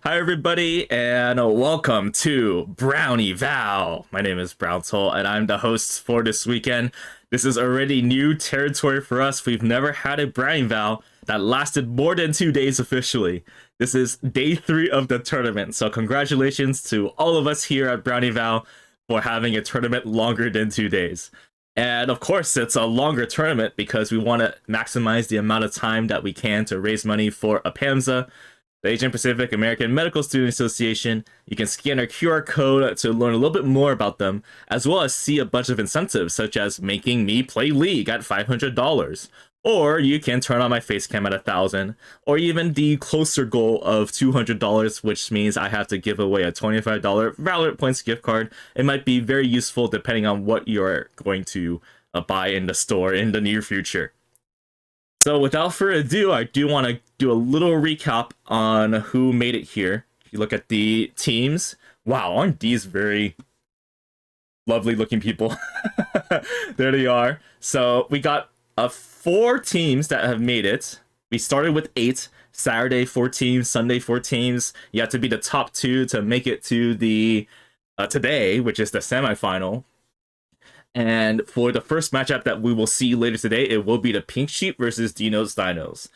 Hi, everybody, and welcome to Brownie Val. My name is Browntul, and I'm the host for this weekend. This is already new territory for us. We've never had a Brownie Val that lasted more than 2 days officially. This is day 3 of the tournament, so congratulations to all of us here at Brownie Val for having a tournament longer than 2 days. And of course, it's a longer tournament because we want to maximize the amount of time that we can to raise money for APAMSA, the Asian Pacific American Medical Student Association. You can scan our QR code to learn a little bit more about them, as well as see a bunch of incentives, such as making me play League at $500. Or you can turn on my face cam at 1,000, or even the closer goal of $200, which means I have to give away a $25 Valorant points gift card. It might be very useful depending on what you're going to buy in the store in the near future. So without further ado, I do want to do a little recap on who made it here. If you look at the teams, wow, aren't these very lovely looking people? There they are. So we got 4 teams that have made it. We started with 8. Saturday 4 teams, Sunday 4 teams. You have to be the top 2 to make it to the today, which is the semifinal. And for the first matchup that we will see later today, it will be the Pink Sheep versus Deenos.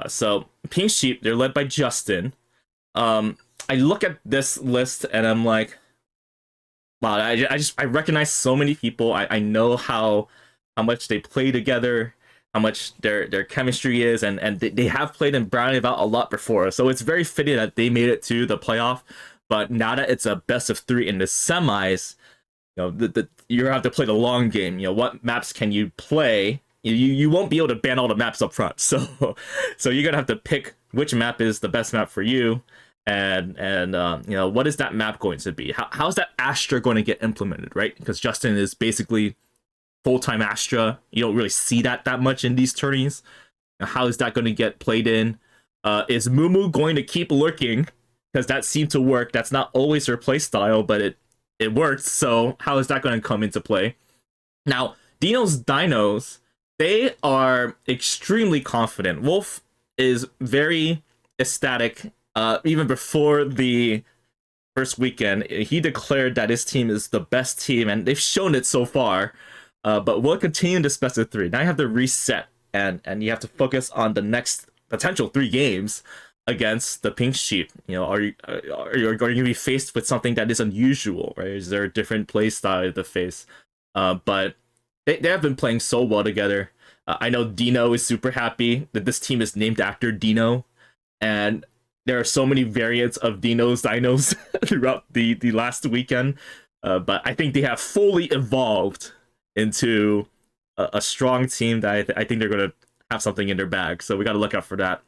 So Pink Sheep, they're led by Justin. I look at this list and I'm like, wow, I recognize so many people. I know how much they play together, how much their chemistry is, and they have played in Brownie Val a lot before. So it's very fitting that they made it to the playoff. But now that it's a best of 3 in the semis, you have to play the long game. What maps can you play? You won't be able to ban all the maps up front. So you're gonna have to pick which map is the best map for you, and what is that map going to be? How's that Astra going to get implemented, right? Because Justin is basically full-time Astra. You don't really see that much in these tourneys. How is that going to get played in? Is Mumu going to keep lurking? Because that seemed to work. That's not always her play style, but it worked. So how is that going to come into play? Now, Dinos, they are extremely confident. Wolf is very ecstatic. Even before the first weekend, he declared that his team is the best team, and they've shown it so far. But we'll continue this best of 3. Now you have to reset, and you have to focus on the next potential 3 games against the Pink Sheep. Are you going to be faced with something that is unusual, right? Is there a different play style to face? But they have been playing so well together. I know Dino is super happy that this team is named after Dino, and there are so many variants of Dinos throughout the last weekend. But I think they have fully evolved into a strong team that I think they're going to have something in their bag. So we got to look out for that.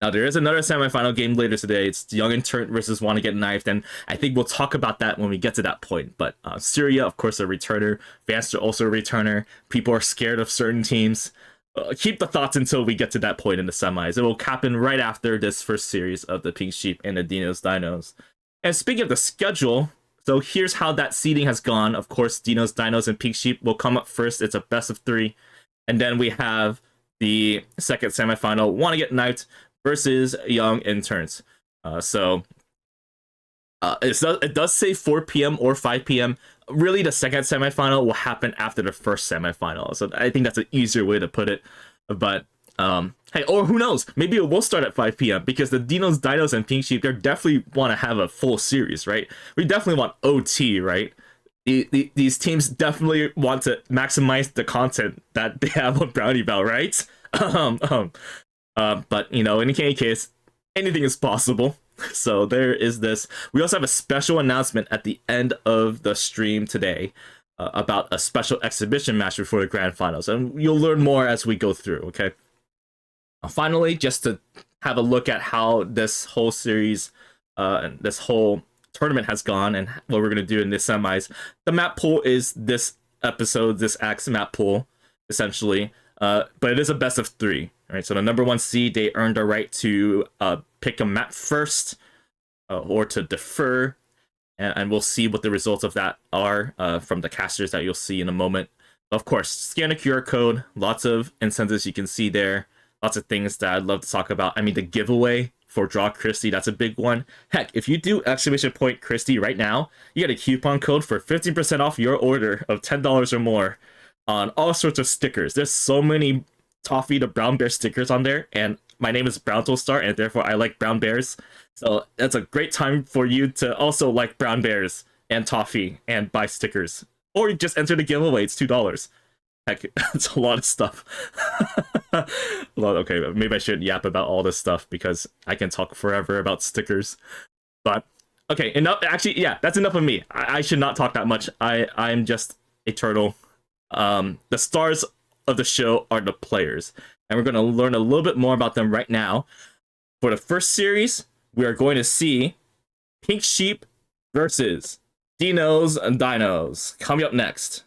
Now, there is another semifinal game later today. It's Young and Turnt versus Want to Get Knifed, and I think we'll talk about that when we get to that point. But Syria, of course, a returner. Vanster, also a returner. People are scared of certain teams. Keep the thoughts until we get to that point in the semis. It will happen right after this first series of the Pink Sheep and the Dinos. And speaking of the schedule, so here's how that seeding has gone. Of course, Dinos, and Pink Sheep will come up first. It's a best of 3. And then we have the second semifinal, Want to Get Knifed versus Young Interns. It does say 4 p.m. or 5 p.m. Really, the second semifinal will happen after the first semifinal. So I think that's an easier way to put it. But hey, or who knows? Maybe it will start at 5 p.m. because the Dinos, and Pink Sheep, they definitely want to have a full series, right? We definitely want OT, right? These teams definitely want to maximize the content that they have on Brownie Val, right? But in any case, anything is possible. So there is this. We also have a special announcement at the end of the stream today about a special exhibition match before the grand finals, and you'll learn more as we go through. Okay. Finally, just to have a look at how this whole series and this whole tournament has gone and what we're going to do in this semis. The map pool is this act's map pool, essentially. But it is a best of 3. Right, so the number 1 seed, they earned a right to pick a map first or to defer, and we'll see what the results of that are from the casters that you'll see in a moment. Of course, scan a QR code, lots of incentives you can see there, lots of things that I'd love to talk about. I mean, the giveaway for Draw Christie. That's a big one. Heck, if you do exclamation point Christie right now, you get a coupon code for 15% off your order of $10 or more on all sorts of stickers. There's so many Toffee the Brown Bear stickers on there, and my name is BrowntulStar, and therefore I like brown bears. So that's a great time for you to also like brown bears and Toffee and buy stickers. Or you just enter the giveaway, it's $2. Heck, it's a lot of stuff. Okay, maybe I shouldn't yap about all this stuff because I can talk forever about stickers. But okay, enough. Actually, yeah, that's enough of me. I should not talk that much. I'm just a turtle. The stars of the show are the players, and we're going to learn a little bit more about them right now. For the first series, we are going to see Pink Sheep versus Deenos and Dinos. Coming up next.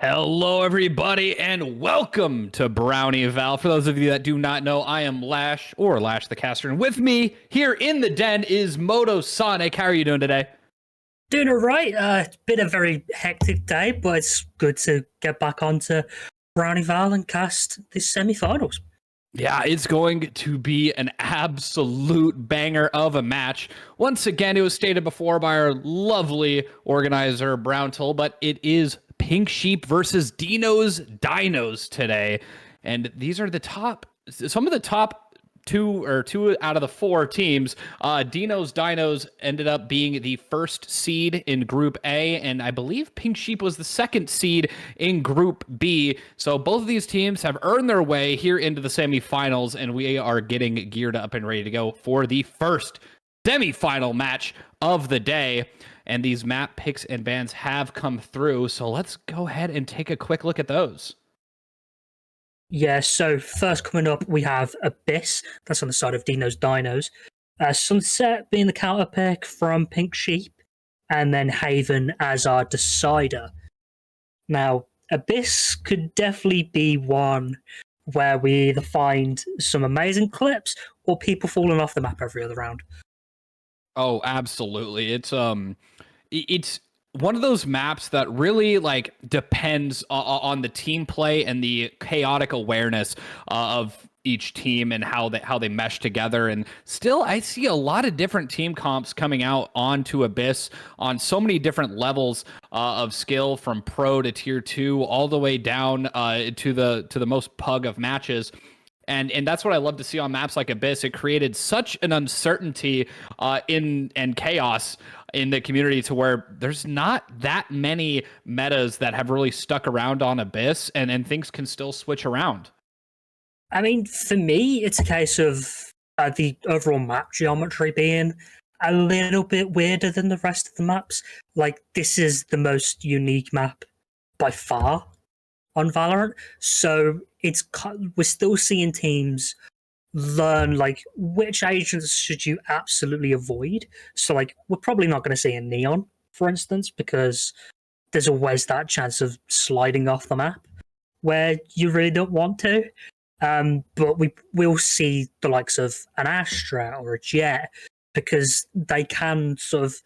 Hello, everybody, and welcome to Brownie Val. For those of you that do not know, I am Lash, or Lash the Caster, and with me here in the den is Moto Sonic. How are you doing today? Doing all right. It's been a very hectic day, but it's good to get back onto Brownie Val and cast the semi-finals. Yeah, it's going to be an absolute banger of a match. Once again, it was stated before by our lovely organizer, Browntul, but it is Pink Sheep versus Dinos today. And these are some of the top two out of the four teams. Dinos ended up being the first seed in Group A, and I believe Pink Sheep was the second seed in Group B. So both of these teams have earned their way here into the semifinals, and we are getting geared up and ready to go for the first semifinal match of the day. And these map picks and bans have come through, so let's go ahead and take a quick look at those. Yeah, so first coming up, we have Abyss. That's on the side of Dinos. Sunset being the counter pick from Pink Sheep, and then Haven as our decider. Now, Abyss could definitely be one where we either find some amazing clips or people falling off the map every other round. Oh, absolutely. It's one of those maps that really like depends on the team play and the chaotic awareness of each team and how they mesh together. And still, I see a lot of different team comps coming out onto Abyss on so many different levels of skill, from pro to tier 2 all the way down to the most pug of matches. And that's what I love to see on maps like Abyss. It created such an uncertainty and chaos in the community to where there's not that many metas that have really stuck around on Abyss, and things can still switch around. I mean, for me, it's a case of the overall map geometry being a little bit weirder than the rest of the maps. Like, this is the most unique map by far on Valorant. So we're still seeing teams learn like which agents should you absolutely avoid. So like we're probably not going to see a neon, for instance, because there's always that chance of sliding off the map where you really don't want to. But we will see the likes of an Astra or a Jet because they can sort of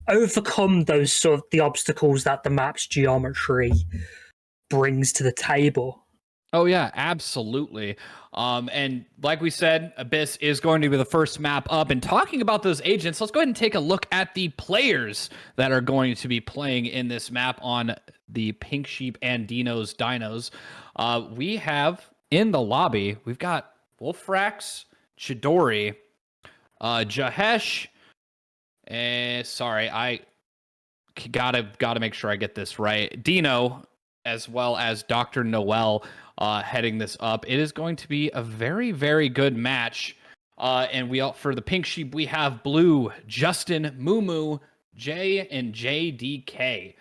overcome those sort of the obstacles that the map's geometry brings to the table. Oh yeah, absolutely. And like we said, Abyss is going to be the first map up. And talking about those agents, let's go ahead and take a look at the players that are going to be playing in this map on the Pink Sheep and Dinos. We have in the lobby, we've got Wolfrax, Chidori, Jahesh, and sorry, I gotta make sure I get this right. Dino, as well as Dr. Noel heading this up. It is going to be a very, very good match. And for the Pink Sheep, we have Blue, Justin, Mumu, Jay, and JDK.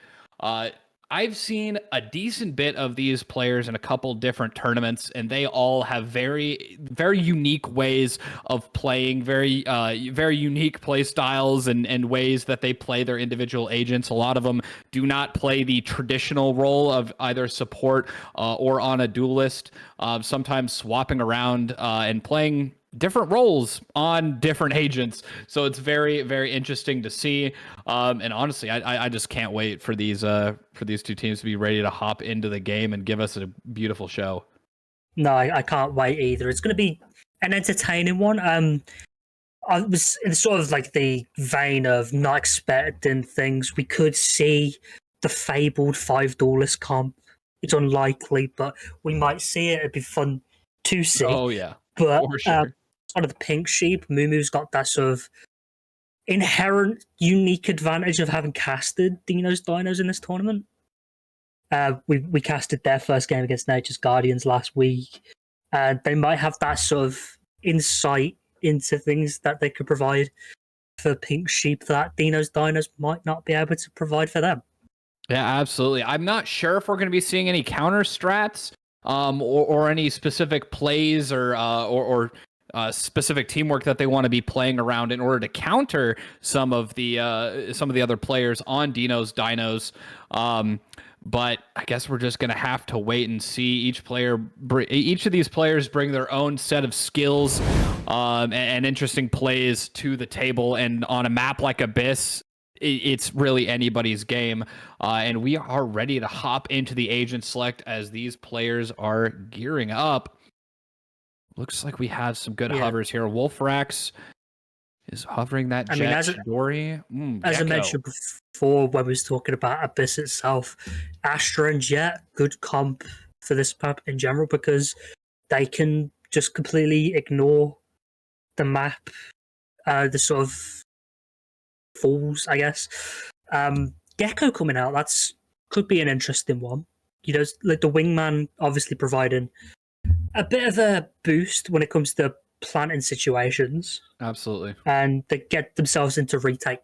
I've seen a decent bit of these players in a couple different tournaments, and they all have very, very unique ways of playing, very unique play styles and ways that they play their individual agents. A lot of them do not play the traditional role of either support or on a duelist, sometimes swapping around and playing different roles on different agents. So it's very, very interesting to see. And honestly, I just can't wait for these two teams to be ready to hop into the game and give us a beautiful show. No, I can't wait either. It's going to be an entertaining one. I was in sort of like the vein of not expecting things. We could see the fabled 5 duelist comp. It's unlikely, but we might see it. It'd be fun to see. Oh yeah, but for sure. Sort of the Pink Sheep, Mumu's got that sort of inherent unique advantage of having casted Dinos in this tournament. We casted their first game against Nature's Guardians last week. They might have that sort of insight into things that they could provide for Pink Sheep that Dinos might not be able to provide for them. Yeah, absolutely. I'm not sure if we're going to be seeing any counter strats or any specific plays or specific teamwork that they want to be playing around in order to counter some of the other players on Dino's Dinos. But I guess we're just gonna have to wait and see. Each of these players bring their own set of skills and interesting plays to the table. And on a map like Abyss, it's really anybody's game. And we are ready to hop into the agent select as these players are gearing up. Looks like we have some good hovers here. Wolfrax is hovering that jet. As I mentioned before when we was talking about Abyss itself, Astra and Jet, good comp for this map in general because they can just completely ignore the map, the sort of falls, I guess. Gecko coming out, could be an interesting one. You know, like the wingman obviously providing a bit of a boost when it comes to planting situations. Absolutely. And they get themselves into retake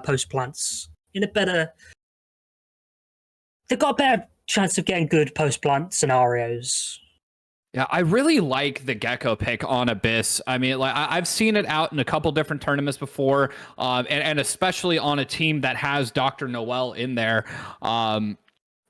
post plants in a better. They've got a better chance of getting good post plant scenarios. Yeah, I really like the Gecko pick on Abyss. I mean, like I've seen it out in a couple different tournaments before, and especially on a team that has Dr. Noel in there.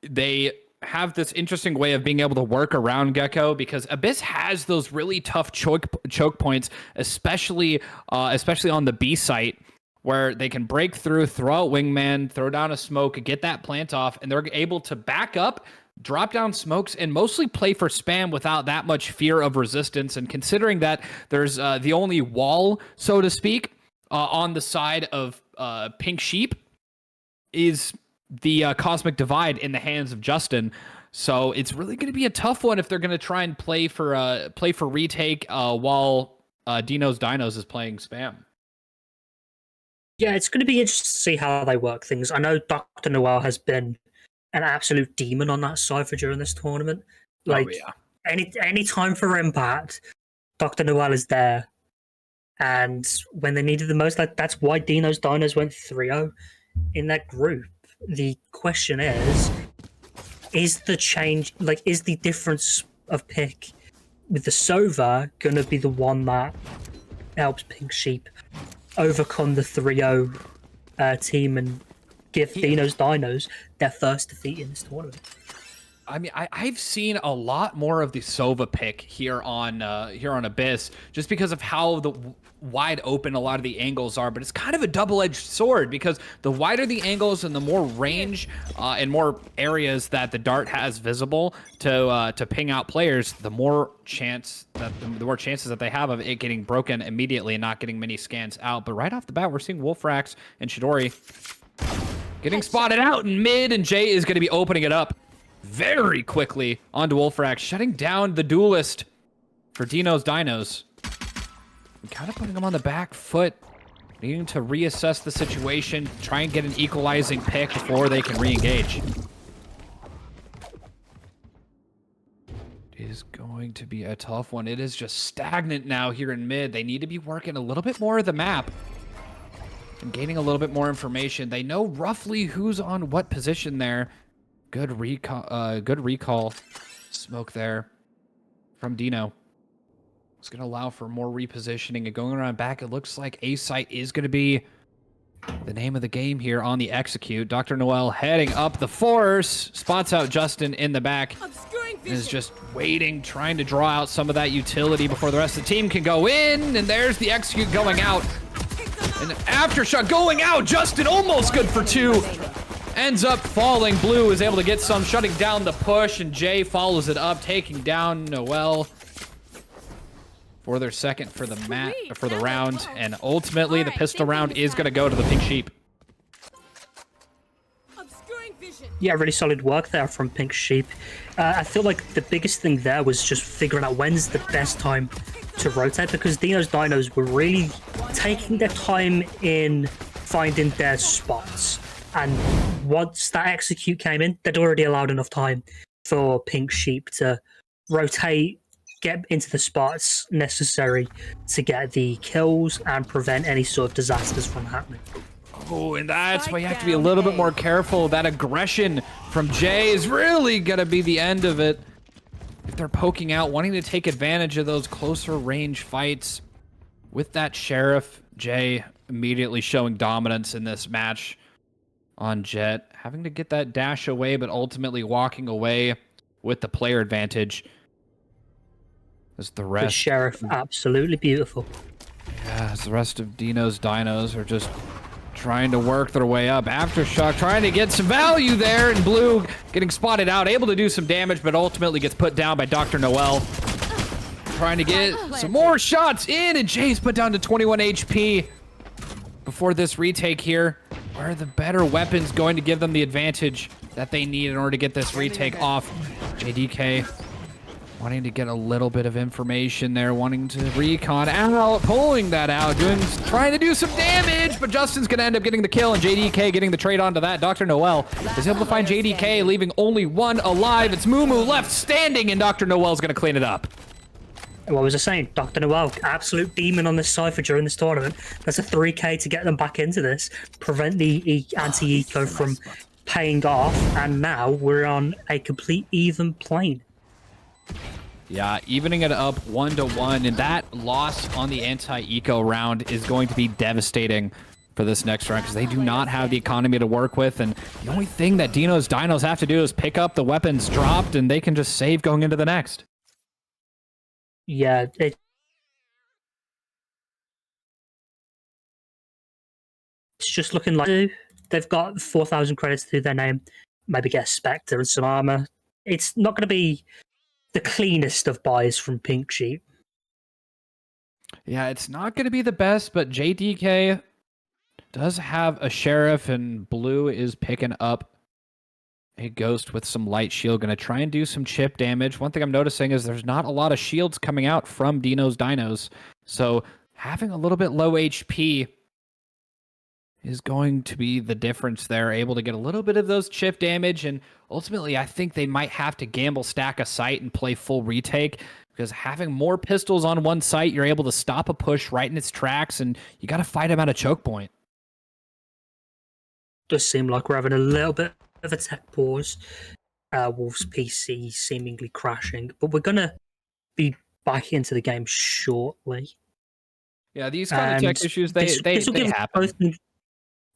They have this interesting way of being able to work around Gecko because Abyss has those really tough choke points, especially on the B site, where they can break through, throw out wingman, throw down a smoke, get that plant off, and they're able to back up, drop down smokes, and mostly play for spam without that much fear of resistance. And considering that there's the only wall, so to speak, on the side of Pink Sheep is the Cosmic Divide in the hands of Justin. So it's really going to be a tough one if they're going to try and play for retake while Dino's Dinos is playing spam. Yeah, it's going to be interesting to see how they work things. I know Dr. Noel has been an absolute demon on that cipher during this tournament. Like, any time for Impact, Dr. Noel is there. And when they needed the most, that's why Dino's Dinos went 3-0 in that group. The question is the difference of pick with the Sova going to be the one that helps Pink Sheep overcome the 3-0 team and give Dino's Dinos their first defeat in this tournament? I mean, I've seen a lot more of the Sova pick here on Abyss, just because of how wide open a lot of the angles are. But it's kind of a double-edged sword because the wider the angles and the more range and more areas that the dart has visible to ping out players, the more chances that they have of it getting broken immediately and not getting many scans out. But right off the bat, we're seeing Wolfrax and Chidori getting spotted out in mid, and Jay is going to be opening it up very quickly onto Wolfrax, shutting down the duelist for Dino's Dinos. And kind of putting him on the back foot, needing to reassess the situation, try and get an equalizing pick before they can re-engage. It is going to be a tough one. It is just stagnant now here in mid. They need to be working a little bit more of the map and gaining a little bit more information. They know roughly who's on what position there. Good recall smoke there from Dino. It's going to allow for more repositioning and going around back. It looks like A site is going to be the name of the game here on the execute. Dr. Noel heading up the force, spots out Justin in the back, and is just waiting, trying to draw out some of that utility before the rest of the team can go in. And there's the execute going out. And aftershock going out. Justin almost good for 2. Ends up falling. Blue is able to get some, shutting down the push, and Jay follows it up, taking down Noel for their second for the round. And ultimately, the pistol round is going to go to the Pink Sheep. Yeah, really solid work there from Pink Sheep. I feel like the biggest thing there was just figuring out when's the best time to rotate, because Dino's Dinos were really taking their time in finding their spots. And once that execute came in, they'd already allowed enough time for Pink Sheep to rotate, get into the spots necessary to get the kills and prevent any sort of disasters from happening. Oh, and that's why you have to be a little bit more careful. That aggression from Jay is really going to be the end of it. if they're poking out, wanting to take advantage of those closer range fights. With that Sheriff, Jay immediately showing dominance in this match on Jet, having to get that dash away, but ultimately walking away with the player advantage. As the The rest, Sheriff, absolutely beautiful. yeah, as the rest of Dino's Dinos are just trying to work their way up. Aftershock trying to get some value there, and Blue getting spotted out, able to do some damage, but ultimately gets put down by Dr. Noel. Trying to get some more shots in, and Jay's put down to 21 HP before this retake here. Are the better weapons going to give them the advantage that they need in order to get this retake off? JDK wanting to get a little bit of information there, wanting to recon out, pulling that out, trying to do some damage, but Justin's going to end up getting the kill, and JDK getting the trade onto that. Dr. Noel is able to find JDK, leaving only one alive. It's Mumu left standing, and Dr. Noel's going to clean it up. What was I saying? Dr. Noel, absolute demon on this Cypher during this tournament. That's a 3k to get them back into this, prevent the anti-eco from paying off, and now we're on a complete even plane. Yeah, evening it up 1-1, and that loss on the anti-eco round is going to be devastating for this next round because they do not have the economy to work with, and the only thing that Dino's Dinos have to do is pick up the weapons dropped, and they can just save going into the next. Yeah, it's just looking like they've got 4,000 credits to their name. Maybe get a Spectre and some armor. It's not going to be the cleanest of buys from Pink Sheep. Yeah, it's not going to be the best, but JDK does have a Sheriff, and Blue is picking up a Ghost with some light shield. Going to try and do some chip damage. One thing I'm noticing is there's not a lot of shields coming out from Dino's Dinos, so having a little bit low HP is going to be the difference there. Able to get a little bit of those chip damage, and ultimately I think they might have to gamble stack a site and play full retake, because having more pistols on one site, you're able to stop a push right in its tracks, and you got to fight him at a choke point. Does seem like we're having a little bit of a tech pause. Wolves PC seemingly crashing, but we're going to be back into the game shortly. Yeah, these kind of tech issues, they happen.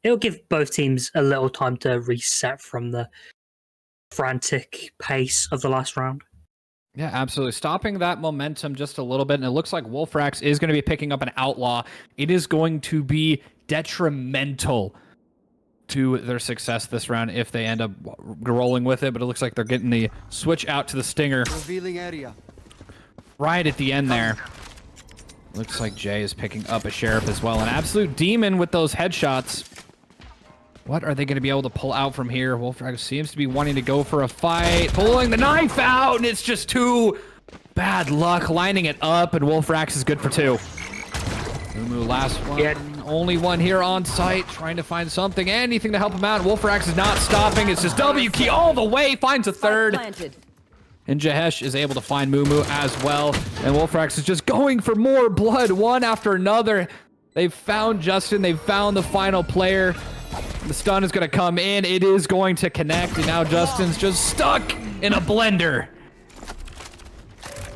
It'll give both teams a little time to reset from the frantic pace of the last round. Yeah, absolutely. Stopping that momentum just a little bit, and it looks like Wolfrax is going to be picking up an Outlaw. It is going to be detrimental to their success this round if they end up rolling with it, but it looks like they're getting the switch out to the Stinger Revealing area right at the end there. Looks like Jay is picking up a Sheriff as well. An absolute demon with those headshots. What are they going to be able to pull out from here? Wolfrax seems to be wanting to go for a fight, pulling the knife out, and it's just too bad luck, lining it up, and Wolfrax is good for 2. Mumu, last one. Yeah. Only one here on site, trying to find something, anything to help him out. Wolfrax is not stopping. It's just W key all the way, finds a third. And Jahesh is able to find Mumu as well. And Wolfrax is just going for more blood, one after another. They've found Justin. They've found the final player. The stun is going to come in. It is going to connect. And now Justin's just stuck in a blender.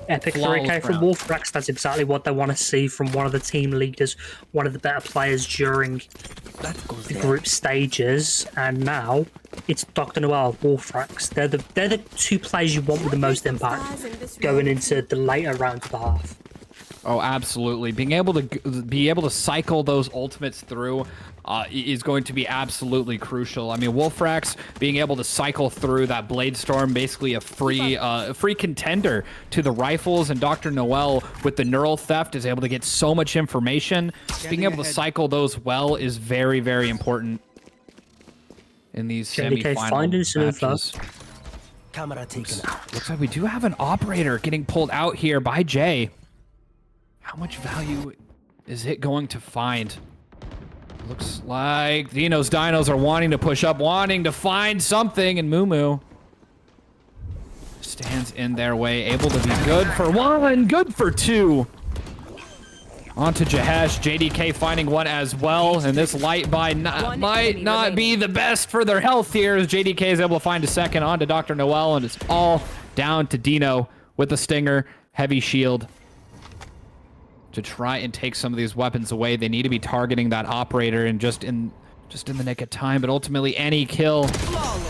Epic 3k from Wolfrax. That's exactly what they want to see from one of the team leaders, one of the better players during the group stages. And now it's Dr. Noel, Wolfrax. They're the two players you want with the most impact going into the later rounds of the half. Oh, absolutely. Being able to cycle those ultimates through is going to be absolutely crucial. I mean, Wolfrax being able to cycle through that Blade Storm, basically a free contender to the rifles, and Dr. Noel with the Neural Theft is able to get so much information. Being able to cycle those well is very, very important in these semi-final matches. camera taken out. Looks like we do have an operator getting pulled out here by Jay. How much value is it going to find? Looks like Dino's Dinos are wanting to push up, wanting to find something, and Mumu stands in their way, able to be good for 1, good for 2. On to Jahesh, JDK finding 1 as well, and this light buy might not be the best for their health here, as JDK is able to find a second. On to Dr. Noel, and it's all down to Dino with the Stinger, heavy shield, to try and take some of these weapons away. They need to be targeting that operator and just in the nick of time, but ultimately any kill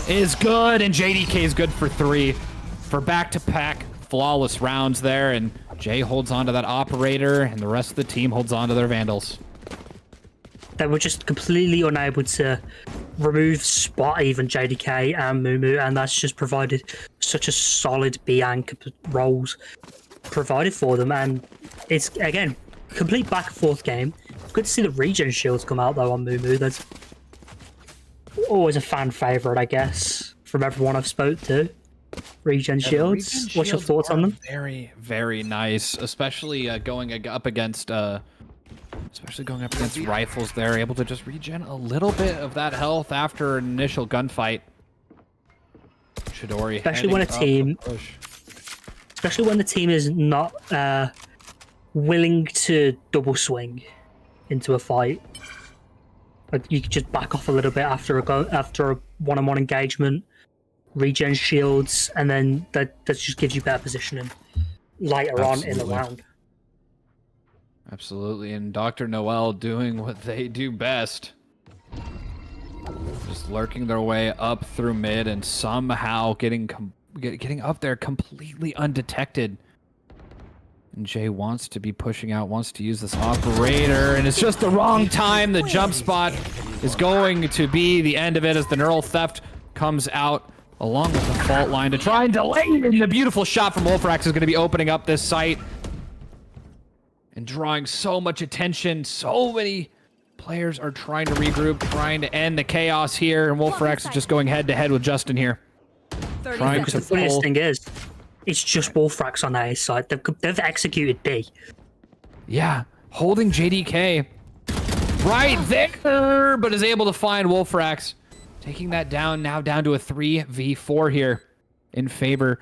is good, and JDK is good for 3 for back-to-back flawless rounds there, and Jay holds on to that operator, and the rest of the team holds on to their Vandals. They were just completely unable to remove spot even JDK and Mumu, and that's just provided such a solid B-anchor roles provided for them, and it's, again, complete back and forth game. Good to see the regen shields come out, though, on Mumu. That's always a fan favourite, I guess, from everyone I've spoke to. Regen shields. What's your thoughts on them? Very, very nice, especially going up against rifles. They're able to just regen a little bit of that health after an initial gunfight. Chidori, especially when the team is not willing to double swing into a fight. Like, you could just back off a little bit after a one-on-one engagement, regen shields, and then that just gives you better positioning later on in the round. Absolutely, and Dr. Noel doing what they do best. Just lurking their way up through mid and somehow getting up there completely undetected. And Jay wants to be pushing out, wants to use this operator, and it's just the wrong time. The jump spot is going to be the end of it as the neural theft comes out along with the fault line to try and delay it. And the beautiful shot from Wolfrax is going to be opening up this site and drawing so much attention. So many players are trying to regroup, trying to end the chaos here, and Wolfrax is just going head-to-head with Justin here. Trying to the funniest thing is, it's just Wolfrax on A side. They've executed B. Yeah, holding JDK right there, but is able to find Wolfrax. Taking that down, now down to a 3v4 here in favor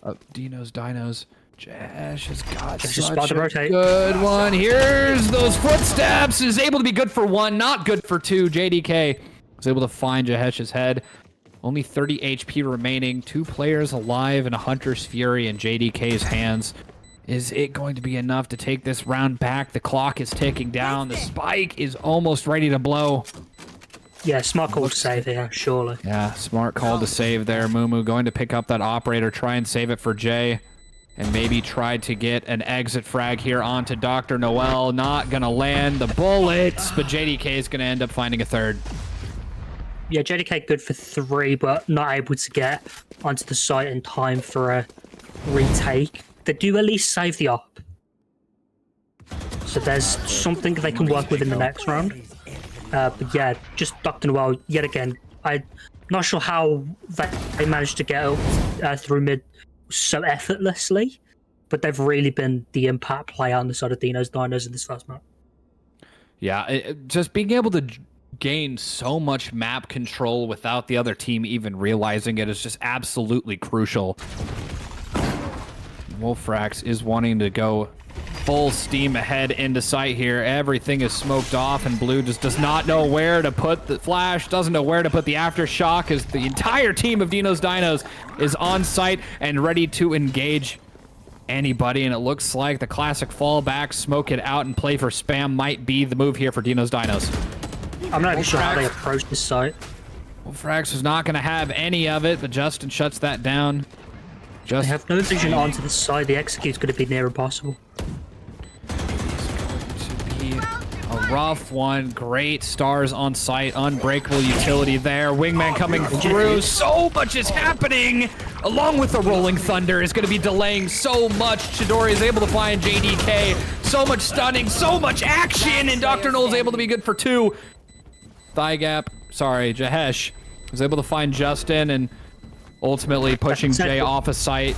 of Deenos. Jesh has got such a good one. Here's those footsteps. Is able to be good for 1, not good for 2. JDK is able to find Jahesh's head. Only 30 HP remaining. 2 players alive in a Hunter's Fury in JDK's hands. Is it going to be enough to take this round back? The clock is ticking down. The spike is almost ready to blow. Yeah, smart call to save here, surely. Yeah, smart call to save there. Mumu going to pick up that operator, try and save it for Jay. And maybe try to get an exit frag here onto Dr. Noel. Not going to land the bullets, but JDK is going to end up finding a 3rd. Yeah, JDK good for 3, but not able to get onto the site in time for a retake. They do at least save the op. So there's something they can work with in the next round. But yeah, just Dr. Noel, yet again, I'm not sure how they managed to get through mid so effortlessly, but they've really been the impact player on the side of Dinos in this first map. Yeah, just being able to gain so much map control without the other team even realizing it is just absolutely crucial. Wolfrax is wanting to go full steam ahead into sight here. Everything is smoked off, and Blue just does not know where to put the flash, doesn't know where to put the aftershock, as the entire team of Deenos is on site and ready to engage anybody. And it looks like the classic fallback, smoke it out and play for spam might be the move here for Dinos. I'm not even sure how they approach this site. Wolfrax was not going to have any of it, but Justin shuts that down. They have no vision onto the side. The execute's going to be near impossible. A rough one. Great stars on site. Unbreakable utility there. Wingman coming through. So much is happening. Along with the rolling thunder is going to be delaying so much. Chidori is able to find JDK. So much stunning. So much action. And Dr. Noel is able to be good for 2. Thigh gap. Sorry, Jahesh was able to find Justin and ultimately pushing Jay off a site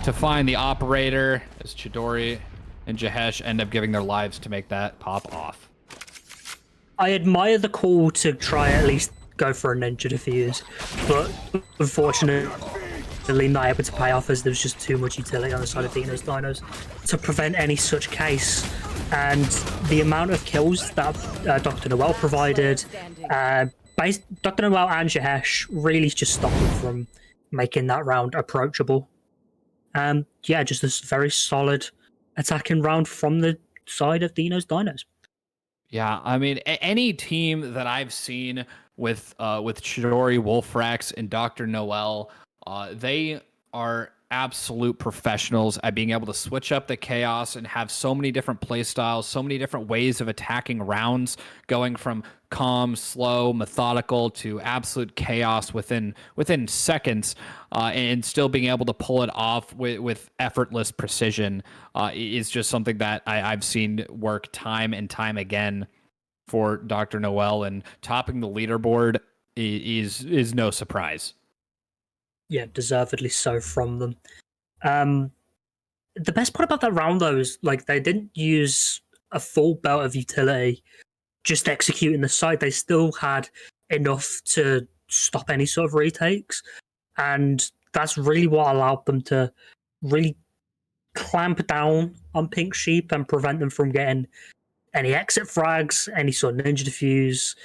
to find the operator as Chidori and Jahesh end up giving their lives to make that pop off. I admire the call to try at least go for a ninja defuse, but unfortunately not able to pay off as there's just too much utility on the side of Dinos to prevent any such case. And the amount of kills that Dr. Noel provided, Dr. Noel and Jahesh really just stopped them from making that round approachable. Yeah, just this very solid attacking round from the side of Dino's Dinos. Yeah, I mean, any team that I've seen with Chidori, Wolfrax, and Dr. Noel, they are absolute professionals at being able to switch up the chaos and have so many different play styles, so many different ways of attacking rounds, going from calm, slow, methodical to absolute chaos within seconds, and still being able to pull it off with effortless precision is just something that I've seen work time and time again for Dr. Noel, and topping the leaderboard is no surprise. Yeah, deservedly so from them. The best part about that round, though, is like they didn't use a full belt of utility just executing the site. They still had enough to stop any sort of retakes, and that's really what allowed them to really clamp down on Pink Sheep and prevent them from getting any exit frags, any sort of ninja defuse.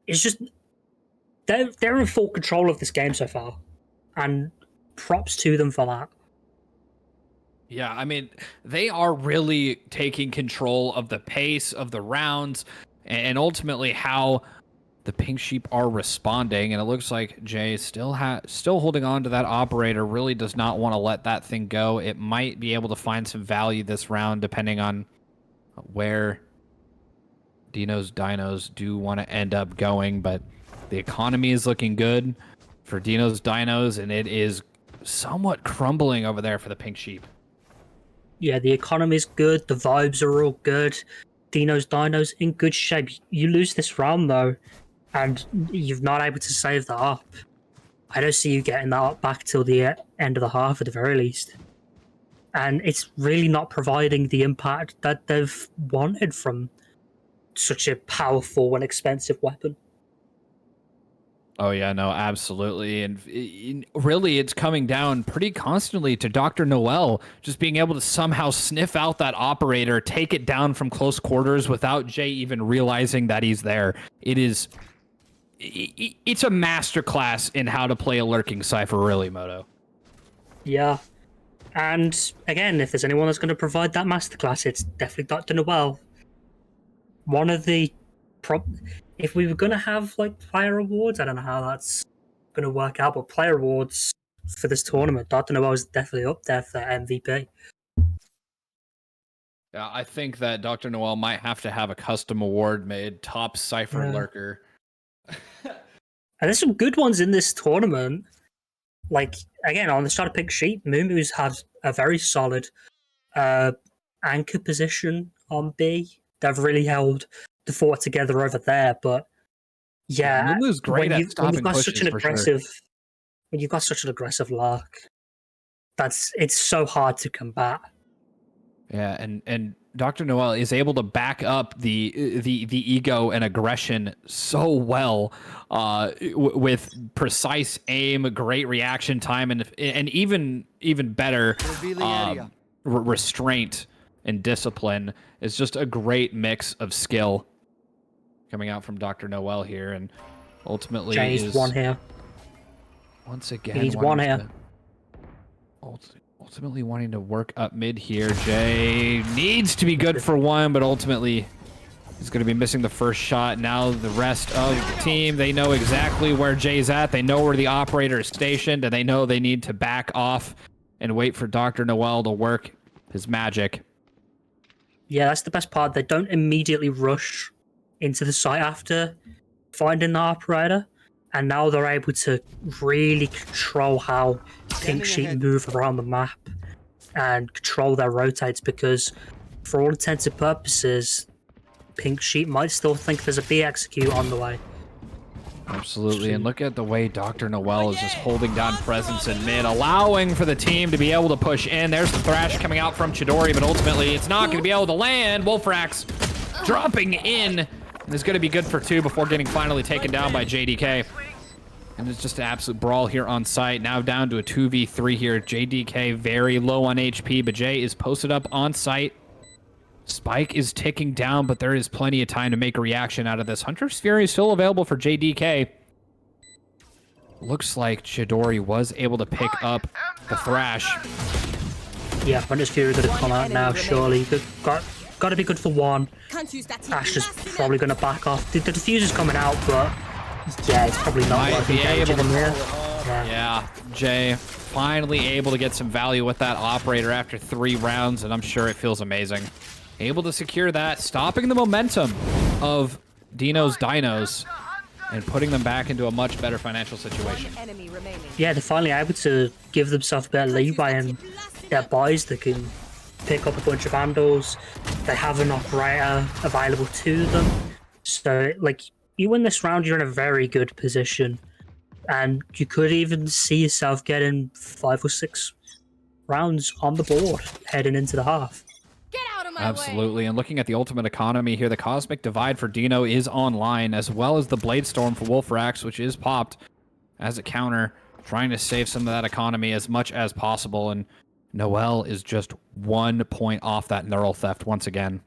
It's just they're in full control of this game so far, and props to them for that. Yeah, I mean, they are really taking control of the pace of the rounds and ultimately how the Pink Sheep are responding. And it looks like Jay still holding on to that operator, really does not want to let that thing go. It might be able to find some value this round depending on where Dino's Dinos do want to end up going, but the economy is looking good for Dino's Dinos, and it is somewhat crumbling over there for the Pink Sheep. Yeah, the economy's good, the vibes are all good. Dino's Dinos in good shape. You lose this round though, and you're not able to save that up. I don't see you getting that up back till the end of the half at the very least. And it's really not providing the impact that they've wanted from such a powerful and expensive weapon. Oh yeah, no, absolutely, and really, it's coming down pretty constantly to Dr. Noel just being able to somehow sniff out that operator, take it down from close quarters without Jay even realizing that he's there. It's a masterclass in how to play a lurking cipher, really, Moto. Yeah. And again, if there's anyone that's going to provide that masterclass, it's definitely Dr. Noel. One of the if we were going to have like player awards, I don't know how that's going to work out, but player awards for this tournament, Dr. Noel is definitely up there for MVP. Yeah, I think that Dr. Noel might have to have a custom award made, top cipher lurker. And there's some good ones in this tournament. Like, again, on the start of Pink Sheep, Moomoo's had a very solid anchor position on B. They've really held the fort together over there, but yeah, Moomoo's great at stopping pushes, for sure. When you've got such an aggressive lurk, it's so hard to combat. Yeah, and Dr. Noel is able to back up the ego and aggression so well with precise aim, great reaction time, and even better restraint and discipline. Is just a great mix of skill coming out from Dr. Noel here, and ultimately Jay's one here. Once again, he's one here. Ultimately wanting to work up mid here. Jay needs to be good for one, but ultimately he's going to be missing the first shot. Now the rest of the team, they know exactly where Jay's at. They know where the operator is stationed, and they know they need to back off and wait for Dr. Noel to work his magic. Yeah, that's the best part. They don't immediately rush into the site after finding the operator, and now they're able to really control how Pink Sheep move around the map and control their rotates, because for all intents and purposes, Pink Sheep might still think there's a B execute on the way. Absolutely, and look at the way Dr. Noel is just holding down presence in mid, allowing for the team to be able to push in. There's the thrash coming out from Chidori, but ultimately it's not going to be able to land. Wolfrax dropping in, and is going to be good for two before getting finally taken down by JDK. And it's just an absolute brawl here on site. Now down to a 2v3 here. JDK very low on HP, but Jay is posted up on site. Spike is ticking down, but there is plenty of time to make a reaction out of this. Hunter's Fury is still available for JDK. looks like Chidori was able to pick up the Thrash. Yeah, Hunter's Fury gonna come out now, surely. Got to be good for one. Ash is probably gonna back off. The diffuser's coming out, but yeah, it's probably not Might worth be engaging able him to here. Yeah, Jay finally able to get some value with that operator after 3 rounds, and I'm sure it feels amazing. Able to secure that, stopping the momentum of Dino's Dinos and putting them back into a much better financial situation. Yeah, they're finally able to give themselves a bit of leeway and their buys. They can pick up a bunch of Vandals. They have an operator available to them. So, like, you win this round, you're in a very good position. And you could even see yourself getting 5 or 6 rounds on the board heading into the half. Absolutely, and looking at the ultimate economy here, the Cosmic Divide for Dino is online, as well as the Blade Storm for Wolfrax, which is popped as a counter, trying to save some of that economy as much as possible, and Noel is just 1 point off that Neural Theft once again.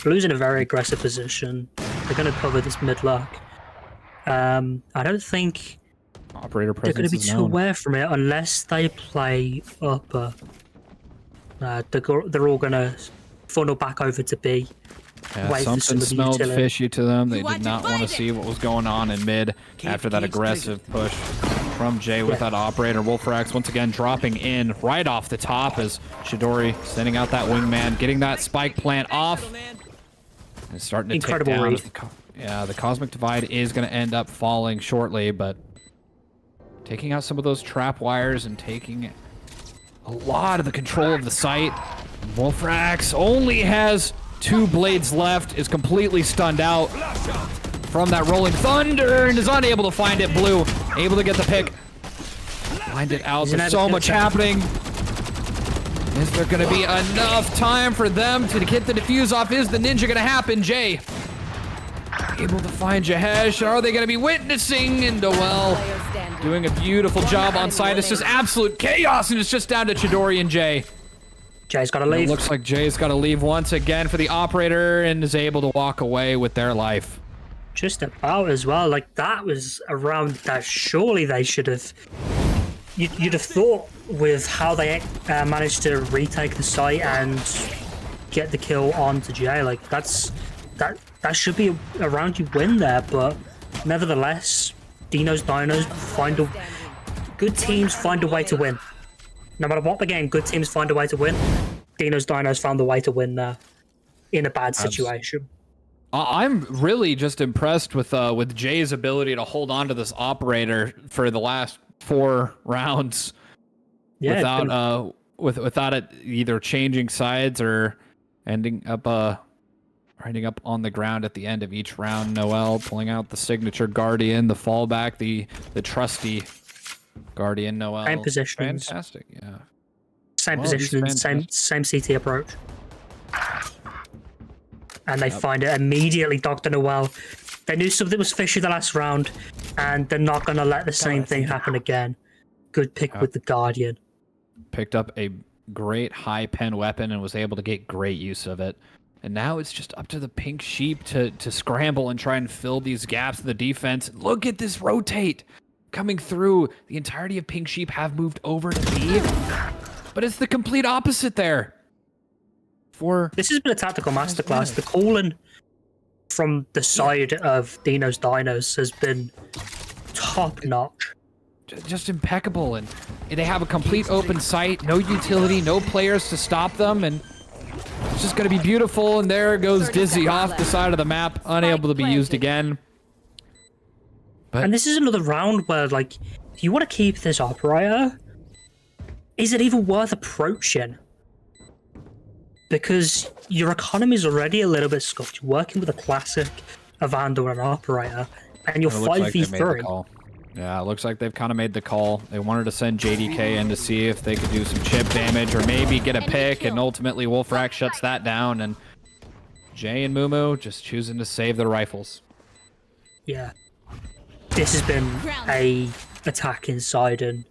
Blue's in a very aggressive position. They're going to cover this mid-luck. I don't think Operator they're going to presence be is too known. aware from it unless they play upper. They're all going to funnel back over to B. Yeah, wait for some something of the smelled utility. fishy to them. They did not want to see what was going on in mid after that aggressive push from Jay with that operator. Wolfrax once again dropping in right off the top as Chidori sending out that wingman, getting that spike plant off. And it's starting to Incredible tick down. read. Yeah, the Cosmic Divide is going to end up falling shortly, but taking out some of those trap wires and taking a lot of the control of the site. Wolfrax only has 2 blades left, is completely stunned out from that Rolling Thunder and is unable to find it. Blue able to get the pick. Find it out. There's so much happening. Is there going to be enough time for them to get the defuse off? Is the ninja going to happen? Jay able to find Jahesh. Are they going to be witnessing? And Noel doing a beautiful job on site. It's just absolute chaos, and it's just down to Chidori and Jay. Jay's got to leave. It looks like Jay's got to leave once again for the operator and is able to walk away with their life. Just about as well. Like, that was a round that surely they should have... You'd have thought with how they managed to retake the site and get the kill onto Jay, like, that should be a round you win there, but nevertheless, Dino's Dinos find a... Good teams find a way to win. No matter what the game, good teams find a way to win. Dino's Dinos found a way to win there in a bad situation. I'm really just impressed with Jay's ability to hold on to this operator for the last 4 rounds without it either changing sides or ending up on the ground at the end of each round. Noel pulling out the signature Guardian, the fallback, the trusty Guardian. Noel. Same positions. Fantastic, yeah. Same Well, he's position, same CT approach. And they find it immediately, Dr. Noel. They knew something was fishy the last round, and they're not going to let the same thing happen again. Good pick with the Guardian. Picked up a great high pen weapon and was able to get great use of it. And now it's just up to the Pink Sheep to scramble and try and fill these gaps in the defense. Look at this rotate coming through. The entirety of Pink Sheep have moved over to B, but it's the complete opposite there. This has been a tactical masterclass. The calling from the side of Dino's Dinos has been top notch. Just impeccable, and they have a complete open site, no utility, no players to stop them, and it's just going to be beautiful. And there goes Dizzy off the side of the map, unable to be used again. But And this is another round where, like, if you want to keep this operator, is it even worth approaching? Because your economy is already a little bit scuffed. You're working with a classic, a Vandal, and an operator, and you're it looks like they made the 5v3. call. Yeah, it looks like they've kind of made the call. They wanted to send JDK in to see if they could do some chip damage or maybe get a pick, and ultimately Wolfrax shuts that down, and Jay and Mumu just choosing to save their rifles. Yeah. This has been a attack inside and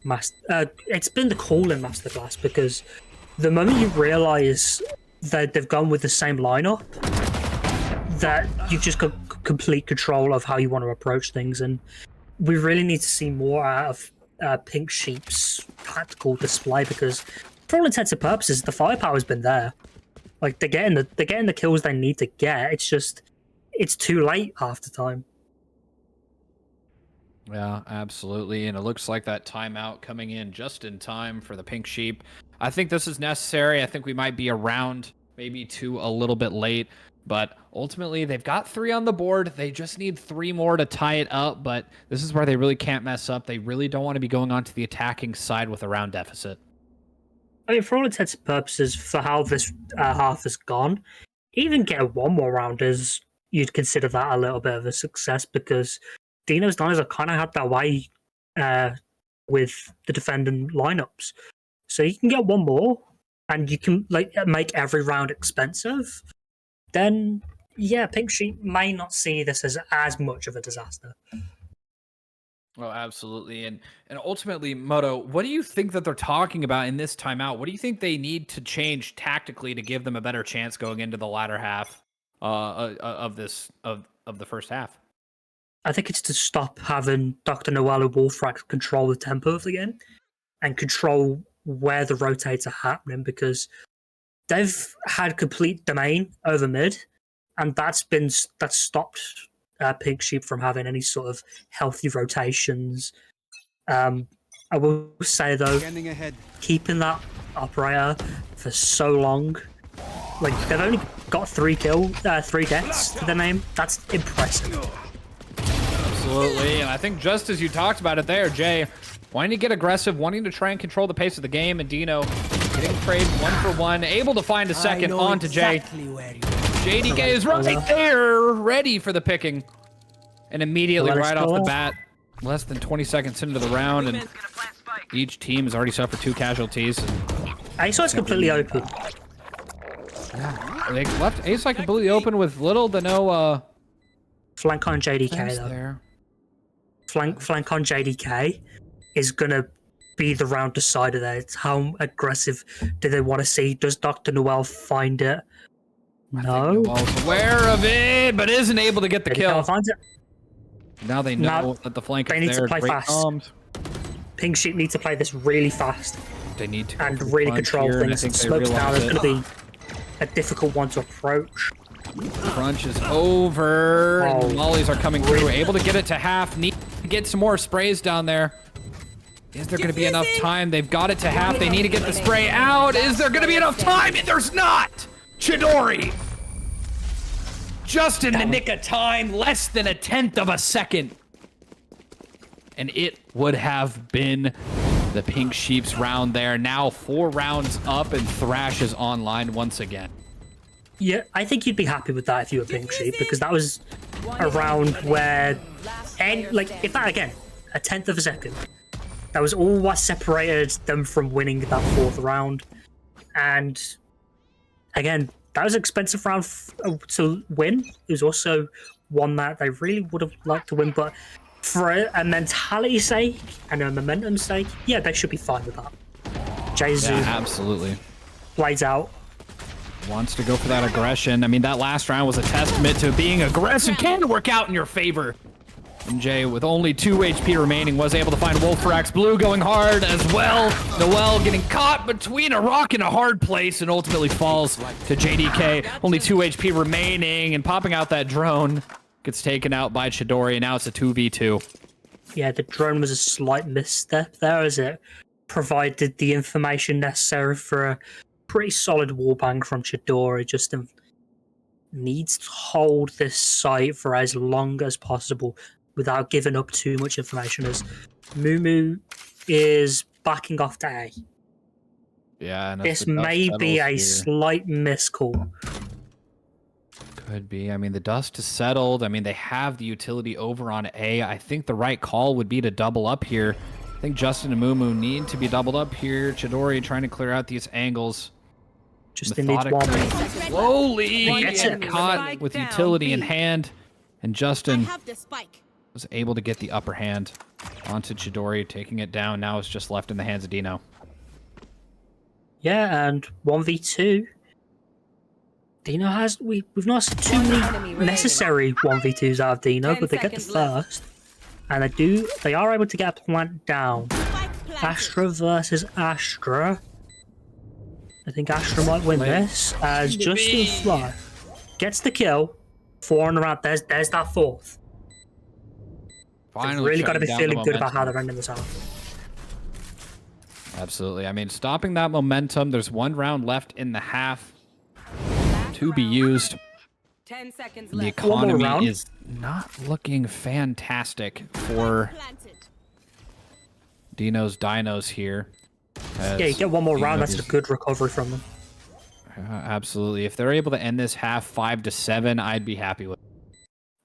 it's been the call-in masterclass, because the moment you realize that they've gone with the same lineup, that you've just got complete control of how you want to approach things. And we really need to see more out of Pink Sheep's tactical display because, for all intents and purposes, the firepower's been there. Like they're getting the kills they need to get. It's just it's too late half the time. Yeah, absolutely. And it looks like that timeout coming in just in time for the Pink Sheep. I think this is necessary. I think we might be around maybe 2 a little bit late. But ultimately, they've got 3 on the board. They just need 3 more to tie it up. But this is where they really can't mess up. They really don't want to be going on to the attacking side with a round deficit. I mean, for all intents and purposes, for how this half has gone, even get 1 more round is you'd consider that a little bit of a success because Dino's Niners have kind of had that way with the defending lineups. So you can get 1 more, and you can like make every round expensive. Then, yeah, Pink Sheep may not see this as much of a disaster. Oh, absolutely. And ultimately, Moto, what do you think that they're talking about in this timeout? What do you think they need to change tactically to give them a better chance going into the latter half of the first half? I think it's to stop having Dr. Noel and Wolfrax control the tempo of the game and control where the rotates are happening because they've had complete domain over mid, and that's stopped Pink Sheep from having any sort of healthy rotations. I will say though, keeping that operator for so long, like they've only got 3 deaths to their name. That's impressive. Absolutely, and I think just as you talked about it there, Jay, wanting to get aggressive, wanting to try and control the pace of the game, and Dino getting trade 1 for 1, able to find a second on to Jay. JDK is right there, ready for the picking. And immediately right off the bat, less than 20 seconds into the round, and each team has already suffered 2 casualties. ASI's completely open. Yeah, they left ASI completely open with little to no flank on JDK though. There. Flank on JDK is gonna be the round decider there. It's how aggressive do they want to see? Does Dr. Noel find it? No. Noel's aware of it, but isn't able to get the kill. Finds it. Now they know that the flank is there. They need to play fast. Bombs. Pink Sheep need to play this really fast. They need to and really control things. Smokes down is going to be a difficult one to approach. Crunch is over. And mollies are coming through. Able to get it to half. Need to get some more sprays down there. Is there going to be enough time? They've got it to half. They need to get the spray out. Is there going to be enough time? There's not. Chidori. Just in the nick of time. Less than a 1/10 of a second. And it would have been the Pink Sheep's round there. Now 4 rounds up and Thrash is online once again. Yeah, I think you'd be happy with that if you were Pink Sheep, because that was a round where, if that, again, a 1/10 of a second, that was all what separated them from winning that 4th round. And again, that was an expensive round to win. It was also one that they really would have liked to win, but for a mentality sake and a momentum sake, yeah, they should be fine with that. Jesu absolutely plays out. Wants to go for that aggression. I mean, that last round was a testament to being aggressive can work out in your favor. And Jay, with only 2 HP remaining, was able to find Wolfrax. Blue going hard as well. Noel getting caught between a rock and a hard place and ultimately falls to JDK. Only 2 HP remaining and popping out that drone. Gets taken out by Chidori, and now it's a 2v2. Yeah, the drone was a slight misstep there as it provided the information necessary for a pretty solid wallbang from Chidori. Just needs to hold this site for as long as possible without giving up too much information, as Mumu is backing off to A. Yeah, and this may be a slight miscall. Could be. I mean, the dust is settled. I mean, they have the utility over on A. I think the right call would be to double up here. I think Justin and Mumu need to be doubled up here. Chidori trying to clear out these angles. Just needs one. Slowly getting caught with utility in hand. And Justin was able to get the upper hand onto Chidori, taking it down. Now it's just left in the hands of Dino. Yeah, and 1v2. Dino has... We've not seen too many necessary 1v2s out of Dino, but they get the first. And they are able to get a plant down. Astra versus Astra. I think Astra might win this, as Justin Fly gets the kill. 4 on the round. There's that fourth. They've really got to be feeling good about how they're ending this half. Absolutely. I mean, stopping that momentum. There's 1 round left in the half to be used. 10 seconds The left. economy is not looking fantastic for Deenos here. Yeah, you get 1 more round. That's a good recovery from them. Absolutely. If they're able to end this half 5-7, I'd be happy with it.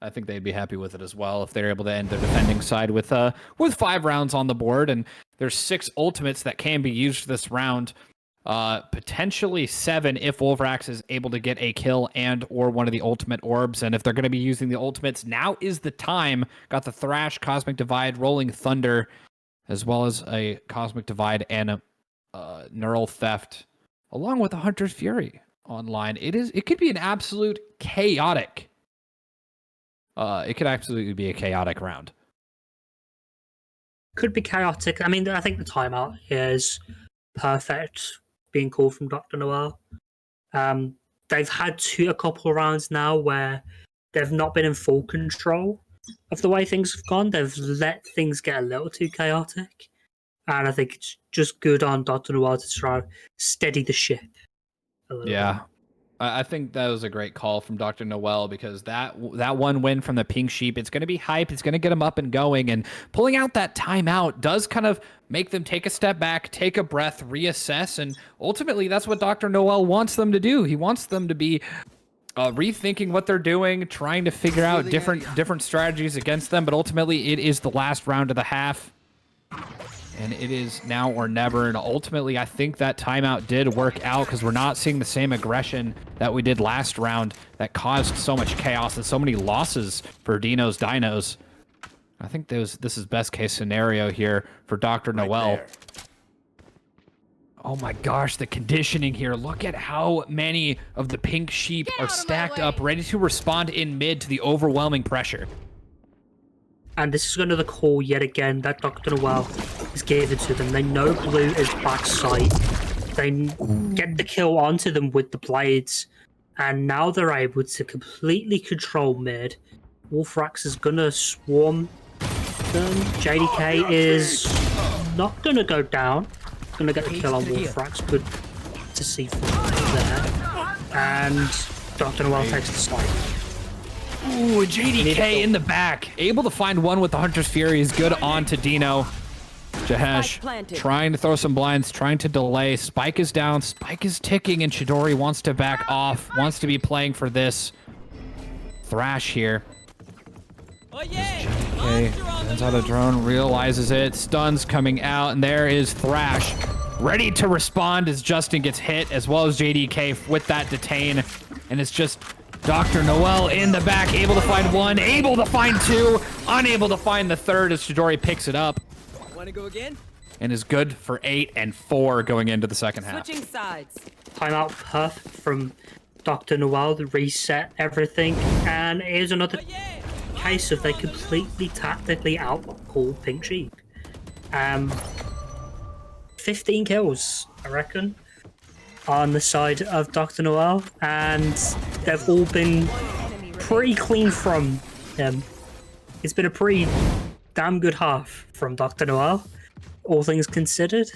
I think they'd be happy with it as well if they're able to end their defending side with 5 rounds on the board, and there's 6 ultimates that can be used this round. Potentially 7 if Wolfrax is able to get a kill and or one of the ultimate orbs. And if they're going to be using the ultimates, now is the time. Got the Thrash, Cosmic Divide, Rolling Thunder, as well as a Cosmic Divide and a Neural Theft, along with a Hunter's Fury online. It could be an absolute chaotic. It could absolutely be a chaotic round. Could be chaotic. I mean, I think the timeout is perfect, being called from Dr. Noel. They've had a couple of rounds now where they've not been in full control of the way things have gone. They've let things get a little too chaotic. And I think it's just good on Dr. Noel to try to steady the ship a little bit. I think that was a great call from Dr. Noel, because that 1 win from the Pink Sheep, it's going to be hype. It's going to get them up and going, and pulling out that timeout does kind of make them take a step back, take a breath, reassess, and ultimately that's what Dr. Noel wants them to do. He wants them to be rethinking what they're doing, trying to figure out different strategies against them, but ultimately it is the last round of the half. And it is now or never. And ultimately, I think that timeout did work out, because we're not seeing the same aggression that we did last round that caused so much chaos and so many losses for Dinos. I think this is best case scenario here for Dr. Noel. there. Oh my gosh, the conditioning here. Look at how many of the Pink Sheep are stacked up, ready to respond in mid to the overwhelming pressure. And this is another call yet again that Dr. Noel is given to them. They know blue is backside. They get the kill onto them with the blades. And now they're able to completely control mid. Wolfrax is going to swarm them. JDK is not going to go down. Going to get the kill on Wolfrax. Good to see from there. And Dr. Noel takes the snipe. Ooh, JDK in the back. Able to find 1 with the Hunter's Fury is good on to Dino. Jahesh trying to throw some blinds, trying to delay. Spike is down. Spike is ticking, and Chidori wants to back off, wants to be playing for this. Thrash here. JDK sends out a drone, realizes it. Stuns coming out, and there is Thrash. Ready to respond as Justin gets hit, as well as JDK with that detain. And it's just Dr. Noel in the back, able to find 1, able to find 2, unable to find the 3rd as Chidori picks it up. Want to go again? And is good for 8 and 4 going into the second half. Switching sides. Timeout perfect from Dr. Noel to reset everything. And here's another case of they completely tactically outcall Pink Sheep. 15 kills, I reckon, on the side of Dr. Noel, and they've all been pretty clean from him. It's been a pretty damn good half from Dr. Noel, all things considered.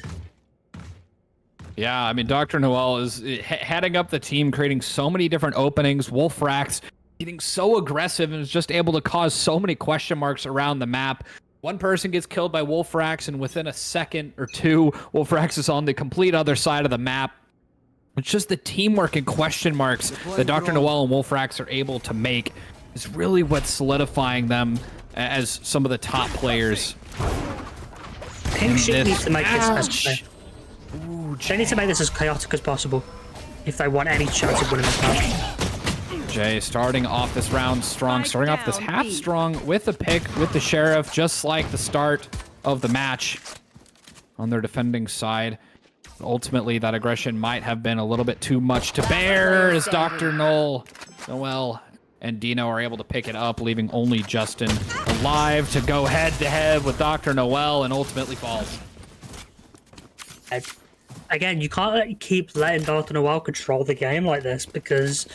Yeah, I mean, Dr. Noel is heading up the team, creating so many different openings. Wolfrax getting so aggressive and is just able to cause so many question marks around the map. 1 person gets killed by Wolfrax, and within a second or 2, Wolfrax is on the complete other side of the map. It's just the teamwork and question marks that Dr. Noel and Wolfrax are able to make is really what's solidifying them as some of the top players. Pink Sheep needs to make this they need to make this as chaotic as possible if they want any chance of winning this match. Jay starting off this round strong, starting off this half strong with a pick with the Sheriff, just like the start of the match on their defending side. Ultimately, that aggression might have been a little bit too much to bear as Dr. Noel and Dino are able to pick it up, leaving only Justin alive to go head-to-head with Dr. Noel and ultimately falls. Again, you can't keep letting Dr. Noel control the game like this, because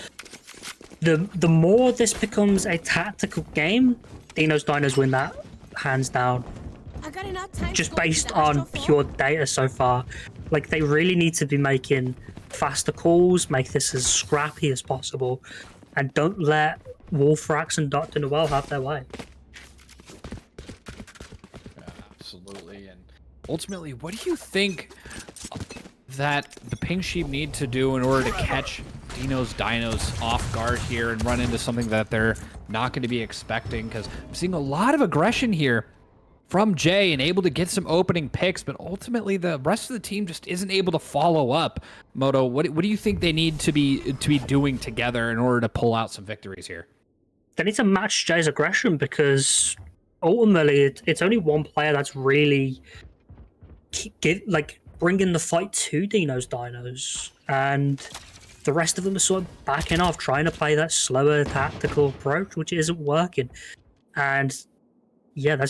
the more this becomes a tactical game, Dinos win that hands down. I got enough time Just based on pure data so far. Like, they really need to be making faster calls, make this as scrappy as possible, and don't let Wolfrax and Dr. Noel have their way. Yeah, absolutely. And ultimately, what do you think that the Pink Sheep need to do in order to catch Dinos off guard here and run into something that they're not going to be expecting? Because I'm seeing a lot of aggression here from Jay and able to get some opening picks, but ultimately the rest of the team just isn't able to follow up. Moto, what do you think they need to be doing together in order to pull out some victories here? They need to match Jay's aggression, because ultimately it's only one player that's really bringing the fight to Dinos, and the rest of them are sort of backing off, trying to play that slower tactical approach, which isn't working. And yeah,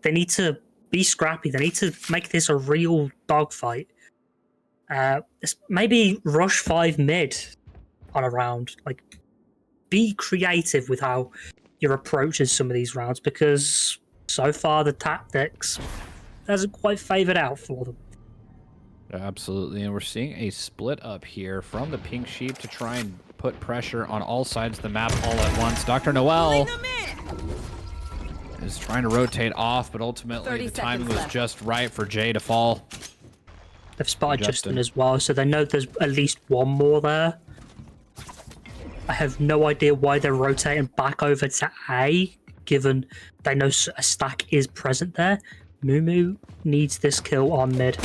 they need to be scrappy. They need to make this a real dogfight. Maybe rush 5 mid on a round. Like, be creative with how your approach is some of these rounds, because so far the tactics hasn't quite favoured out for them. Absolutely, and we're seeing a split up here from the Pink Sheep to try and put pressure on all sides of the map all at once. Dr. Noel is trying to rotate off, but ultimately the timing was just right for Jay to fall. They've spotted Justin as well, so they know there's at least one more there. I have no idea why they're rotating back over to A, given they know a stack is present there. Mumu needs this kill on mid.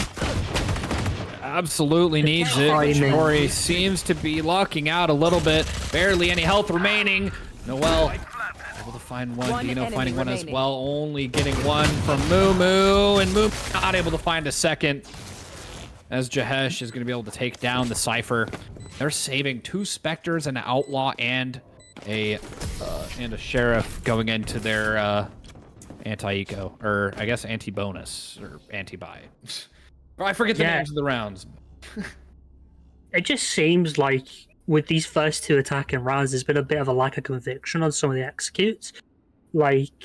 Absolutely needs it. Chidori seems to be locking out a little bit. Barely any health remaining. Noel able to find one. Dino finding one as well. Only getting one from Mumu. And Mumu not able to find a second, as Jahesh is going to be able to take down the Cypher. They're saving 2 Spectres, an Outlaw, and a Sheriff going into their anti-eco. Or, I guess, anti-bonus. Or anti-buy. I forget the names of the rounds. It just seems like with these first 2 attacking rounds, there's been a bit of a lack of conviction on some of the executes. Like,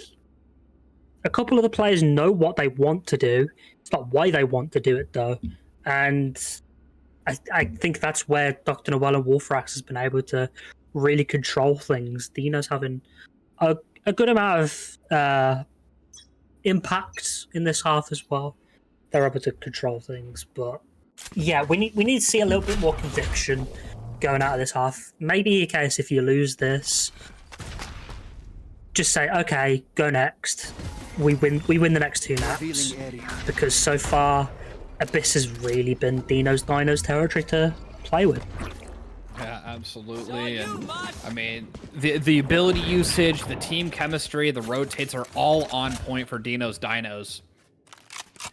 a couple of the players know what they want to do. It's not why they want to do it, though. And I think that's where Dr. Noel and Wolfrax has been able to really control things. Dino's having a good amount of impact in this half as well. They're able to control things, but yeah, we need to see a little bit more conviction going out of this half. Maybe a case if you lose this, just say, okay, go next. We win the next 2 maps, because so far Abyss has really been Dino's territory to play with. Yeah, absolutely. And I mean, the ability usage, the team chemistry, the rotates are all on point for Dinos.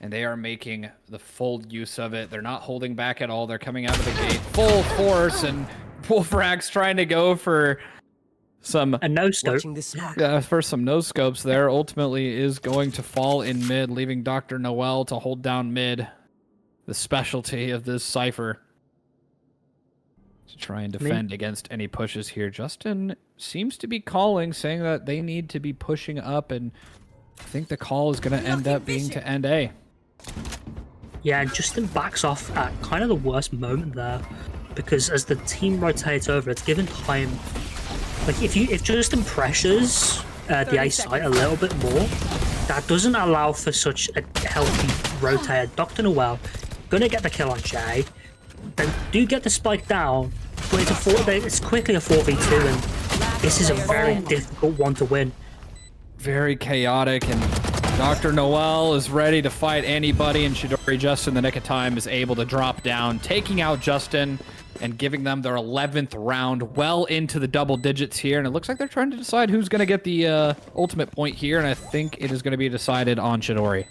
And they are making the full use of it. They're not holding back at all. They're coming out of the gate full force, and Wolfrax trying to go for some no-scope. For some no-scopes there. Ultimately is going to fall in mid, leaving Dr. Noel to hold down mid. The specialty of this Cypher. To try and defend against any pushes here. Justin seems to be calling, saying that they need to be pushing up, and I think the call is going to end up being to end A. Yeah, Justin backs off at kind of the worst moment there, because as the team rotates over, it's given time. Like, if Justin pressures the A site a little bit more, that doesn't allow for such a healthy rotate. Dr. Noel gonna get the kill on Jay, then do get the spike down, but it's quickly a 4v2, and this is a very difficult one to win. Very chaotic, and Dr. Noel is ready to fight anybody, and Chidori just in the nick of time is able to drop down, taking out Justin and giving them their 11th round, well into the double digits here. And it looks like they're trying to decide who's going to get the ultimate point here, and I think it is going to be decided on Chidori.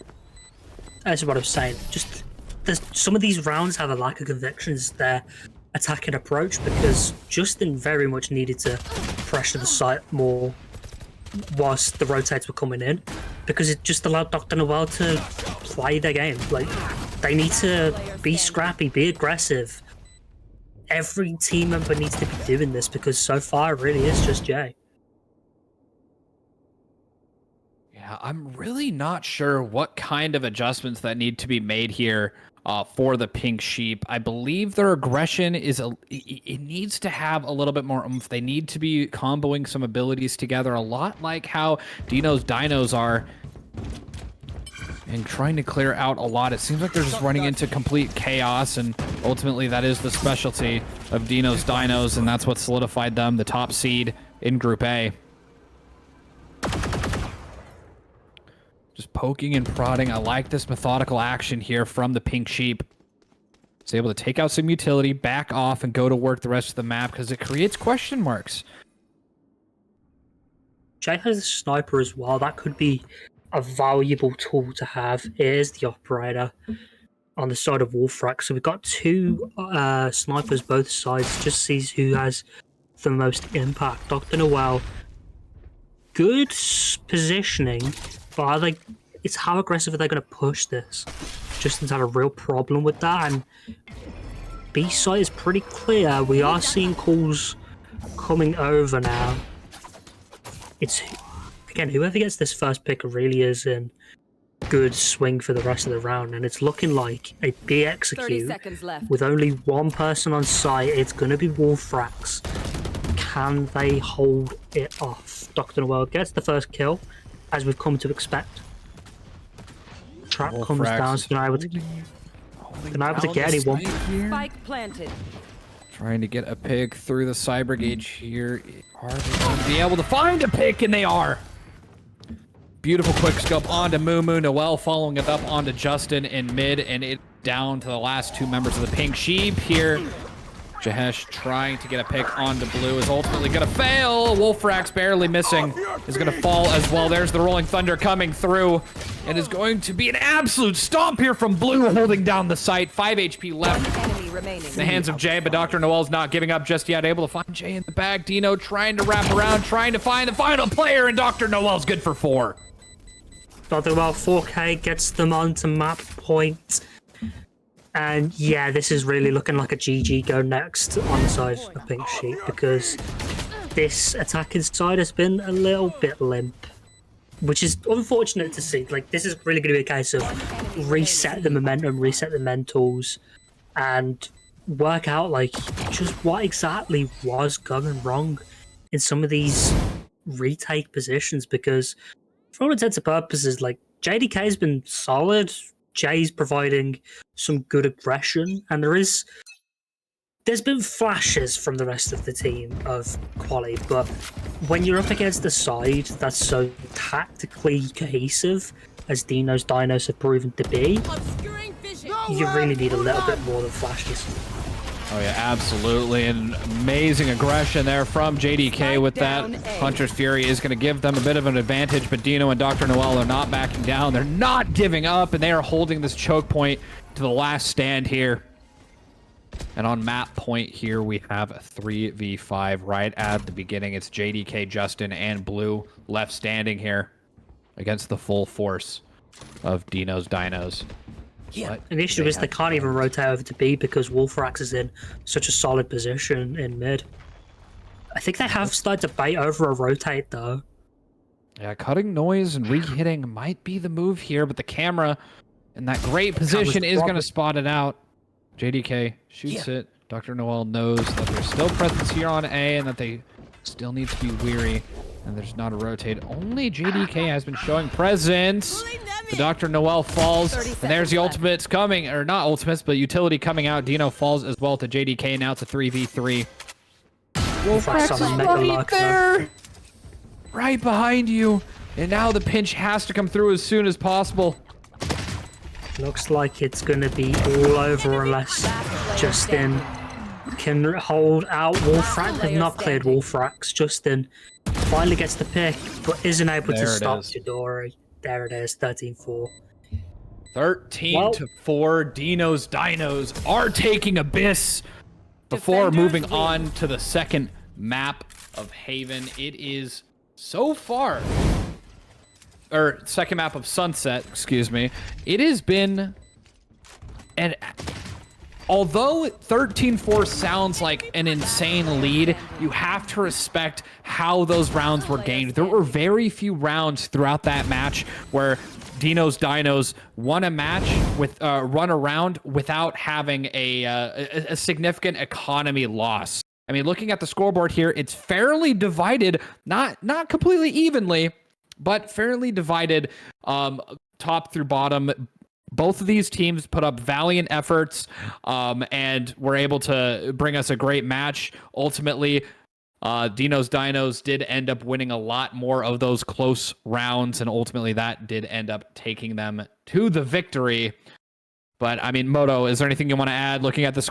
That's what I was saying. Just some of these rounds have a lack of convictions, their attacking approach, because Justin very much needed to pressure the site more. whilst the rotates were coming in, because it just allowed Dr. Noel to play their game. Like, they need to be scrappy, be aggressive. Every team member needs to be doing this, because so far it really is just Jay. Yeah, I'm really not sure what kind of adjustments that need to be made here for the Pink Sheep. I believe their aggression it needs to have a little bit more oomph. They need to be comboing some abilities together, a lot like how Dino's Dinos are, and trying to clear out a lot. It seems like they're just running into complete chaos, and ultimately that is the specialty of Dino's Dinos, and that's what solidified them the top seed in Group A. Just poking and prodding. I like this methodical action here from the Pink Sheep. It's able to take out some utility, back off, and go to work the rest of the map because it creates question marks. Jay has a sniper as well. That could be a valuable tool to have. It is the operator on the side of Wolfrack. So we've got two snipers both sides. Just sees who has the most impact. Dr. Noel, good positioning, but it's how aggressive are they going to push this? Justin's had a real problem with that, and B side is pretty clear. We are seeing calls coming over now. It's, again, whoever gets this first pick really is in good swing for the rest of the round, and it's looking like a B 30 execute seconds left. with only one person on site. It's going to be Wolfrax. Can they hold it off? Dr. Noel gets the first kill, as we've come to expect. Trap comes down, so they're able to get anyone. Spike planted. Trying to get a pick through the Cyber Gauge here. Are they going to be able to find a pick? And they are. Beautiful quick scope onto Moo. Noel following it up onto Justin in mid, and it down to the last two members of the Pink Sheep here. Jahesh trying to get a pick onto Blue is ultimately going to fail. Wolfrax barely missing is going to fall as well. There's the Rolling Thunder coming through. It is going to be an absolute stomp here from Blue holding down the site. 5 HP left Enemy remaining. in the hands of Jay, but Dr. Noel's not giving up just yet. Able to find Jay in the back. Dino trying to wrap around, trying to find the final player, and Dr. Noel's good for 4. Dr. Noel 4K gets them onto map point. And yeah, this is really looking like a GG go next on the side of Pink Sheep, because this attacking side has been a little bit limp, which is unfortunate to see. Like, this is really going to be a case of reset the momentum, reset the mentals, and work out like just what exactly was going wrong in some of these retake positions, because for all intents and purposes, like, JDK has been solid. Jay's providing some good aggression, and there's been flashes from the rest of the team of quality, but when you're up against the side that's so tactically cohesive, as Dino's Dinos have proven to be, you really need a little bit more than flashes. Oh yeah, absolutely. And amazing aggression there from JDK with that. Hunter's Fury is going to give them a bit of an advantage, but Dino and Dr. Noel are not backing down. They're not giving up, and they are holding this choke point to the last stand here. And on map point here, we have a 3v5 right at the beginning. It's JDK, Justin, and Blue left standing here against the full force of Dino's Dinos. And the issue is they can't even rotate over to B because Wolfrax is in such a solid position in mid. I think they have started to bait over a rotate though. Yeah, cutting noise and re-hitting might be the move here, but the camera in that great position is going to spot it out. JDK shoots it. Dr. Noel knows that there's still presence here on A and that they still need to be weary. And there's not a rotate. Only JDK has been showing presence. The Dr. Noel falls. And there's the ultimates coming. Or not ultimates, but utility coming out. Dino falls as well to JDK. Now it's a 3v3. Wolfrax is right there. Right behind you. And now the pinch has to come through as soon as possible. Looks like it's going to be all over unless Justin can hold out Wolfrax. They've not cleared Wolfrax. Justin finally gets the pick, but isn't able to stop Chidori. There it is, 13-4. 13-4. Dino's Dinos are taking Abyss before moving on to the second map of Haven. It is so far, or second map of Sunset, excuse me, it has been an... Although 13-4 sounds like an insane lead, you have to respect how those rounds were gained. There were very few rounds throughout that match where Dinos won a match with run around without having a significant economy loss. I mean, looking at the scoreboard here, it's fairly divided, not completely evenly, but fairly divided, top through bottom. Both of these teams put up valiant efforts and were able to bring us a great match. Ultimately, Dinos did end up winning a lot more of those close rounds, and ultimately that did end up taking them to the victory. But, I mean, Moto, is there anything you want to add looking at this?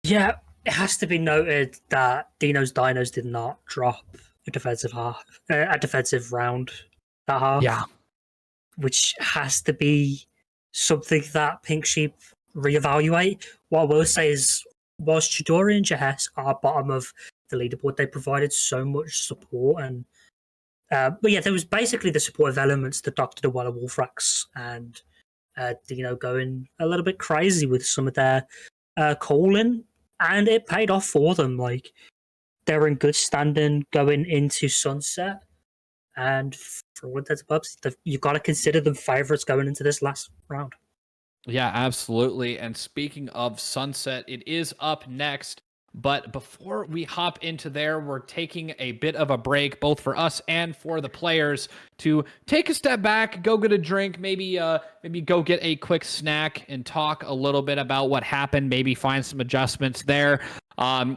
Yeah, it has to be noted that Dinos did not drop a defensive round that half. Yeah. Which has to be something that Pink Sheep reevaluate. What I will say is, whilst Chidori and Jahes are bottom of the leaderboard, they provided so much support. And but yeah, there was basically the supportive elements that Dr. Dewella, Wolfrax, and Dino going a little bit crazy with some of their calling, and it paid off for them. Like, they're in good standing going into Sunset. And for all intents and purposes, you've got to consider them favourites going into this last round. Yeah, absolutely. And speaking of Sunset, it is up next. But before we hop into there, we're taking a bit of a break, both for us and for the players, to take a step back, go get a drink, maybe go get a quick snack and talk a little bit about what happened, maybe find some adjustments there. And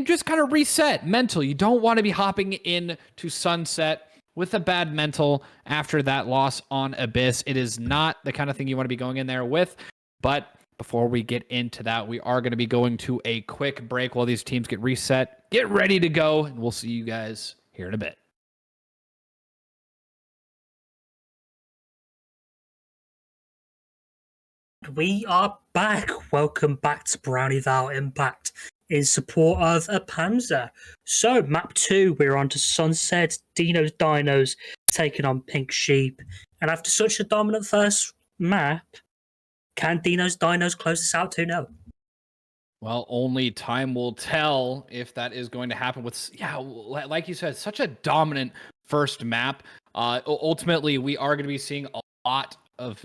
just kind of reset mental. You don't want to be hopping into Sunset with a bad mental after that loss on Abyss. It is not the kind of thing you want to be going in there with. But before we get into that, we are going to be going to a quick break while these teams get reset, get ready to go, and we'll see you guys here in a bit. We are back. Welcome back to BrowntulStar Impact in support of APAMSA. So, map 2, we're on to Sunset, Dinos taking on Pink Sheep. And after such a dominant first map, can Dinos close this out 2-0? Well, only time will tell if that is going to happen with, like you said, such a dominant first map. Ultimately, we are going to be seeing a lot of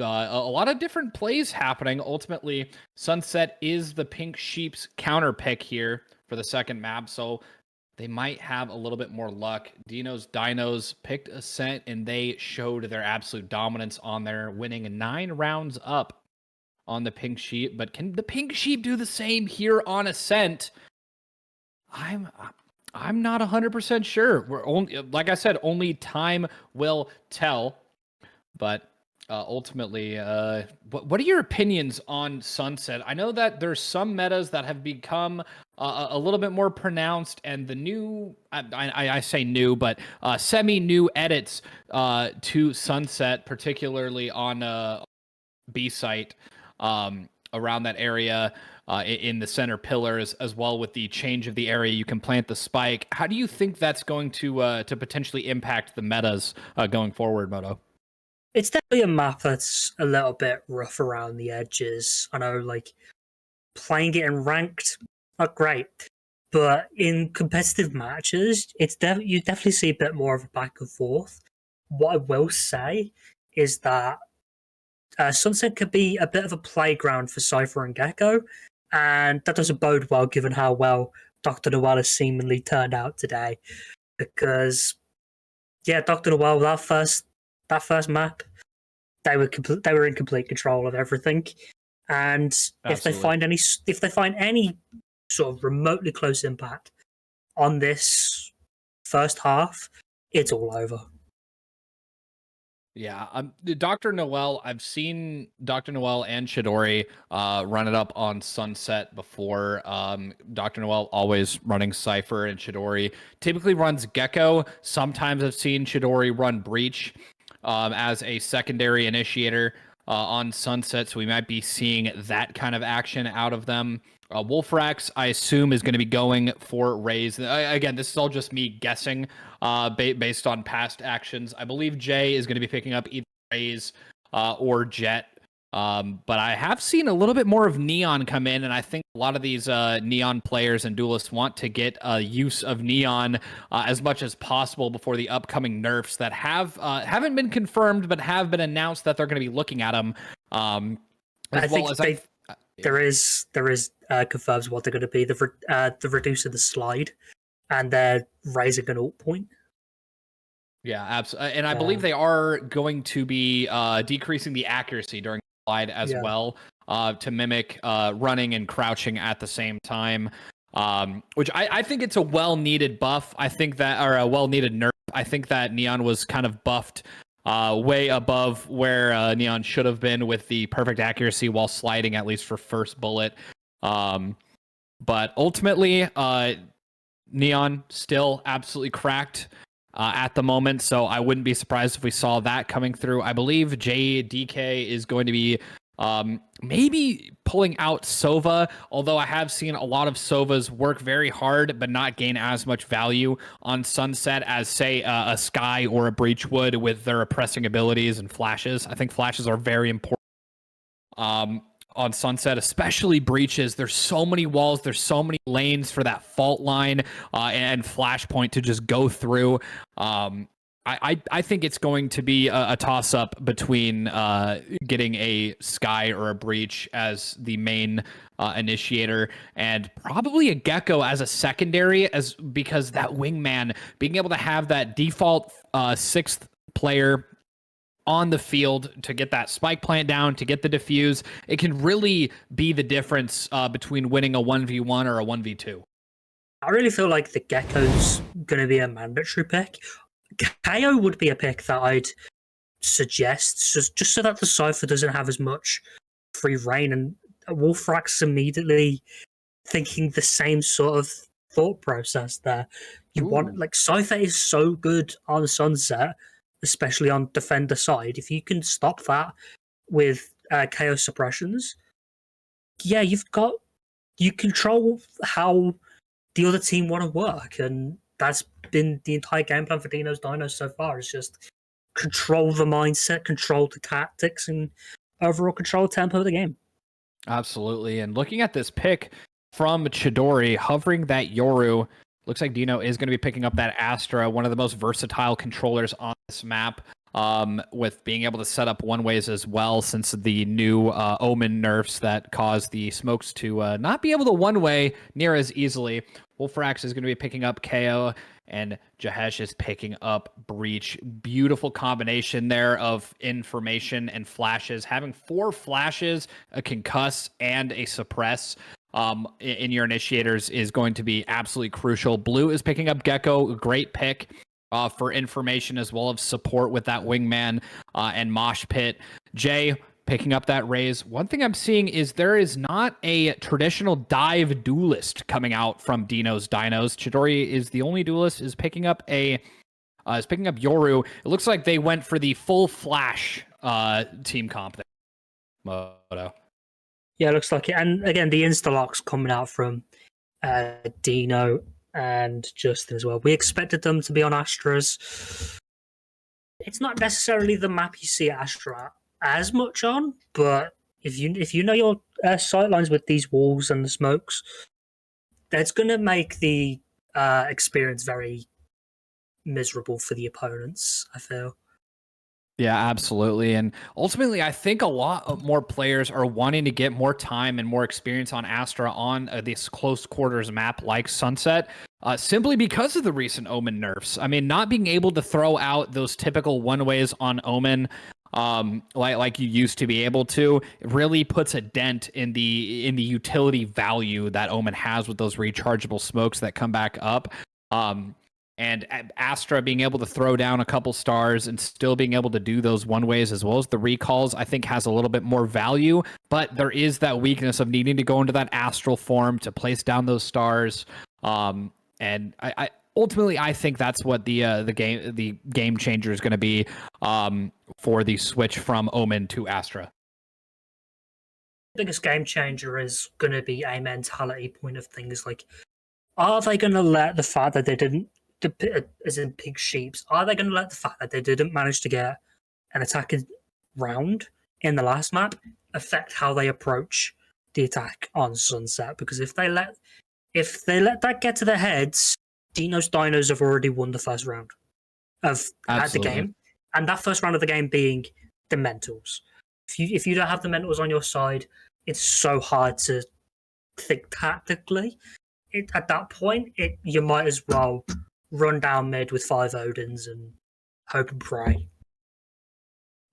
different plays happening. Ultimately, Sunset is the Pink Sheep's counter pick here for the second map, so they might have a little bit more luck. Dinos picked Ascent, and they showed their absolute dominance on there, winning 9 rounds up on the Pink Sheep. But can the Pink Sheep do the same here on Ascent? I'm not 100% sure. We're only, like I said, only time will tell. But ultimately, what are your opinions on Sunset? I know that there's some metas that have become a little bit more pronounced, and the new, I say new, but semi-new edits to Sunset, particularly on B site, around that area in the center pillars, as well with the change of the area you can plant the spike. How do you think that's going to potentially impact the metas going forward, Moto? It's definitely a map that's a little bit rough around the edges. I know, like, playing it in ranked, not great. But in competitive matches, you definitely see a bit more of a back and forth. What I will say is that Sunset could be a bit of a playground for Cypher and Gecko, and that doesn't bode well given how well Dr. Noel has seemingly turned out today. Because, yeah, Dr. Noel, that first map, they were in complete control of everything. And if they find any sort of remotely close impact on this first half, it's all over. Yeah, Dr. Noel, I've seen Dr. Noel and Chidori run it up on Sunset before. Dr. Noel always running Cypher, and Chidori typically runs Gecko. Sometimes I've seen Chidori run Breach as a secondary initiator. on Sunset, so we might be seeing that kind of action out of them. Wolfrax, I assume, is going to be going for Raze. Again, this is all just me guessing based on past actions. I believe Jay is going to be picking up either Raze or Jet. But I have seen a little bit more of Neon come in, and I think a lot of these Neon players and duelists want to get use of Neon as much as possible before the upcoming nerfs that haven't been confirmed, but have been announced that they're going to be looking at them. There is confirms what they're going to be. The reduce of the slide, and they're raising an ult point. Yeah, absolutely. And I believe they are going to be decreasing the accuracy during the slide as well to mimic running and crouching at the same time, which I think it's a well-needed buff. I think that, or a well-needed nerf. I think that Neon was kind of buffed way above where Neon should have been with the perfect accuracy while sliding, at least for first bullet. But ultimately, Neon still absolutely cracked at the moment, so I wouldn't be surprised if we saw that coming through. I believe JDK is going to be maybe pulling out Sova, although I have seen a lot of Sovas work very hard but not gain as much value on Sunset as, say, a Sky or a Breach would with their oppressing abilities and flashes. I think flashes are very important on Sunset, especially Breaches. There's so many walls, there's so many lanes for that fault line and Flashpoint to just go through. I think it's going to be a toss-up between getting a Sky or a Breach as the main initiator, and probably a Gecko as a secondary, because that wingman, being able to have that default sixth player on the field to get that spike plant down, to get the defuse, it can really be the difference between winning a 1v1 or a 1v2. I really feel like the Gecko's going to be a mandatory pick. KO would be a pick that I'd suggest, just so that the Cypher doesn't have as much free reign, and Wolfrax immediately thinking the same sort of thought process there. You want, like, Cypher is so good on Sunset, especially on defender side. If you can stop that with KO suppressions, you control how the other team want to work, and that's been the entire game plan for Deenos so far. Is just control the mindset, control the tactics, and overall control the tempo of the game. Absolutely. And looking at this pick from Chidori, hovering that Yoru, looks like Dino is going to be picking up that Astra, one of the most versatile controllers on this map, with being able to set up one-ways as well, since the new Omen nerfs that cause the smokes to not be able to one-way near as easily. Wolfrax is going to be picking up KO, and Jahesh is picking up Breach. Beautiful combination there of information and flashes. Having 4 flashes, a concuss, and a suppress in your initiators is going to be absolutely crucial. Blue is picking up Gecko, great pick for information as well as support with that wingman and mosh pit. Jay picking up that Raze. One thing I'm seeing is there is not a traditional dive duelist coming out from Dino's Dinos. Chidori is the only duelist is picking up Yoru. It looks like they went for the full flash team comp there. Moto. Yeah, it looks like it. And again, the insta-locks coming out from Dino and Justin as well. We expected them to be on Astras. It's not necessarily the map you see Astra as much on, but if you know your sightlines with these walls and the smokes, that's going to make the experience very miserable for the opponents, I feel. Yeah, absolutely. And ultimately, I think a lot more players are wanting to get more time and more experience on Astra on this close quarters map like Sunset, simply because of the recent Omen nerfs. I mean, not being able to throw out those typical one-ways on Omen like you used to be able to, it really puts a dent in the utility value that Omen has with those rechargeable smokes that come back up. And Astra being able to throw down a couple stars and still being able to do those one-ways as well as the recalls, I think has a little bit more value. But there is that weakness of needing to go into that astral form to place down those stars. And ultimately, I think that's what the game changer is going to be for the switch from Omen to Astra. Biggest game changer is going to be a mentality point of things. Like, are they going to let the fact that they didn't, as in pig sheeps, are they going to let the fact that they didn't manage to get an attacking round in the last map affect how they approach the attack on Sunset? Because if they let that get to their heads, Dinos have already won the first round of the game, and that first round of the game being the mentals. If you don't have the mentals on your side, it's so hard to think tactically. At that point, you might as well run down mid with 5 Odins and hope and pray.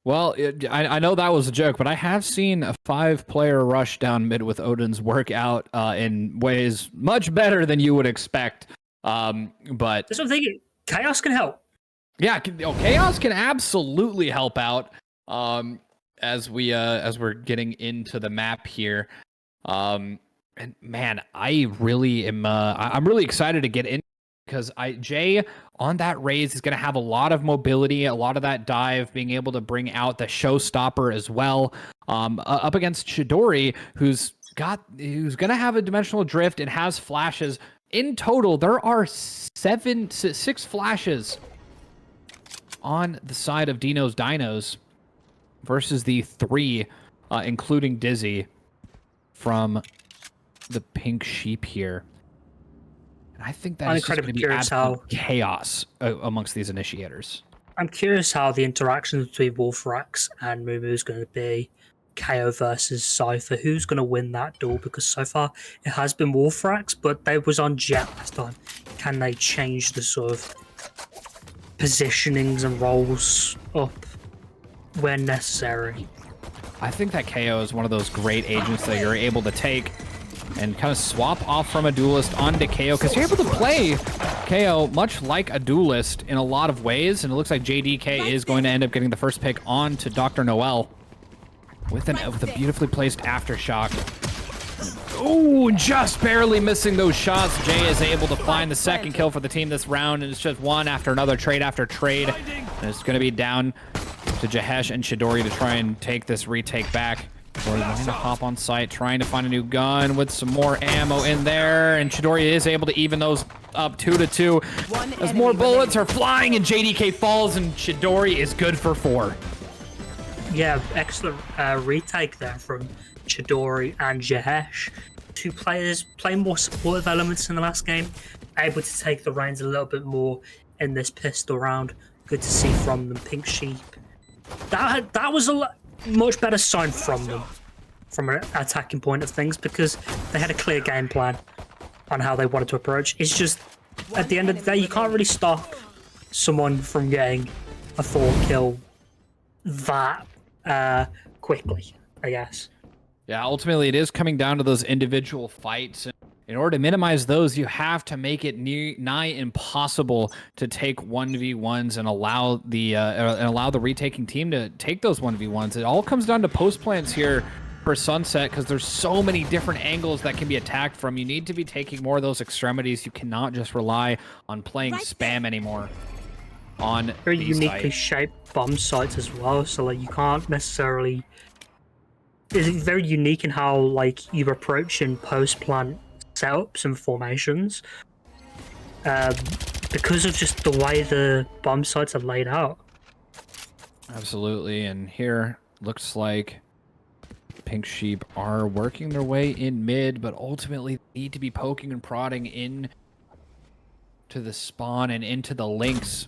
Well, I know that was a joke, but I have seen a 5-player rush down mid with Odin's work out in ways much better than you would expect. But that's what I'm thinking. Chaos can help. Yeah, Chaos can absolutely help out. As we're getting into the map here, and man, I really am. I'm really excited to get in because Jay on that raise is going to have a lot of mobility, a lot of that dive, being able to bring out the showstopper as well. Up against Chidori, who's going to have a dimensional drift and has flashes. In total, there are 6 flashes on the side of Deenos versus the 3, including Dizzy from the pink sheep here. And I think that is going to be absolute chaos amongst these initiators. I'm curious how the interaction between Wolfrax and Mumu is going to be. KO versus Cypher. Who's going to win that duel? Because so far it has been Wolfrax, but they was on Jet last time. Can they change the sort of positionings and roles up when necessary? I think that KO is one of those great agents that you're able to take and kind of swap off from a duelist onto KO, because you're able to play KO much like a duelist in a lot of ways, and it looks like JDK is going to end up getting the first pick on to Dr. Noel with a beautifully placed aftershock. Oh, just barely missing those shots. Jay is able to find the second kill for the team this round, and it's just one after another, trade after trade. And it's going to be down to Jahesh and Chidori to try and take this retake back. Chidori going to hop on site, trying to find a new gun with some more ammo in there, and Chidori is able to even those up 2-2. As more bullets are flying, and JDK falls, and Chidori is good for 4. Yeah, excellent retake there from Chidori and Jahesh. 2 players playing more supportive elements in the last game, able to take the reins a little bit more in this pistol round. Good to see from them. Pink Sheep. That was a much better sign from them, from an attacking point of things, because they had a clear game plan on how they wanted to approach. It's just, at the end of the day, you can't really stop someone from getting a 4 kill that quickly, I guess. Yeah, ultimately it is coming down to those individual fights. In order to minimize those, you have to make it nigh impossible to take 1v1s and allow the retaking team to take those 1v1s. It all comes down to post plants here for Sunset, because there's so many different angles that can be attacked from. You need to be taking more of those extremities. You cannot just rely on playing spam anymore on very uniquely shaped bomb sites as well, so like you can't necessarily. It's very unique in how like you approach and post plant setups and formations, because of just the way the bomb sites are laid out. Absolutely, and here looks like Pink Sheep are working their way in mid, but ultimately need to be poking and prodding in to the spawn and into the links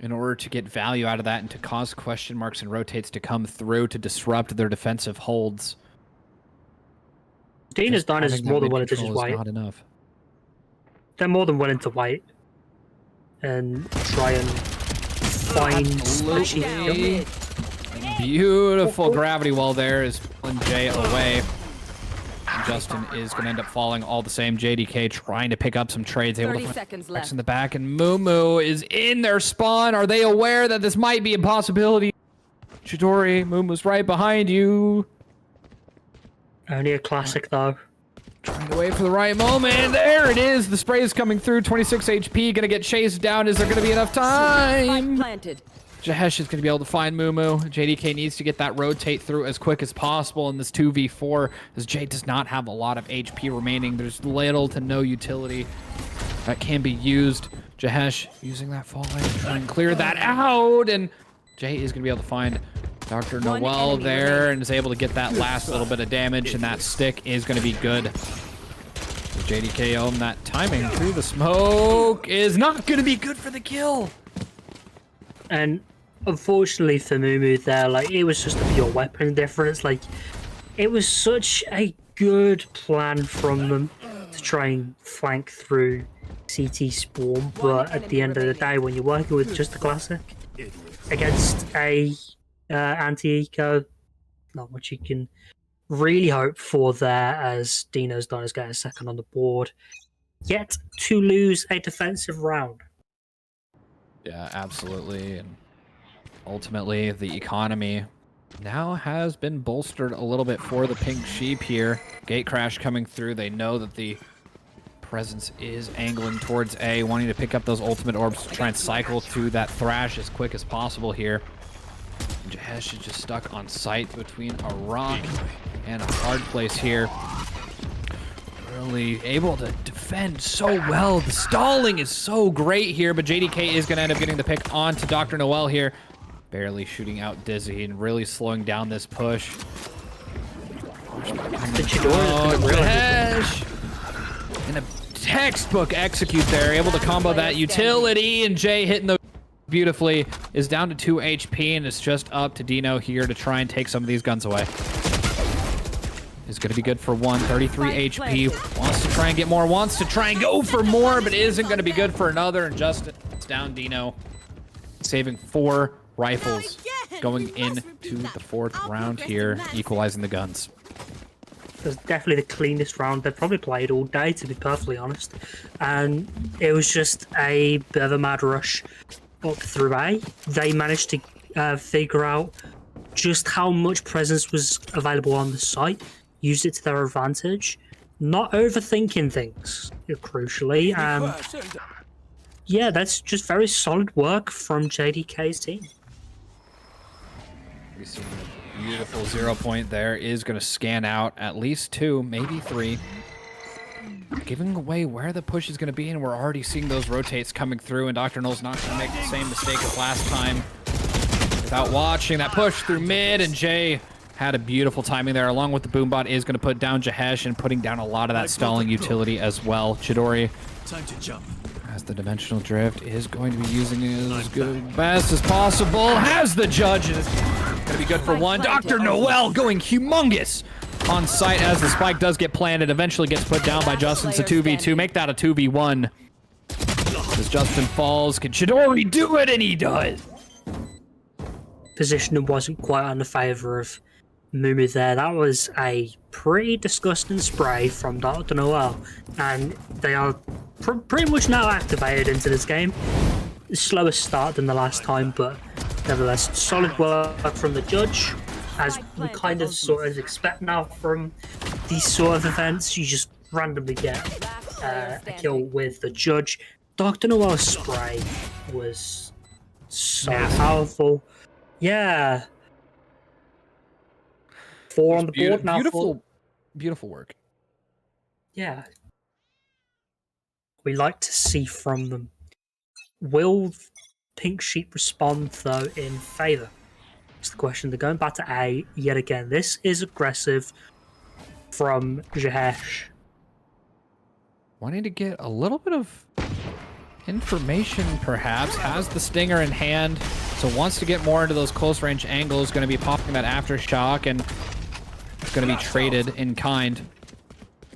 in order to get value out of that and to cause question marks and rotates to come through to disrupt their defensive holds. Dina's done is more than willing to just wait. Not enough. They're more than willing to wait and try and find a cheap kill. Beautiful gravity well there is pulling Jay away. And Justin is going to end up falling all the same. JDK trying to pick up some trades. Able to find Rex in the back, and Mumu is in their spawn. Are they aware that this might be a possibility? Chidori, Mumu's right behind you. Only a classic though. Trying to wait for the right moment. There it is. The spray is coming through. 26 HP. Gonna get chased down. Is there gonna be enough Spike time? planted. Jahesh is going to be able to find Mumu. JDK needs to get that rotate through as quick as possible in this 2v4, as Jay does not have a lot of HP remaining. There's little to no utility that can be used. Jahesh using that fall line to try and clear that out, and Jay is going to be able to find Dr. Noel there and is able to get that last little bit of damage, and that stick is going to be good. JDK home. That timing through the smoke is not going to be good for the kill. And unfortunately for Mumu there, like, it was just a pure weapon difference. Like, it was such a good plan from them to try and flank through CT Spawn, but at the end of the day, when you're working with just a classic against a anti-eco, not much you can really hope for there, as Dino's done is getting second on the board, yet to lose a defensive round. Yeah, absolutely. And ultimately, the economy now has been bolstered a little bit for the Pink Sheep here. Gate crash coming through. They know that the presence is angling towards A, wanting to pick up those ultimate orbs to try and cycle through that Thrash as quick as possible here. Jahesh is just stuck on site between a rock and a hard place here. Really able to defend so well. The stalling is so great here, but JDK is going to end up getting the pick onto Dr. Noel here. Barely shooting out Dizzy and really slowing down this push. Jahesh! And a textbook execute there, able to combo that utility, and Jay hitting the beautifully, is down to 2 HP, and it's just up to Dino here to try and take some of these guns away. Is going to be good for 133 HP. Wants to try and get more. Wants to try and go for more, but isn't going to be good for another. And Justin, it's down Dino, saving 4 rifles going into the 4th round here, equalizing the guns. It was definitely the cleanest round they've probably played all day, to be perfectly honest. And it was just a bit of a mad rush up through A. They managed to figure out just how much presence was available on the site, used it to their advantage, not overthinking things, crucially. And yeah, that's just very solid work from JDK's team. We see a beautiful 0 point there. Is going to scan out at least 2, maybe 3. Giving away where the push is going to be, and we're already seeing those rotates coming through, and Dr. Null's not going to make the same mistake as last time. Without watching that push through mid, and Jay had a beautiful timing there, along with the boombot, is going to put down Jahesh and putting down a lot of that stalling utility as well. Chidori, Time to jump. as the dimensional drift, is going to be using it as good best as possible. Has the judge, and it's going to be good for 1. Dr. Noel going humongous on site as the spike does get planted. Eventually gets put down by Justin. It's a 2v2. Make that a 2v1. As Justin falls, can Chidori do it? And he does. Positioning wasn't quite on the favour of Mumu there. That was a pretty disgusting spray from Dr. Noel, and they are pretty much now activated into this game. Slower start than the last time, but nevertheless, solid work from the judge, as we kind of sort of expect now from these sort of events. You just randomly get a kill with the judge. Dr. Noel's spray was so powerful. Yeah. 4 on the board now. Beautiful work. Yeah. We like to see from them. Will Pink Sheep respond, though, in favour? That's the question. They're going back to A yet again. This is aggressive from Jahesh. Wanting to get a little bit of information, perhaps. Has the stinger in hand, so wants to get more into those close range angles. Going to be popping that aftershock, and it's going to be traded in kind.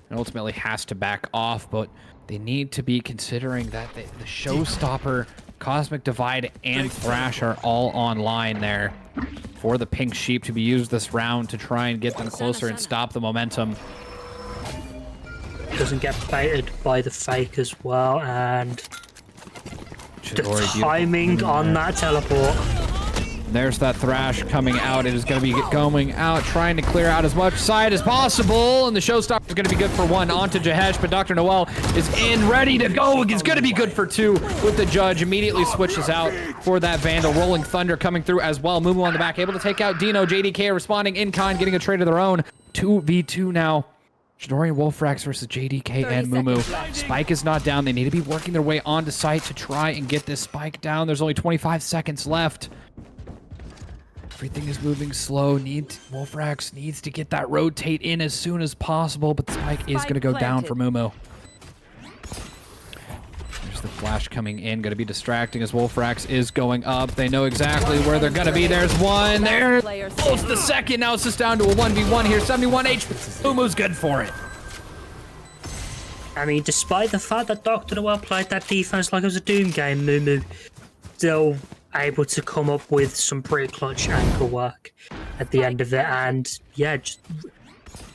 And ultimately has to back off, but they need to be considering that the showstopper, Cosmic Divide, and Thrash are all online there for the Pink Sheep to be used this round to try and get them closer and stop the momentum. Doesn't get baited by the fake as well, and the timing on that teleport. There's that Thrash coming out. It is going to be going out, trying to clear out as much side as possible. And the showstopper is going to be good for one onto Jahesh, but Dr. Noel is in, ready to go. It's going to be good for two with the judge. Immediately switches out for that Vandal. Rolling Thunder coming through as well. Mumu on the back, able to take out Dino. JDK responding in kind, getting a trade of their own. 2v2 now. Chidori and Wolfrax versus JDK and Mumu. Spike is not down. They need to be working their way onto site to try and get this spike down. There's only 25 seconds left. Everything is moving slow. Wolfrax needs to get that rotate in as soon as possible, but the spike is going to go down for Mumu. There's the flash coming in, going to be distracting as Wolfrax is going up. They know exactly where they're going to be. There's one. There's almost the second. Now it's just down to a 1v1 here. 71 HP. Mumu's good for it. I mean, despite the fact that Dr. Noel played that defense like it was a Doom game, Mumu still able to come up with some pretty clutch ankle work at the end of it. And yeah, just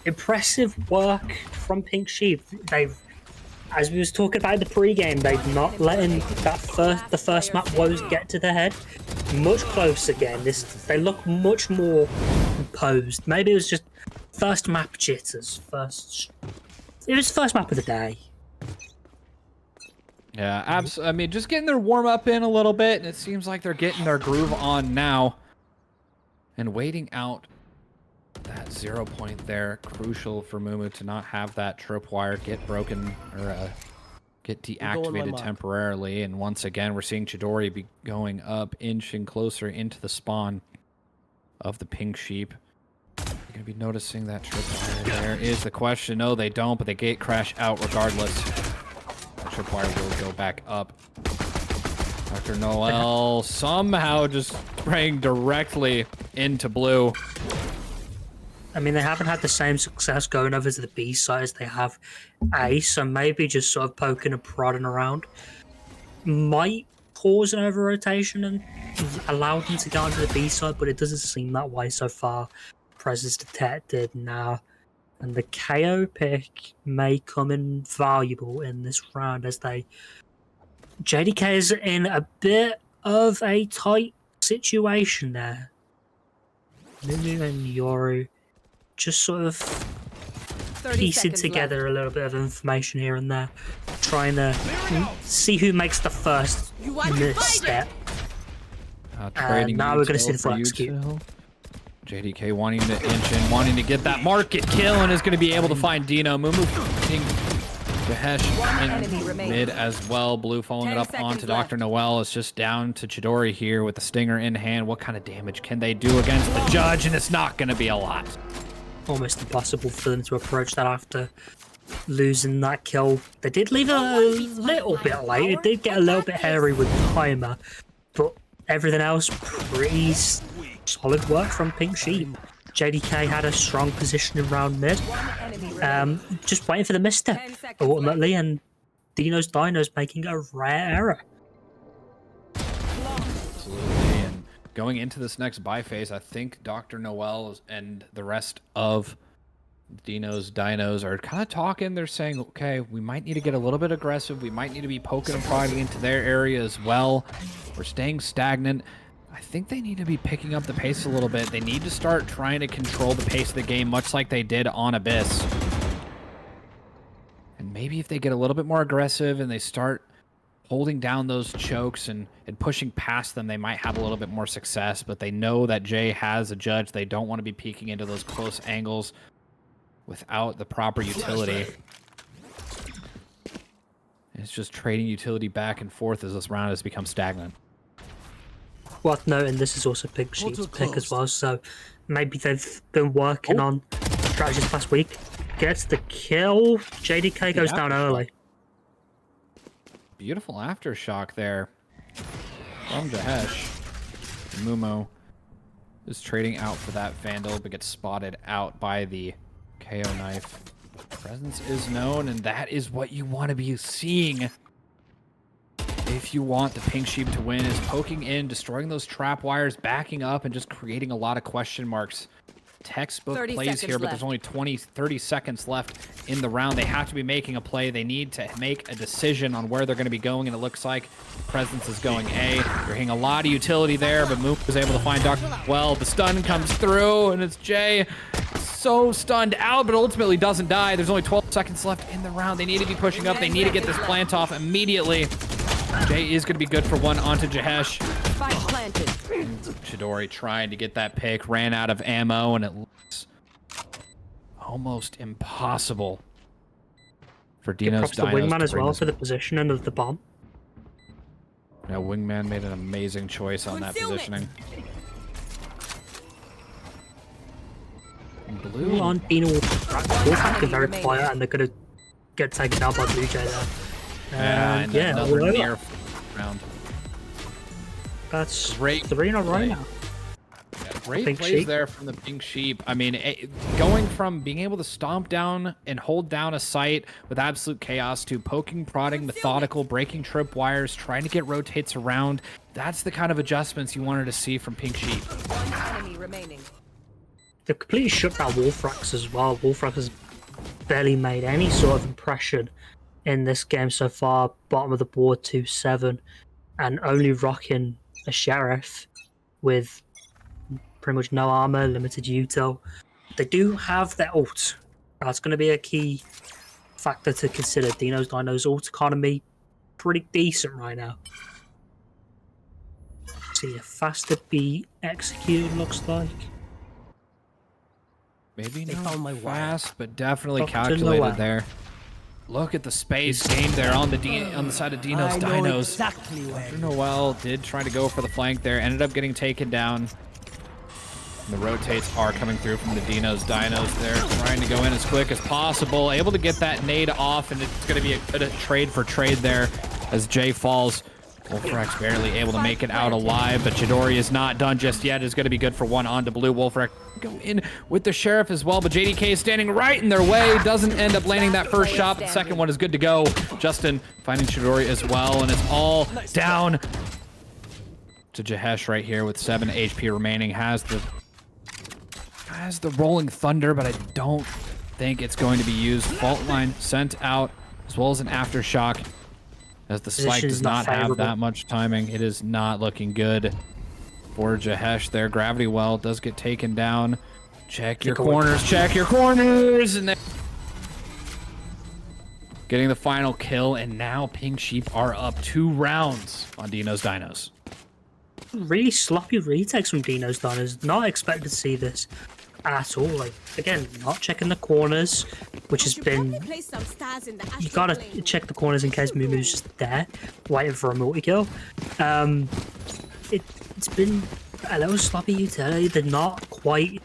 impressive work from Pink Sheep. They've, as we was talking about the pre-game, they've not letting the first map woes get to their head. Much closer again. They look much more composed. Maybe it was just first map jitters. It was first map of the day. Yeah, I mean, just getting their warm-up in a little bit, and it seems like they're getting their groove on now. And waiting out that 0 point there, crucial for Mumu to not have that tripwire get broken or get deactivated temporarily. And once again, we're seeing Chidori be going up, inching closer into the spawn of the Pink Sheep. You're going to be noticing that tripwire there is the question. No, they don't, but they gate crash out regardless. Tripwire will go back up. Dr. Noel somehow just spraying directly into blue. I mean, they haven't had the same success going over to the B side as they have A, so maybe just sort of poking and prodding around might cause an over-rotation and allow them to go onto the B side, but it doesn't seem that way so far. Presence detected now. And the KO pick may come in valuable in this round as JDK is in a bit of a tight situation there. Mumu and Yoru just sort of piecing together a little bit of information here and there, trying to see who makes the first misstep. Now we're going to see the flex queue. JDK wanting to inch in, wanting to get that market kill, and is going to be able to find Dino. Mumu getting Jahesh in mid as well. Blue following it up onto Dr. Noel. It's just down to Chidori here with the stinger in hand. What kind of damage can they do against the judge? And it's not going to be a lot. Almost impossible for them to approach that after losing that kill. They did leave a little bit late. It did get a little bit hairy with the timer, but everything else pretty solid work from Pink Sheep. JDK had a strong position in round mid. Just waiting for the misstep, ultimately, and Dino's making a rare error. Absolutely, and going into this next buy phase, I think Dr. Noel and the rest of Dinos are kind of talking. They're saying, okay, we might need to get a little bit aggressive. We might need to be poking and prodding into their area as well. We're staying stagnant. I think they need to be picking up the pace a little bit. They need to start trying to control the pace of the game, much like they did on Abyss. And maybe if they get a little bit more aggressive and they start holding down those chokes and pushing past them, they might have a little bit more success. But they know that Jay has a judge. They don't want to be peeking into those close angles without the proper utility. It's just trading utility back and forth as this round has become stagnant. Worth noting, this is also Pink Sheep's pick as well, so maybe they've been working on strategies last week. Gets the kill. JDK goes down early. Beautiful aftershock there from Jahesh. Mumu is trading out for that Vandal, but gets spotted out by the KO knife. Presence is known, and that is what you want to be seeing if you want the Pink Sheep to win, is poking in, destroying those trap wires, backing up, and just creating a lot of question marks textbook 30 plays seconds here, but there's left. only 30 seconds left in the round. They have to be making a play. They need to make a decision on where they're going to be going, and it looks like Presence is going A. You're hitting a lot of utility there, but Mook was able to find Dr. Well, the stun comes through, and it's Jay. So stunned out, but ultimately doesn't die. There's only 12 seconds left in the round. They need to be pushing up. They need to get this plant off immediately. Jay is going to be good for one onto Jahesh. Spike planted. Chidori trying to get that pick, ran out of ammo, and it looks almost impossible for Dino's Props to Dinos Wingman to as bring well this for the positioning of the bomb. Yeah, Wingman made an amazing choice on that Concealment. positioning. Blue Blue on Dino. Wolfpack are very quiet and they're going to get taken down by Blue Jay there. and yeah, another well, near round. that's Great 3 in a row play. now. Great Pink plays Sheep. there from the Pink Sheep. I mean, going from being able to stomp down and hold down a site with absolute chaos to poking, prodding, methodical, breaking tripwires, trying to get rotates around. That's the kind of adjustments you wanted to see from Pink Sheep. One enemy remaining. They've completely shut down Wolfrax as well. Wolfrax has barely made any sort of impression in this game so far. Bottom of the board 2-7, and only rocking a Sheriff with pretty much no armor, limited util. They do have their ult. That's going to be a key factor to consider. Dino's ult economy pretty decent right now. See a faster B executed looks like. Maybe They not found my wire. fast, but definitely Dr. calculated Noel. there. Look at the space gained there on the side of Dino's I know Dinos. exactly where. Dr. Noel did try to go for the flank there, ended up getting taken down. And the rotates are coming through from the Dinos there, trying to go in as quick as possible, able to get that nade off, and it's going to be a good trade for trade there as Jay falls. Wolfrax barely able to make it out alive, but Chidori is not done just yet. It's going to be good for one onto blue. Wolfrax go in with the Sheriff as well, but JDK is standing right in their way. Doesn't end up landing that first shot, but the second one is good to go. Justin finding Chidori as well, and it's all down to Jahesh right here with 7 HP remaining. Has the Rolling Thunder, but I don't think it's going to be used. Fault line sent out, as well as an Aftershock, as the spike Position's does not not have favorable. that much timing. It is not looking good for Jahesh there. Gravity Well does get taken down. Check your corners, check your corners, and then getting the final kill, and now Pink Sheep are up 2 rounds on Dino's Dinos. Really sloppy retakes from Dino's Dinos. Not expected to see this at all. Like, again, not checking the corners, which has been... You gotta check the corners in case Mumu's just there, waiting for a multi-kill. It's been a little sloppy utility. They're not quite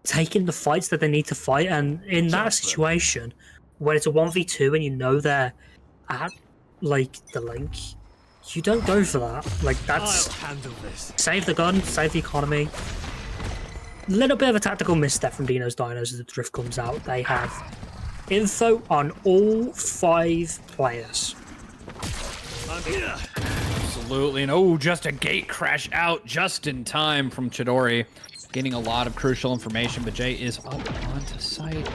taking the fights that they need to fight, and in that situation, when it's a 1v2 and you know they're at, like, the link, you don't go for that. Like, that's... Save the gun, save the economy. Little bit of a tactical misstep from Dino's Dinos as the drift comes out. They have info on all 5 players. Absolutely, and oh, just a gate crash out just in time from Chidori. Getting a lot of crucial information, but Jay is up onto site.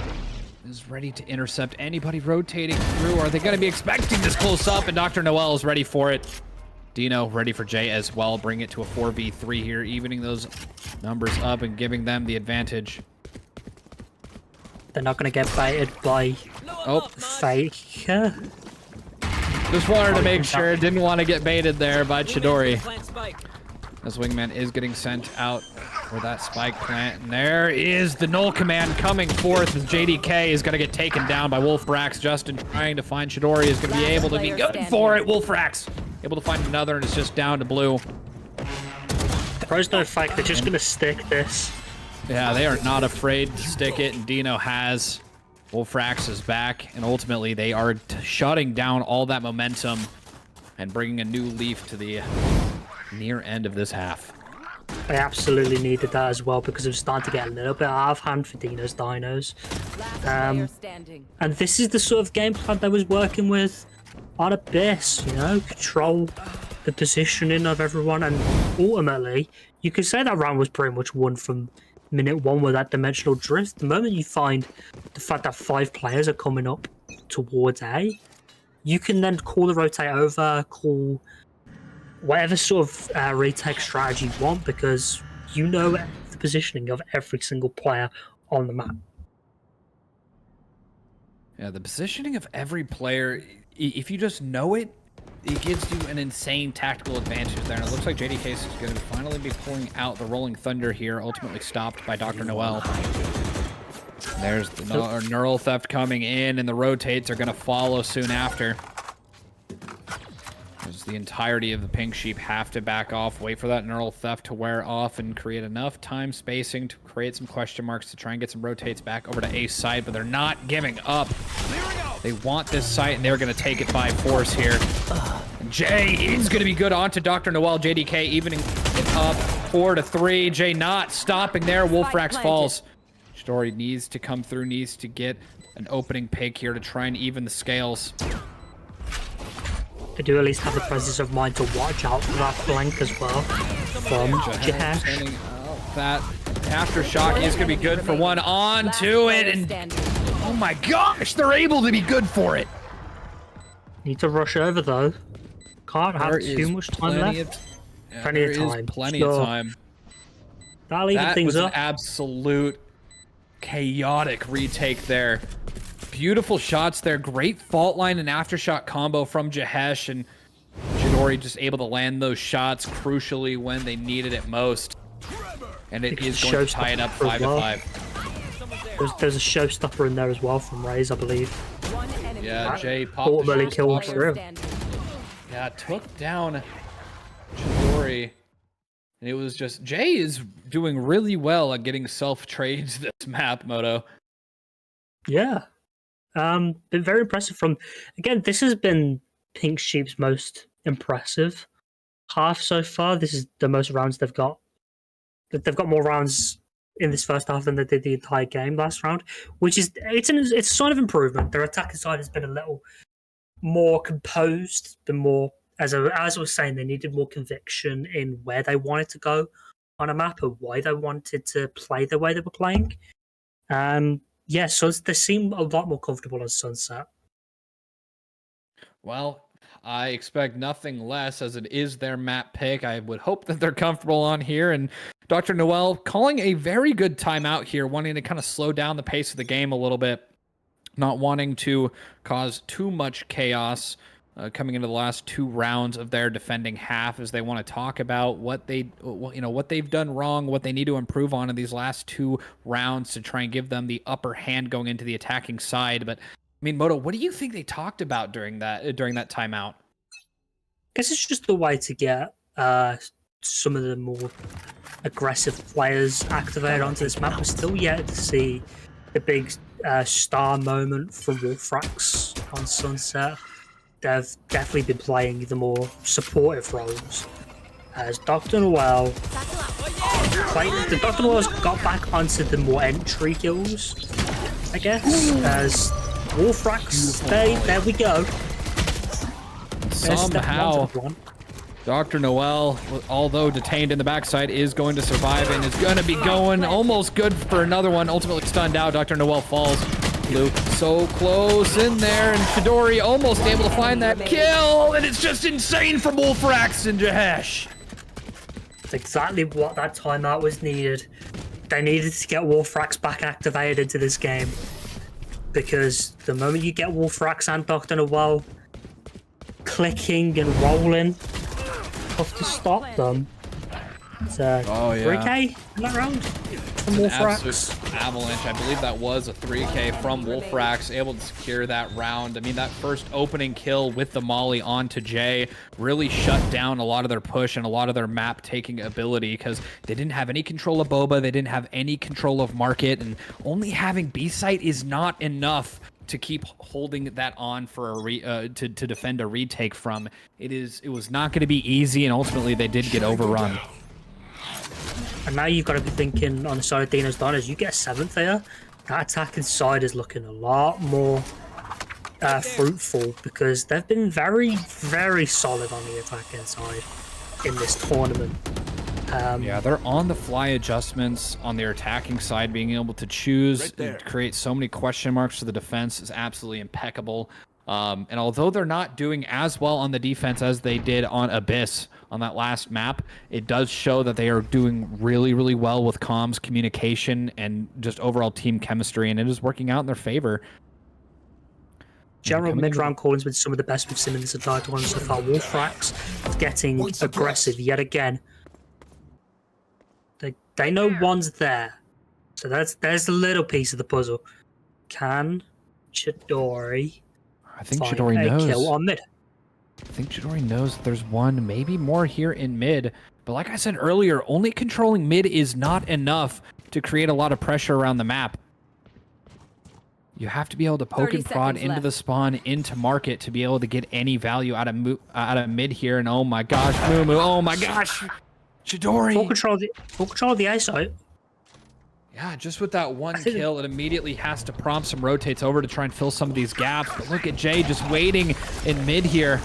Is ready to intercept anybody rotating through. Are they going to be expecting this close up? And Dr. Noel is ready for it. Dino ready for Jay as well. Bring it to a 4v3 here, evening those numbers up and giving them the advantage. They're not going to get baited by Faker. Just wanted to make sure. Didn't want to get baited there by Chidori. Plant spike. As Wingman is getting sent out for that spike plant. And there is the null command coming forth as JDK is going to get taken down by Wolfrax. Justin trying to find Chidori is going to be able to be good for it. Wolfrax able to find another, and it's just down to blue. The pros don't fight. They're just going to stick this. Yeah, they are not afraid to stick it, and Dino has. Wolfrax is back, and ultimately they are shutting down all that momentum and bringing a new leaf to the near end of this half. They absolutely needed that as well because it was starting to get a little bit out of hand for Dino's Dinos. Last player standing. And this is the sort of game plan they was working with on Abyss, you know, control the positioning of everyone, and ultimately, you could say that round was pretty much won from minute one with that dimensional drift. The moment you find the fact that 5 players are coming up towards A, you can then call the rotate over, call whatever sort of retake strategy you want, because you know the positioning of every single player on the map. Yeah, the positioning of every player, if you just know it, it gives you an insane tactical advantage there. And it looks like JDK is going to finally be pulling out the Rolling Thunder here, ultimately stopped by Dr. Noel. There's the Neural Theft coming in, and the rotates are going to follow soon after. As the entirety of the Pink Sheep have to back off, wait for that Neural Theft to wear off, and create enough time spacing to create some question marks to try and get some rotates back over to Ace side, but they're not giving up. They want this site, and they're going to take it by force here. Jay is going to be good onto Dr. Noel. JDK evening it up 4-3. Jay not stopping there. Wolfrax falls. Story needs to come through, needs to get an opening pick here to try and even the scales. They do at least have the presence of mind to watch out for that flank as well from Jahesh. That aftershock is going to be good for one. On to it, and oh my gosh, they're able to be good for it. Need to rush over though. Can't have too much time left. Plenty of time. Plenty of time. That'll even things was up. An absolute chaotic retake there. Beautiful shots there. Great fault line and aftershock combo from Jahesh, and Chidori just able to land those shots crucially when they needed it most. And it is going to tie it up 5-5. There's a showstopper in there as well from Raze, I believe. Yeah, Jay popped ultimately killed through. Yeah, took down Chidori. And it was just, Jay is doing really well at getting self-trades this map, Moto. Yeah. Been very impressive from, again, this has been Pink Sheep's most impressive half so far. This is the most rounds they've got. They've got more rounds in this first half than they did the entire game last round, which is, it's a sign of improvement. Their attacking side has been a little more composed, been more, as I was saying, they needed more conviction in where they wanted to go on a map and why they wanted to play the way they were playing. Yeah, so they seem a lot more comfortable on Sunset. Well, I expect nothing less, as it is their map pick. I would hope that they're comfortable on here. And Dr. Noel calling a very good timeout here, wanting to kind of slow down the pace of the game a little bit, not wanting to cause too much chaos coming into the last 2 rounds of their defending half, as they want to talk about what they've done wrong, what they need to improve on in these last 2 rounds to try and give them the upper hand going into the attacking side. But I mean, Moto, what do you think they talked about during that timeout? I guess it's just the way to get some of the more aggressive players activated onto this map. We're still yet to see the big star moment from Wolfrax on Sunset. They've definitely been playing the more supportive roles. As Dr. Noel, Dr. Noel's got back onto the more entry kills, I guess. As Wolfrax, there we go. Somehow, Dr. Noel, although detained in the backside, is going to survive and is going to be going almost good for another one. Ultimately stunned out. Dr. Noel falls. Luke so close in there, and Chidori almost able to find that kill, and it's just insane from Wolfrax and Jahesh. That's exactly what that timeout was needed. They needed to get Wolfrax back activated into this game, because the moment you get Wolfrax and Dr. Noel clicking and rolling, tough to stop them. It's 3K in that round from Wolfrax. Avalanche. I believe that was a 3K from Wolfrax, able to secure that round. I mean, that first opening kill with the molly onto Jay really shut down a lot of their push and a lot of their map taking ability, because they didn't have any control of Boba, they didn't have any control of Market, and only having B-site is not enough to keep holding that on for a to defend a retake from. It was not going to be easy, and ultimately they did get overrun. And now you've got to be thinking on the side of Dino's Donors, you get 7th there. That attacking side is looking a lot more fruitful, because they've been very, very solid on the attacking side in this tournament. Yeah, they're on the fly adjustments on their attacking side. Being able to choose and create so many question marks for the defense is absolutely impeccable. And although they're not doing as well on the defense as they did on Abyss on that last map, it does show that they are doing really, really well with comms, communication, and just overall team chemistry, and it is working out in their favor. General mid-round calling's been some of the best we've seen in this entire tournament so far. Wolfrax getting aggressive yet again. They know one's there, so there's a little piece of the puzzle. Can Chidori I think find Chidori a knows. kill on mid? I think Chidori knows that there's one, maybe more here in mid. But like I said earlier, only controlling mid is not enough to create a lot of pressure around the map. You have to be able to poke and prod into the spawn, into market, to be able to get any value out of mid here. And oh my gosh, Mumu, oh my gosh, Chidori. Full control of the A site. Yeah, just with that one kill, it immediately has to prompt some rotates over to try and fill some of these gaps. But look at Jay just waiting in mid here.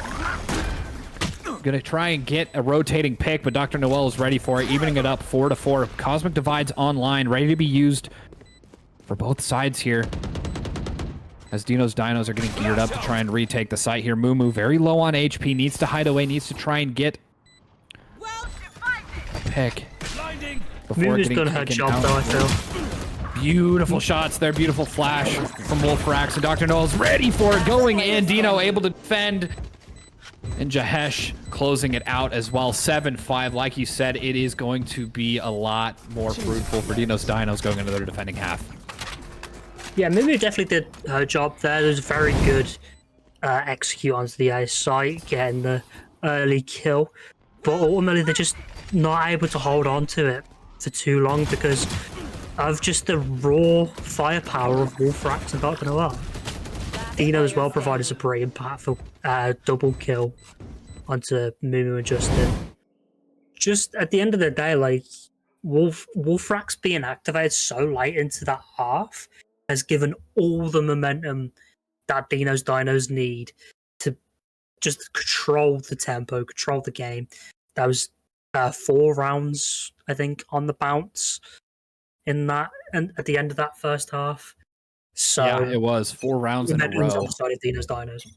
Gonna try and get a rotating pick, but Dr. Noel is ready for it, evening it up 4-4. Cosmic Divide's online, ready to be used for both sides here. As Dino's Dinos are getting geared up to try and retake the site here. Mumu very low on HP, needs to hide away, needs to try and get a pick before Mumu's getting done her taken job out. though, I feel. Beautiful shots there, beautiful flash from Wolfrax, and Dr. Noel's ready for it, going in. Dino able to defend, and Jahesh closing it out as well. 7-5, like you said, it is going to be a lot more fruitful for Dino's Dinos going into their defending half. Yeah, Mumu definitely did her job there. There's very good execute onto the A site, getting the early kill. But ultimately, they're just not able to hold on to it for too long because of just the raw firepower of Wolfrax and Dr. Noel. Dino as well provided a pretty impactful double kill onto Mumu and Justin. Just at the end of the day, like, Wolfrax being activated so late into that half has given all the momentum that Dino's Dinos need to just control the tempo, control the game. That was 4 rounds, I think, on the bounce in that, and at the end of that first half. So yeah, it was 4 rounds in a row. On the side of Dino's Dinos.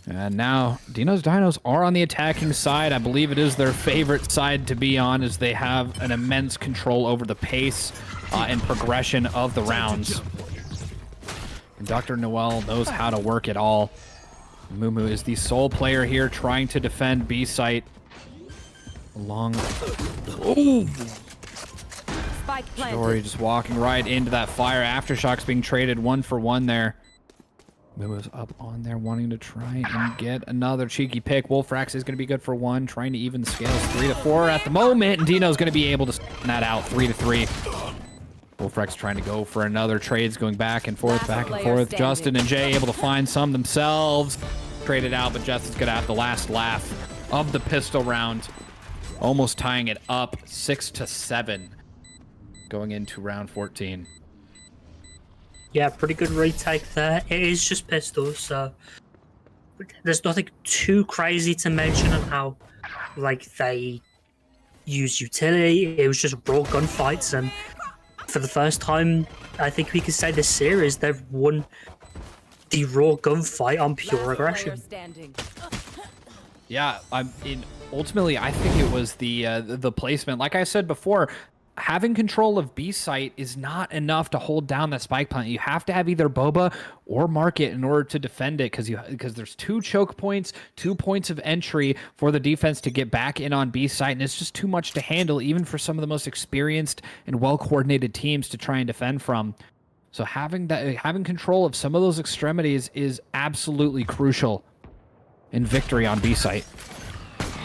And now Dino's Dinos are on the attacking side. I believe it is their favorite side to be on, as they have an immense control over the pace and progression of the rounds. And Dr. Noel knows how to work it all. Mumu is the sole player here trying to defend B site. Chidori just walking right into that fire. Aftershocks being traded 1-for-1 there. Mumu's up on there, wanting to try and get another cheeky pick. Wolfrax is going to be good for 1, trying to even the scales 3-4 at the moment, and Dino's going to be able to spin that out 3-3. Wolfrax trying to go for another. Trades going back and forth, back and forth. Justin and Jay able to find some themselves. Traded out, but Justin's going to have the last laugh of the pistol round. Almost tying it up 6-7 going into round 14. Yeah, pretty good retake there. It is just pistols, so there's nothing too crazy to mention on how, like, they use utility. It was just raw gunfights, and for the first time, I think we can say this series, they've won the raw gunfight on pure aggression. Yeah, ultimately, I think it was the placement. Like I said before, having control of B site is not enough to hold down the spike plant. You have to have either Boba or Market in order to defend it, because there's 2 choke points, 2 points of entry for the defense to get back in on B site, and it's just too much to handle, even for some of the most experienced and well-coordinated teams to try and defend from. So having control of some of those extremities is absolutely crucial in victory on B site.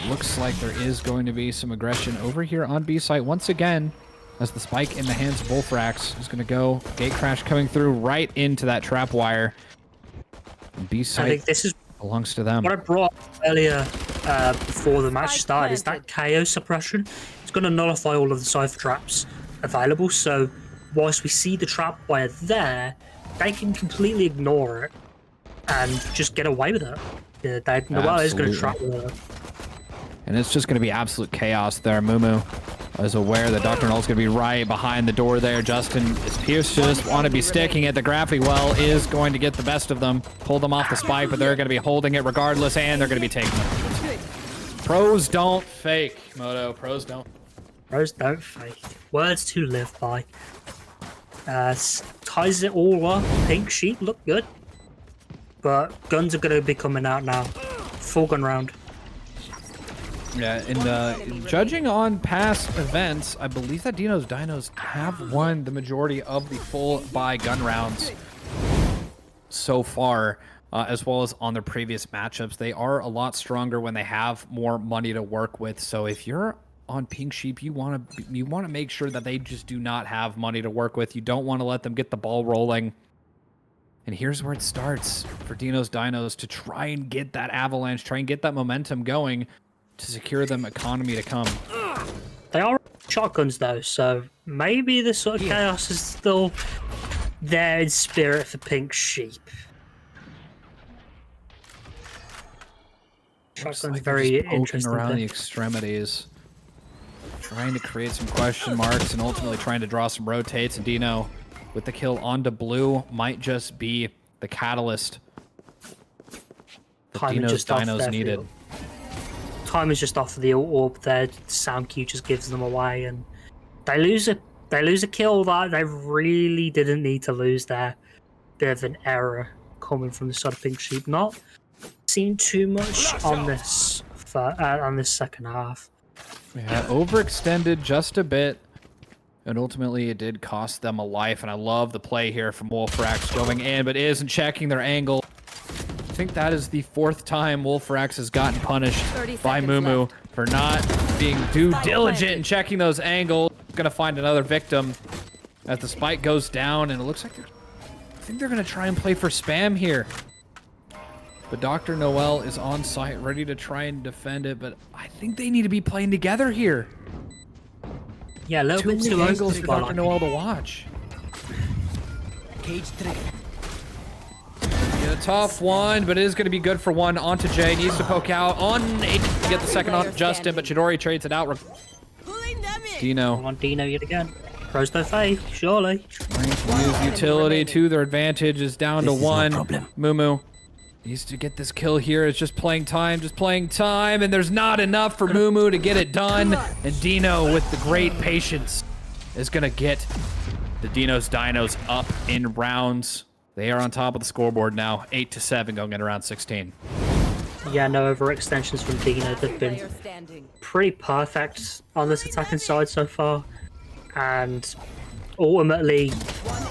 Looks like there is going to be some aggression over here on B site once again, as the spike in the hands of Wolfrax is going to go. Gate crash coming through right into that trap wire. And B site, I think this is belongs to them. what I brought up earlier before the match started, is that KO suppression. It's going to nullify all of the Cypher traps available, so whilst we see the trap wire there, they can completely ignore it and just get away with it. Noel is going to trap with it. And it's just going to be absolute chaos there. Mumu is aware that Dr. Null's going to be right behind the door there. Justin is Pierce just want to be sticking it. The graphic well is going to get the best of them. Pull them off the spike, but they're going to be holding it regardless, and they're going to be taking it. Pros don't fake, Moto. Pros don't. Pros don't fake. Words to live by. Ties it all up. Pink sheep look good. But guns are going to be coming out now. Full gun round. Yeah, and judging on past events, I believe that Dino's Dinos have won the majority of the full buy gun rounds so far, as well as on their previous matchups. They are a lot stronger when they have more money to work with. So if you're on Pink Sheep, you want to make sure that they just do not have money to work with. You don't want to let them get the ball rolling. And here's where it starts for Dino's Dinos to try and get that avalanche, try and get that momentum going, to secure them economy to come. They are shotguns though, so maybe the sort of chaos is still there in spirit for Pink Sheep. Looks Shotgun's like they're very just poking interesting. around the extremities, trying to create some question marks and ultimately trying to draw some rotates. And Dino, with the kill onto blue, might just be the catalyst that Dino's Dinos needed. Time is just off the orb there. Sound cue just gives them away, and they lose a kill that they really didn't need to lose there. Bit of an error coming from the side of Pink Sheep. Not seen too much on this second half. Yeah, overextended just a bit, and ultimately it did cost them a life. And I love the play here from Wolfrax going in, but isn't checking their angle. I think that is the 4th time Wolfrax has gotten punished by Mumu for not being due diligent in checking those angles. Gonna find another victim as the spike goes down, and it looks like I think they're gonna try and play for spam here. But Dr. Noel is on site, ready to try and defend it, but I think they need to be playing together here. Yeah, a little bit Too too many angles open for Dr. Noel to watch. Cage trigger. Yeah, tough one, but it is going to be good for one. Onto Jay, needs to poke out on 8 to get the second on Justin, but Chidori trades it out. Dino. On Dino yet again. Pros don't fake, surely. Trying to use utility to their advantage is down to 1. Mumu needs to get this kill here. It's just playing time, and there's not enough for Mumu to get it done. And Dino, with the great patience, is going to get the Dino's Dinos up in rounds. They are on top of the scoreboard now, 8-7 going into round 16. Yeah, no overextensions from Dino. They've been pretty perfect on this attacking side so far. And ultimately,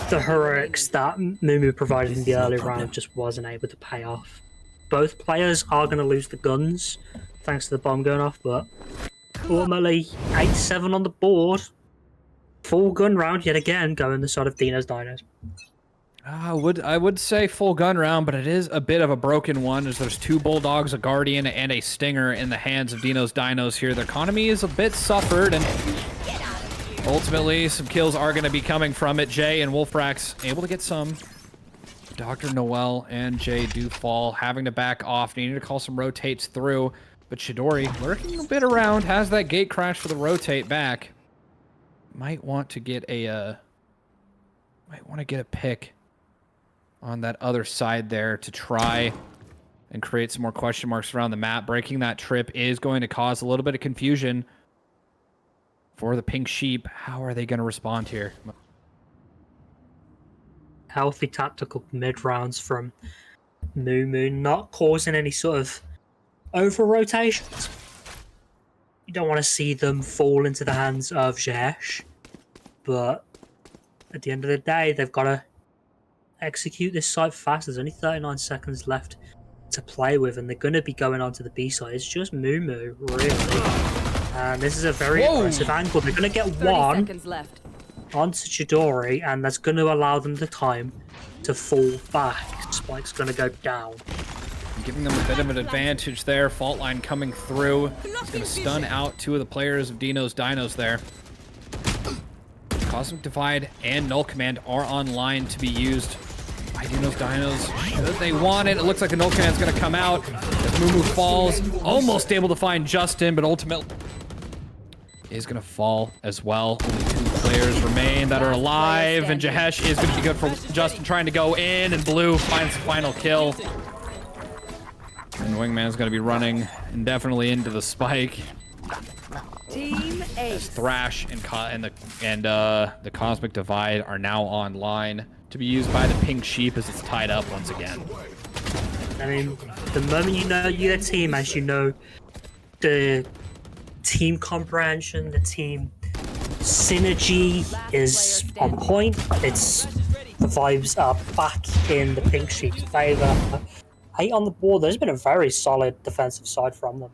the heroics that Mumu provided in the early round just wasn't able to pay off. Both players are going to lose the guns, thanks to the bomb going off, but ultimately, 8-7 on the board. Full gun round yet again, going the side of Dino's Dinos. I would say full gun round, but it is a bit of a broken one, as there's 2 Bulldogs, a Guardian, and a Stinger in the hands of Dino's Dinos here. Their economy is a bit suffered, and ultimately some kills are going to be coming from it. Jay and Wolfrax able to get some. Dr. Noel and Jay do fall, having to back off, needing to call some rotates through. But Chidori, lurking a bit around, has that gate crash for the rotate back. Might want to get a pick on that other side there to try and create some more question marks around the map. Breaking that trip is going to cause a little bit of confusion for the Pink Sheep. How are they going to respond here? Healthy tactical mid rounds from Mumu, not causing any sort of over rotations. You don't want to see them fall into the hands of Jesh, but at the end of the day, they've got to execute this site fast. There's only 39 seconds left to play with, and they're going to be going on to the B side. It's just Mumu, really. And this is a very aggressive angle. They're going to get 1 seconds left. onto Chidori, and that's going to allow them the time to fall back. Spike's going to go down. Giving them a bit of an advantage there. Fault line coming through. It's going to stun out 2 of the players of Dino's Dinos there. Cosmic Divide and Null Command are online to be used. Dinos, should they want it? It looks like the null cannon's gonna come out as Mumu falls. Almost able to find Justin, but ultimately is gonna fall as well. Only 2 players remain that are alive, and Jahesh is gonna be good for Justin trying to go in, and Blue finds the final kill. And Wingman's gonna be running indefinitely into the spike. Team Ace. Thrash and the Cosmic Divide are now online to be used by the Pink Sheep as it's tied up once again. I mean, the moment you know you're a team, as you know, the team comprehension, the team synergy is on point. It's the vibes are back in the Pink Sheep's favor. 8 on the board. There's been a very solid defensive side from them.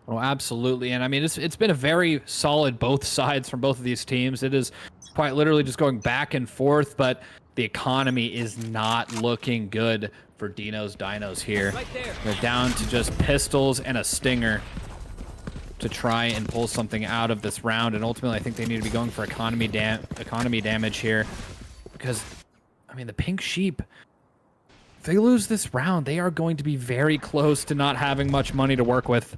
Oh, absolutely. And I mean, it's been a very solid both sides from both of these teams. It is quite literally just going back and forth, but the economy is not looking good for Dinos here. They're down to just pistols and a stinger to try and pull something out of this round. And ultimately, I think they need to be going for economy damage here, because, I mean, the Pink Sheep, if they lose this round, they are going to be very close to not having much money to work with.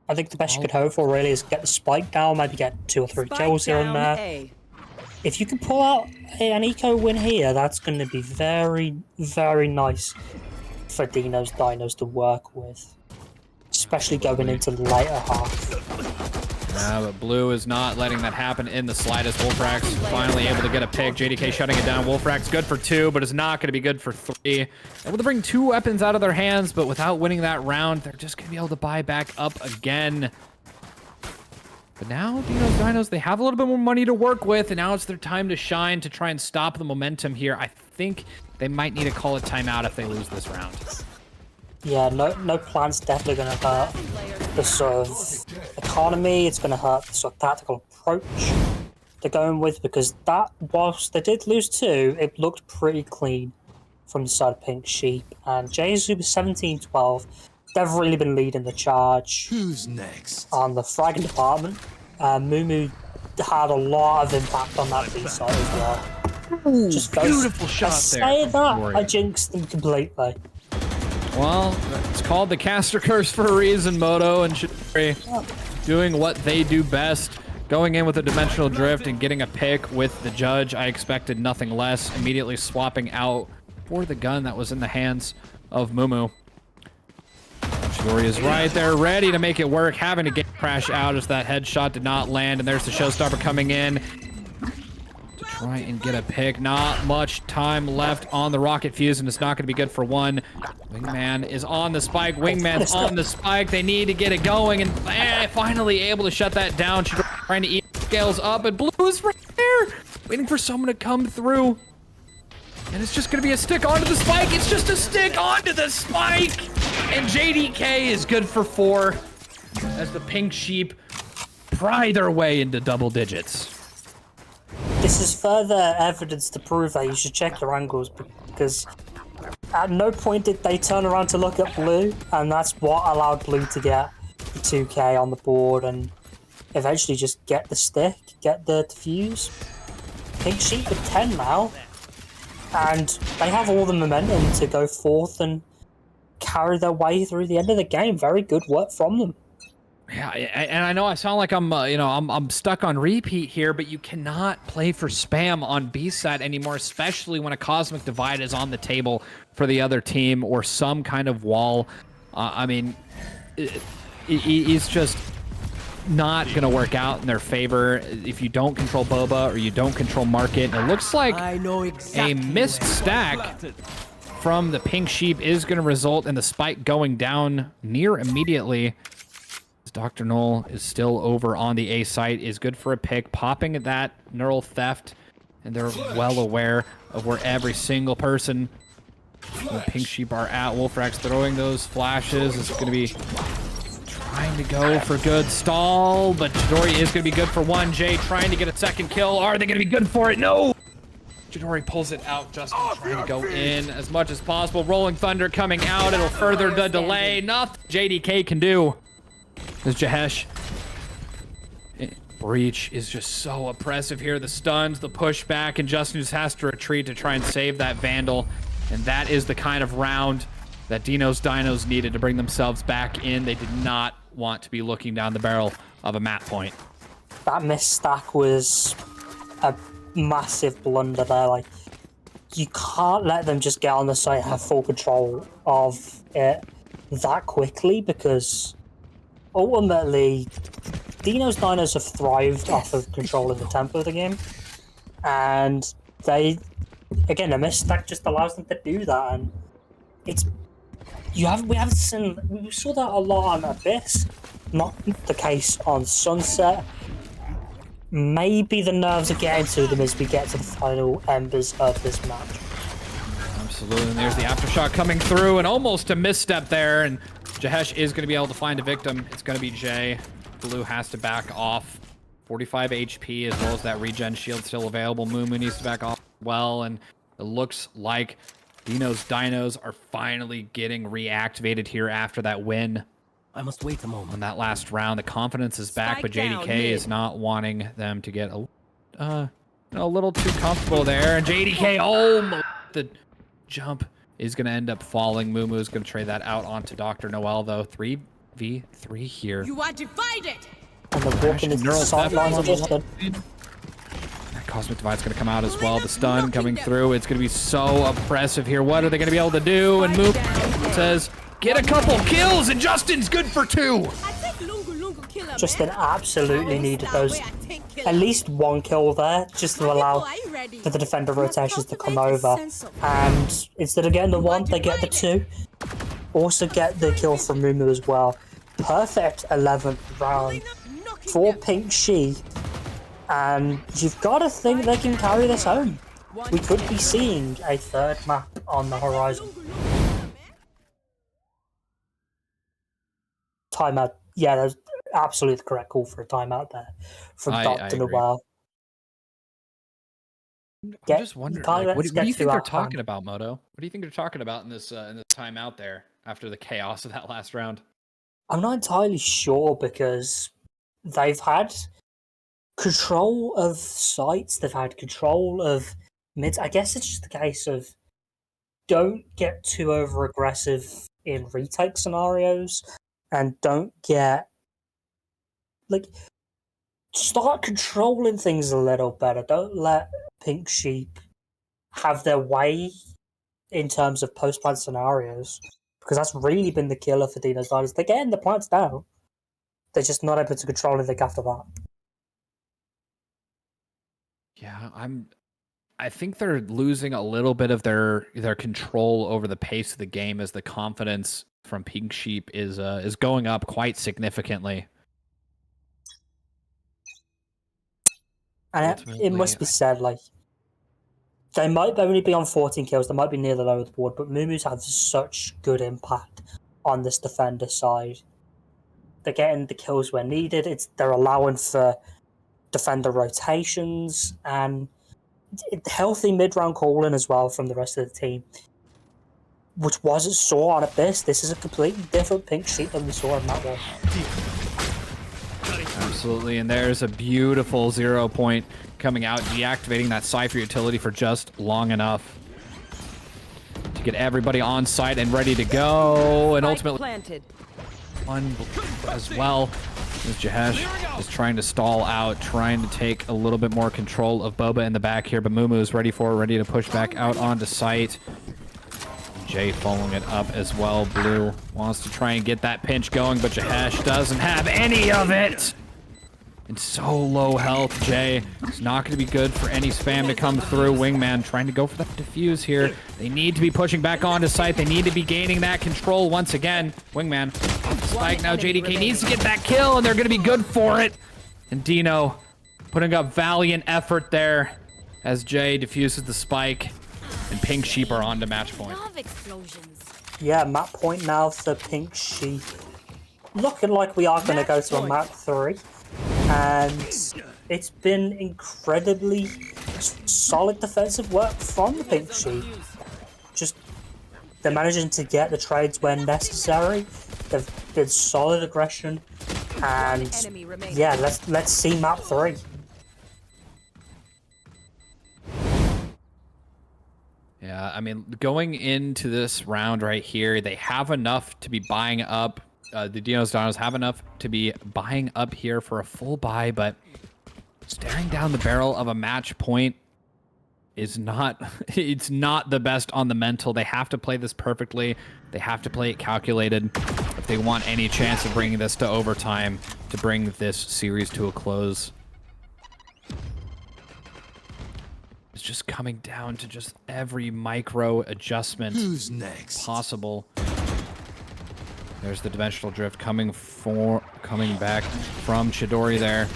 I think the best you could hope for really is get the spike down, maybe get 2 or 3 kills here and there. If you can pull out an eco win here, that's going to be very, very nice for Dinos to work with, especially going into the later half. But Blue is not letting that happen in the slightest. Wolfrax finally able to get a pick. JDK shutting it down. Wolfrax good for 2, but is not going to be good for 3. Able to bring 2 weapons out of their hands, but without winning that round, they're just going to be able to buy back up again. But now, Dinos, they have a little bit more money to work with, and now it's their time to shine to try and stop the momentum here. I think they might need to call a timeout if they lose this round. Yeah, no plan's definitely going to hurt the sort of economy. It's going to hurt the sort of tactical approach they're going with, because that, whilst they did lose 2, it looked pretty clean from the side of Pink Sheep. And Jesu was 17-12. They've really been leading the charge. Who's next? On the fragging department. Mumu had a lot of impact on that B side as well. Ooh, just beautiful shot there. I say that, I jinxed them completely. Well, it's called the caster curse for a reason, Moto and Shidori doing what they do best. Going in with a dimensional drift and getting a pick with the judge. I expected nothing less. Immediately swapping out for the gun that was in the hands of Mumu. Shidori is right there, ready to make it work, having to get crash out as that headshot did not land, and there's the showstopper coming in to try and get a pick. Not much time left on the rocket fuse, and it's not going to be good for 1. Wingman is on the spike. Wingman's on the spike. They need to get it going, and finally able to shut that down. Shidori trying to eat scales up, and Blue is right there, waiting for someone to come through. And it's just going to be a stick onto the spike. It's just a stick onto the spike. And JDK is good for 4 as the Pink Sheep pry their way into double digits. This is further evidence to prove that you should check your angles, because at no point did they turn around to look at Blue, and that's what allowed Blue to get the 2k on the board and eventually just get the stick, get the defuse. Pink Sheep with 10 now. And they have all the momentum to go forth and carry their way through the end of the game. Very good work from them. Yeah, and I know I sound like I'm stuck on repeat here, but you cannot play for spam on B-side anymore, especially when a Cosmic Divide is on the table for the other team or some kind of wall. I mean, it's just not going to work out in their favor if you don't control Boba or you don't control Market. It looks like a missed stack from the Pink Sheep is going to result in the spike going down near immediately. Dr. Null is still over on the A site, is good for a pick, popping at that neural theft, and they're well aware of where every single person the Pink Sheep are at. Wolfrax throwing those flashes. It's going to be trying to go for good stall, but Chidori is going to be good for 1. Jay trying to get a second kill. Are they going to be good for it? No! Chidori pulls it out. Justin trying to go in as much as possible. Rolling Thunder coming out. It'll further the delay. Nothing JDK can do. There's Jahesh breach is just so oppressive here. The stuns, the pushback, and Justin just has to retreat to try and save that Vandal. And that is the kind of round that Deenos needed to bring themselves back in. They did not want to be looking down the barrel of a map point. That misstack was a massive blunder there. Like, you can't let them just get on the site and have full control of it that quickly, because ultimately Dinos have thrived off of controlling the tempo of the game, and they, again, a misstack just allows them to do that. And it's we saw that a lot on Abyss, not the case on Sunset. Maybe the nerves are getting to them as we get to the final embers of this match. Absolutely, and there's the aftershock coming through, and almost a misstep there, and Jahesh is going to be able to find a victim. It's going to be Jay. Blue has to back off. 45 HP, as well as that regen shield still available. Mumu needs to back off well, and it looks like Dinos are finally getting reactivated here after that win. I must wait a moment. On that last round, the confidence is back, but JDK is not wanting them to get a little too comfortable there. And JDK, almost the jump is going to end up falling. Mumu is going to trade that out onto Dr. Noel, though. 3v3 here. You are divided. And the walking into the sidelines are just good. That Cosmic Divide's going to come out as well. The stun coming through. It's going to be so oppressive here. What are they going to be able to do? And Mumu says, get a couple kills, and Justin's good for 2. Justin absolutely needed those, at least 1 kill there, just to allow for the defender rotations to come over. And instead of getting the 1, they get the 2. Also get the kill from Mumu as well. Perfect 11th round for Pink She. And you've got to think they can carry this home. We could be seeing a 3rd map on the horizon. Timeout. Yeah, that's absolutely the correct call for a timeout there from Dr. Noel. I'm just wondering, like, what do you think they're talking about, Moto? What do you think they're talking about in this timeout there after the chaos of that last round? I'm not entirely sure, because they've had control of sites, they've had control of mids. I guess it's just a case of don't get too over aggressive in retake scenarios, and don't get, like, start controlling things a little better. Don't let Pink Sheep have their way in terms of post-plant scenarios, because that's really been the killer for Dino's Dyners. They're getting the plants down. They're just not able to control anything after that. Yeah, I think they're losing a little bit of their control over the pace of the game, as the confidence from Pink Sheep is going up quite significantly. And it must be said, like, they might only be on 14 kills, they might be near the lower of the board, but Mumu's had such good impact on this defender side. They're getting the kills where needed. They're allowing for defender rotations and healthy mid-round calling as well from the rest of the team, which wasn't saw on Abyss. This is a completely different Pink Sheep than we saw in that one. Absolutely, and there's a beautiful 0 point coming out, deactivating that Cypher utility for just long enough to get everybody on site and ready to go, and ultimately planted. One as well as Jahesh is trying to stall out, trying to take a little bit more control of Boba in the back here, but Mumu is ready to push back out onto site. Jay following it up as well. Blue wants to try and get that pinch going, but Jahesh doesn't have any of it. And so low health, Jay. It's not going to be good for any spam to come through. Wingman trying to go for that defuse here. They need to be pushing back onto site. They need to be gaining that control once again. Wingman off the spike. Now JDK needs to get that kill, and they're going to be good for it. And Dino putting up valiant effort there as Jay defuses the spike. And Pink Sheep are on to match point. Yeah, map point now for Pink Sheep. Looking like we are going to go to a map 3. And it's been incredibly solid defensive work from the Pink Sheep. Just, they're managing to get the trades when necessary. They've been solid aggression, And enemy remaining. yeah, let's see map 3. Yeah, I mean, going into this round right here, they have enough to be buying up. The Deenos have enough to be buying up here for a full buy, but staring down the barrel of a match point is not, it's not the best on the mental. They have to play this perfectly. They have to play it calculated if they want any chance of bringing this to overtime to bring this series to a close. It's just coming down to just every micro adjustment possible. There's the dimensional drift coming back from Chidori there.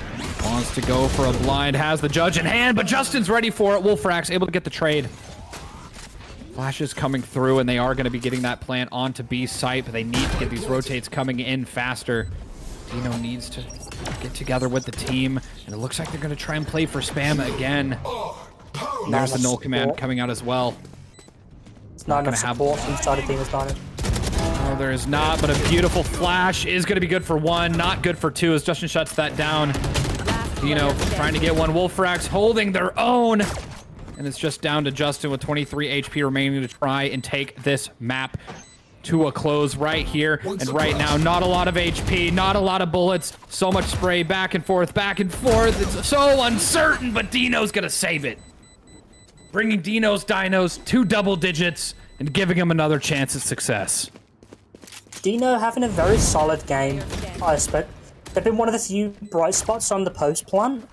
Wants to go for a blind, has the judge in hand, but Justin's ready for it. Wolfrax able to get the trade. Flashes coming through, and they are going to be getting that plant onto B site, but they need to get these rotates coming in faster. Dino needs to get together with the team, and it looks like they're going to try and play for spam again. And there's the null command coming out as well. It's not enough support from the side of Dino's Dino. Oh, there is not, but a beautiful flash is going to be good for 1, not good for 2 as Justin shuts that down. Dino trying to get one. Wolfrax holding their own. And it's just down to Justin with 23 HP remaining to try and take this map to a close right here and right now. Not a lot of HP, not a lot of bullets. So much spray back and forth, back and forth. It's so uncertain, but Dino's going to save it. Bringing Dino's Dinos to double digits and giving him another chance at success. Dino having a very solid game. I expect they've been one of the few bright spots on the post plant,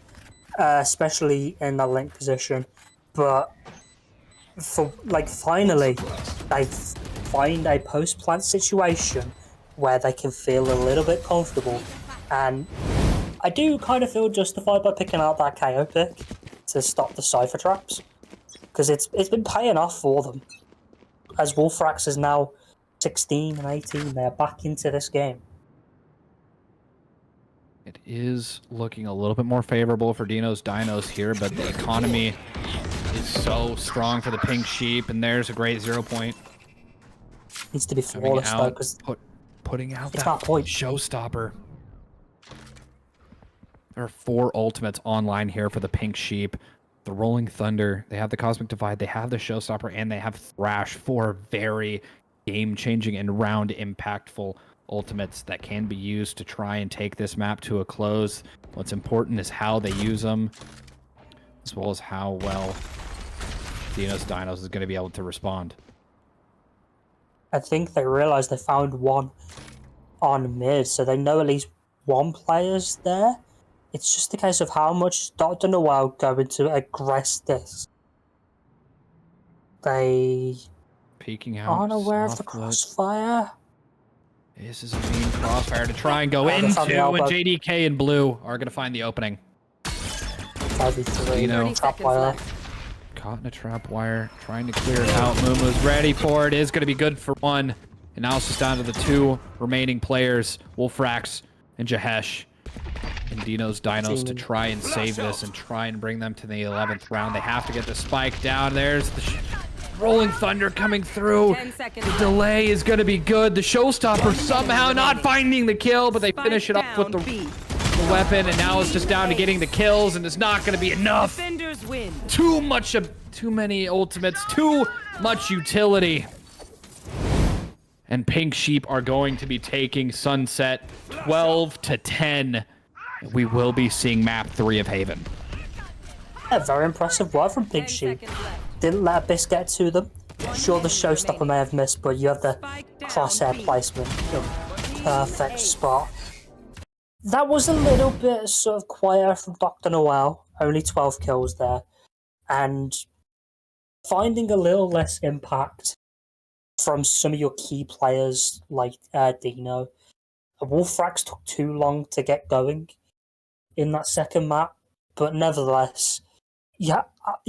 especially in the link position. But for finally, they find a post plant situation where they can feel a little bit comfortable, and I do kind of feel justified by picking out that KO pick to stop the cipher traps, because it's been paying off for them. As Wolfrax is now 16 and 18, they're back into this game. It is looking a little bit more favorable for Dino's Dinos here, but the economy is so strong for the Pink Sheep, and there's a great 0 point. Needs to be flawless though, because putting out it's that not point. showstopper. There are 4 ultimates online here for the Pink Sheep. The Rolling Thunder, they have the Cosmic Divide, they have the Showstopper, and they have Thrash. 4 very game-changing and round impactful ultimates that can be used to try and take this map to a close. What's important is how they use them, as well as how well Dino's Dinos is going to be able to respond. I think they realize they found one on mid, so they know at least one player's there. It's just a case of how much Dr. Noel going to aggress this. They Peeking out. aren't aware of the Softwood. crossfire. This is a mean crossfire to try and go into, and JDK and Blue are going to find the opening. 5v3, Dino. trap wire. Caught in a trap wire, trying to clear it out. Mumu's ready for it. Is going to be good for 1. And now it's just down to the 2 remaining players, Wolfrax and Jahesh. And Dino's Dinos to try and save this and try and bring them to the 11th round. They have to get the spike down. There's the Rolling Thunder coming through. The delay is going to be good. The Showstopper somehow not finding the kill, but they finish it off with the weapon, and now it's just down to getting the kills, and it's not going to be enough. Too many ultimates, too much utility. And Pink Sheep are going to be taking Sunset 12-10. We will be seeing map 3 of Haven. A very impressive work from Pink Sheep. Didn't let Abyss get to them. Sure, the Showstopper may have missed, but you have the crosshair placement in perfect spot. That was a little bit sort of quieter from Dr. Noel. Only 12 kills there. And finding a little less impact from some of your key players like Dino. Wolfrax took too long to get going in that second map, but nevertheless, you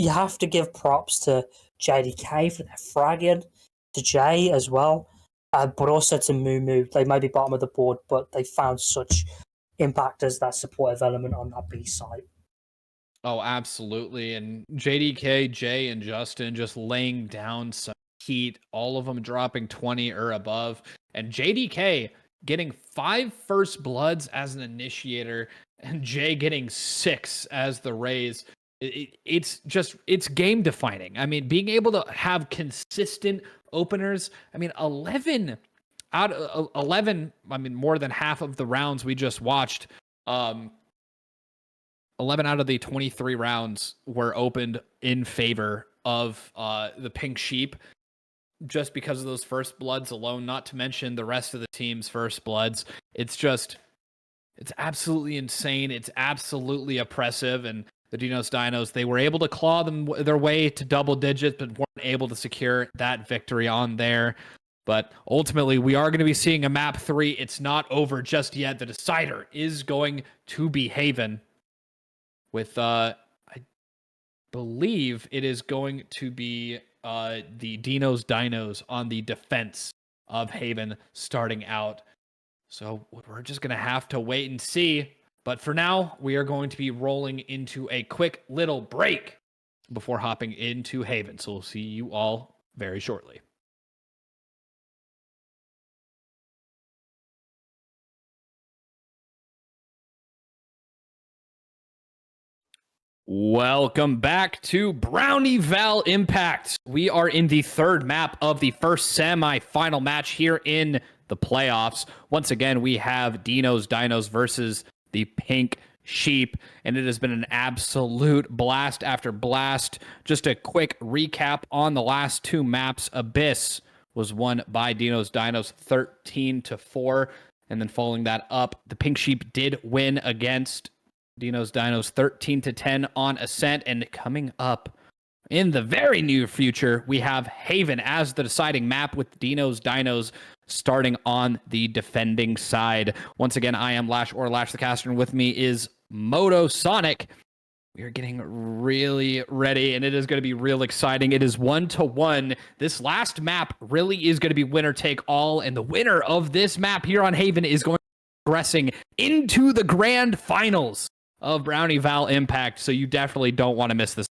have to give props to JDK for their fragging, to Jay as well, but also to Mumu. They may be bottom of the board, but they found such impact as that supportive element on that B site. Oh, absolutely. And JDK, Jay, and Justin just laying down some heat, all of them dropping 20 or above. And JDK getting 5 first bloods as an initiator and Jay getting 6 as the raise. It's game defining. I mean, being able to have consistent openers. I mean, 11 out of 11. I mean, more than half of the rounds we just watched. 11 out of the 23 rounds were opened in favor of the Pink Sheep, just because of those first bloods alone, not to mention the rest of the team's first bloods. It's absolutely insane. It's absolutely oppressive. And the Dinos, they were able to claw their way to double digits, but weren't able to secure that victory on there. But ultimately, we are going to be seeing a map 3. It's not over just yet. The decider is going to be Haven with, I believe it is going to be the Dinos on the defense of Haven starting out. So we're just going to have to wait and see. But for now, we are going to be rolling into a quick little break before hopping into Haven. So we'll see you all very shortly. Welcome back to Brownie-Val Impact. We are in the third map of the first semi-final match here in the playoffs. Once again, we have Dinos versus the Pink Sheep, and it has been an absolute blast after blast. Just a quick recap on the last 2 maps. Abyss was won by Dinos 13-4, and then following that up, the Pink Sheep did win against Dinos 13-10 on Ascent. And coming up in the very near future, we have Haven as the deciding map with Dinos starting on the defending side. Once again, I am Lash the Caster, and with me is Moto Sonic. We are getting really ready, and it is going to be real exciting. It is 1-1. This last map really is going to be winner take all, and the winner of this map here on Haven is going to be progressing into the grand finals of Brownie-Val Impact, so you definitely don't want to miss this.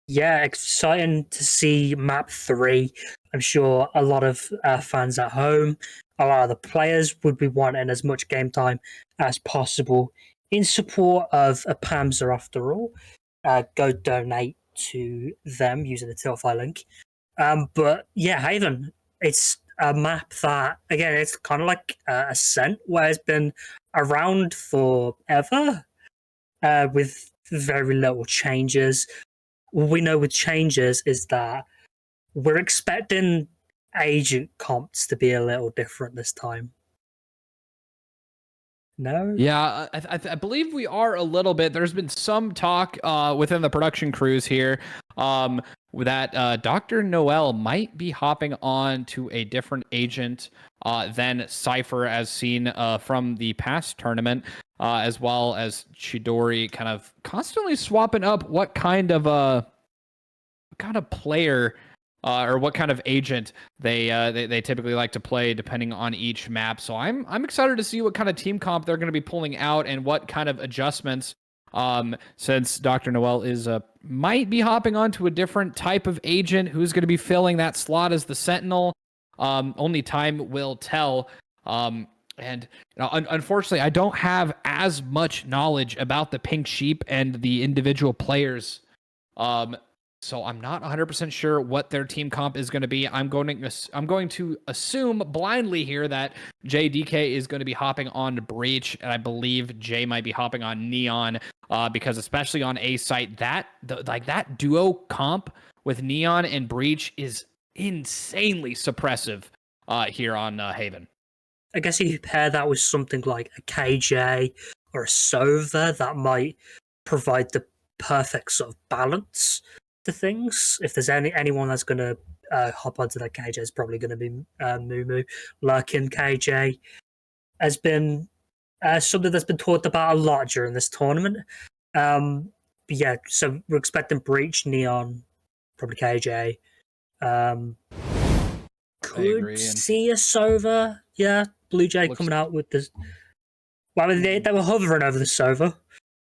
Yeah, exciting to see map 3. I'm sure a lot of fans at home, a lot of the players would be wanting as much game time as possible in support of APAMSA after all. Go donate to them using the Tiltify link. But yeah, Haven, it's a map that, again, it's kind of like Ascent, where it's been around forever with very little changes. What we know with changes is that we're expecting agent comps to be a little different this time. No? Yeah, I believe we are a little bit. There's been some talk within the production crews here that Dr. Noel might be hopping on to a different agent than Cypher, as seen from the past tournament, as well as Chidori kind of constantly swapping up what kind of player or what kind of agent they typically like to play depending on each map. So I'm excited to see what kind of team comp they're going to be pulling out and what kind of adjustments. Since Dr. Noel is might be hopping onto a different type of agent who's going to be filling that slot as the Sentinel. Only time will tell. And unfortunately, I don't have as much knowledge about the Pink Sheep and the individual players. So I'm not 100% sure what their team comp is going to be. I'm going to assume blindly here that JDK is going to be hopping on Breach, and I believe Jay might be hopping on Neon, because especially on A site, that duo comp with Neon and Breach is insanely suppressive here on Haven. I guess if you pair that with something like a KJ or a Sova, that might provide the perfect sort of balance to things. If there's anyone that's going to hop onto that KJ, it's probably going to be Mumu. Lurkin KJ has been something that's been talked about a lot during this tournament. But yeah, so we're expecting Breach, Neon, probably KJ. Could see a Sova. Yeah, Blue Jay coming out with this. Well, they were hovering over the Sova.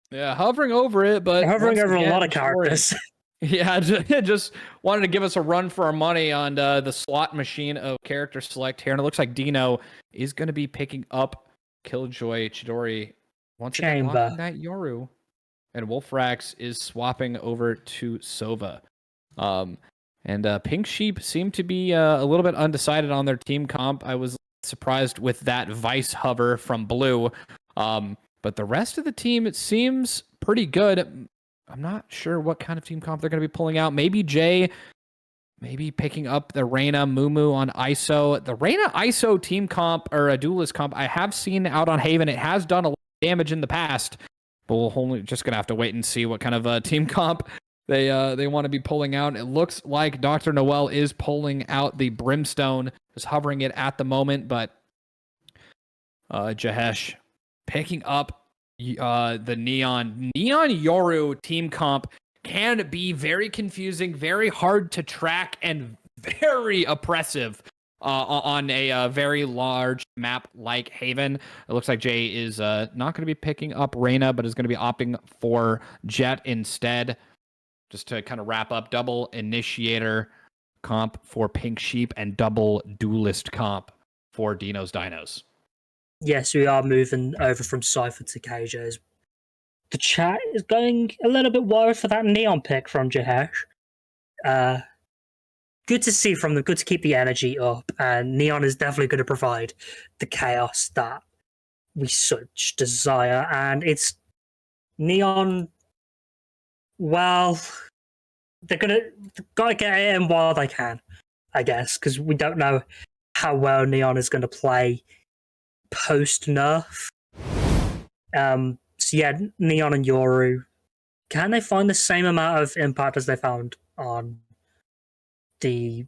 Yeah, hovering over it, but hovering over a lot of characters. Yeah, just wanted to give us a run for our money on the slot machine of character select here. And it looks like Dino is going to be picking up Killjoy Chidori once again, Chamber. locking that Yoru. And Wolfrax is swapping over to Sova. And Pink Sheep seem to be a little bit undecided on their team comp. I was surprised with that Vice hover from Blue. But the rest of the team, it seems pretty good. I'm not sure what kind of team comp they're going to be pulling out. Maybe Jay, maybe picking up the Reyna Mumu on ISO. The Reyna ISO team comp, or a duelist comp, I have seen out on Haven. It has done a lot of damage in the past. But we'll only just going to have to wait and see what kind of team comp they want to be pulling out. It looks like Dr. Noel is pulling out the Brimstone, is hovering it at the moment, but Jahesh picking up the Neon Yoru team comp can be very confusing, very hard to track, and very oppressive on a very large map like Haven. It looks like Jay is not going to be picking up Reyna, but is going to be opting for Jet instead. Just to kind of wrap up, double initiator comp for Pink Sheep and double duelist comp for Deenos. Yes, we are moving over from Cypher to KJ's. The chat is going a little bit wild for that Neon pick from Jahesh. Good to see from them, good to keep the energy up, and Neon is definitely going to provide the chaos that we such desire, and it's Neon, well, they're gotta get it in while they can, I guess, because we don't know how well Neon is going to play post-nerf. So yeah, Neon and Yoru, can they find the same amount of impact as they found on the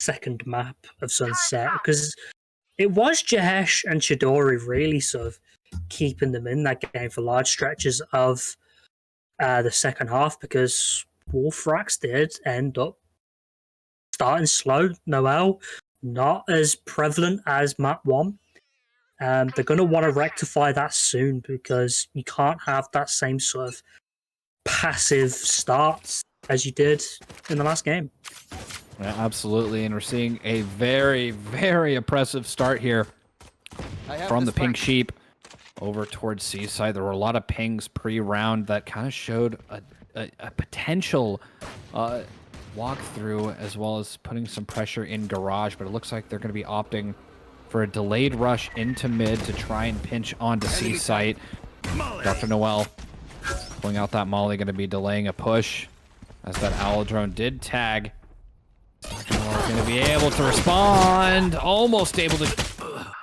second map of Sunset? Because it was Jahesh and Chidori really sort of keeping them in that game for large stretches of the second half, because Wolfrax did end up starting slow. Noel, not as prevalent as map 1. They're going to want to rectify that soon, because you can't have that same sort of passive starts as you did in the last game. Yeah, absolutely, and we're seeing a very, very oppressive start here from the Pink Sheep over towards Seaside. There were a lot of pings pre-round that kind of showed a potential walkthrough, as well as putting some pressure in Garage, but it looks like they're going to be opting for a delayed rush into mid to try and pinch onto C-site. Dr. Noel pulling out that Molly, going to be delaying a push, as that Owl drone did tag. Dr. Noel going to be able to respond, almost able to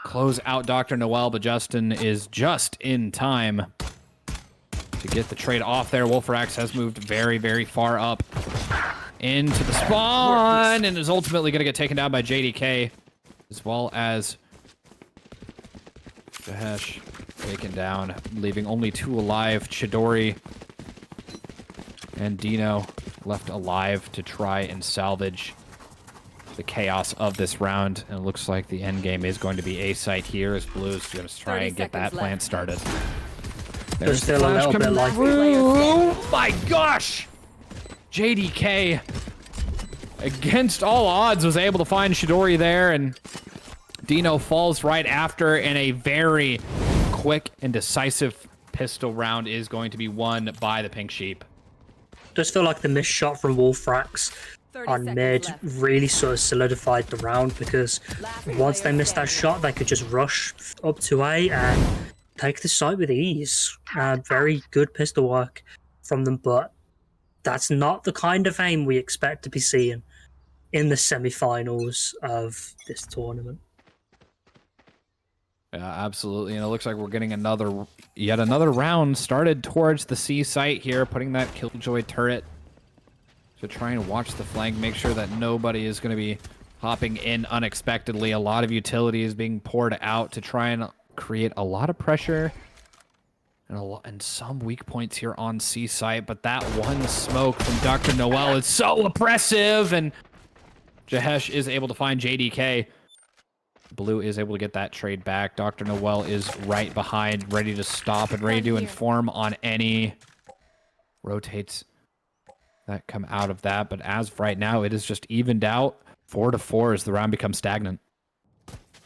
close out Dr. Noel, but Justin is just in time to get the trade off there. Wolfrax has moved very, very far up into the spawn and is ultimately going to get taken down by JDK, as well as Jahesh taken down, leaving only 2 alive. Chidori and Dino left alive to try and salvage the chaos of this round. And it looks like the end game is going to be A-site here, as Blue's going to try and get that plant started. There's still a little bit like... Oh my gosh! JDK, against all odds, was able to find Chidori there, and Dino falls right after, and a very quick and decisive pistol round is going to be won by the Pink Sheep. Does feel like the missed shot from Wolfrax on mid really sort of solidified the round, because once they missed that shot, they could just rush up to A and take the site with ease. Very good pistol work from them, but that's not the kind of aim we expect to be seeing in the semi-finals of this tournament. Yeah, absolutely, and it looks like we're getting yet another round started towards the C site here, putting that Killjoy turret to try and watch the flank, make sure that nobody is going to be hopping in unexpectedly. A lot of utility is being poured out to try and create a lot of pressure and some weak points here on C site, but that one smoke from Dr. Noel is so oppressive, and Jahesh is able to find JDK. Blue is able to get that trade back. Dr. Noel is right behind, ready to stop and ready to inform on any. Rotates that come out of that. But as of right now, it is just evened out 4-4 as the round becomes stagnant.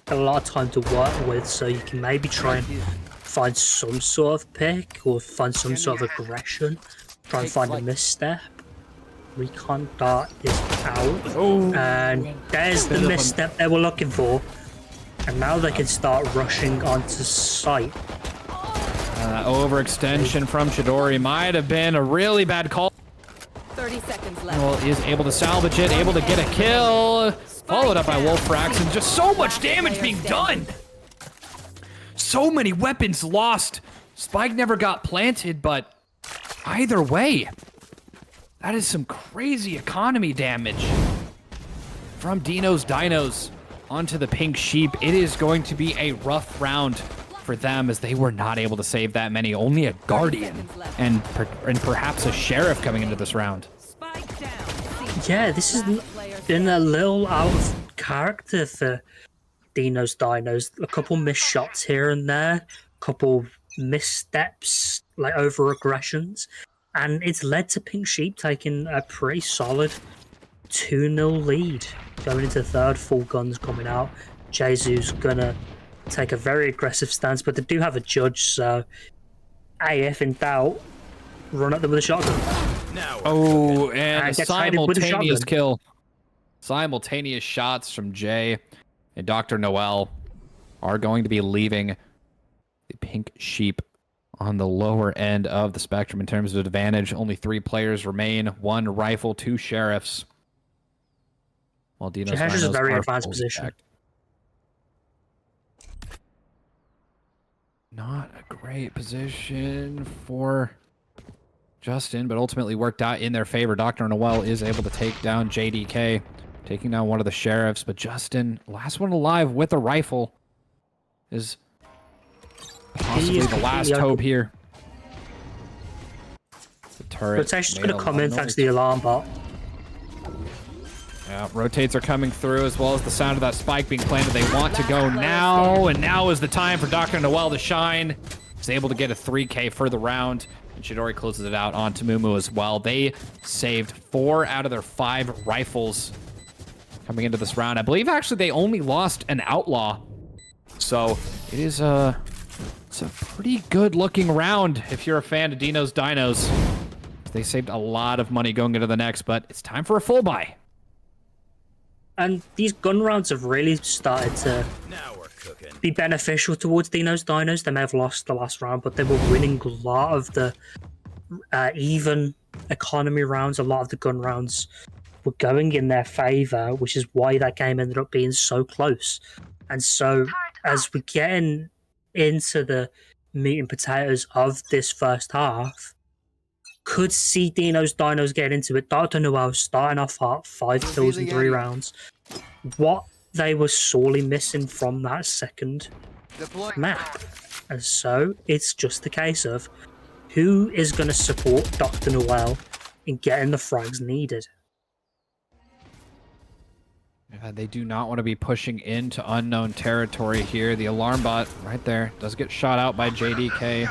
A lot of time to work with, so you can maybe try and find some sort of pick or find some sort of aggression. Try and find a misstep. Recon dart is out. Oh, And there's the misstep they were looking for. And now they can start rushing onto site. overextension from Chidori might have been a really bad call. 30 seconds left. Well, is able to salvage it, able to get a kill. Followed up by Wolfrax, and just so much damage being done. So many weapons lost. Spike never got planted, but either way, that is some crazy economy damage. From Dino's Dinos onto the Pink Sheep, it is going to be a rough round for them as they were not able to save that many. Only a Guardian and perhaps a Sheriff coming into this round. Spike down. Yeah, this has been a little out of character for Dino's Dinos. A couple missed shots here and there, a couple missteps, like over aggressions, and it's led to Pink Sheep taking a pretty solid 2-0 lead. Going into third, full guns coming out. Jesu's gonna take a very aggressive stance, but they do have a judge, so hey, if in doubt, run at them with a shotgun. Oh, and a get traded with a simultaneous shotgun. kill. Simultaneous shots from Jay and Dr. Noel are going to be leaving the Pink Sheep on the lower end of the spectrum in terms of advantage. Only 3 players remain, 1 rifle, 2 sheriffs. While Dino's Jahesh is a Dinos very are advanced fully position. stacked. Not a great position for Justin, but ultimately worked out in their favor. Dr. Noel is able to take down JDK, taking down one of the sheriffs, but Justin, last one alive with a rifle, is possibly the last hope here. The turret Rotation's made going a to come lot in of thanks noise. to the alarm bot. Yeah, rotates are coming through, as well as the sound of that spike being planted. They want to go now, and now is the time for Dr. Noel to shine. He's able to get a 3K for the round, and Chidori closes it out on Mumu as well. They saved 4 out of their 5 rifles coming into this round. I believe actually they only lost an outlaw, so it is it's a pretty good looking round if you're a fan of Dino's Dinos. They saved a lot of money going into the next, but it's time for a full buy. And these gun rounds have really started to be beneficial towards Dino's Dinos. They may have lost the last round, but they were winning a lot of the even economy rounds. A lot of the gun rounds were going in their favor, which is why that game ended up being so close. And so, as we get into the meat and potatoes of this first half, could see Dino's Dinos get into it. Dr. Noel starting off hot, 5 kills in 3 rounds. What they were sorely missing from that second map. And so it's just a case of who is going to support Dr. Noel in getting the frags needed. They do not want to be pushing into unknown territory here. The alarm bot right there does get shot out by JDK.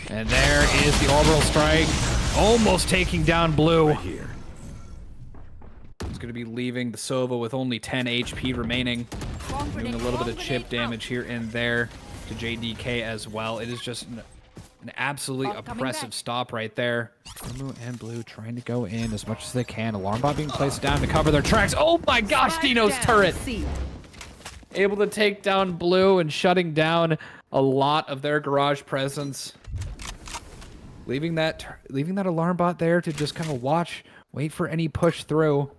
And there is the orbital strike, almost taking down Blue. It's going to be leaving the Sova with only 10 HP remaining. Doing a little bit of chip damage here and there to JDK as well. It is just an absolutely oppressive stop right there. Mumu and Blue trying to go in as much as they can. Alarm bot being placed down to cover their tracks. Oh my gosh, Dino's turret! Able to take down Blue and shutting down a lot of their garage presence. Leaving that alarm bot there to just kind of wait for any push through.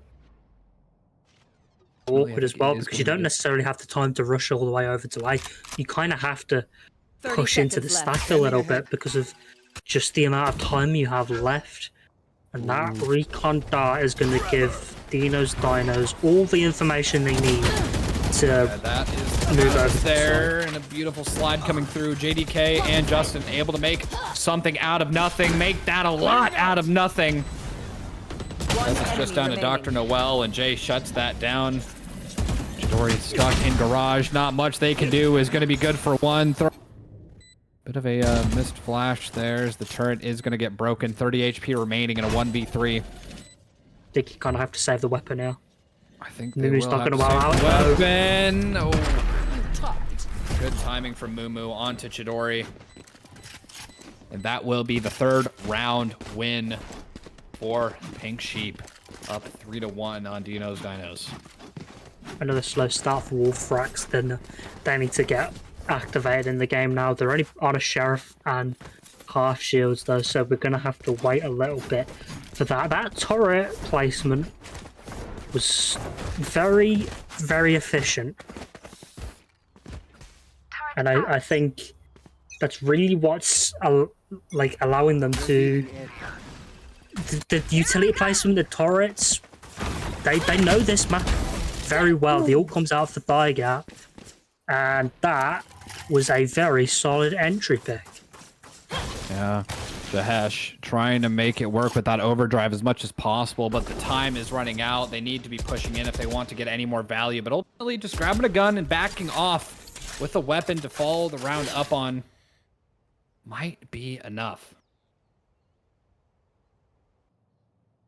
Awkward as well, because you don't necessarily have the time to rush all the way over to A. You kind of have to push into the stack a little bit because of just the amount of time you have left. And that recon dart is going to give Dino's Dinos all the information they need to That is move over there, and a beautiful slide coming through. JDK and Justin able to make something out of nothing, make that a lot out of nothing. That's just down to Dr. Noel, and Jay shuts that down. Chidori stuck in garage. Not much they can do is going to be good for one throw. Bit of a missed flash there as the turret is going to get broken. 30 HP remaining in a 1v3. I think you kind of have to save the weapon now. I think they Mumu's will not have gonna to wow save the out. weapon. Oh. Good timing from Mumu onto Chidori. And that will be the third round win for Pink Sheep. Up 3-1 on Dino's Dinos. Another slow start for Wolfrax. Then they need to get activated in the game now. They're only on a sheriff and half shields though, so we're gonna have to wait a little bit for that. That turret placement was very, very efficient, and I think that's really what's like allowing them to the utility placement, the turrets. They know this map very well. The ult comes out for thigh gap, and that was a very solid entry pick. Yeah, Jahesh trying to make it work with that overdrive as much as possible, but the time is running out. They need to be pushing in if they want to get any more value, but ultimately just grabbing a gun and backing off with a weapon to follow the round up on might be enough.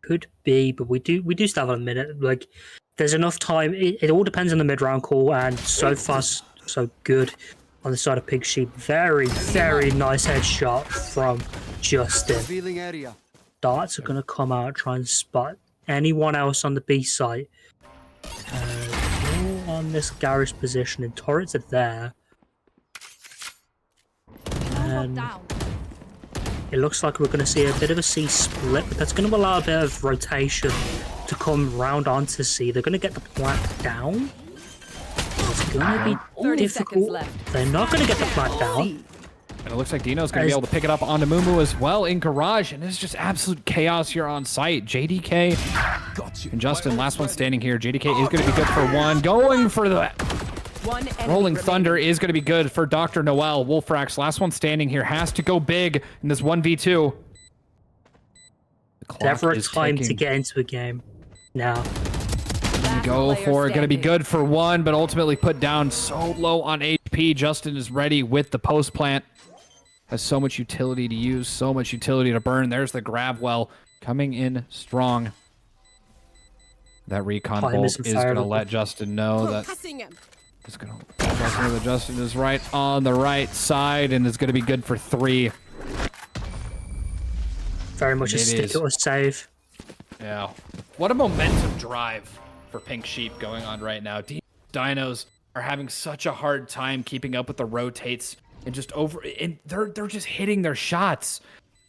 Could be, but we do still have a minute. Like, there's enough time. It all depends on the mid-round call, and so far so good on the side of Pink Sheep. Very, very nice headshot from Justin. Revealing area. Darts are going to come out, try and spot anyone else on the B site. All on this garage position, and turrets are there. And it looks like we're going to see a bit of a C split, but that's going to allow a bit of rotation to come round onto C. They're going to get the plant down. It's going to be 30 seconds difficult. left. They're not going to get the plant down. And it looks like Dino's going to be able to pick it up onto Mumu as well in garage, and it's just absolute chaos here on site. JDK and Justin, last one standing here. JDK is going to be good for one. Going for the Rolling Thunder is going to be good for Dr. Noel. Wolfrax, last one standing here, has to go big in this 1v2. Never a time to get into a game. Now. Go for it. Going to be good for one, but ultimately put down so low on HP. Justin is ready with the post plant. Has so much utility to use, so much utility to burn. There's the grab well coming in strong. That recon bolt is going to let Justin know that it's going to let Justin know that Justin is right on the right side and is going to be good for 3. Very much a stick or save. Yeah. What a momentum drive for Pink Sheep going on right now. Dinos are having such a hard time keeping up with the rotates and just they're just hitting their shots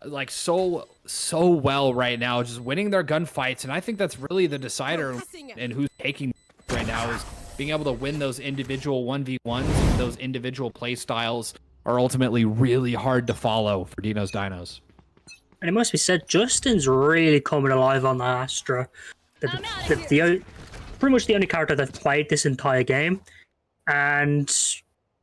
like so well right now, just winning their gunfights, and I think that's really the decider and who's taking right now is being able to win those individual 1v1s. Those individual play styles are ultimately really hard to follow for Dino's Dinos. And it must be said, Justin's really coming alive on the Astra. Pretty much the only character they've played this entire game, and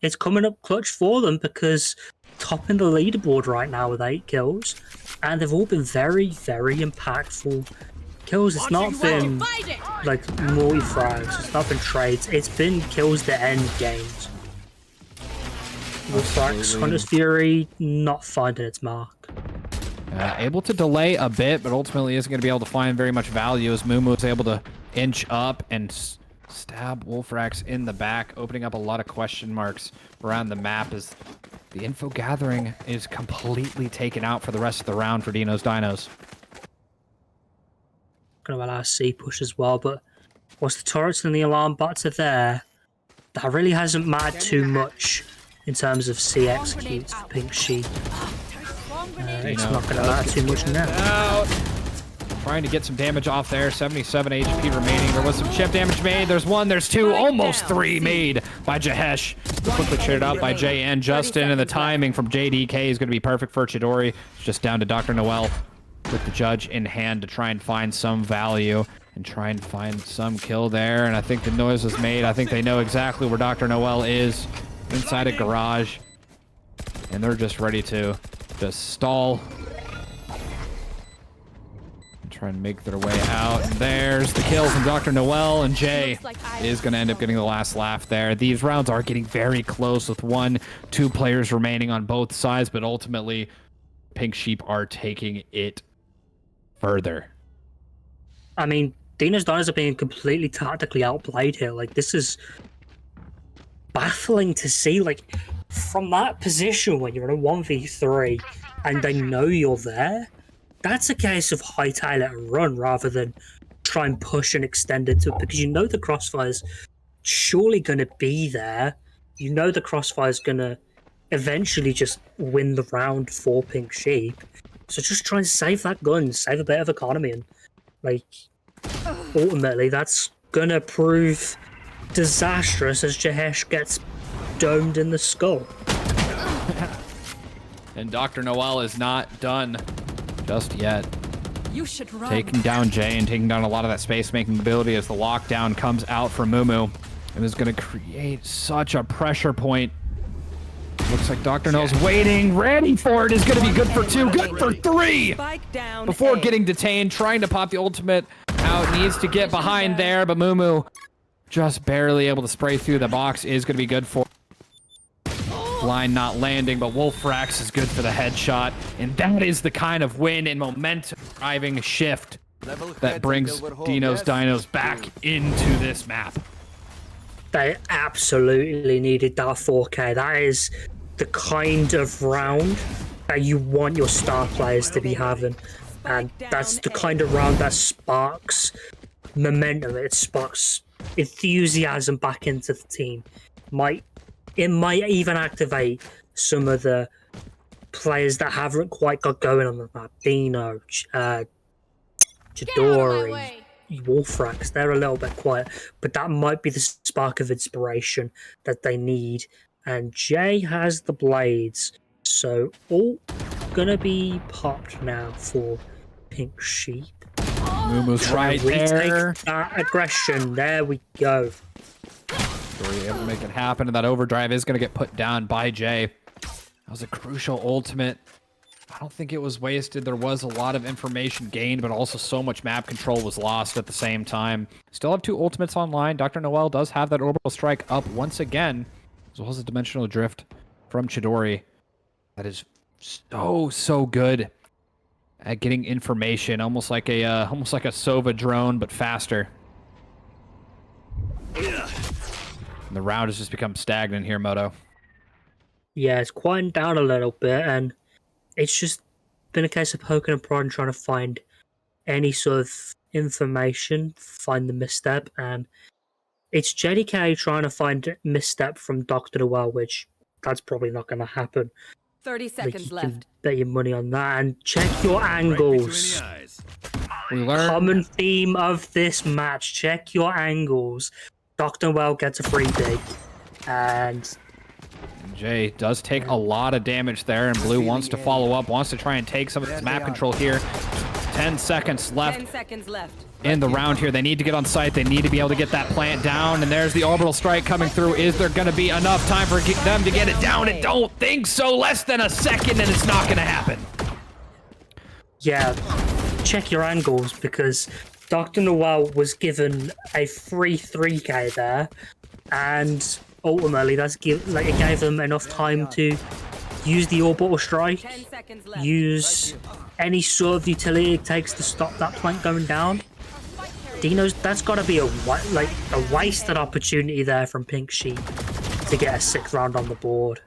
it's coming up clutch for them because topping the leaderboard right now with 8 kills, and they've all been very, very impactful kills. It's not been like multi-frags, it's not been trades, it's been kills that end games. Wolfrax, Hunter's Fury, not finding its mark. Able to delay a bit, but ultimately isn't going to be able to find very much value as Mumu is able to inch up and stab Wolfrax in the back, opening up a lot of question marks around the map as the info gathering is completely taken out for the rest of the round for Dino's Dinos. Going to allow a C push as well, but once the turrets and the alarm bots are there, that really hasn't mattered too much in terms of C executes for Pink Sheep. It's not going to matter too much now. Trying to get some damage off there. 77 HP remaining. There was some chip damage made. There's 1, there's 2, almost 3 made by Jahesh. Quickly cheered out by Jay and Justin, and the timing from JDK is going to be perfect for Chidori. It's just down to Dr. Noel with the judge in hand to try and find some value and try and find some kill there. And I think the noise was made. I think they know exactly where Dr. Noel is, inside a garage. And they're just ready to just stall. try and make their way out. And there's the kills from Dr. Noel, and Jay is going to end up getting the last laugh there. These rounds are getting very close with 1-2 players remaining on both sides, but ultimately Pink Sheep are taking it further. I mean, Dino's Diners are being completely tactically outplayed here. Like, this is baffling to see. Like, from that position when you're in a 1v3 and they know you're there, that's a case of hightail it and run rather than try and push and extend it to, because you know the crossfire's surely going to be there. You know the crossfire's going to eventually just win the round for Pink Sheep. So just try and save that gun, save a bit of economy, and like ultimately that's going to prove disastrous as Jahesh gets domed in the skull. And Dr. Noel is not done just yet. You should run. Taking down Jay and taking down a lot of that space-making ability as the lockdown comes out for Mumu. And is going to create such a pressure point. Looks like Dr. Noel's waiting, ready for it. Is going to be good for 2, good for 3. Spike down Before A. getting detained, trying to pop the ultimate out. Needs to get behind there, but Mumu just barely able to spray through. The box is going to be good for. Line not landing, but Wolfrax is good for the headshot. And that is the kind of win and momentum driving shift that brings Dino's Dinos back into this map. They absolutely needed that 4K. That is the kind of round that you want your star players to be having. And that's the kind of round that sparks momentum. It sparks enthusiasm back into the team. It might even activate some of the players that haven't quite got going on the map. Dino, Chidori, Wolfrax, they're a little bit quiet, but that might be the spark of inspiration that they need. And Jay has the blades, so all gonna be popped now for Pink Sheep. Mumu's right there. That aggression, there we go. Story able to make it happen, and that overdrive is going to get put down by Jay. That was a crucial ultimate. I don't think it was wasted. There was a lot of information gained, but also so much map control was lost at the same time. Still have 2 ultimates online. Dr. Noel does have that orbital strike up once again, as well as a dimensional drift from Chidori. That is so good at getting information, almost like a Sova drone, but faster. And the round has just become stagnant here, Moto. Yeah, it's quieting down a little bit, and it's just been a case of poking and prodding, trying to find any sort of information, find the misstep, and it's JDK trying to find misstep from Dr. Noel, which that's probably not going to happen. 30 seconds you left. can bet your money on that, and check your angles. We learned Common theme of this match, check your angles. Dr. Noel gets a freebie, and Jay does take a lot of damage there, and Blue wants to follow up, wants to try and take some of this map control here. 10 seconds left 10 seconds left. in the round here. They need to get on site. They need to be able to get that plant down, and there's the orbital strike coming through. Is there going to be enough time for them to get it down? I don't think so. Less than a second, and it's not going to happen. yeah, check your angles, because Dr. Noel was given a free 3K there, and ultimately it gave them enough time to use the orbital strike, 10 seconds left. use any sort of utility it takes to stop that plant going down. Dino's, that's got to be a wasted opportunity there from Pink Sheep to get a 6th round on the board.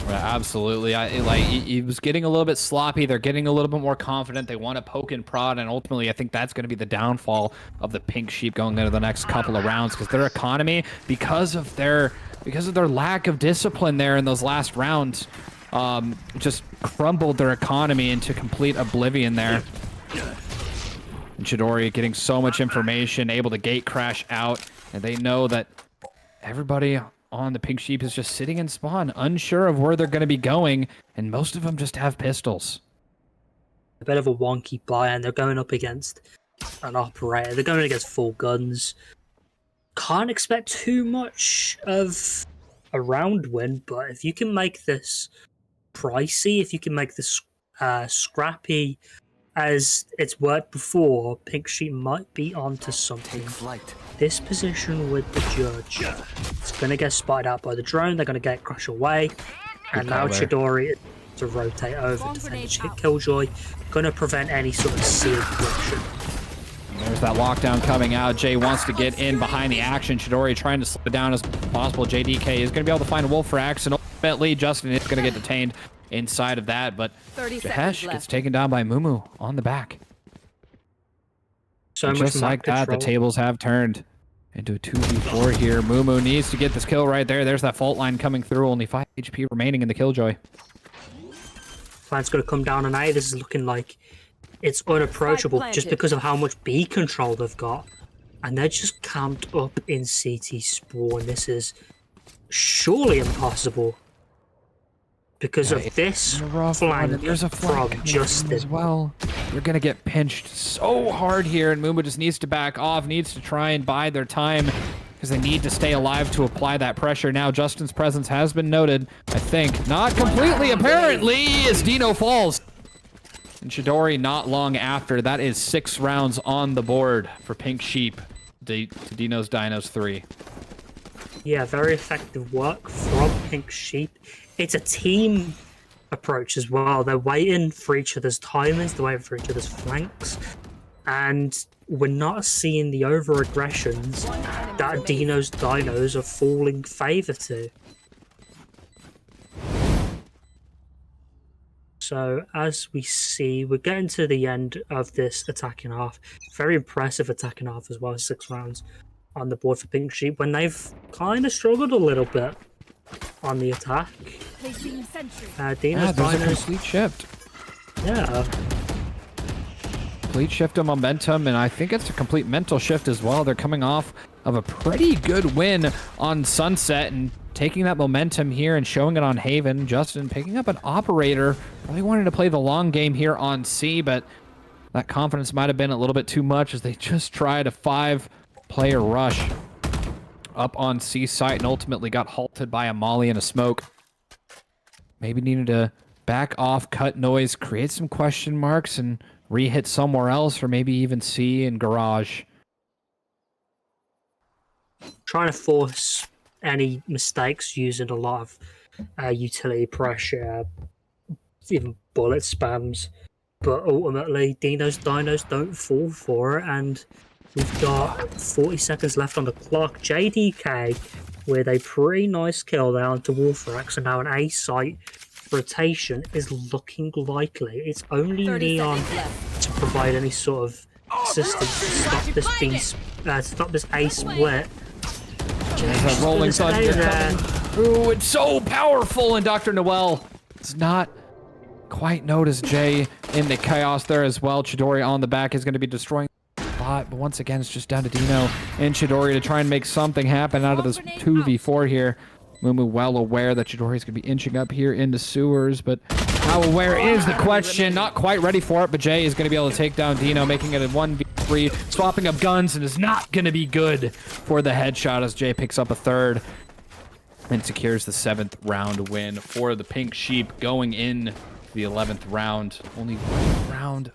Yeah, absolutely. He was getting a little bit sloppy. They're getting a little bit more confident. They want to poke and prod, and ultimately, I think that's going to be the downfall of the Pink Sheep going into the next couple of rounds, because their economy, because of their lack of discipline there in those last rounds, just crumbled their economy into complete oblivion there. And Chidori getting so much information, able to gate crash out, and they know that everybody on the Pink Sheep is just sitting in spawn, unsure of where they're going to be going, and most of them just have pistols. A bit of a wonky buy, and they're going up against an operator. They're going against full guns. Can't expect too much of a round win, but if you can make this pricey, if you can make this scrappy, as it's worked before, Pink Sheep might be onto something. Take flight. This position with the judge, it's going to get spotted out by the drone. They're going to get crush away, and now call there. Chidori is to rotate over, Bomb defend grenade out. Killjoy, going to prevent any sort of sealed collection. There's that lockdown coming out. Jay wants to get in behind the action. Chidori trying to slow it down as possible. JDK is going to be able to find Wolfrax, and ultimately Justin is going to get detained inside of that, but 30 seconds Jahesh gets left. taken down by Mumu on the back. So And much just like that, the control. tables have turned into a 2v4 here. Mumu needs to get this kill right there. There's that fault line coming through. Only 5 HP remaining in the Killjoy. Plan's going to come down on A. This is looking like it's unapproachable Spike just planted. because of how much B control they've got. And they're just camped up in CT spawn. This is surely impossible because of this flank There's a flank from as Justin. well. They're gonna get pinched so hard here, and Mumu just needs to back off, needs to try and bide their time because they need to stay alive to apply that pressure. Now Justin's presence has been noted, I think. Not completely, apparently, as Dino falls. And Chidori not long after. That is 6 rounds on the board for Pink Sheep to Dino's Dinos 3. Yeah, very effective work from Pink Sheep. It's a team approach as well. They're waiting for each other's timings, they're waiting for each other's flanks, and we're not seeing the over-aggressions that Dino's Dinos are falling favour to. So, as we see, we're getting to the end of this attacking half. Very impressive attacking half as well, 6 rounds on the board for Pink Sheep when they've kind of struggled a little bit on the attack. Placing sentry. Dino's There's a Dinos, complete shift. yeah, Complete shift of momentum, and I think it's a complete mental shift as well. They're coming off of a pretty good win on Sunset and taking that momentum here and showing it on Haven. Justin picking up an operator. Really wanted to play the long game here on C, but that confidence might have been a little bit too much as they just tried a 5-player rush up on C site and ultimately got halted by a molly and a smoke. Maybe needed to back off, cut noise, create some question marks, and re-hit somewhere else, or maybe even C in garage. trying to force any mistakes using a lot of utility pressure, even bullet spams. But ultimately, Dino's Dinos don't fall for it, and we've got 40 seconds left on the clock. JDK with a pretty nice kill there onto Wolfrax, and now an A site rotation is looking likely. It's only 30 Neon seconds left. to provide any sort of assistance to stop this B, to stop this A split. There's a rolling Stay thunder there. coming. Ooh, it's so powerful, and Dr. Noel does not quite notice Jay in the chaos there as well. Chidori on the back is going to be destroying the spot, but once again, it's just down to Dino and Chidori to try and make something happen out of this 2v4 here. Mumu well aware that Chidori is going to be inching up here into sewers, but how aware is the question? Not quite ready for it, but Jay is going to be able to take down Dino, making it a 1v3, swapping up guns, and is not going to be good for the headshot as Jay picks up a third and secures the 7th round win for the Pink Sheep going in the 11th round. Only 1 round,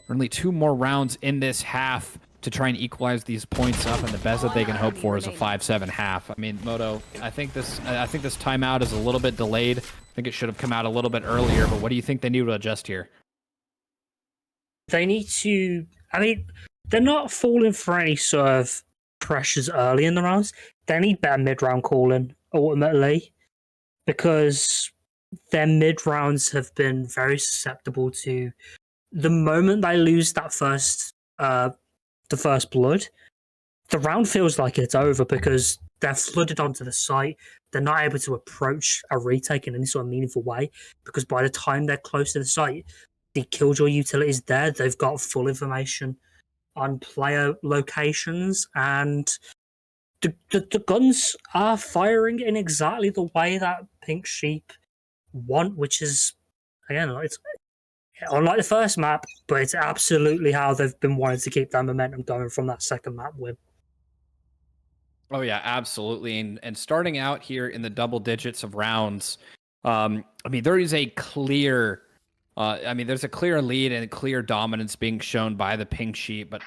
or only 2 more rounds in this half to try and equalize these points up, and the best that they can hope for is a 5-7 half. I mean, Moto, I think this timeout is a little bit delayed. I think it should have come out a little bit earlier, but what do you think they need to adjust here? They need to. I mean, they're not falling for any sort of pressures early in the rounds. They need better mid-round calling ultimately, because their mid-rounds have been very susceptible to the moment they lose that the first blood. The round feels like it's over because they're flooded onto the site. They're not able to approach a retake in any sort of meaningful way because by the time they're close to the site, the Killjoy utility is there. They've got full information on player locations, and the guns are firing in exactly the way that Pink Sheep want, which is, again, it's unlike the first map, but it's absolutely how they've been wanting to keep that momentum going from that second map win. Oh yeah, absolutely. And starting out here in the double digits of rounds, I mean, there is a clear I mean, there's a clear lead and clear dominance being shown by the pink sheet, but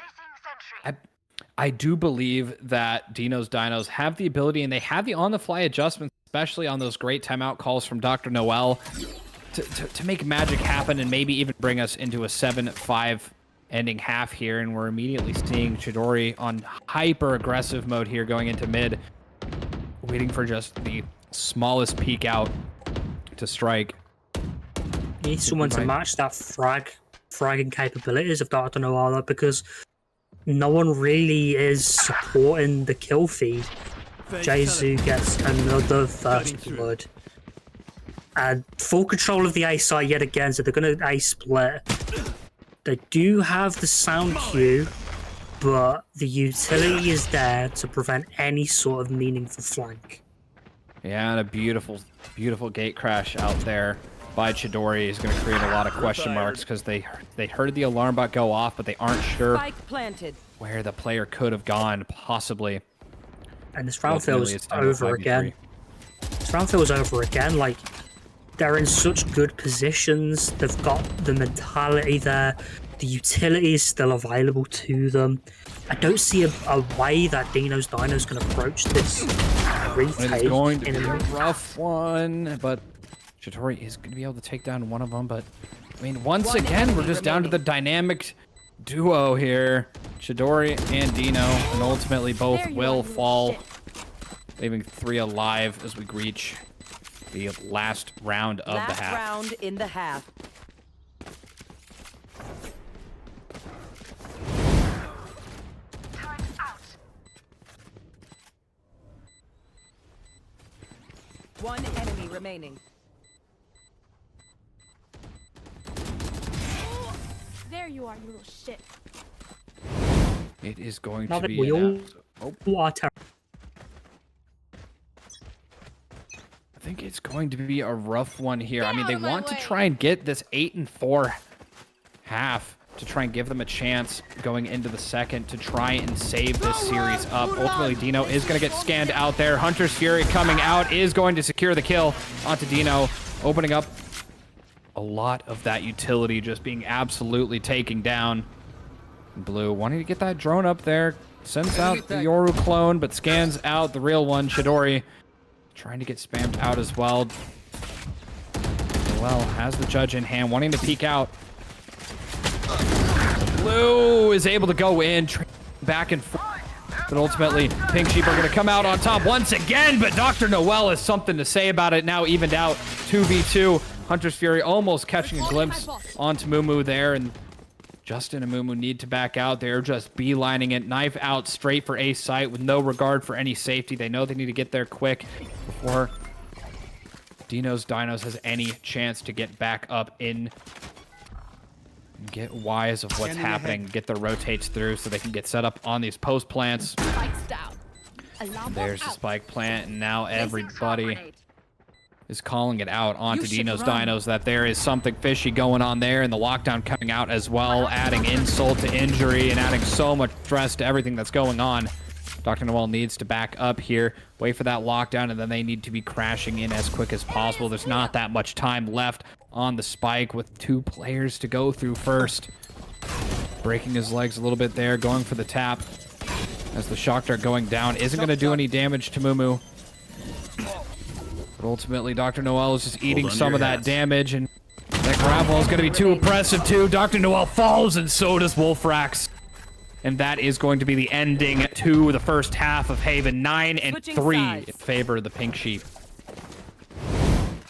I do believe that Dino's Dinos have the ability and they have the on-the-fly adjustments, especially on those great timeout calls from Dr. Noel, to make magic happen and maybe even bring us into a 7-5 ending half here. And we're immediately seeing Chidori on hyper-aggressive mode here going into mid, waiting for just the smallest peek out to strike. You need someone to match that fragging capabilities of Dr. Noel, because no one really is supporting the kill feed. Jesu gets another first blood. And full control of the A site yet again, so they're going to A split. They do have the sound cue, but the utility is there to prevent any sort of meaningful flank. Yeah, and a beautiful, beautiful gate crash out there by Chidori is going to create a lot of question marks because they heard the alarm bot go off, but they aren't sure where the player could have gone, possibly. And this round feels over again. This round feels over again. Like, they're in such good positions. They've got the mentality there. The utility is still available to them. I don't see a way that Dino's Dinos can approach this retake. It's going to be a rough one, but Chidori is going to be able to take down one of them. But, I mean, once again, we're just down to the dynamic duo here. Chidori and Dino, and ultimately both will fall, leaving 3 alive as we reach the last round of the half. Last round in the half. One enemy remaining. There you are, you little shit. It is going Now to that be we all I think it's going to be a rough one here. I mean, they want to try and get this 8-4 half to try and give them a chance going into the second to try and save this series up. Ultimately, Dino is going to get scanned out there. Hunter's Fury coming out is going to secure the kill onto Dino, opening up a lot of that utility just being absolutely taken down. Blue wanting to get that drone up there, sends out the Yoru clone, but scans out the real one. Chidori trying to get spammed out as well. Well, has the judge in hand, wanting to peek out. Blue is able to go in, back and forth. But ultimately, Pink Sheep are going to come out on top once again, but Dr. Noel has something to say about it. Now evened out 2v2. Hunter's Fury almost catching a glimpse onto Mumu there, and Justin and Mumu need to back out. They're just beelining it, knife out straight for A site with no regard for any safety. They know they need to get there quick before Dino's Dinos has any chance to get back up in and get wise of what's happening, get the rotates through so they can get set up on these post plants. There's the spike plant, and now everybody is calling it out onto Dino's Dinos that there is something fishy going on there, and the lockdown coming out as well, adding insult to injury and adding so much stress to everything that's going on. Dr. Noel needs to back up here, wait for that lockdown, and then they need to be crashing in as quick as possible. There's not that much time left on the spike with 2 players to go through first. Breaking his legs a little bit there, going for the tap as the shock dart going down isn't going to do any damage to Mumu. But ultimately, Dr. Noel is just eating some of that damage, and that grab wall is going to be too oppressive too. Dr. Noel falls, and so does Wolfrax. And that is going to be the ending to the first half of Haven. 9-3 in favor of the Pink Sheep.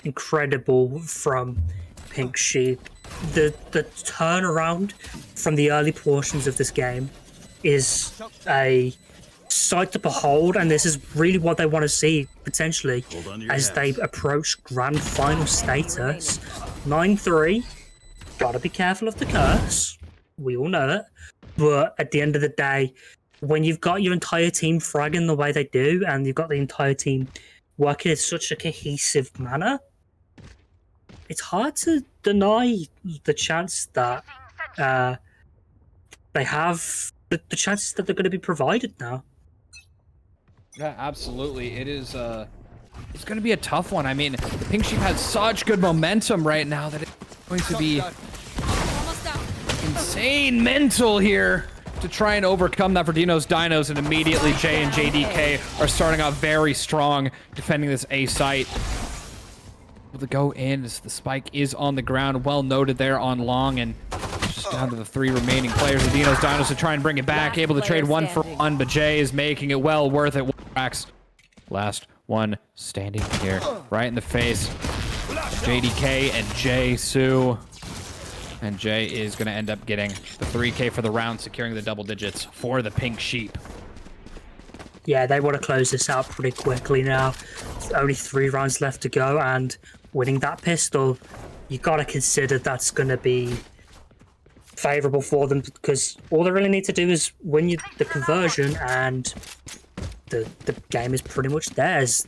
Incredible from Pink Sheep. The turnaround from the early portions of this game is a sight to behold, and this is really what they want to see potentially as they approach grand final status. 9-3. Gotta be careful of the curse. We all know it. But at the end of the day, when you've got your entire team fragging the way they do, and you've got the entire team working in such a cohesive manner, it's hard to deny the chance that they have the chances that they're going to be provided now. Yeah, absolutely. It is. It's going to be a tough one. I mean, the Pink Sheep has such good momentum right now that going to be Almost out. insane mental here to try and overcome that for Deenos, and immediately Jay and JDK are starting out very strong defending this A site. Able to go in as the spike is on the ground, well noted there on long, and just down to the 3 remaining players. The Dinos to try and bring it back, able to trade 1 for 1, but Jay is making it well worth it. Wolfrax, last one standing here, right in the face. JDK and Jay Sue. And Jay is going to end up getting the 3K for the round, securing the double digits for the Pink Sheep. Yeah, they want to close this out pretty quickly now. Only 3 rounds left to go, and winning that pistol, you got to consider that's going to be favorable for them, because all they really need to do is win the conversion, and the game is pretty much theirs.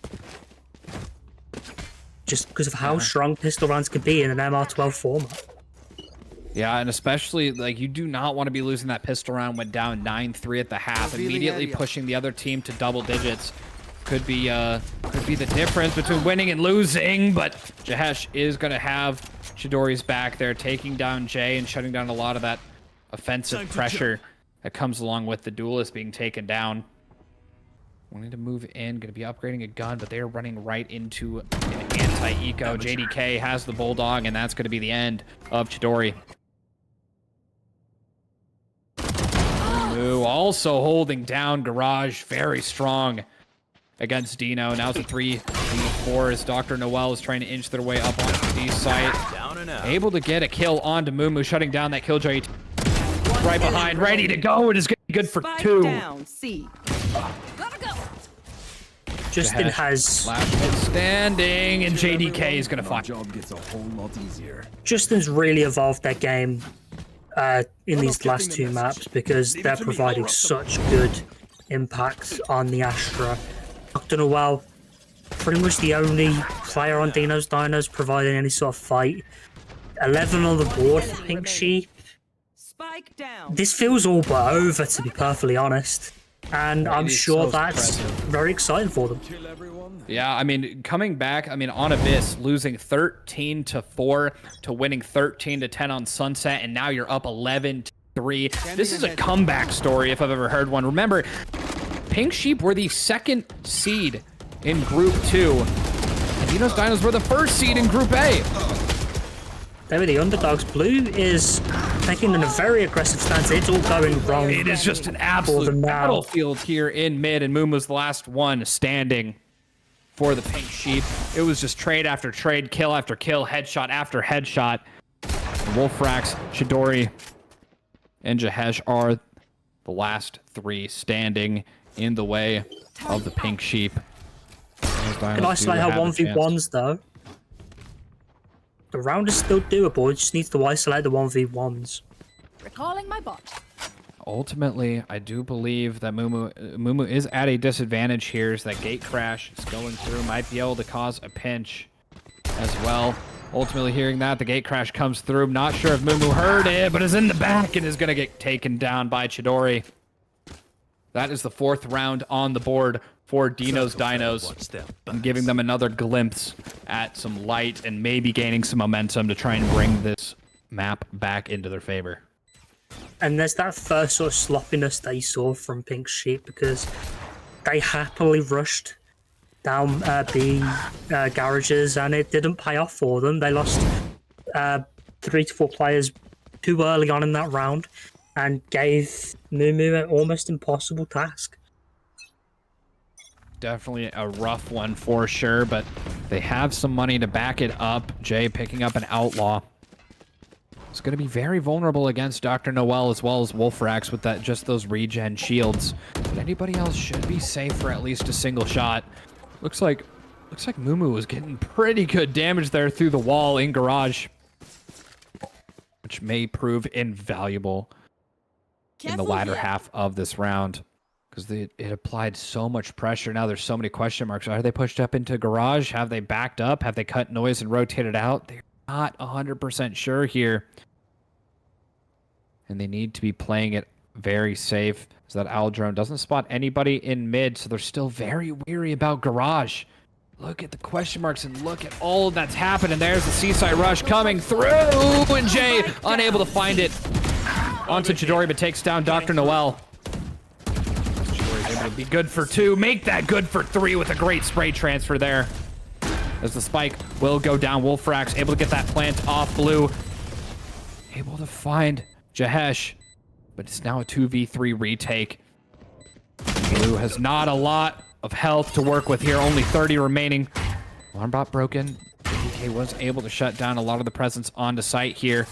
Just because of how strong pistol rounds can be in an MR12 format. Yeah, and especially, like, you do not want to be losing that pistol round. Went down 9-3 at the half, immediately pushing the other team to double digits. Could be the difference between winning and losing, but Jahesh is going to have Chidori's back there, taking down Jay and shutting down a lot of that offensive pressure that comes along with the duelist being taken down. Wanting to move in, going to be upgrading a gun, but they're running right into an anti-eco. JDK has the Bulldog, and that's going to be the end of Chidori. Moo also holding down Garage, very strong against Dino. Now it's a 3v4 as Dr. Noel is trying to inch their way up onto the site. Able to get a kill onto Mumu, shutting down that Killjoy. Right behind, ready to go. It is going to be good for 2. Down, C. Gotta go. Justin has last hit standing, and JDK is going to fight. Job gets a whole lot easier. Justin's really evolved their game in these last 2 maps, because they're providing such good impact on the Astra. Dr. Noel, pretty much the only player on Dinos providing any sort of fight. 11 on the board for Pink Sheep. Spike down. This feels all but over, to be perfectly honest. And I'm is sure so that's impressive. very exciting for them. Yeah, I mean, coming back, I mean, on Abyss, losing 13-4 to winning 13-10 on Sunset, and now you're up 11-3. This is a comeback story if I've ever heard one. Remember, Pink Sheep were the 2nd seed in Group 2, and Dinos were the 1st seed in Group A. They were the underdogs. Blue is taking in a very aggressive stance. It's all going wrong. It is just an absolute battlefield here in mid, and Moon was the last one standing for the Pink Sheep. It was just trade after trade, kill after kill, headshot after headshot. Wolfrax, Chidori, and Jahesh are the last 3 standing in the way of the Pink Sheep. Can isolate her 1v1s though. The round is still doable. It just needs to isolate the 1v1s. Recalling my bot. Ultimately, I do believe that Mumu is at a disadvantage here, as that gate crash is going through, might be able to cause a pinch as well. Ultimately, hearing that, the gate crash comes through. Not sure if Mumu heard it, but is in the back and is going to get taken down by Chidori. That is the 4th round on the board for Dino's Dinos, and giving them another glimpse at some light and maybe gaining some momentum to try and bring this map back into their favor. And there's that first sort of sloppiness that you saw from Pink Sheep, because they happily rushed down B garages, and it didn't pay off for them. They lost 3 to 4 players too early on in that round, and gave Mumu an almost impossible task. Definitely a rough one for sure, but they have some money to back it up. Jay picking up an Outlaw. It's going to be very vulnerable against Dr. Noel as well as Wolfrax with that, just those regen shields. But anybody else should be safe for at least a single shot. Looks like Mumu was getting pretty good damage there through the wall in Garage, which may prove invaluable in the latter half of this round, because it applied so much pressure. Now there's so many question marks. Are they pushed up into Garage? Have they backed up? Have they cut noise and rotated out? They're not 100% sure here. And they need to be playing it very safe, so that Owl Drone doesn't spot anybody in mid, so they're still very weary about Garage. Look at the question marks and look at all that's happening. There's the Seaside Rush coming through, and Jay unable to find it onto Chidori, but takes down Dr. Noel. Chidori's able to be good for 2, make that good for 3 with a great spray transfer there. As the spike will go down, Wolfrax able to get that plant off Blue. Able to find Jahesh, but it's now a 2v3 retake. Blue has not a lot of health to work with here, only 30 remaining. Alarm bot broken. DK was able to shut down a lot of the presence onto site here.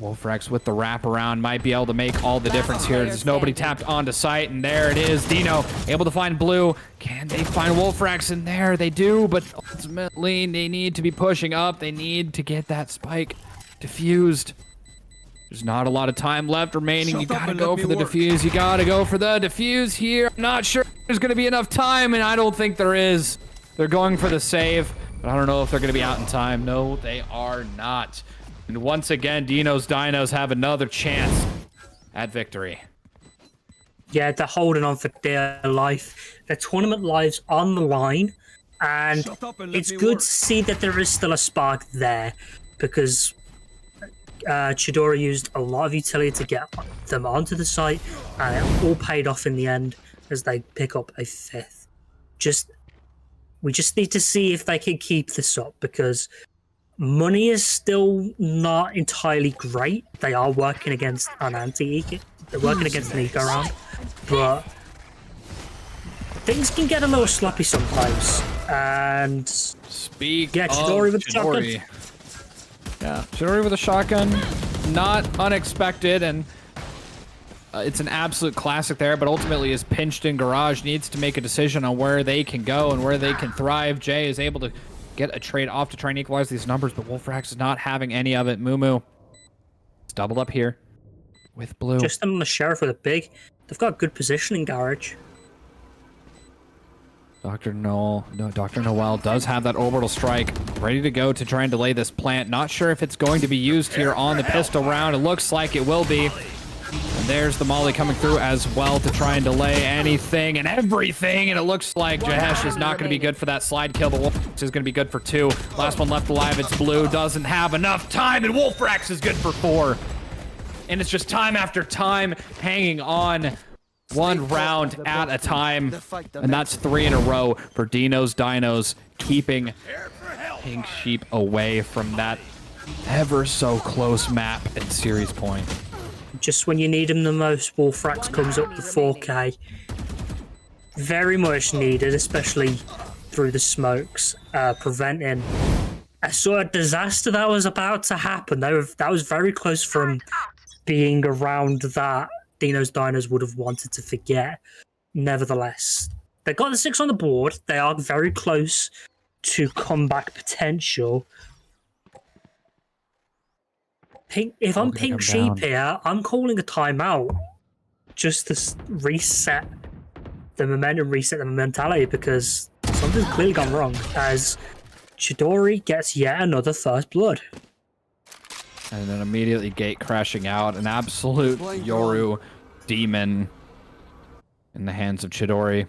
Wolfrax with the wraparound might be able to make all the difference here. There's nobody tapped onto site, and there it is. Dino able to find Blue. Can they find Wolfrax in there? They do, but ultimately they need to be pushing up. They need to get that spike diffused. There's not a lot of time left remaining. You gotta go for the defuse. You gotta go for the defuse here. I'm not sure there's gonna be enough time, and I don't think there is. They're going for the save, but I don't know if they're gonna be out in time. No, they are not. And once again, Dino's Dinos have another chance at victory. Yeah, they're holding on for dear life. Their tournament lives on the line, and it's good to see that there is still a spark there, because Chidori used a lot of utility to get them onto the site, and it all paid off in the end as they pick up a 5th. We just need to see if they can keep this up, because money is still not entirely great. They are working against an anti-eco. They're working against an eco round, but things can get a little sloppy sometimes. And Chidori with the shotgun. Yeah, Chidori with a shotgun, not unexpected, and it's an absolute classic there, but ultimately is pinched in Garage, needs to make a decision on where they can go and where they can thrive. Jay is able to get a trade off to try and equalize these numbers, but Wolfrax is not having any of it. Mumu is doubled up here with Blue. Just on the Sheriff with a big. They've got good position in Garage. Dr. Noel does have that orbital strike ready to go to try and delay this plant. Not sure if it's going to be used here on the pistol round. It looks like it will be. And there's the Molly coming through as well to try and delay anything and everything. And it looks like Jahesh is not going to be good for that slide kill, but Wolfrax is going to be good for 2. Last one left alive, it's Blue. Doesn't have enough time, and Wolfrax is good for 4. And it's just time after time hanging on. One round at a time, and that's 3 in a row for Dino's Dinos, keeping Pink Sheep away from that ever so close map at series point. Just when you need him the most, Wolfrax comes up to 4K. Very much needed, especially through the smokes, preventing a sort of disaster that was about to happen. That was very close from being around that Dino's Dinos would have wanted to forget. Nevertheless, they got the 6 on the board. They are very close to comeback potential. If I'm Pink Sheep here, I'm calling a timeout just to reset the momentum, reset the mentality, because something's clearly gone wrong as Chidori gets yet another first blood. And then immediately Gate crashing out. An absolute Yoru demon in the hands of Chidori.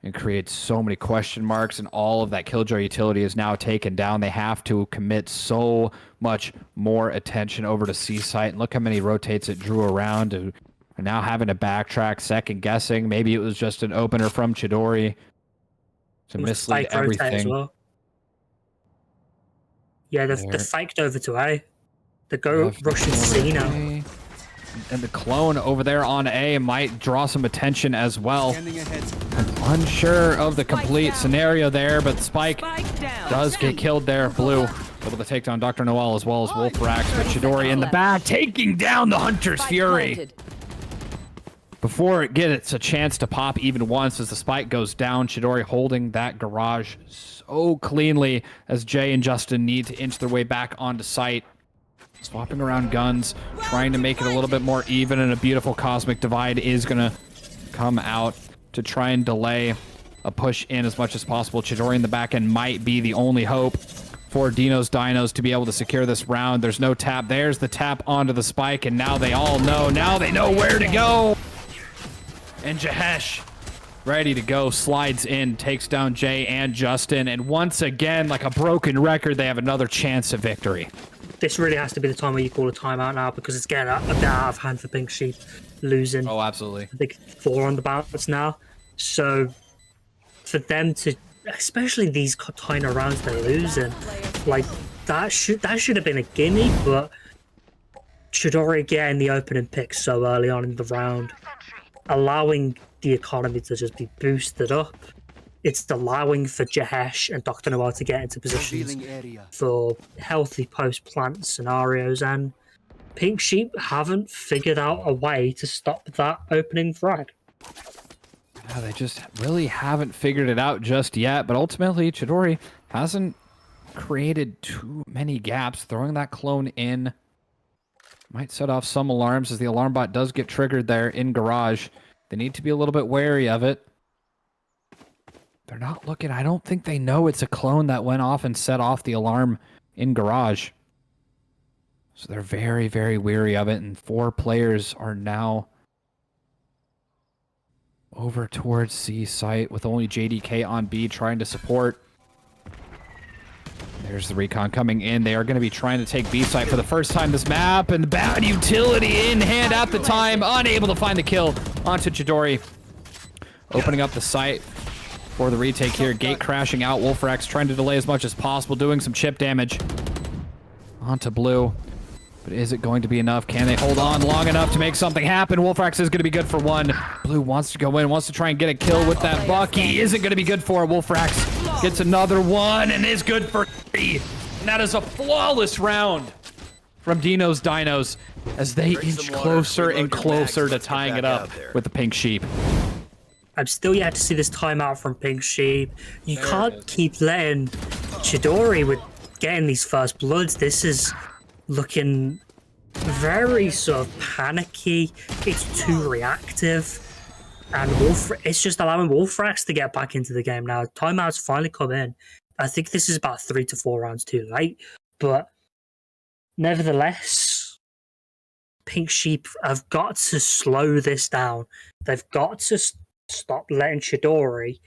It creates so many question marks, and all of that Killjoy utility is now taken down. They have to commit so much more attention over to C-Site. And look how many rotates it drew around. And now having to backtrack, second guessing. Maybe it was just an opener from Chidori to mislead everything. As well. Yeah, they've faked over to A. They go rushing C now. And the clone over there on A might draw some attention as well. I'm unsure of the complete scenario there, but Spike does get killed there. Blue able to take down Dr. Noel as well as Wolfrax, but Chidori in the back taking down the Hunter's Fury. Before it gets a chance to pop even once as the spike goes down, Chidori holding that garage so cleanly as Jay and Justin need to inch their way back onto site. Swapping around guns, trying to make it a little bit more even, and a beautiful Cosmic Divide is going to come out to try and delay a push in as much as possible. Chidori in the back end might be the only hope for Dino's Dinos to be able to secure this round. There's no tap. There's the tap onto the spike, and now they all know. Now they know where to go. And Jahesh ready to go, slides in, takes down Jay and Justin, and once again, like a broken record, they have another chance at victory. This really has to be the time where you call a timeout now, because it's getting a bit out of hand for Pink Sheep, losing Oh, absolutely. I think 4 on the bounce now. So for them to, especially these kind of rounds they're losing, like that should have been a gimme, but Chidori getting the opening pick so early on in the round, allowing the economy to just be boosted up. It's allowing for Jahesh and Dr. Noel to get into positions for healthy post-plant scenarios, and Pink Sheep haven't figured out a way to stop that opening frag. Yeah, they just really haven't figured it out just yet, but ultimately Chidori hasn't created too many gaps. Throwing that clone in might set off some alarms, as the alarm bot does get triggered there in garage. They need to be a little bit wary of it. They're not looking. I don't think they know it's a clone that went off and set off the alarm in garage. So they're very, very wary of it, and 4 players are now over towards C site with only JDK on B trying to support. There's the recon coming in. They are going to be trying to take B site for the first time this map, and the bad utility in hand at the time, unable to find the kill onto Chidori. Opening up the site for the retake here. Gate crashing out. Wolfrax trying to delay as much as possible, doing some chip damage onto Blue. But is it going to be enough? Can they hold on long enough to make something happen? Wolfrax is going to be good for 1. Blue wants to go in, wants to try and get a kill with that buck. He isn't going to be good for it. Wolfrax gets another 1 and is good for 3. And that is a flawless round from Dino's Dinos, as they inch closer and closer to tying it up with the Pink Sheep. I'm still yet to see this timeout from Pink Sheep. You can't keep letting Chidori with getting these first bloods. This is looking very sort of panicky. It's too reactive, and it's just allowing Wolfrax to get back into the game now. Timeouts finally come in. I think this is about 3 to 4 rounds too late, but nevertheless, Pink Sheep have got to slow this down. They've got to stop letting Chidori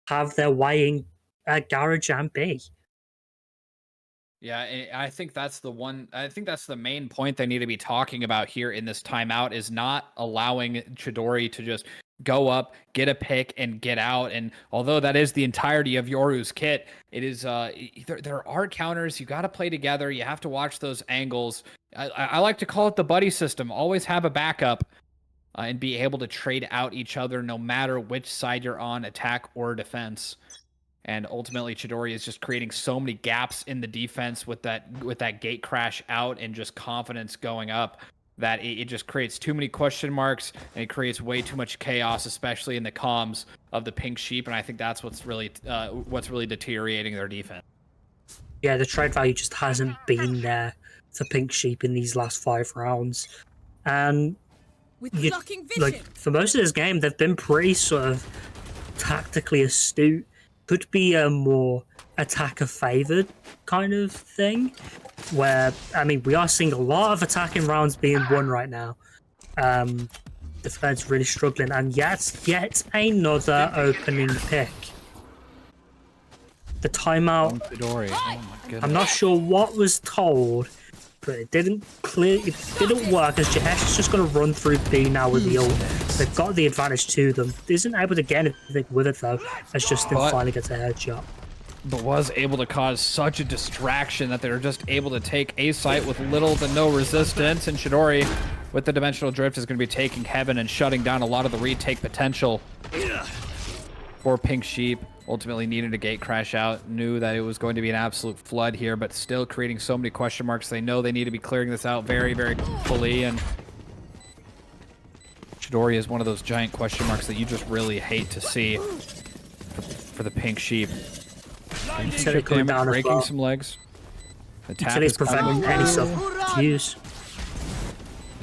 have their way in Garage and B. Yeah, I think that's the one. I think that's the main point they need to be talking about here in this timeout, is not allowing Chidori to just go up, get a pick, and get out. And although that is the entirety of Yoru's kit, it is there are counters. You got to play together. You have to watch those angles. I like to call it the buddy system. Always have a backup and be able to trade out each other no matter which side you're on, attack or defense. And ultimately, Chidori is just creating so many gaps in the defense with that gate crash out and just confidence going up, that it just creates too many question marks, and it creates way too much chaos, especially in the comms of the Pink Sheep. And I think that's what's really deteriorating their defense. Yeah, the trade value just hasn't been there for Pink Sheep in these last 5 rounds, and for most of this game, they've been pretty sort of tactically astute. Could be a more attacker-favored kind of thing, where, I mean, we are seeing a lot of attacking rounds being won right now. Defense really struggling, and yet another opening pick. The timeout, Chidori. Oh my goodness. I'm not sure what was told, but it didn't work, as Jahesh is just going to run through B now with the ult. They've got the advantage to them. Isn't able to get anything with it, though, as Justin finally gets a headshot. But was able to cause such a distraction that they're just able to take A site with little to no resistance. And Chidori, with the Dimensional Drift, is going to be taking Heaven and shutting down a lot of the retake potential for Pink Sheep. Ultimately needed a gate crash out, knew that it was going to be an absolute flood here, but still creating so many question marks. They know they need to be clearing this out very, very fully, and Chidori is one of those giant question marks that you just really hate to see for the Pink Sheep. Breaking some legs. The tap is preventing any self-use.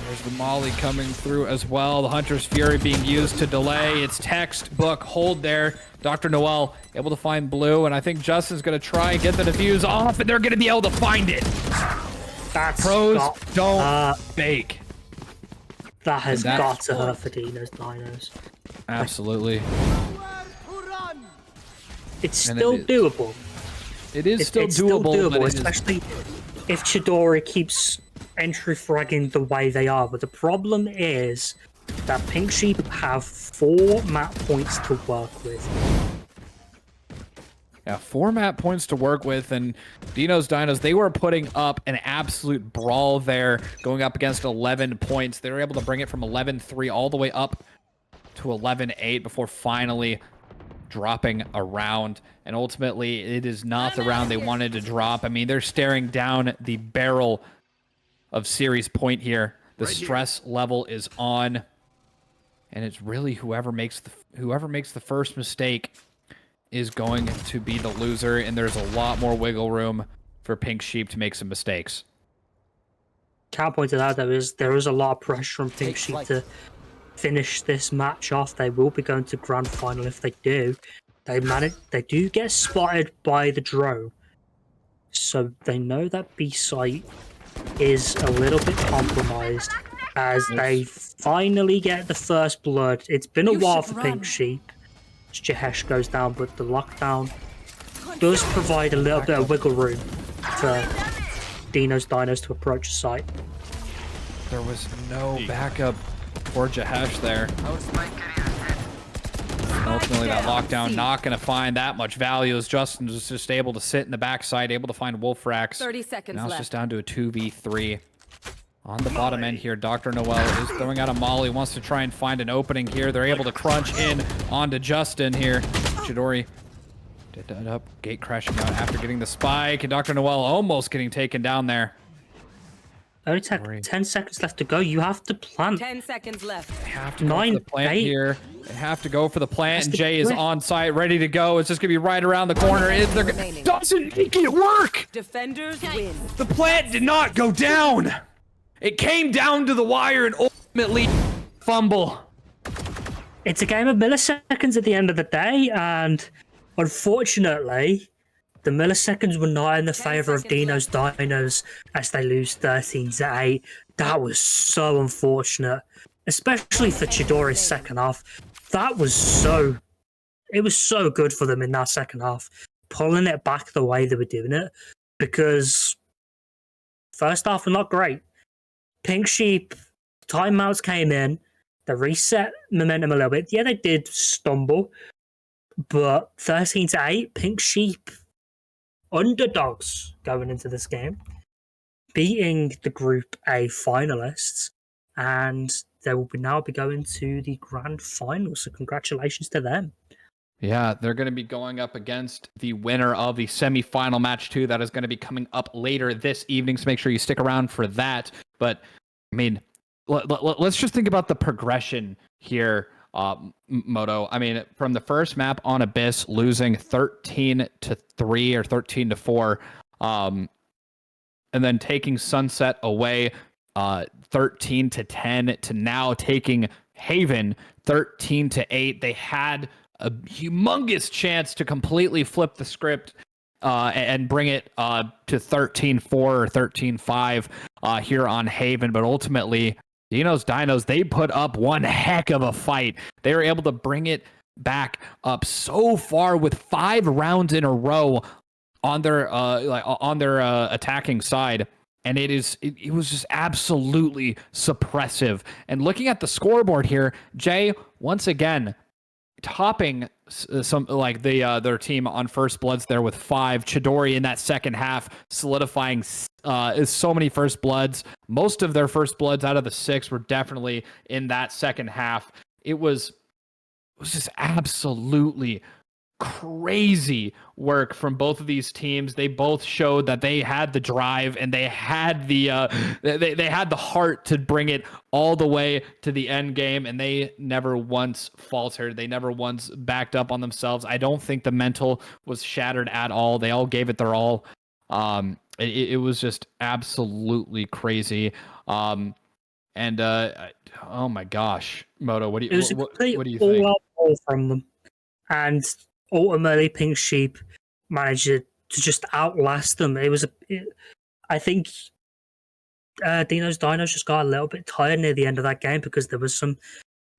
There's the Molly coming through as well. The Hunter's Fury being used to delay. It's textbook hold there. Dr. Noel able to find Blue, and I think Justin's going to try and get the defuse off, and they're going to be able to find it. Pros don't fake. That has got to hurt for Dino's Dinos. Absolutely. It's And still it is. doable. It is It's still still doable, but doable, it is especially if Chidori keeps entry fragging the way they are. But the problem is that Pink Sheep have 4 map points to work with. Yeah, 4 map points to work with, and Dinos, they were putting up an absolute brawl there, going up against 11 points. They were able to bring it from 11-3 all the way up to 11-8 before finally dropping a round. And ultimately, it is not the round they wanted to drop. I mean, they're staring down the barrel of series point here. The stress level is on, and it's really whoever makes the first mistake is going to be the loser, and there's a lot more wiggle room for Pink Sheep to make some mistakes. Cal pointed out there is a lot of pressure on Pink Sheep to finish this match off. They will be going to grand final if they do. They do get spotted by the drone, so they know that B site is a little bit compromised as they finally get the first blood. It's been a while for Pink Sheep. Jahesh goes down, but the lockdown does provide a little bit of wiggle room for Dinos to approach the site. There was no backup for Jahesh there. Ultimately, that lockdown not going to find that much value as Justin was just able to sit in the backside, able to find Wolfrax. 30 seconds now it's left. just down to a 2v3. On the bottom end here, Dr. Noel is throwing out a molly, wants to try and find an opening here. They're able to crunch in onto Justin here. Chidori did that up, gate crashing out after getting the spike, and Dr. Noel almost getting taken down there. Only 10 seconds left to go. You have to plant. 10 seconds left. They have to go for the plant here. They have to go for the plant, and Jay is on site, ready to go. It's just going to be right around the corner. It doesn't make it work! Defenders win. The plant did not go down! It came down to the wire and ultimately fumble. It's a game of milliseconds at the end of the day, and unfortunately, the milliseconds were not in the favor of Dinos as they lose 13-8. That was so unfortunate, especially for Chidori's second half. It was so good for them in that second half, pulling it back the way they were doing it, because first half were not great. Pink Sheep timeouts came in, they reset momentum a little bit. Yeah, they did stumble, but 13-8, Pink Sheep underdogs going into this game, beating the Group A finalists, and they will now be going to the grand final. So congratulations to them. Yeah, they're going to be going up against the winner of the semifinal match 2. That is going to be coming up later this evening, so make sure you stick around for that. But, I mean, let's just think about the progression here, Moto. I mean, from the first map on Abyss, losing 13-3 or 13-4, and then taking Sunset away 13-10, to now taking Haven 13-8. They had a humongous chance to completely flip the script and bring it to 13-4 or 13-5 here on Haven. But ultimately, Dinos, they put up one heck of a fight. They were able to bring it back up so far with 5 rounds in a row on their attacking side. And it was just absolutely suppressive. And looking at the scoreboard here, Jay, once again, topping some like their team on first bloods there with 5. Chidori in that second half solidifying so many first bloods. Most of their first bloods out of the 6 were definitely in that second half. It was just absolutely crazy work from both of these teams. They both showed that they had the drive and they had the they had the heart to bring it all the way to the end game, and they never once faltered. They never once backed up on themselves. I don't think the mental was shattered at all. They all gave it their all. It was just absolutely crazy. Oh my gosh, Moto, what do you think? All from them, and ultimately Pink Sheep managed to just outlast them. I think Dinos just got a little bit tired near the end of that game because there was some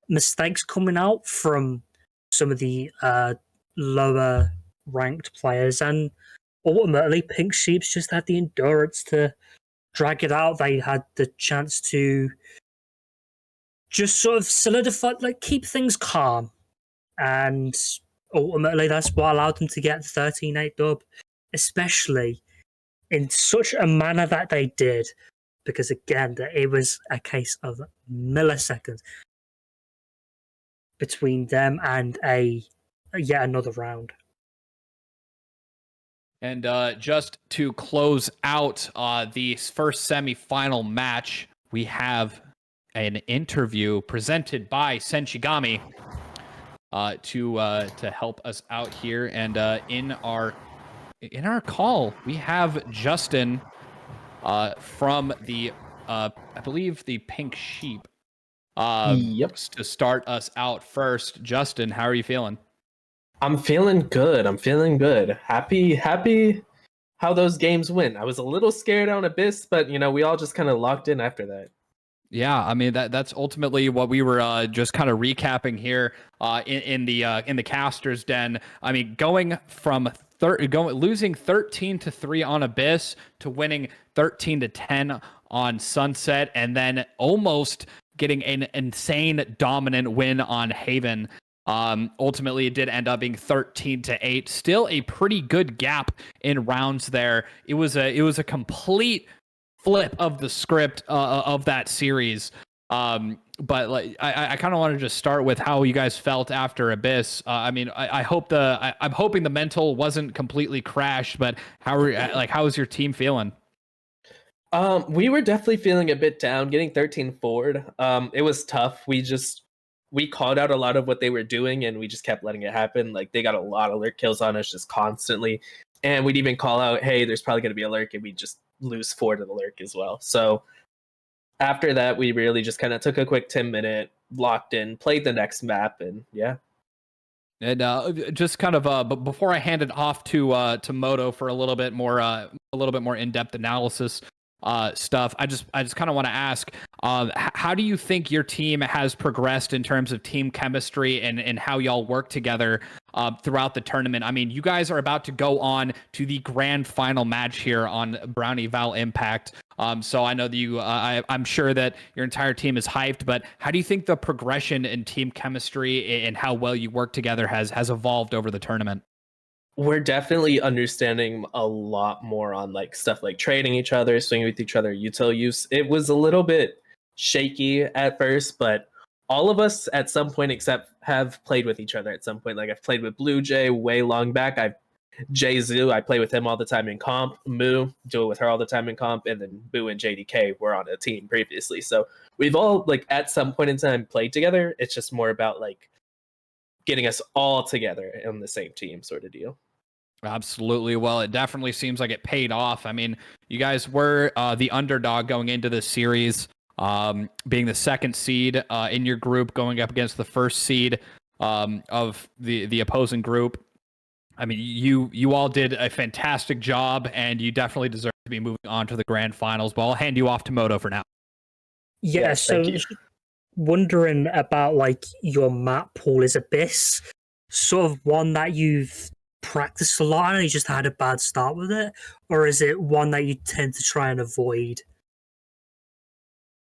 mistakes coming out from some of the lower ranked players, and ultimately Pink Sheeps just had the endurance to drag it out. They had the chance to just sort of solidify, like keep things calm, and ultimately that's what allowed them to get the 13-8 dub, especially in such a manner that they did, because again, it was a case of milliseconds between them and yet another round. And just to close out the first semifinal match, we have an interview presented by Senshigami to help us out here. And in our call, we have Justin from the I believe the Pink Sheep. Yep. To start us out first, Justin, how are you feeling? I'm feeling good. Happy how those games went. I was a little scared on Abyss, but we all just kind of locked in after that. Yeah, I mean that's ultimately what we were just kind of recapping here in the caster's den. I mean, going from losing 13-3 on Abyss to winning 13-10 on Sunset, and then almost getting an insane dominant win on Haven. Ultimately, it did end up being 13-8. Still a pretty good gap in rounds there. It was a complete flip of the script of that series. But like, I kind of wanted to just start with how you guys felt after Abyss. I mean, I'm hoping the mental wasn't completely crashed, but how is your team feeling? We were definitely feeling a bit down, getting 13 forward. It was tough. We called out a lot of what they were doing, and we just kept letting it happen. Like, they got a lot of lurk kills on us just constantly, and we'd even call out, "Hey, there's probably going to be a lurk," and we just lose 4 to the lurk as well. So after that, we really just kind of took a quick 10-minute, locked in, played the next map, and yeah. And just kind of but before I hand it off to Moto for a little bit more in-depth analysis stuff, I just kind of want to ask, how do you think your team has progressed in terms of team chemistry and how y'all work together throughout the tournament? I mean, you guys are about to go on to the grand final match here on Brownie Val Impact. So I know that I'm sure that your entire team is hyped, but how do you think the progression in team chemistry and how well you work together has evolved over the tournament? We're definitely understanding a lot more on like stuff like trading each other, swinging with each other, util use. It was a little bit shaky at first, but all of us at some point except have played with each other at some point. Like, I've played with Blue Jay way long back. Jay Zoo, I play with him all the time in comp. Moo, do it with her all the time in comp, and then Boo and JDK were on a team previously. So we've all like at some point in time played together. It's just more about like getting us all together on the same team sort of deal. Absolutely. Well, it definitely seems like it paid off. I mean, you guys were the underdog going into this series, being the second seed in your group, going up against the first seed of the opposing group. I mean, you all did a fantastic job, and you definitely deserve to be moving on to the grand finals. But I'll hand you off to Moto for now. Yeah, Yes, so thank you. wondering about like your map pool. Is Abyss sort of one that you've practiced a lot and you just had a bad start with it, or is it one that you tend to try and avoid?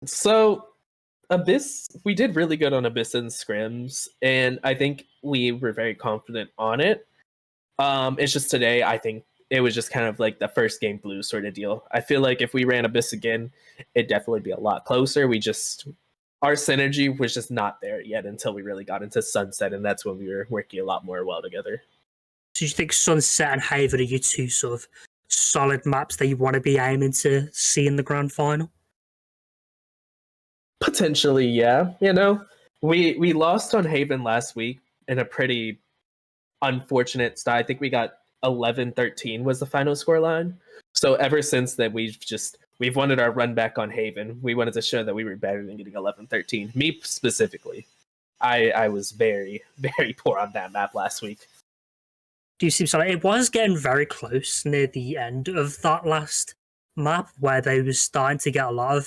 So Abyss, we did really good on Abyss and scrims, and I think we were very confident on it. It's just today, I think it was just kind of like the first game blue sort of deal. I feel like if we ran Abyss again, it'd definitely be a lot closer. Our synergy was just not there yet until we really got into Sunset, and that's when we were working a lot more well together. So you think Sunset and Haven are your two sort of solid maps that you want to be aiming to see in the grand final? Potentially, yeah. We lost on Haven last week in a pretty unfortunate style. I think we got 11-13 was the final score line. So ever since that, we've wanted our run back on Haven. We wanted to show that we were better than getting 11-13. Me specifically, I was very, very poor on that map last week. Do you seem so? It was getting very close near the end of that last map where they were starting to get a lot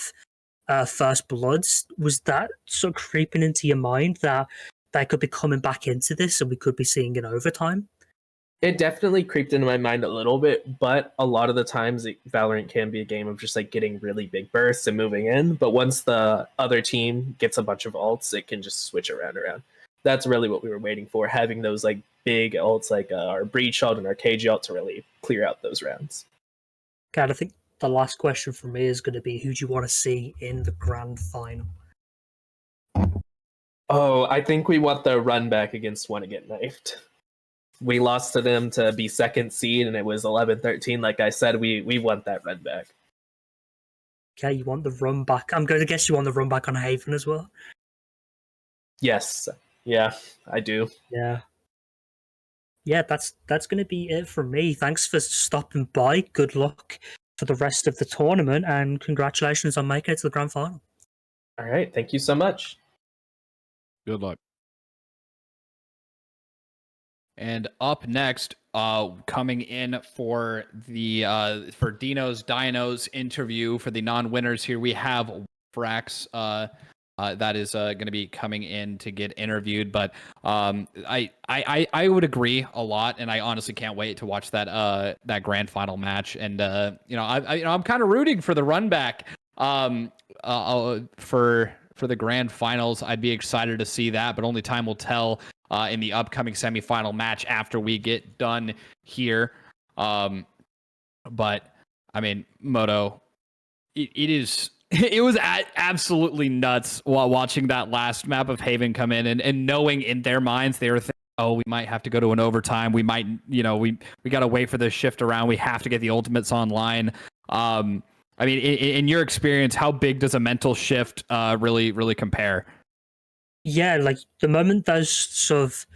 of first bloods. Was that sort of creeping into your mind that they could be coming back into this and we could be seeing an overtime? It definitely creeped into my mind a little bit, but a lot of the times Valorant can be a game of just like getting really big bursts and moving in. But once the other team gets a bunch of ults, it can just switch around. That's really what we were waiting for, having those like big ults like our Breach ult and our KG ult to really clear out those rounds. God, I think the last question for me is going to be, who do you want to see in the grand final? Oh, I think we want the run back against Wanna Get Knifed. We lost to them to be second seed, and it was 11-13. Like I said, we want that run back. Okay, you want the run back. I'm going to guess you want the run back on Haven as well. Yes, yeah, I do. Yeah. Yeah, that's going to be it for me. Thanks for stopping by. Good luck for the rest of the tournament, and congratulations on making it to the grand final. All right, thank you so much. Good luck. And up next, coming in for the for Dino's interview for the non-winners here, we have Frax. That is going to be coming in to get interviewed. But I would agree a lot, and I honestly can't wait to watch that grand final match. And I'm kind of rooting for the run back for the grand finals. I'd be excited to see that, but only time will tell in the upcoming semifinal match after we get done here. But I mean, Moto, it was absolutely nuts while watching that last map of Haven come in and knowing in their minds they were thinking, oh, we might have to go to an overtime. We might, we got to wait for this shift around. We have to get the ultimates online. I mean, in your experience, how big does a mental shift really compare? Yeah, like the moment those sort of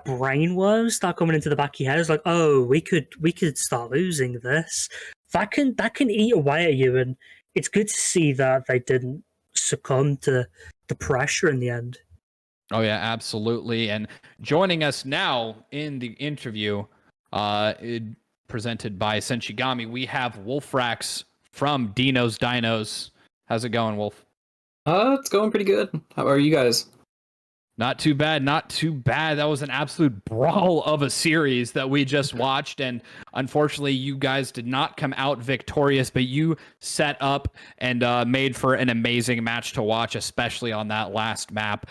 brainworms start coming into the back of your head, it's like, oh, we could start losing this. That can eat away at you, and it's good to see that they didn't succumb to the pressure in the end. Oh yeah, absolutely. And joining us now in the interview, presented by Senshigami, we have Wolfrax from Deenos. How's it going, Wolf? It's going pretty good. How are you guys? Not too bad. That was an absolute brawl of a series that we just watched. And unfortunately, you guys did not come out victorious, but you set up and made for an amazing match to watch, especially on that last map.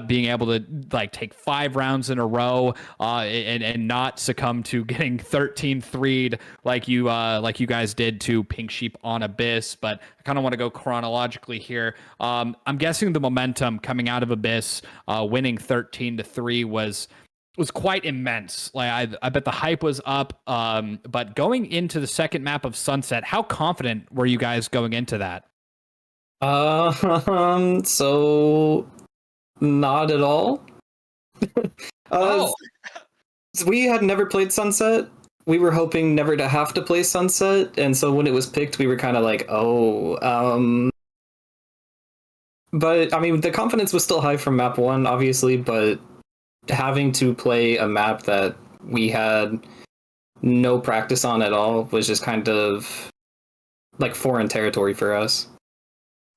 Being able to take 5 rounds in a row and not succumb to getting 13-3'd like you guys did to Pink Sheep on Abyss. But I kind of want to go chronologically here. I'm guessing the momentum coming out of Abyss, winning 13-3 was quite immense. Like I bet the hype was up. But going into the second map of Sunset, how confident were you guys going into that? So not at all. We had never played Sunset. We were hoping never to have to play Sunset, and so when it was picked, we were kind of like, But I mean, the confidence was still high from map 1, obviously, but having to play a map that we had no practice on at all was just kind of like foreign territory for us.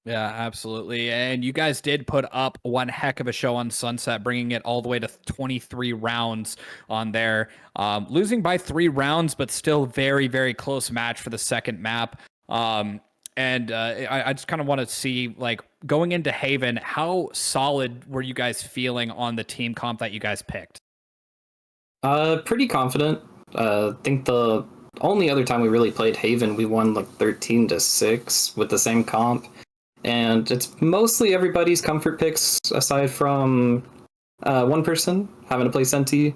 Yeah, absolutely. And you guys did put up one heck of a show on Sunset, bringing it all the way to 23 rounds on there. Losing by 3 rounds, but still very, very close match for the second map. And I just kind of want to see, going into Haven, how solid were you guys feeling on the team comp that you guys picked? Pretty confident. I think the only other time we really played Haven, we won 13-6 with the same comp. And it's mostly everybody's comfort picks, aside from one person having to play Senti.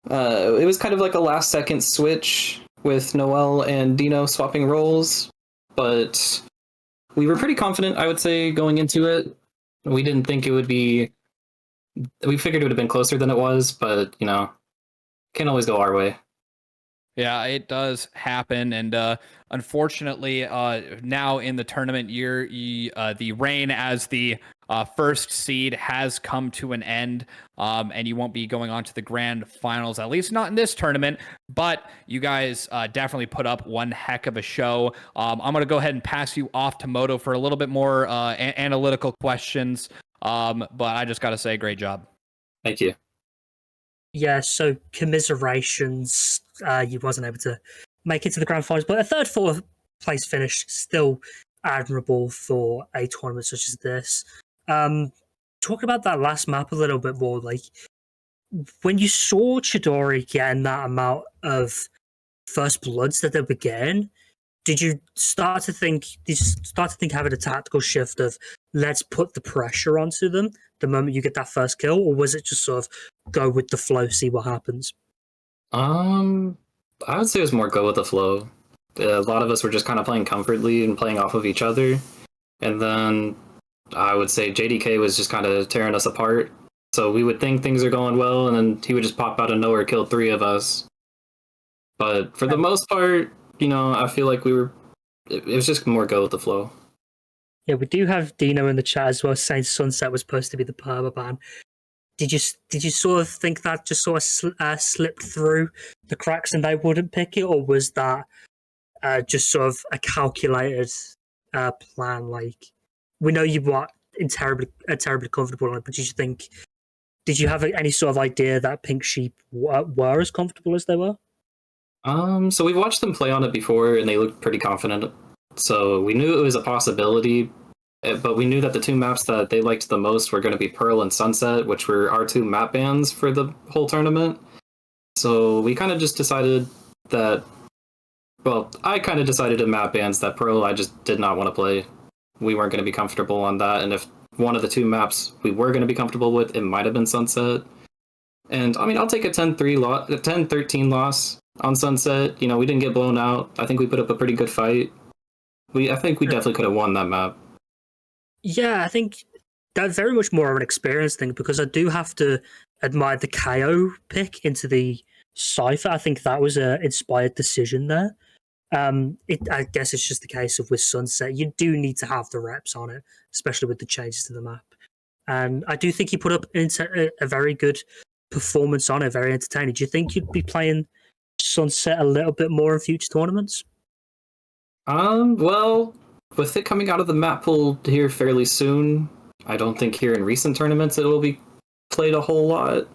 It was kind of like a last-second switch with Noel and Dino swapping roles. But we were pretty confident, I would say, going into it. We didn't think it would be... We figured it would have been closer than it was, but, can't always go our way. Yeah, it does happen, and unfortunately, now in the tournament year, the reign as the first seed has come to an end, and you won't be going on to the grand finals, at least not in this tournament. But you guys definitely put up one heck of a show. I'm going to go ahead and pass you off to Moto for a little bit more analytical questions, but I just got to say, great job. Thank you. Yeah, so commiserations. You wasn't able to make it to the grand finals, but a third, fourth place finish still admirable for a tournament such as this. Talking about that last map a little bit more, like when you saw Chidori getting that amount of first bloods that they were getting, did you start to think? Did you start to think having a tactical shift of let's put the pressure onto them the moment you get that first kill, or was it just sort of go with the flow, see what happens? I would say it was more go with the flow. A lot of us were just kind of playing comfortably and playing off of each other, and then I would say JDK was just kind of tearing us apart. So we would think things are going well, and then he would just pop out of nowhere, kill 3 of us. But for the most part, I feel like it was just more go with the flow. Yeah, we do have Dino in the chat as well, saying Sunset was supposed to be the permaban. Did you sort of think that just sort of slipped through the cracks and they wouldn't pick it, or was that just sort of a calculated plan? Like, we know you were terribly comfortable on it, but did you have any sort of idea that Pink Sheep were as comfortable as they were? So we watched them play on it before, and they looked pretty confident. So we knew it was a possibility, but we knew that the 2 maps that they liked the most were going to be Pearl and Sunset, which were our 2 map bans for the whole tournament. So we kind of just decided that, well, I kind of decided to map bans that Pearl I just did not want to play. We weren't going to be comfortable on that, and if one of the 2 maps we were going to be comfortable with, it might have been Sunset. And, I mean, I'll take a 10-13 loss on Sunset. We didn't get blown out. I think we put up a pretty good fight. I think we definitely could have won that map. Yeah, I think that's very much more of an experience thing, because I do have to admire the KO pick into the Cypher. I think that was an inspired decision there. I guess it's just the case of with Sunset, you do need to have the reps on it, especially with the changes to the map. And I do think he put up a very good performance on it, very entertaining. Do you think you'd be playing Sunset a little bit more in future tournaments? Well, with it coming out of the map pool here fairly soon, I don't think here in recent tournaments it will be played a whole lot.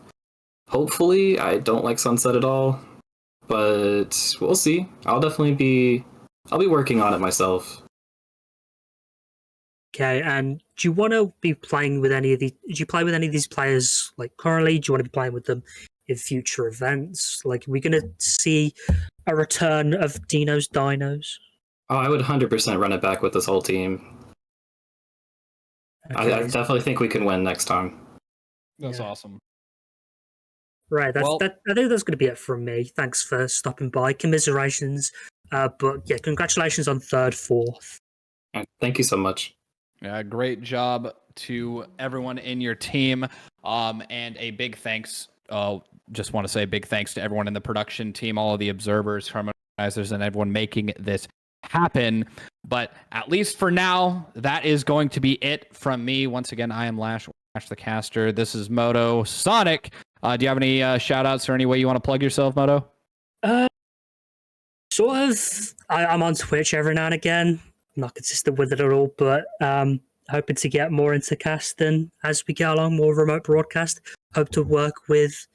Hopefully, I don't like Sunset at all, but we'll see. I'll be working on it myself. Okay, and do you want to be playing with any of the? Do you play with any of these players like currently? Do you want to be playing with them in future events? Like, are we going to see a return of Dinos? Oh, I would 100% run it back with this whole team. Okay. I definitely think we can win next time. That's awesome. Right, I think that's going to be it from me. Thanks for stopping by. Commiserations, but yeah, congratulations on 3rd, 4th. Thank you so much. Yeah, great job to everyone in your team. And a big thanks. Just want to say a big thanks to everyone in the production team, all of the observers, harmonizers, and everyone making this happen. But at least for now, that is going to be it from me. Once again, I am Lash the Caster. This is Moto Sonic. Do you have any shout outs or any way you want to plug yourself, Moto? Sort of. I'm on Twitch every now and again. I'm not consistent with it at all, but hoping to get more into casting as we get along, more remote broadcast. Hope to work with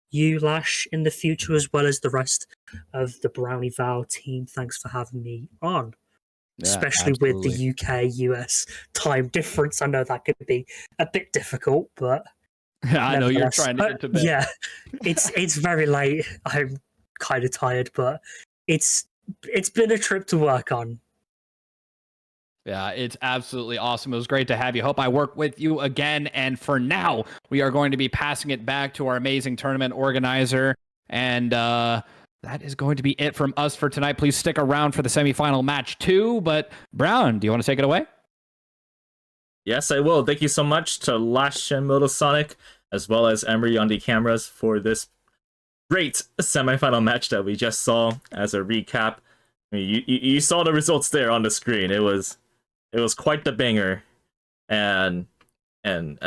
you, Lash, in the future, as well as the rest of the Brownie Val team. Thanks for having me on. Yeah, especially absolutely. with the UK-US time difference. I know that could be a bit difficult, but I know you're trying to get to bed. Yeah, it's very late. I'm kind of tired, but it's been a trip to work on. Yeah, it's absolutely awesome. It was great to have you. Hope I work with you again. And for now, we are going to be passing it back to our amazing tournament organizer. And that is going to be it from us for tonight. Please stick around for the semifinal match 2. But Brown, do you want to take it away? Yes, I will. Thank you so much to Lash and Motosonic, as well as Emery on the cameras for this great semifinal match that we just saw. As a recap, I mean, you saw the results there on the screen. It was quite the banger, and I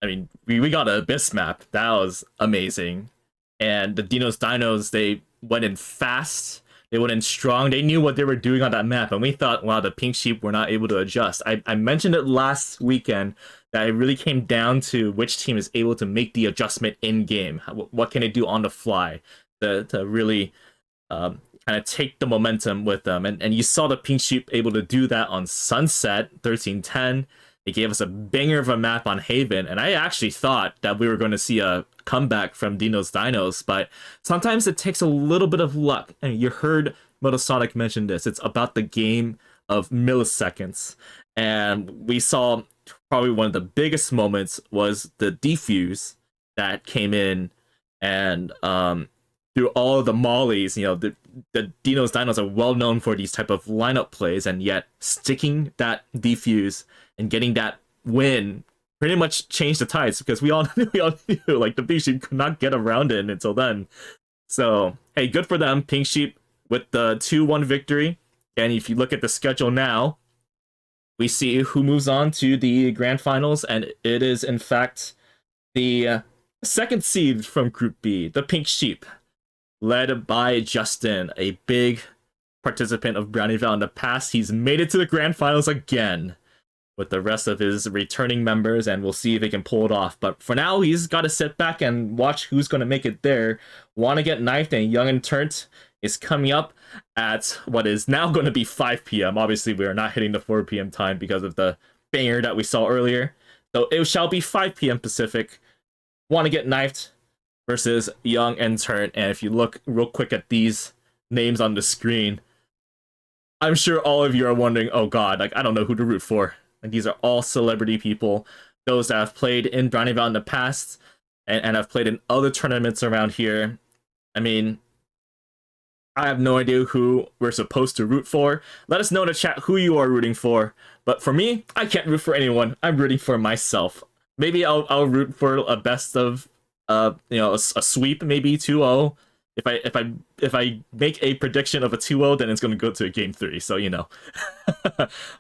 mean, we got an Abyss map. That was amazing, and the Deenos, they went in fast. They went in strong. They knew what they were doing on that map, and we thought, wow, the Pink Sheep were not able to adjust. I mentioned it last weekend that it really came down to which team is able to make the adjustment in game. What can it do on the fly to really kind of take the momentum with them. And you saw the Pink Sheep able to do that on Sunset 1310. It gave us a banger of a map on Haven, and I actually thought that we were going to see a comeback from Deenos, but sometimes it takes a little bit of luck. And you heard Motosonic mention this. It's about the game of milliseconds. And we saw probably one of the biggest moments was the defuse that came in and through all of the mollies, the Deenos are well known for these type of lineup plays, and yet sticking that defuse and getting that win pretty much changed the tides, because we all knew like the Pink Sheep could not get around it until then. So hey, good for them, Pink Sheep, with the 2-1 victory. And if you look at the schedule now, we see who moves on to the grand finals, and it is in fact the second seed from Group B, the Pink Sheep, led by Justin, a big participant of Brownie Val in the past. He's made it to the grand finals again with the rest of his returning members, and we'll see if he can pull it off. But for now, he's got to sit back and watch who's going to make it there. Wanna Get Knifed and Young and Turnt is coming up at what is now going to be 5 p.m. Obviously, we are not hitting the 4 p.m. time because of the banger that we saw earlier. So it shall be 5 p.m. Pacific. Wanna Get Knifed versus Young and Turnt. And if you look real quick at these names on the screen, I'm sure all of you are wondering, oh god, like I don't know who to root for. Like these are all celebrity people, those that have played in Brownie Val in the past and have played in other tournaments around here. I mean, I have no idea who we're supposed to root for. Let us know in the chat who you are rooting for. But for me, I can't root for anyone. I'm rooting for myself. Maybe I'll root for a best of a sweep, maybe 2-0. If I make a prediction of a 2-0, then it's going to go to a game 3. So,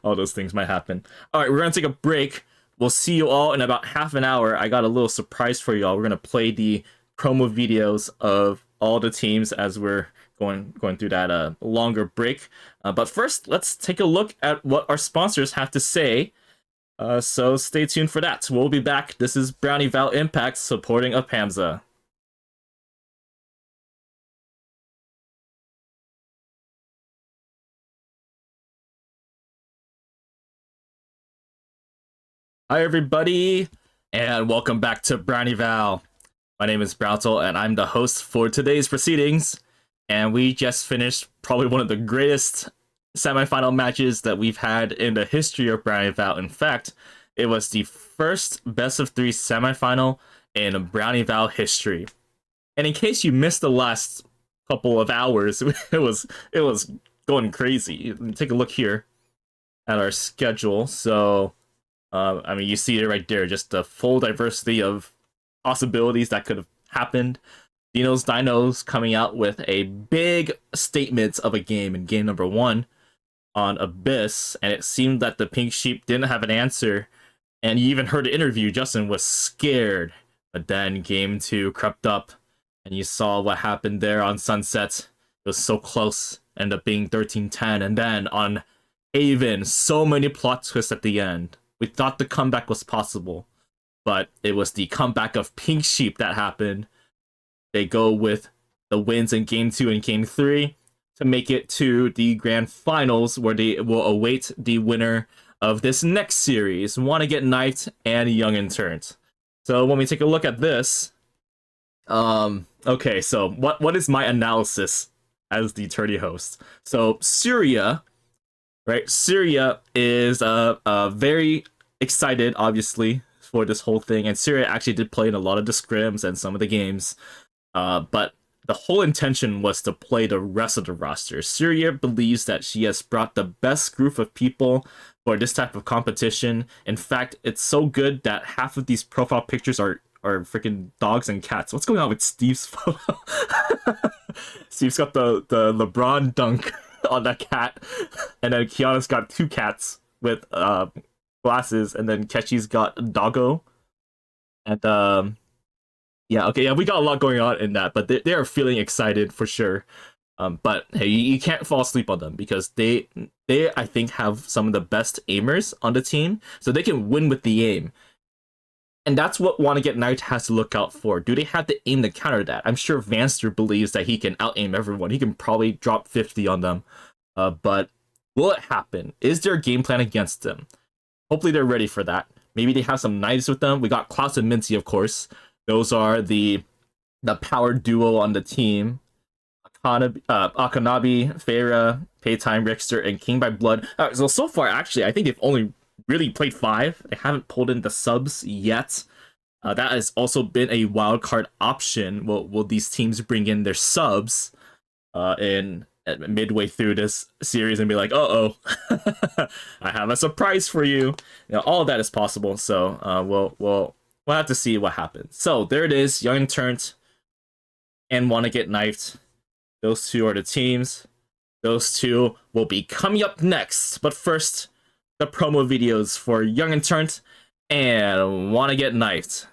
all those things might happen. All right, we're going to take a break. We'll see you all in about half an hour. I got a little surprise for y'all. We're going to play the promo videos of all the teams as we're going through that longer break. But first, let's take a look at what our sponsors have to say. So stay tuned for that. We'll be back. This is Brownie Val Impact supporting APAMSA. Hi everybody, and welcome back to Brownie Val. My name is Browntul, and I'm the host for today's proceedings. And we just finished probably one of the greatest semifinal matches that we've had in the history of Brownie Val. In fact, it was the first best of 3 semifinal in Brownie Val history. And in case you missed the last couple of hours, it was going crazy. Take a look here at our schedule. So I mean, you see it right there, just the full diversity of possibilities that could have happened. Dinos coming out with a big statement of a game in game number 1 on Abyss, and it seemed that the Pink Sheep didn't have an answer, and you even heard the interview, Justin was scared. But then game 2 crept up, and you saw what happened there on Sunset. It was so close, ended up being 13-10, and then on Haven, so many plot twists at the end. We thought the comeback was possible, but it was the comeback of Pink Sheep that happened. They go with the wins in Game 2 and Game 3 to make it to the grand finals, where they will await the winner of this next series, Wanna Get Knifed and Young and Turnt. So when we take a look at this, okay, so what is my analysis as the tourney host? So Syria, right? Syria is very excited, obviously, for this whole thing, and Syria actually did play in a lot of the scrims and some of the games, but the whole intention was to play the rest of the roster. Syria believes that she has brought the best group of people for this type of competition. In fact, it's so good that half of these profile pictures are freaking dogs and cats. What's going on with Steve's photo? Steve's got the LeBron dunk on that cat, and then Kiana's got 2 cats with glasses, and then Kechi's got Doggo, and yeah, we got a lot going on in that, but they are feeling excited for sure. But hey, you can't fall asleep on them, because they I think have some of the best aimers on the team, so they can win with the aim. And that's what Wanna Get Knifed has to look out for. Do they have the aim to counter that? I'm sure Vanster believes that he can out-aim everyone. He can probably drop 50 on them. But will it happen? Is there a game plan against them? Hopefully they're ready for that. Maybe they have some knives with them. We got Klaus and Minty, of course. Those are the power duo on the team. Akanabi, Feyre, Paytime, Rickster, and King by Blood. So far, actually, I think they've only really played 5. They haven't pulled in the subs yet. That has also been a wildcard option. Will these teams bring in their subs in midway through this series and be like, uh-oh, I have a surprise for you? All of that is possible. So we'll have to see what happens. So there it is, Young and Turnt and Wanna Get Knifed. Those two are the teams. Those two will be coming up next. But first, the promo videos for Young and Turnt and Wanna Get Knifed.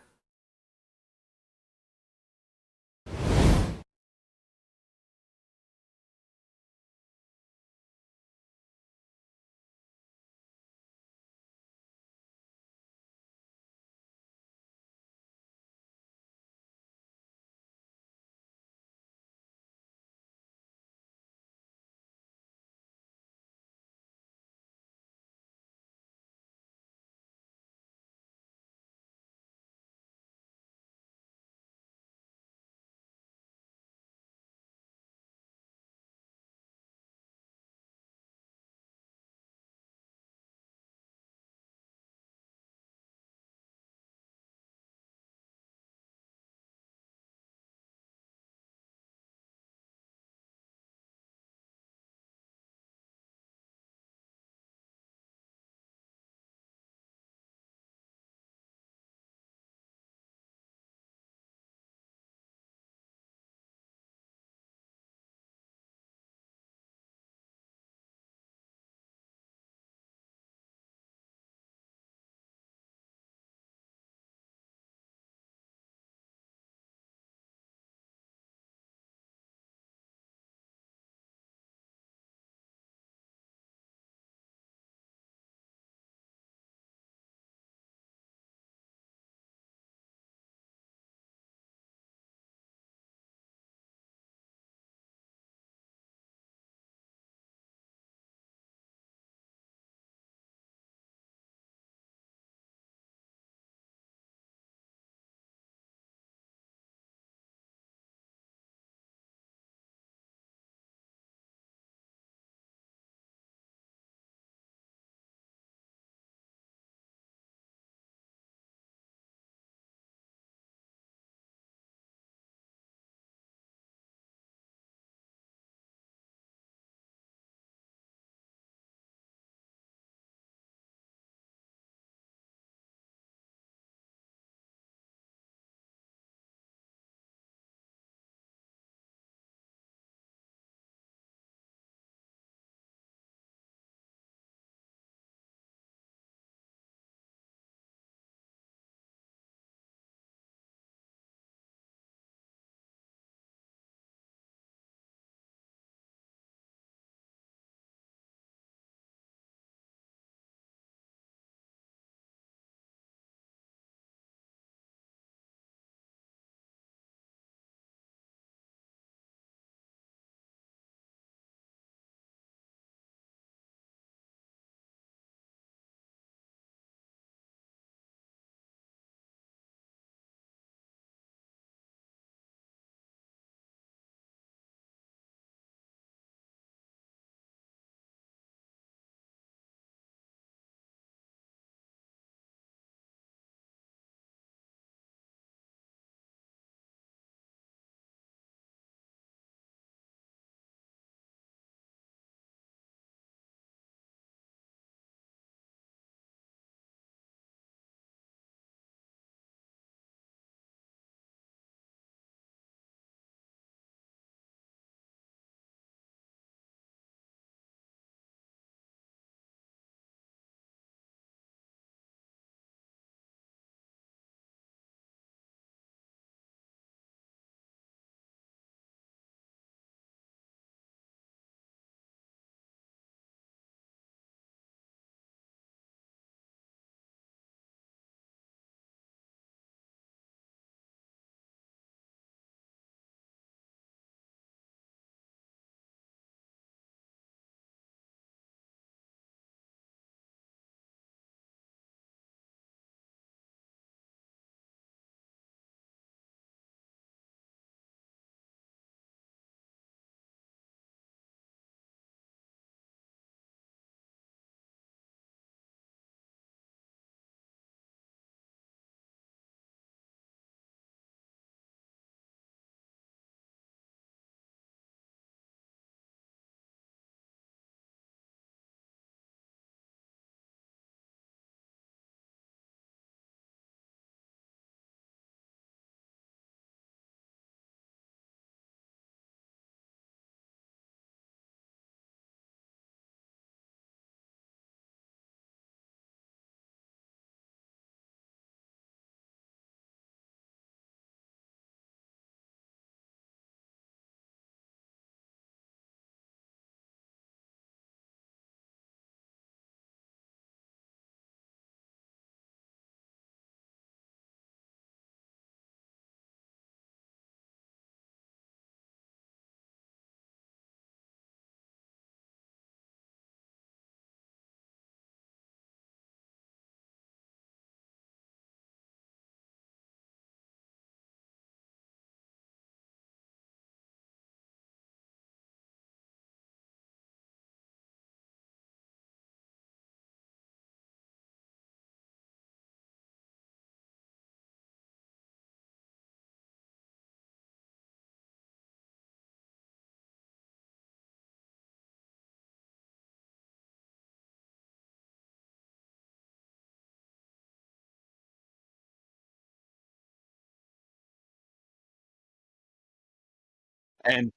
And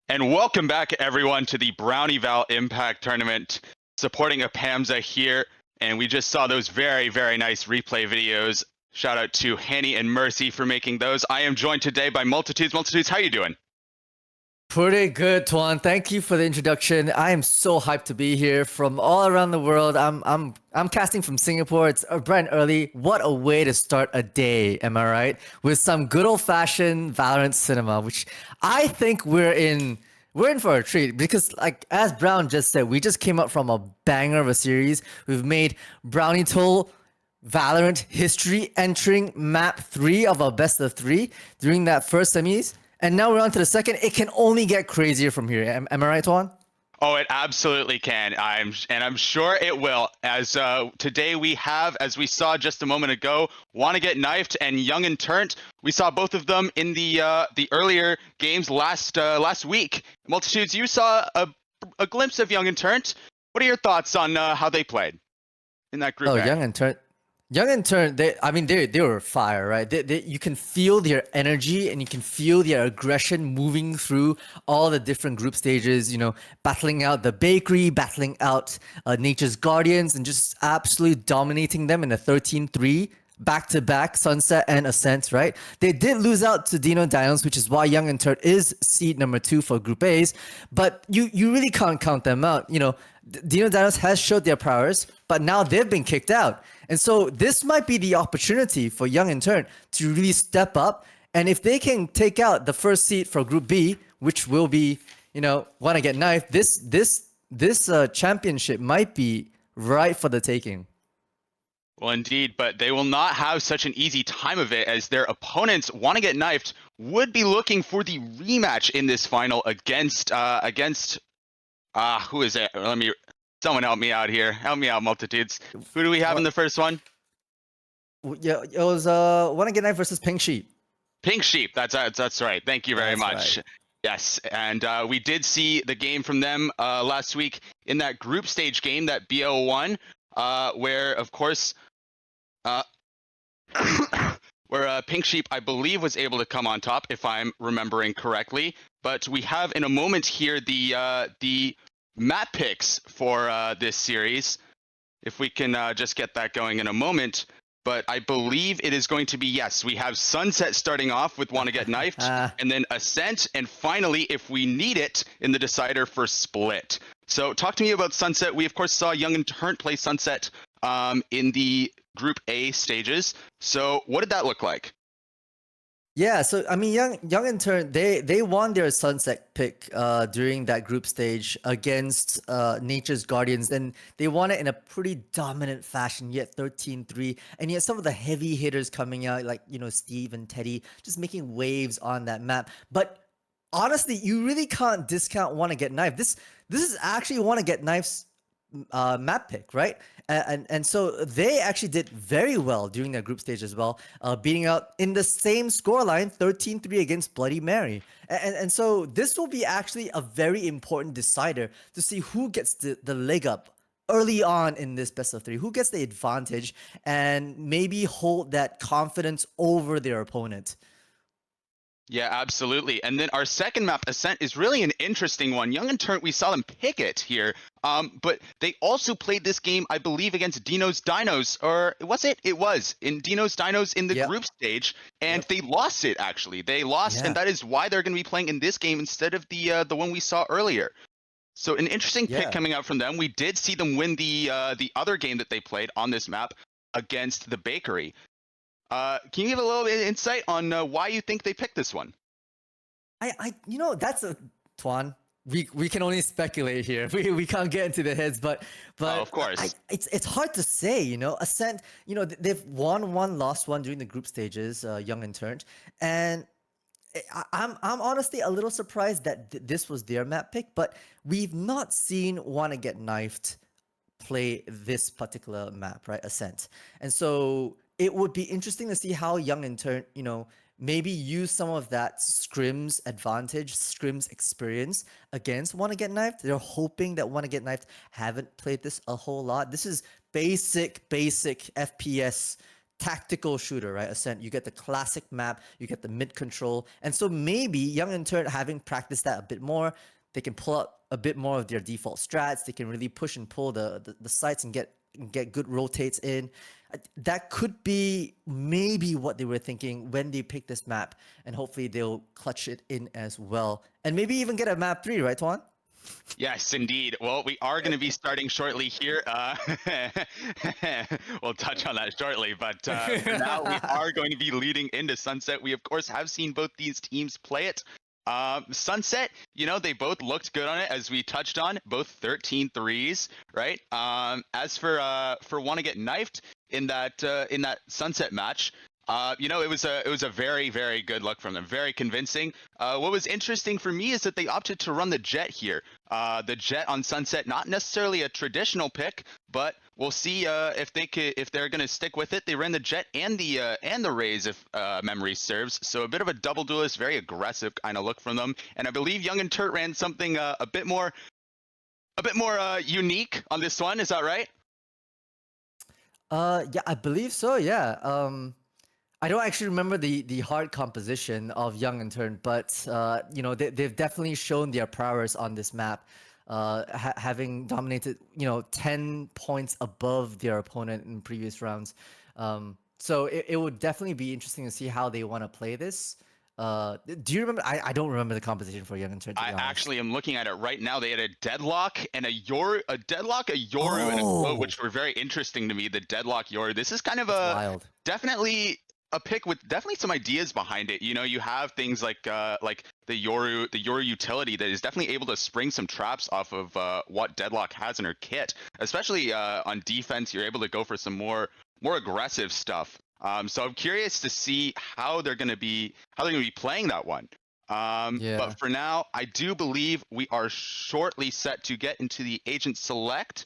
welcome back everyone to the Brownie-Val Impact Tournament supporting APAMSA here. And we just saw those very, very nice replay videos. Shout out to Hanny and Mercy for making those. I am joined today by Multitudes. Multitudes, how you doing? Pretty good, Tuan. Thank you for the introduction. I am so hyped to be here from all around the world. I'm casting from Singapore. It's bright and early. What a way to start a day, am I right? With some good old-fashioned Valorant cinema, which I think we're in for a treat because, like as Brown just said, we just came up from a banger of a series. We've made BrowntulStar Valorant history, entering map 3 of our best of 3 during that first semis. And now we're on to the second. It can only get crazier from here. Am I right, Tuan? Oh, it absolutely can. I'm sure it will. As today we have, as we saw just a moment ago, Wanna Get Knifed and Young and Turnt. We saw both of them in the earlier games last week. Multitudes, you saw a glimpse of Young and Turnt. What are your thoughts on how they played in that group? Oh, A? Young and Turnt, they were fire, right? You can feel their energy and you can feel their aggression moving through all the different group stages, you know, battling out the bakery, battling out Nature's Guardians, and just absolutely dominating them in a 13-3 back-to-back Sunset and Ascent, right? They did lose out to Dino Deenos, which is why Young and Turnt is seed number 2 for Group A's, but you really can't count them out. You know, Dino Deenos has showed their prowess, but now they've been kicked out. And so this might be the opportunity for Young and Turnt to really step up. And if they can take out the first seed for Group B, which will be, you know, Wanna Get Knifed, this championship might be right for the taking. Well, indeed, but they will not have such an easy time of it as their opponents Wanna Get Knifed would be looking for the rematch in this final against who is it? Someone help me out here. Help me out, Multitudes. Who do we have in the first one? Yeah, it was Wanna Get Knifed versus Pink Sheep. Pink Sheep. That's right. Thank you very That's much. right. Yes, and we did see the game from them last week in that group stage game, that BO1, where of course, where Pink Sheep, I believe, was able to come on top, if I'm remembering correctly. But we have in a moment here the map picks for this series. If we can just get that going in a moment. But I believe it is going to be, yes, we have Sunset starting off with Wanna Get Knifed, and then Ascent, and finally, if we need it, in the decider for Split. So talk to me about Sunset. We, of course, saw Young and Turnt play Sunset in the Group A stages. So what did that look like? Yeah, so I mean, Young and Turnt, they won their Sunset pick during that group stage against Nature's Guardians, and they won it in a pretty dominant fashion, yet 13-3, and yet some of the heavy hitters coming out, like, you know, Steve and Teddy, just making waves on that map. But honestly, you really can't discount Wanna Get Knifed. This is actually Wanna Get Knifed's map pick, right? And so they actually did very well during their group stage as well, beating out in the same scoreline, 13-3 against Bloody Mary. And so this will be actually a very important decider to see who gets the leg up early on in this best of 3, who gets the advantage and maybe hold that confidence over their opponent. Yeah, absolutely. And then our second map, Ascent, is really an interesting one. Young and Turnt, we saw them pick it here, but they also played this game, I believe, against Dino's Dinos, or was it? It was in Dino's Dinos in the group stage, and they lost it. Actually, they lost, and that is why they're going to be playing in this game instead of the one we saw earlier. So an interesting pick coming out from them. We did see them win the other game that they played on this map against the Bakery. Can you give a little bit of insight on why you think they picked this one? You know, that's a Tuan. We can only speculate here. We can't get into the heads, but of course, it's hard to say. You know, Ascent. You know, they've won one, lost one during the group stages, Young and Turnt, and I'm honestly a little surprised that this was their map pick. But we've not seen Wanna Get Knifed play this particular map, right? Ascent, and so it would be interesting to see how Young and Turnt, you know, maybe use some of that scrims advantage, scrims experience against Wanna Get Knifed. They're hoping that Wanna Get Knifed haven't played this a whole lot. This is basic FPS tactical shooter, right? Ascent, you get the classic map, you get the mid control. And so maybe Young and Turnt, having practiced that a bit more, they can pull out a bit more of their default strats. They can really push and pull the sites and get good rotates in. That could be maybe what they were thinking when they picked this map, and hopefully they'll clutch it in as well. And maybe even get a map 3, right, Tuan? Yes, indeed. Well, we are going to be starting shortly here. We'll touch on that shortly, but for now we are going to be leading into Sunset. We, of course, have seen both these teams play it. Sunset, you know, they both looked good on it, as we touched on, both 13 threes, right? As for Wanna Get Knifed in that Sunset match, you know, it was a very, very good look from them, very convincing. What was interesting for me is that they opted to run the Jet here. The Jet on Sunset, not necessarily a traditional pick, but we'll see if they're gonna stick with it. They ran the Jet and the Raze, if memory serves. So a bit of a double duelist, very aggressive kind of look from them. And I believe Young and Turnt ran something a bit more unique on this one. Is that right? Yeah, I believe so. Yeah. I don't actually remember the hard composition of Young and Turnt, but you know, they've definitely shown their prowess on this map, having dominated, you know, 10 points above their opponent in previous rounds. So it would definitely be interesting to see how they want to play this. Do you remember? I don't remember the composition for Young and Turnt. I actually am looking at it right now. They had a Deadlock and a Yoru, and a Glow, which were very interesting to me. The Deadlock Yoru. This is kind of definitely a pick with definitely some ideas behind it. You know, you have things like the Yoru utility that is definitely able to spring some traps off of what Deadlock has in her kit. Especially on defense, you're able to go for some more aggressive stuff. So I'm curious to see how they're going to be playing that one. But for now, I do believe we are shortly set to get into the agent select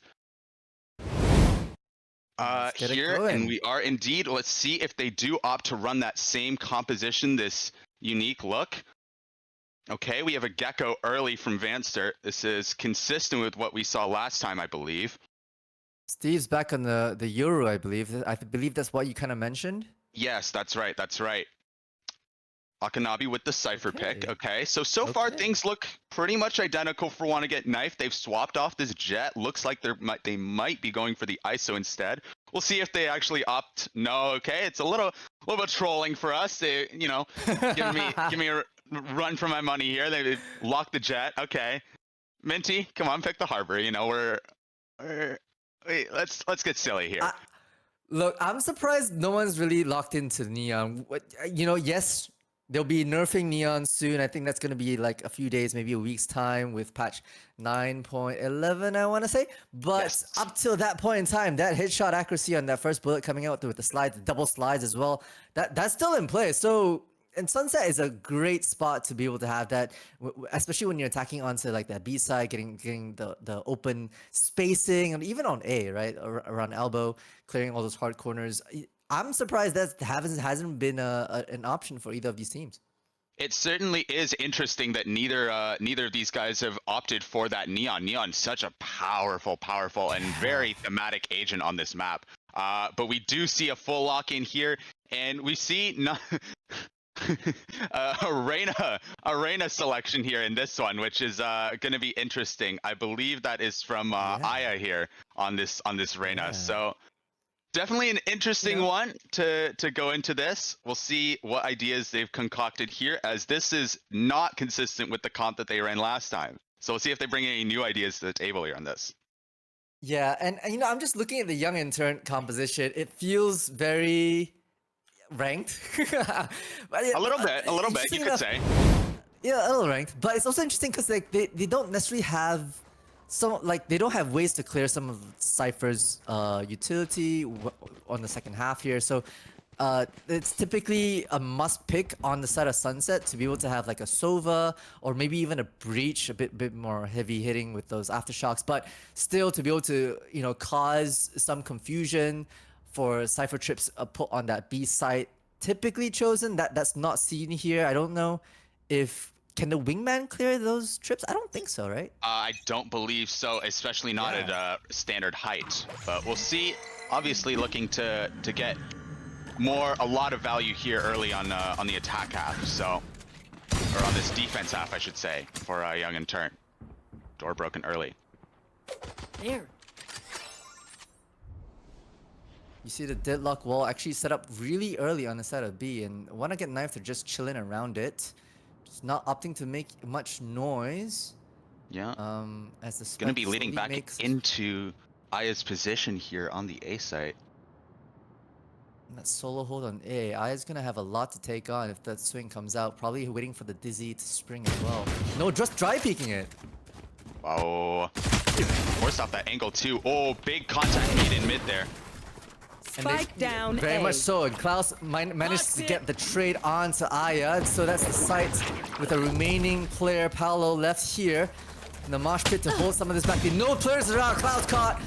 here, and we are indeed. Let's see if they do opt to run that same composition, this unique look. Okay, we have a Gecko early from Vanster. This is consistent with what we saw last time, I believe. Steve's back on the Euro, I believe. I believe that's what you kind of mentioned. Yes, that's right. That's right. Akanabi with the Cypher pick. Okay, so far things look pretty much identical for Wanna Get Knifed. They've swapped off this Jet. Looks like they might be going for the ISO instead. We'll see if they actually opt. No, okay, it's a little bit trolling for us. They, you know, give me a run for my money here. They locked the Jet. Okay, Minty, come on, pick the Harbor. You know, wait, let's get silly here. Look, I'm surprised no one's really locked into Neon. You know, yes, they'll be nerfing Neon soon. I think that's going to be like a few days, maybe a week's time with patch 9.11, I want to say. But up till that point in time, that headshot accuracy on that first bullet coming out with the slides, the double slides as well, that's still in play. So, and Sunset is a great spot to be able to have that, especially when you're attacking onto like that B side, getting the open spacing, and even on A, right, around elbow, clearing all those hard corners. I'm surprised that hasn't been an option for either of these teams. It certainly is interesting that neither of these guys have opted for that Neon. Neon's such a powerful and very thematic agent on this map. But we do see a full lock in here, and we see a Reyna selection here in this one, which is going to be interesting. I believe that is from Aya here on this Reyna. So definitely an interesting one to go into this. We'll see what ideas they've concocted here, as this is not consistent with the comp that they ran last time. So we'll see if they bring any new ideas to the table here on this. Yeah, and you know, I'm just looking at the Young and Turnt composition. It feels very ranked. A little bit, you could say. Yeah, a little ranked. But it's also interesting because like they don't necessarily have they don't have ways to clear some of Cypher's utility on the second half here. So it's typically a must pick on the side of Sunset to be able to have like a Sova or maybe even a Breach, a bit more heavy hitting with those aftershocks, but still to be able to, you know, cause some confusion for Cypher trips put on that B site. Typically chosen. That's not seen here. I don't know if can the Wingman clear those trips? I don't think so, right? I don't believe so, especially not at standard height. But we'll see. Obviously looking to get a lot of value here early on the attack half. So, or on this defense half, I should say, for Young and Turnt. Door broken early. There. You see the deadlock wall actually set up really early on the side of B, and Wanna Get Knifed are just chilling around it. Just not opting to make much noise. Yeah. As the Gonna be spike leading slowly back makes into Aya's position here on the A site. that solo hold on A. Aya's gonna have a lot to take on if that swing comes out. Probably waiting for the Dizzy to spring as well. No, just dry peeking it. Wow. Forced off that angle too. Oh, big contact made in mid there. Spike down Very A. much so, and Klaus managed to get the trade on to Aya, so that's the site with the remaining player Paolo left here in the mosh pit to hold some of this back. No players around, Klaus caught,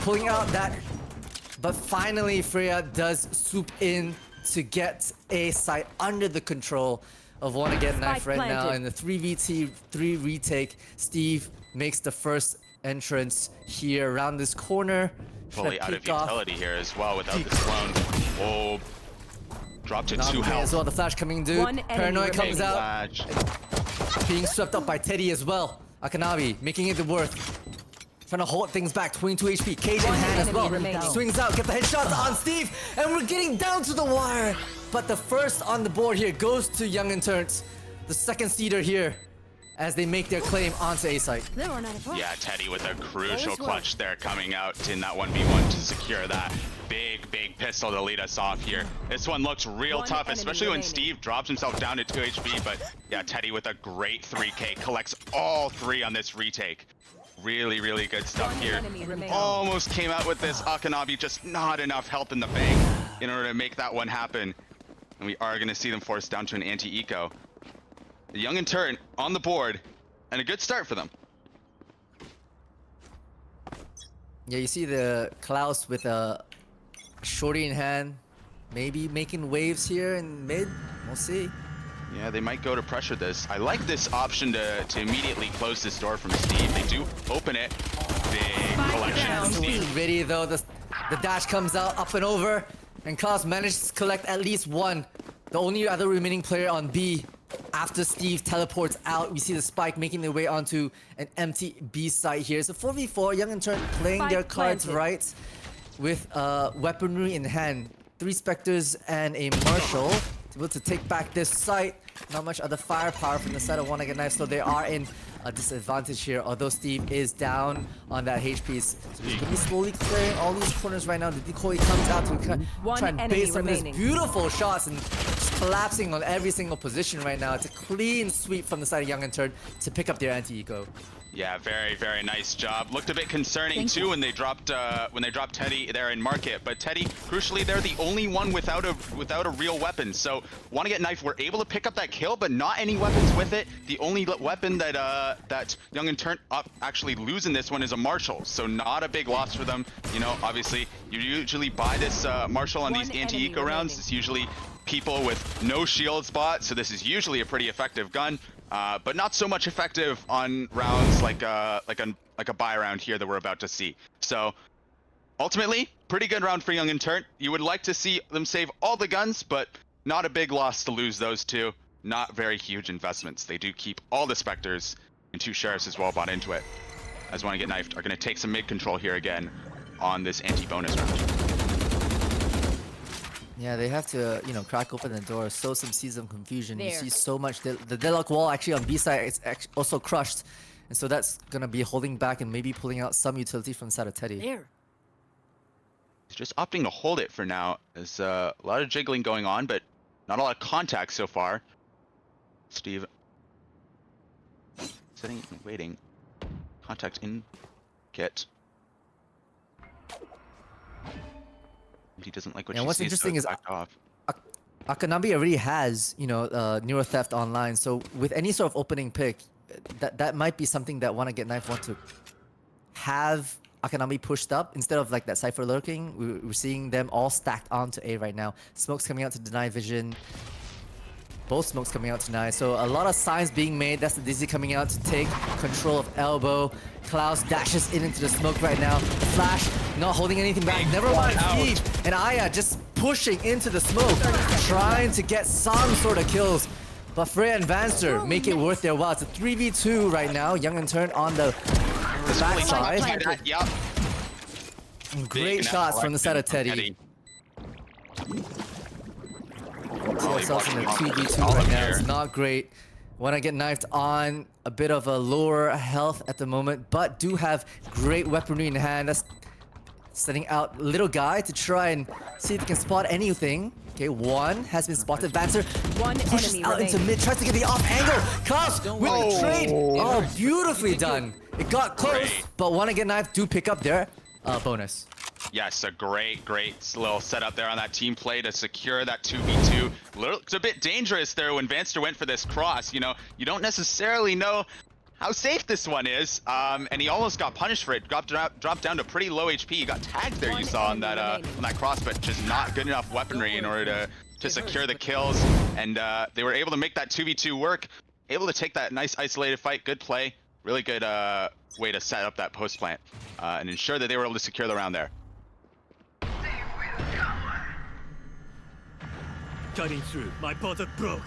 pulling out that, but finally Freya does swoop in to get a site under the control of Wanna Get Knife right now planted. in the 3v3 retake. Steve makes the first entrance here around this corner. Fully out of Peek off. utility here as well without the clone. Oh, dropped to 2 Nami health. as well, the flash coming due. One enemy Paranoid comes Big out, flash. being swept up by Teddy as well. Akanabi making it worth. Trying to hold things back, 22 HP, cage in hand as enemy well. remaining. Swings out, get the headshots on Steve, and we're getting down to the wire. But the first on the board here goes to Young and Turnt, the second seeder here, as they make their claim onto A site. They run out of fire. Yeah, Teddy with a crucial Always clutch there coming out in that 1v1 to secure that big pistol to lead us off here. This one looks real One tough, enemy especially when remaining. Steve drops himself down to 2 HP, but yeah, Teddy with a great 3k, collects all 3 on this retake. Really good stuff One here. enemy remaining. Almost came out with this Akanabi, just not enough health in the bank in order to make that one happen. And we are gonna see them forced down to an anti-eco. Young and Turnt on the board, and a good start for them. Yeah, you see the Klaus with a shorty in hand, maybe making waves here in mid. We'll see. Yeah, they might go to pressure this. I like this option to immediately close this door from Steve. They do open it. Big collection down. from Wasn't Steve. ready though. The dash comes out up and over, and Klaus manages to collect at least one. The only other remaining player on B. After Steve teleports out, we see the spike making their way onto an empty B site here. So 4v4, Young and Turnt playing Spike their cards planted. right with weaponry in hand. 3 Spectres and a Marshal. Able to take back this site. Not much other firepower from the side of Wanna Get Knife, so they are in a disadvantage here. Although Steve is down on that HP, so he's gonna be slowly clearing all these corners right now. The decoy comes out to One try and enemy bait some of his remaining. beautiful shots and just collapsing on every single position right now. It's a clean sweep from the side of Young and Turnt to pick up their anti-eco. Yeah, very nice job. Looked a bit concerning too when they dropped Teddy there in market, but Teddy, crucially, they're the only one without a real weapon. So Wanna Get Knife were able to pick up that kill, but not any weapons with it. The only weapon that Young and Turnt actually lose in this one is a Marshal, so not a big loss for them. You know, obviously you usually buy this Marshal on One these enemy anti-eco rounds. remaining. It's usually people with no shield spot, so this is usually a pretty effective gun. But not so much effective on rounds like a buy round here that we're about to see. So ultimately, pretty good round for Young and Turnt. You would like to see them save all the guns, but not a big loss to lose those two. Not very huge investments. They do keep all the Spectres, and 2 Sheriffs as well bought into it. As Wanna Get Knifed are going to take some mid control here again on this anti-bonus round. Yeah, they have to, crack open the door, sow some seeds of confusion. You There. see so much. The deadlock wall actually on B side is also crushed. And so that's going to be holding back and maybe pulling out some utility from the side of Teddy. There. He's just opting to hold it for now. There's a lot of jiggling going on, but not a lot of contact so far. Steve sitting and waiting. Contact in kit. He doesn't like what And she what's sees, interesting so is it's backed off. Akanabi already has, Neuro Theft online. So with any sort of opening pick, that might be something that Wanna Get Knife want to have Akanabi pushed up instead of like that Cypher lurking. We're seeing them all stacked onto A right now. Smoke's coming out to deny vision. Both smokes coming out tonight. So a lot of signs being made. That's the Dizzy coming out to take control of Elbow. Klaus dashes into the smoke right now. Flash not holding anything back. Never mind Steve. And Aya just pushing into the smoke, trying to get some sort of kills. But Freya and Vanster make it worth their while. It's a 3v2 right now. Young and Turnt on the backside. Yep. Great shots from the side of Teddy. See ourselves in the 2v2 right now. It's not great. Want to get knifed on, a bit of a lower health at the moment, but do have great weaponry in hand. That's setting out little guy to try and see if he can spot anything. Okay, one has been spotted. Vanster pushes out into mid, tries to get the off angle. Klaus with the trade. Oh, beautifully done. It got close, but want to get knifed. Do pick up their bonus. Yes, a great little setup there on that team play to secure that 2v2. It's a bit dangerous there when Vanster went for this cross. You know, you don't necessarily know how safe this one is, and he almost got punished for it. Dropped down to pretty low HP. He got tagged there, you saw on that cross, but just not good enough weaponry in order to secure the kills. And they were able to make that 2v2 work, able to take that nice isolated fight. Good play, really good way to set up that post plant and ensure that they were able to secure the round there. Cutting through, my bottom broke.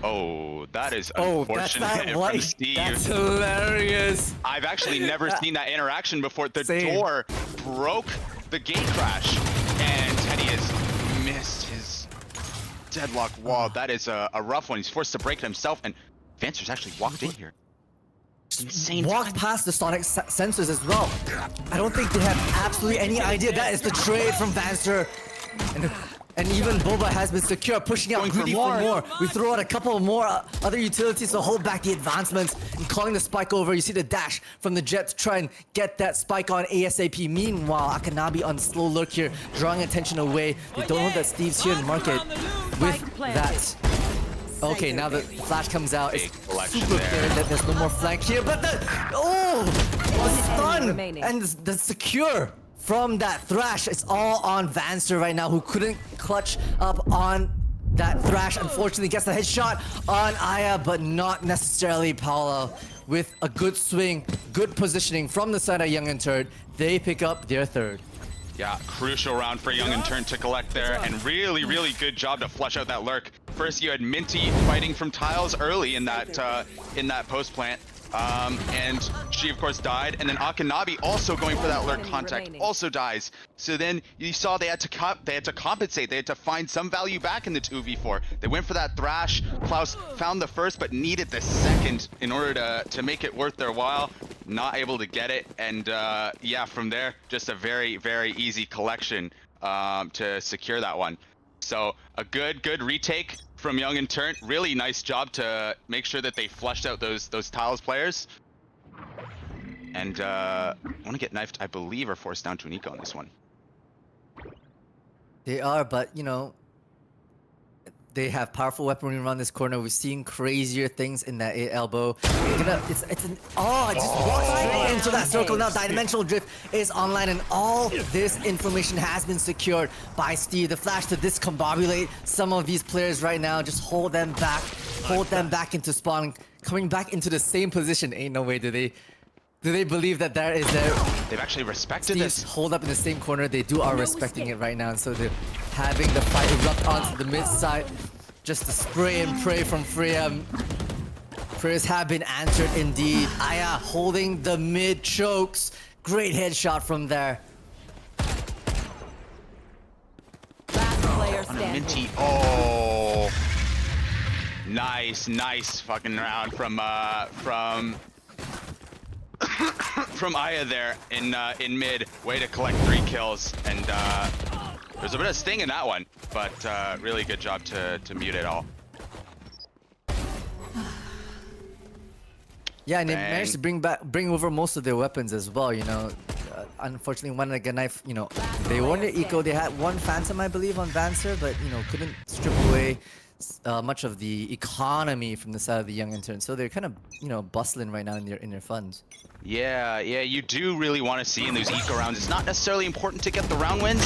Oh, that is unfortunate from Steve. That's hilarious. I've actually never seen that interaction before. The door broke the gate crash, and Teddy has missed his deadlock wall. That is a rough one. He's forced to break it himself, and Vanster's actually walked in here. Insane. Walked past the sonic sensors as well. I don't think they have absolutely any idea that is the trade from Vanster. And even Boba has been secure, pushing out greedy for more. We throw out a couple more other utilities to hold back the advancements and calling the spike over. You see the dash from the Jet to try and get that spike on ASAP. Meanwhile, Akanabi on slow lurk here, drawing attention away. They don't know that Steve's here in market with that. Okay, now the flash comes out. It's super clear that there's no more flank here, but the stun and the secure from that Thrash. It's all on Vanster right now, who couldn't clutch up on that Thrash. Unfortunately, gets the headshot on Aya, but not necessarily Paolo. With a good swing, good positioning from the side of Young and Turnt, they pick up their third. Yeah, crucial round for Young and Turnt to collect there, and really good job to flush out that lurk. First, you had Minty fighting from tiles early in that post plant. And she of course died, and then Akanabi also going for that lurk contact also dies. So then you saw they had to compensate. They had to find some value back in the 2v4. They went for that Thrash. Klaus found the first but needed the second in order to make it worth their while. Not able to get it, and yeah, from there just a very easy collection to secure that one. So a good retake from Young and Turnt. Really nice job to make sure that they flushed out those tiles players. And want to get knifed, I believe, or forced down to an eco on this one. They are, but you know, they have powerful weaponry around this corner. We've seen crazier things in that elbow. It just walks straight into that circle. Now Dimensional Drift is online, and all this information has been secured by Steve. The flash to discombobulate some of these players right now. Just hold them back into spawn, coming back into the same position. Ain't no way do they believe that there is their... They've actually respected Steve's this. hold up in the same corner. They are respecting it right now, and so they're having the fight erupt onto the mid side. Just a spray and pray from Freya. Prayers have been answered indeed. Aya holding the mid chokes. Great headshot from there. Last player standing. Minty. Oh, nice fucking round from Aya there in mid. Way to collect 3 kills, and there's a bit of sting in that one, but really good job to mute it all. Yeah, and they managed to bring over most of their weapons as well. You know, unfortunately, one like a knife. You know, they won their eco. They had one Phantom, I believe, on Vanster, but you know, couldn't strip away much of the economy from the side of the Young and Turnt. So they're kind of, you know, bustling right now in their funds. Yeah, you do really want to see in those eco rounds. It's not necessarily important to get the round wins,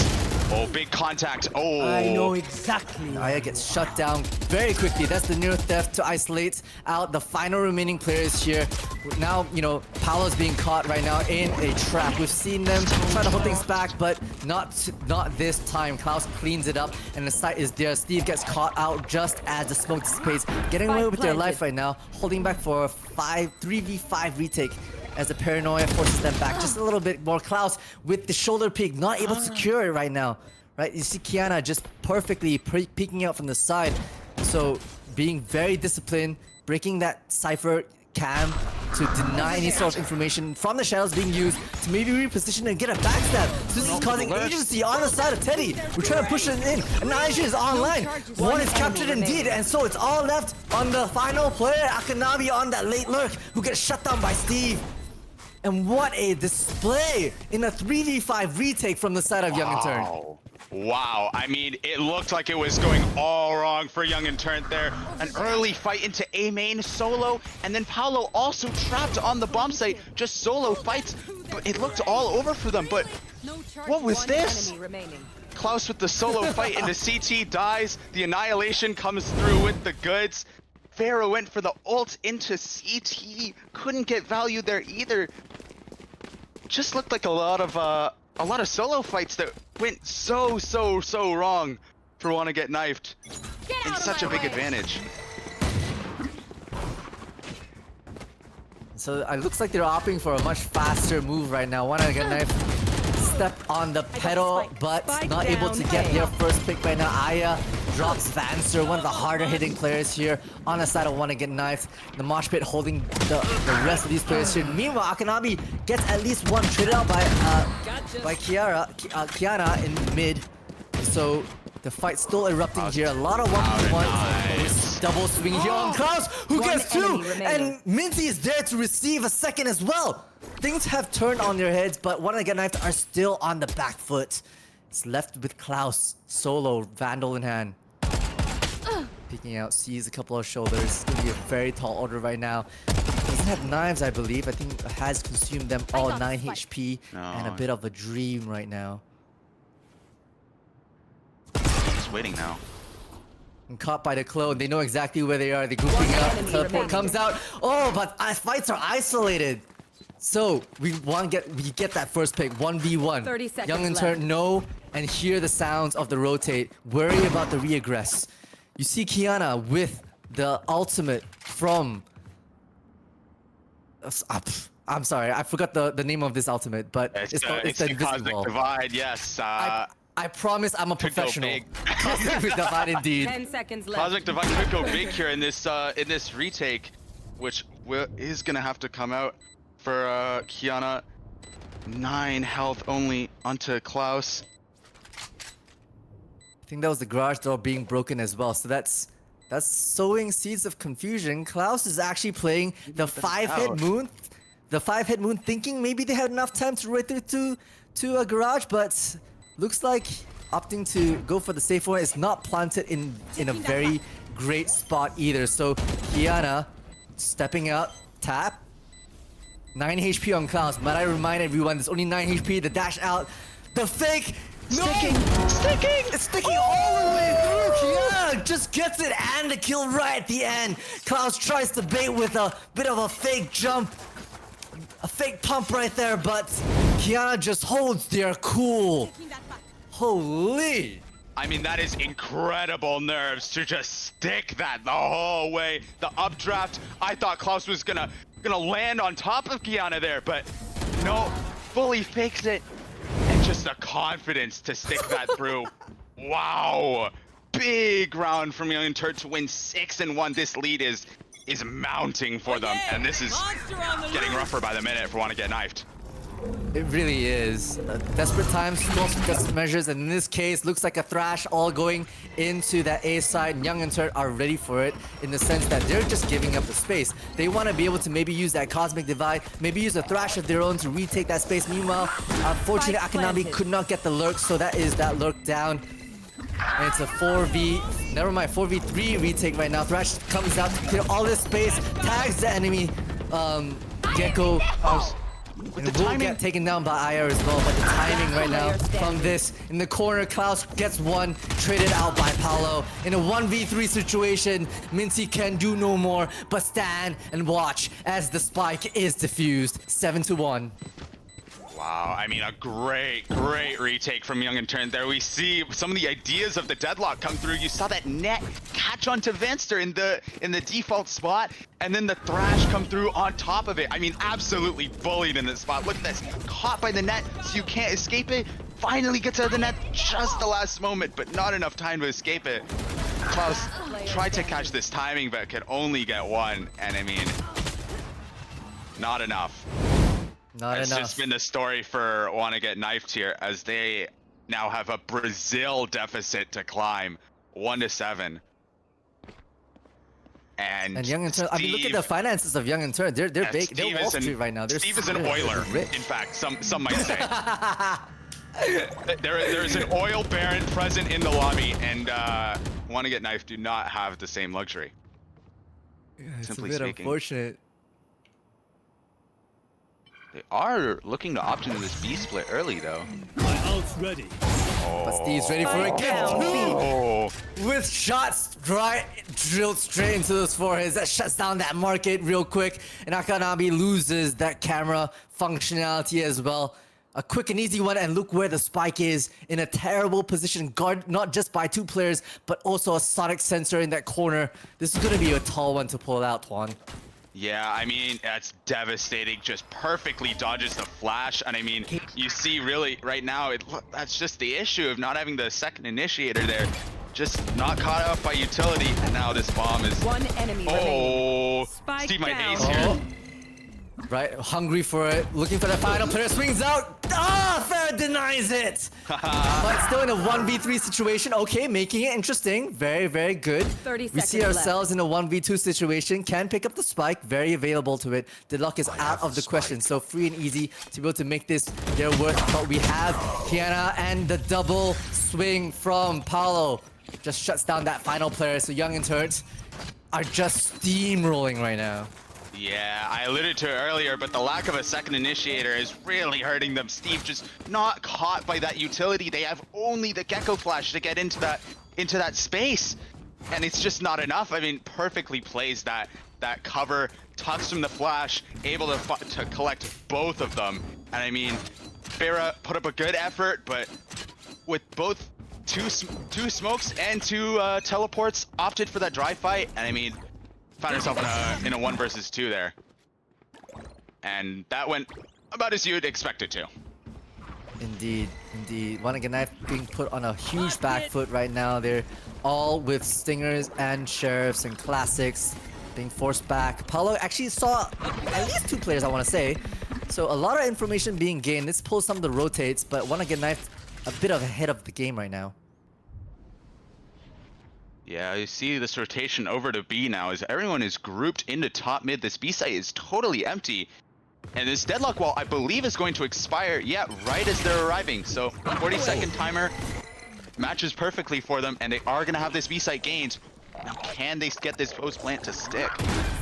Oh, big contact. Oh. I know exactly. Naya gets shut down very quickly. That's the near theft to isolate out the final remaining players here. Now, you know, Paolo's being caught right now in a trap. We've seen them try to hold things back, but not this time. Klaus cleans it up, and the site is there. Steve gets caught out just as the smoke dissipates, getting away with their life right now, holding back for a 3v5 retake. As the paranoia forces them back just a little bit more. Klaus with the shoulder peek, not able to secure it right now. Right, you see Kiana just perfectly peeking out from the side. So being very disciplined, breaking that cipher cam to deny any sort of information from the shadows being used to maybe reposition and get a backstab. So this is causing agency on the side of Teddy. We're trying to push it in, and now Asia is online. One is captured indeed, and so it's all left on the final player, Akanabi, on that late lurk, who gets shut down by Steve. And what a display in a 3v5 retake from the side of Young and Turn. Wow, I mean, it looked like it was going all wrong for Young and Turnt there. An early fight into A main solo, and then Paolo also trapped on the bomb site, just solo fights. But it looked all over for them, but what was this? Klaus with the solo fight into CT dies, the annihilation comes through with the goods. Pharaoh went for the ult into CT, couldn't get value there either. Just looked like a lot of solo fights that went so wrong for Wanna Get Knifed. And such a big advantage. So it looks like they're opting for a much faster move right now. Wanna Get Knifed stepped on the pedal, but not able to get their first pick right now. Aya drops Vanser, one of the harder hitting players here on the side of Wanna Get Knifed. The mosh pit holding the rest of these players here. Meanwhile, Akanabi gets at least one traded out by Kiana in mid. So the fight's still erupting here. A lot of 1v1s. Nice. Double swing here on Klaus, who gets two, and Minty is there to receive a second as well. Things have turned on their heads, but Wanna Get Knifed are still on the back foot. It's left with Klaus, solo, Vandal in hand. Peeking out, sees a couple of shoulders. It's gonna be a very tall order right now. Doesn't have knives, I believe. I think has consumed them all 9 HP and a bit of a dream right now. Just waiting now. And caught by the clone, they know exactly where they are. They're grouping up. The teleport comes out. Oh, but fights are isolated. So we get that first pick, 1v1. 30 seconds Young and left. Turn know and hear the sounds of the rotate. Worry about the reaggress. You see Kiana with the ultimate from. I'm sorry, I forgot the name of this ultimate, but it's the Cosmic Divide. Yes. I promise I'm a professional. Cosmic Divide indeed. 10 seconds left. Cosmic Divide could go big here in this retake, which is gonna have to come out for Kiana. 9 health only onto Klaus. I think that was the garage door being broken as well. So that's sowing seeds of confusion. Klaus is actually playing the 5-hit moon. The 5-hit moon, thinking maybe they had enough time to right through to a garage, but looks like opting to go for the safe one is not planted in a very great spot either. So Kiana stepping out, tap. 9 HP on Klaus. Might I remind everyone, there's only 9 HP. The dash out, the fake. No! Sticking! It's sticking all the way through! Kiana just gets it and the kill right at the end. Klaus tries to bait with a bit of a fake jump. A fake pump right there, but Kiana just holds their cool. Holy! I mean, that is incredible nerves to just stick that the whole way. The updraft, I thought Klaus was gonna land on top of Kiana there, but no, fully fakes it. And just the confidence to stick that through. Wow. Big round from Young and Turnt to win 6-1. This lead is mounting for them, and this is getting rougher by the minute for Wanna Get Knifed. It really is. Desperate times, calls for desperate measures, and in this case, looks like a thrash all going into that A side. And Young and Turnt are ready for it in the sense that they're just giving up the space. They want to be able to maybe use that Cosmic Divide, maybe use a thrash of their own to retake that space. Meanwhile, unfortunately, Akanabi could not get the lurk, so that is that lurk down. And it's a 4v3 retake right now. Thrash comes out to clear all this space, tags the enemy Gecko. And the will timing. get taken down by IR as well, but the timing right now Player from this in the corner, Klaus gets one, traded out by Paolo. In a 1v3 situation, Minty can do no more but stand and watch as the spike is defused. 7-1. Wow, I mean, a great retake from Young and Turn. There we see some of the ideas of the deadlock come through. You saw that net catch onto Venster in the default spot, and then the thrash come through on top of it. I mean, absolutely bullied in this spot. Look at this, caught by the net, so you can't escape it. Finally gets out of the net just the last moment, but not enough time to escape it. Klaus tried to catch this timing, but could only get one, and I mean, not enough. Not It's enough. just been the story for Wanna Get Knifed here, as they now have a Brazil deficit to climb, 1-7. And Young and Turn, I mean, look at the finances of Young and Turn. They're big. They're Wall Street right now. Steve is an oiler, rich. in fact, some might say. There's an oil baron present in the lobby, and Wanna Get Knifed do not have the same luxury. It's Simply a bit speaking. unfortunate. They are looking to opt into this B split early, though. My ult's ready. But Steve's ready for a gift. Oh. With shots drilled straight into those foreheads. That shuts down that market real quick. And Akanabi loses that camera functionality as well. A quick and easy one, and look where the spike is, in a terrible position, guarded not just by two players, but also a sonic sensor in that corner. This is gonna be a tall one to pull out, Tuan. Yeah, I mean, that's devastating. Just perfectly dodges the flash. And I mean, you see really right now, that's just the issue of not having the second initiator there. Just not caught up by utility. And now this bomb is... One enemy remaining. Oh, Spike Steve might down. ace here. Right, hungry for it, looking for the final player, swings out. Ah, Ferret denies it. But still in a 1v3 situation. Okay, making it interesting. Very, very good. 30 We see seconds ourselves in a 1v2 situation. Can pick up the spike. Very available to it. The luck is out of the question. So free and easy to be able to make this their worth. But we have Kiana and the double swing from Paolo. Just shuts down that final player. So Young and Turnt are just steamrolling right now. Yeah, I alluded to it earlier, but the lack of a second initiator is really hurting them. Steve just not caught by that utility. They have only the Gecko Flash to get into that space, and it's just not enough. I mean, perfectly plays that cover, tucks from the flash, able to collect both of them. And I mean, Farah put up a good effort, but with both two smokes and two teleports, opted for that dry fight. And I mean, found herself in a 1 versus 2 there. And that went about as you'd expect it to. Indeed, indeed. Wanna Get Knife being put on a huge back foot right now. They're all with Stingers and Sheriffs and Classics being forced back. Paolo actually saw at least 2 players, I want to say. So a lot of information being gained. Let's pull some of the rotates, but Wanna Get Knife a bit of ahead of the game right now. Yeah, you see this rotation over to B now as everyone is grouped into top mid. This B site is totally empty. And this deadlock wall, I believe, is going to expire, yeah, right as they're arriving. So 40-second timer matches perfectly for them, and they are going to have this B site gained. Now, can they get this post plant to stick?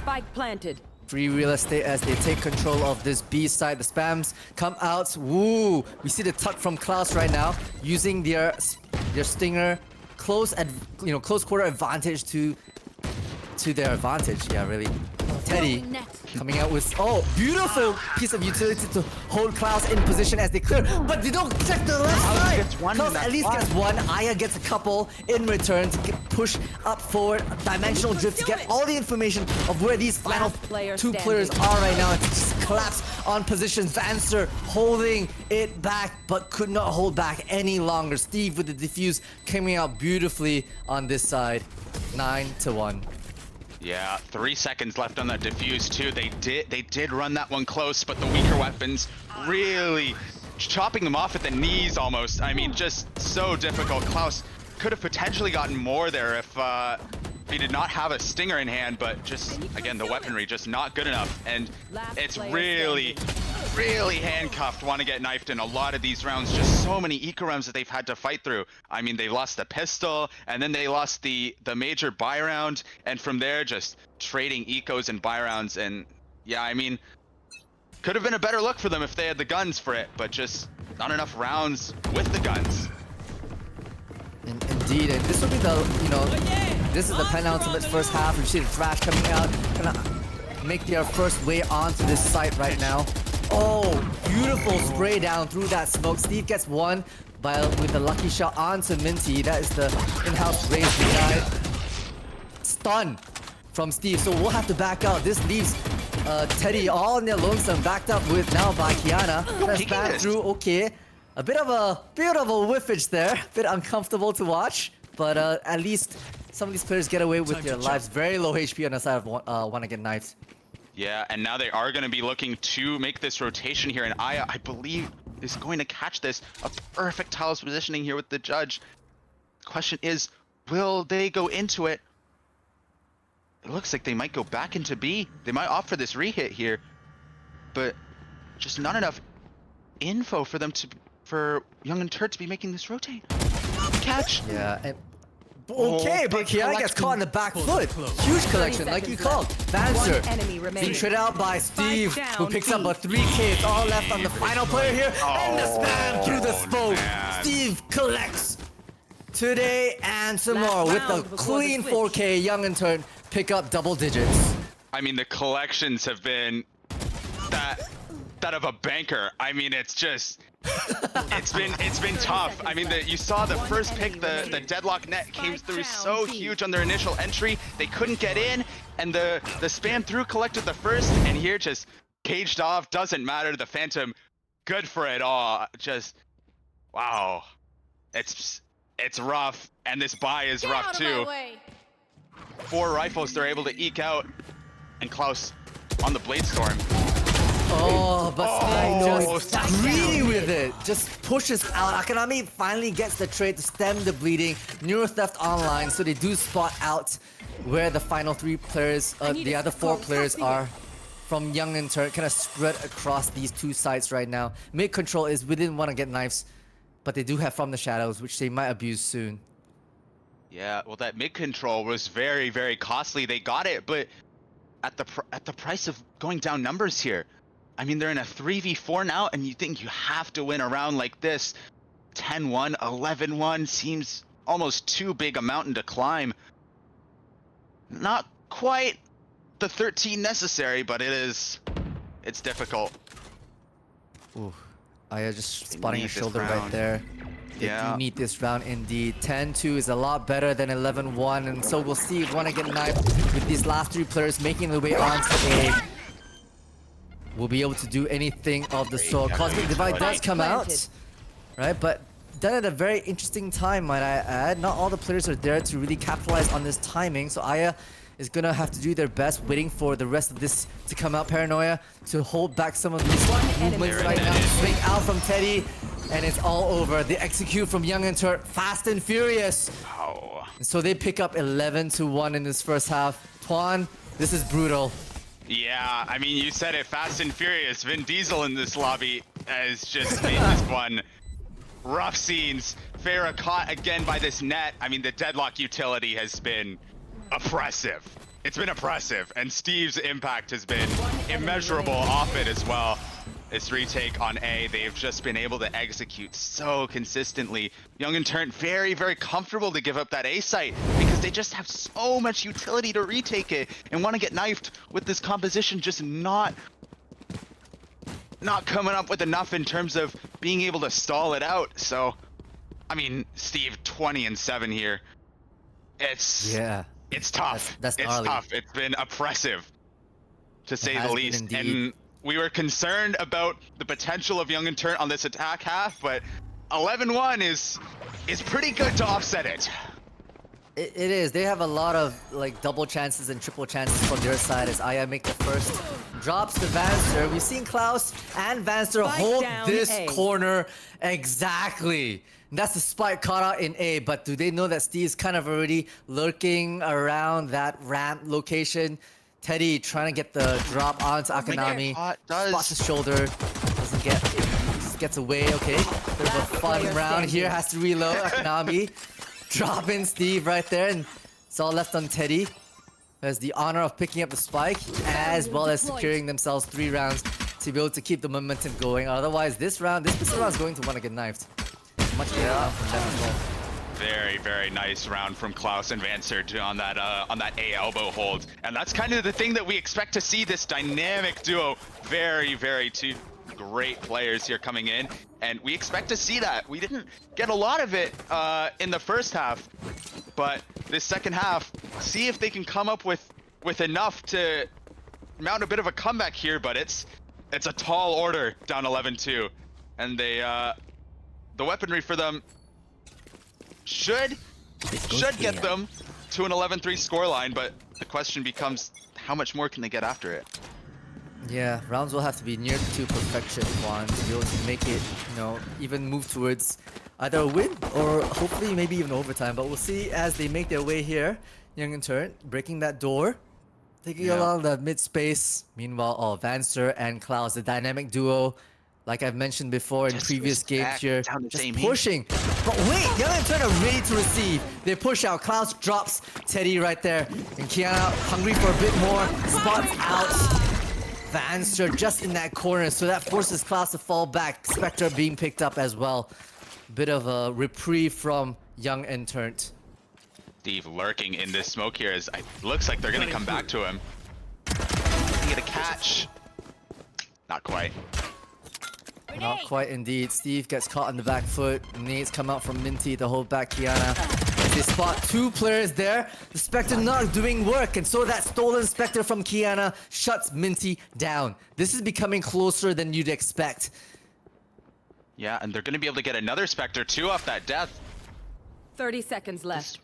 Spike planted. Free real estate as they take control of this B side. The spams come out. Woo! We see the tuck from Klaus right now, using their Stinger. Close quarter advantage to their advantage. Yeah, really. Teddy coming out with beautiful piece of utility to hold Klaus in position as they clear, but they don't check the left side. Klaus at least gets one. Aya gets a couple in return to get push up forward. Dimensional drift to get all the information of where these final two players are right now. It's just collapse on positions. Vanster holding it back, but could not hold back any longer. Steve with the defuse coming out beautifully on this side. 9-1. Yeah, 3 seconds left on that defuse too. They did run that one close, but the weaker weapons really chopping them off at the knees almost. I mean, just so difficult. Klaus could have potentially gotten more there if he did not have a Stinger in hand, but just, again, the weaponry just not good enough. And it's really handcuffed. Wanna Get Knifed in a lot of these rounds. Just so many eco rounds that they've had to fight through. I mean, they lost the pistol, and then they lost the major buy round, and from there just trading ecos and buy rounds. And yeah, I mean, Could have been a better look for them if they had the guns for it, but just not enough rounds with the guns. Indeed, and this will be the, this is the penultimate first half. We see the Thrash coming out, gonna make their first way onto this site right now. Oh, beautiful spray down through that smoke. Steve gets one with a lucky shot onto Minty. That is the in-house raise guy. Stun from Steve, so we'll have to back out. This leaves Teddy all in their lonesome, backed up with now by Kiana. That's back through, okay. A bit of a whiffage there, a bit uncomfortable to watch, but at least some of these players get away with their lives. Very low HP on the side of wanna get knifed. Yeah, and now they are going to be looking to make this rotation here, and Aya, I believe, is going to catch this. A perfect tiles positioning here with the judge. Question is, will they go into it? It looks like they might go back into B. They might opt for this rehit here, but just not enough info for them for Young and Turnt to be making this rotate. Catch. Yeah, and okay, but Kiana gets caught in the back foot. Huge collection, like you called. Vanster being traded out by Steve, who picks up a 3K. It's all left on the final player here, and the spam through the smoke. Steve collects today and tomorrow with the clean 4K. Young and Turnt pick up double digits. I mean, the collections have been that of a banker. I mean, it's just it's been tough. I mean, you saw the first pick, the deadlock net came through so huge on their initial entry. They couldn't get in, and the spam through collected the first, and here just caged off. Doesn't matter. The Phantom, good for it all. Just wow, it's rough, and this buy is rough too. 4 rifles they're able to eke out, and Klaus on the Blade Storm. Oh, but just greedy with it. Just pushes out. Akanami finally gets the trade to stem the bleeding. Neuro Theft online, so they do spot out where the final 3 players, the other 4 players are from Young and Turnt, kind of spread across these 2 sites right now. Mid control is within want to get knives, but they do have From the Shadows, which they might abuse soon. Yeah, well, that mid control was very, very costly. They got it, but at the price of going down numbers here. I mean, they're in a 3v4 now, and you think you have to win a round like this. 10-1, 11-1 seems almost too big a mountain to climb. Not quite the 13 necessary, but it's difficult. Ooh, Aya just spotting your shoulder right there. They do need this round indeed. 10-2 is a lot better than 11-1, and so we'll see if wanna get knifed with these last 3 players making their way on to A. Will be able to do anything of the sort. Cosmic Divide does come out, right? But done at a very interesting time, might I add. Not all the players are there to really capitalize on this timing, so Aya is gonna have to do their best, waiting for the rest of this to come out. Paranoia to hold back some of these movements right now. Swing out from Teddy, and it's all over. The execute from Young and Turnt, fast and furious. Oh. So they pick up 11-1 in this first half. Tuan, this is brutal. Yeah, I mean, you said it, fast and furious. Vin Diesel in this lobby has just made this one. Rough scenes. Farah caught again by this net. I mean, the deadlock utility has been oppressive. It's been oppressive, and Steve's impact has been immeasurable off it as well. This retake on A, they've just been able to execute so consistently. Young and Turnt very, very comfortable to give up that A site because they just have so much utility to retake it and want to get knifed with this composition just not coming up with enough in terms of being able to stall it out. So, I mean, Steve 20-7 here. It's tough. That's it's gnarly. tough. It's been oppressive, to say the least. Indeed. And we were concerned about the potential of Young and Turnt on this attack half, but 11-1 is pretty good to offset it. It is. They have a lot of like double chances and triple chances from their side as Aya make the first. Drops to Vanster. We've seen Klaus and Vanster hold this corner exactly. And that's the spike caught out in A, but do they know that Steve's kind of already lurking around that ramp location? Teddy trying to get the drop onto Akanami. Spots his shoulder. Doesn't get. Just gets away. Okay. Bit of a fun round here. Has to reload. Akanami. Dropping Steve right there. And it's all left on Teddy. Who has the honor of picking up the spike as well as securing themselves 3 rounds to be able to keep the momentum going. Otherwise, this round is going to want to get knifed. Much better round from them as well. Very, very nice round from Klaus and Vanser on that A elbow hold. And that's kind of the thing that we expect to see, this dynamic duo. Very, very two great players here coming in. And we expect to see that. We didn't get a lot of it in the first half. But this second half, see if they can come up with enough to mount a bit of a comeback here. But it's a tall order down 11-2. And the weaponry for them should get them to an 11-3 scoreline, but the question becomes, how much more can they get after it? Yeah, rounds will have to be near to perfection, Juan, to be able to make it, even move towards either a win or hopefully maybe even overtime. But we'll see as they make their way here. Young and Turnt breaking that door, taking along the mid space. Meanwhile, Vanser and Klaus, the dynamic duo, like I've mentioned before in previous games here, just pushing. But wait, Young and Turnt are ready to receive. They push out. Klaus drops Teddy right there. And Kiana hungry for a bit more. Spots out. Vanser just in that corner. So that forces Klaus to fall back. Spectre being picked up as well. Bit of a reprieve from Young and Turnt. Steve lurking in this smoke here. Looks like they're going to come back to him. He get a catch. Not quite. Not quite indeed. Steve gets caught on the back foot. Nades come out from Minty to hold back Kiana. They spot two players there. The Spectre not doing work, and so that stolen Spectre from Kiana shuts Minty down. This is becoming closer than you'd expect. Yeah, and they're going to be able to get another Spectre too off that death. 30 seconds left.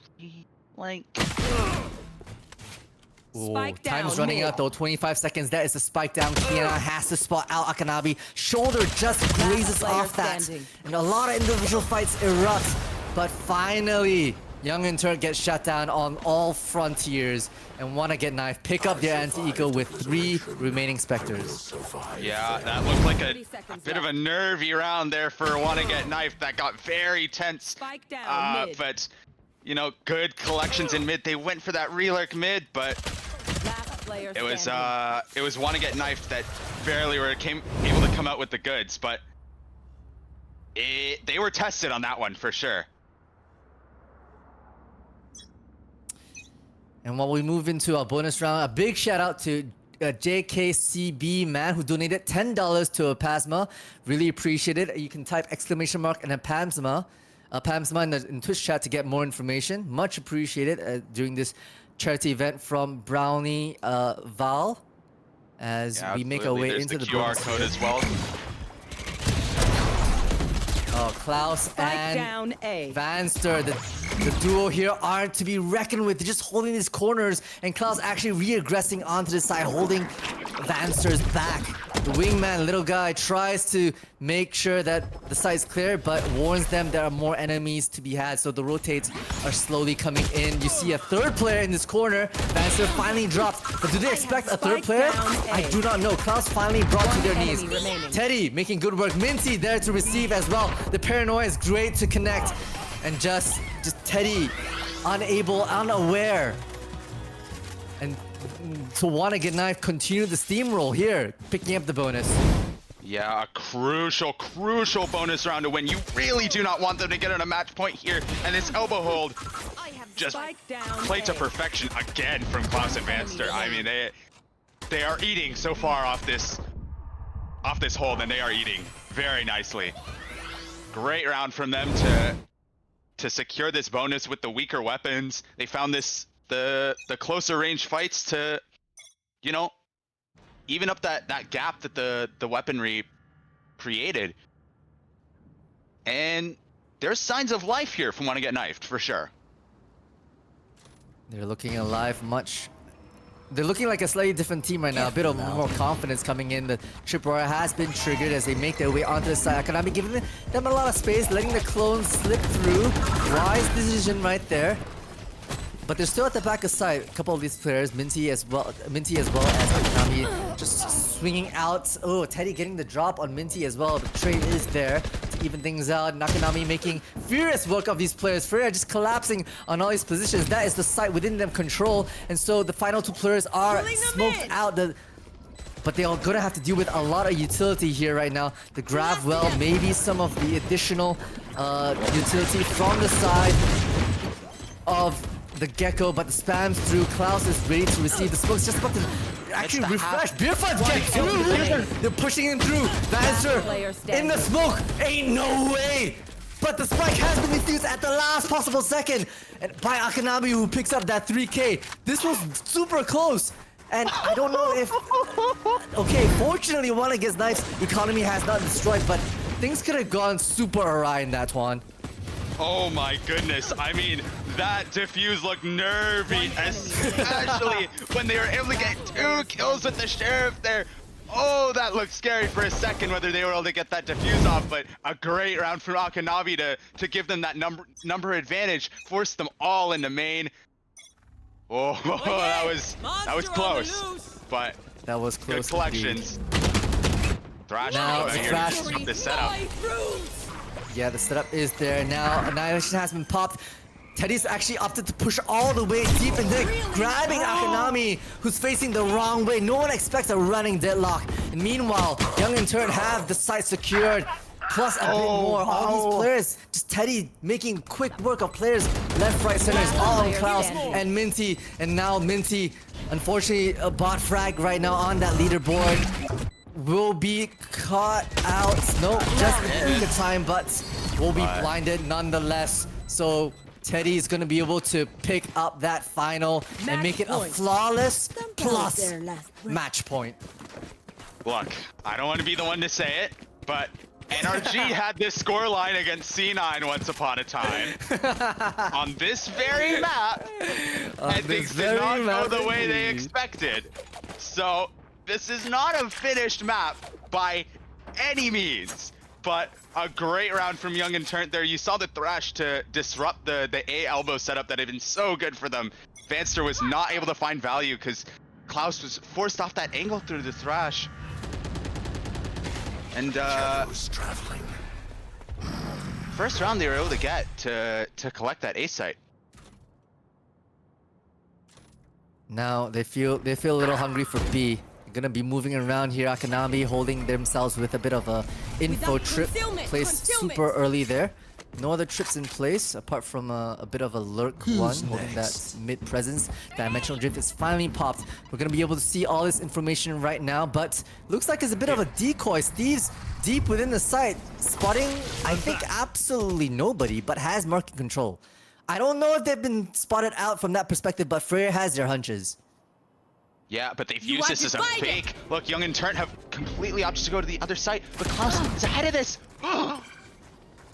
Spike down. Time's running out though. 25 seconds. That is the spike down. Kiana has to spot out Akanabi. Shoulder just grazes off that. And a lot of individual fights erupt. But finally, Young and Turnt get shut down on all frontiers and want to get knifed. Pick up their anti-eco with 3 remaining Spectres. Yeah, that looked like a bit of a nervy round there for Wanna Get Knifed. That got very tense. Spike down mid. But, good collections in mid. They went for that relurk mid, but it was Wanna Get Knifed that barely able to come out with the goods. But they were tested on that one for sure. And while we move into our bonus round, a big shout out to JKCB man who donated $10 to APAMSA. Really appreciate it. You can type !and APAMSA in Twitch chat to get more information. Much appreciated during this charity event from Brownie Val as we make our way into the QR code as well. Klaus and Vanster, the duo here aren't to be reckoned with. They're just holding these corners, and Klaus actually re-aggressing onto the side, holding Vanster's back. The wingman, little guy, tries to make sure that the side's clear, but warns them there are more enemies to be had, so the rotates are slowly coming in. You see a third player in this corner. Vanster finally drops, but do they expect a third player? I do not know. Klaus finally brought to their knees. Teddy making good work. Minty there to receive as well. The paranoia is great to connect, and just Teddy unaware, and to Wanna Get Knifed continue the steamroll here, picking up the bonus. Yeah, a crucial bonus round to win. You really do not want them to get on a match point here, and this elbow hold just played to perfection again from Klaus and Vanster. I mean, they are eating so far off this hold, and they are eating very nicely. Great round from them to secure this bonus with the weaker weapons. They found the closer range fights to, even up that gap that the weaponry created. And there's signs of life here from Wanna Get Knifed, for sure. They're looking alive much. They're looking like a slightly different team right now. A bit of more confidence coming in. The tripwire has been triggered as they make their way onto the side. Akanabi giving them a lot of space, letting the clones slip through. Wise decision right there. But they're still at the back of sight. A couple of these players, Minty as well as Akanabi, just swinging out. Oh, Teddy getting the drop on Minty as well. The trade is there to even things out. Nakanami making furious work of these players. Freya just collapsing on all these positions. That is the site within them control. And so the final 2 players are smoked out. The but they are gonna have to deal with a lot of utility here right now. The grab well, maybe some of the additional utility from the side of the Gecko, but the spams through. Klaus is ready to receive the smokes. Just about to actually refresh. Beerfunds get through. They're pushing him through. Vancer in the smoke. Ain't no way. But the spike has been defused at the last possible second, and by Akanami, who picks up that 3K. This was super close. And I don't know if... Okay, fortunately, one against Knives, economy has not destroyed, but things could have gone super awry in that one. Oh my goodness. I mean, that defuse looked nervy, especially when they were able to get 2 kills with the Sheriff there. Oh, that looked scary for a second whether they were able to get that defuse off, but a great round from Akanavi to give them that number advantage, force them all into main. Oh, that was close, but that was close. Good collections. Thrash now Thrash the setup. Yeah, the setup is there now. Annihilation has been popped. Teddy's actually opted to push all the way deep and then grabbing Akanami, who's facing the wrong way. No one expects a running deadlock. And meanwhile, Young and Turnt have the site secured. Plus a bit more. All these players, just Teddy making quick work of players left, right, centers, all on Klaus and Minty. And now Minty, unfortunately, a bot frag right now on that leaderboard. Will be caught out. Nope, just in the time, but will be blinded nonetheless. So Teddy is going to be able to pick up that final and make it a flawless plus match point. Look, I don't want to be the one to say it, but NRG had this scoreline against C9 once upon a time on this very map, and things did not go the way they expected. So this is not a finished map by any means, but a great round from Young and Turnt there. You saw the Thrash to disrupt the A elbow setup that had been so good for them. Vanster was not able to find value because Klaus was forced off that angle through the Thrash. And first round they were able to get to collect that A site. Now they feel a little hungry for B. Gonna be moving around here. Akanami holding themselves with a bit of a info trip placed super early there. No other trips in place apart from a bit of a lurk one holding that mid presence. Dimensional drift is finally popped. We're gonna be able to see all this information right now, but looks like it's a bit of a decoy. Steve's deep within the site, spotting I think absolutely nobody, but has market control. I don't know if they've been spotted out from that perspective, but Freyr has their hunches. Yeah, but they've used this as a fake. Look, Young and Turnt have completely opted to go to the other side, but Klaus is ahead of this.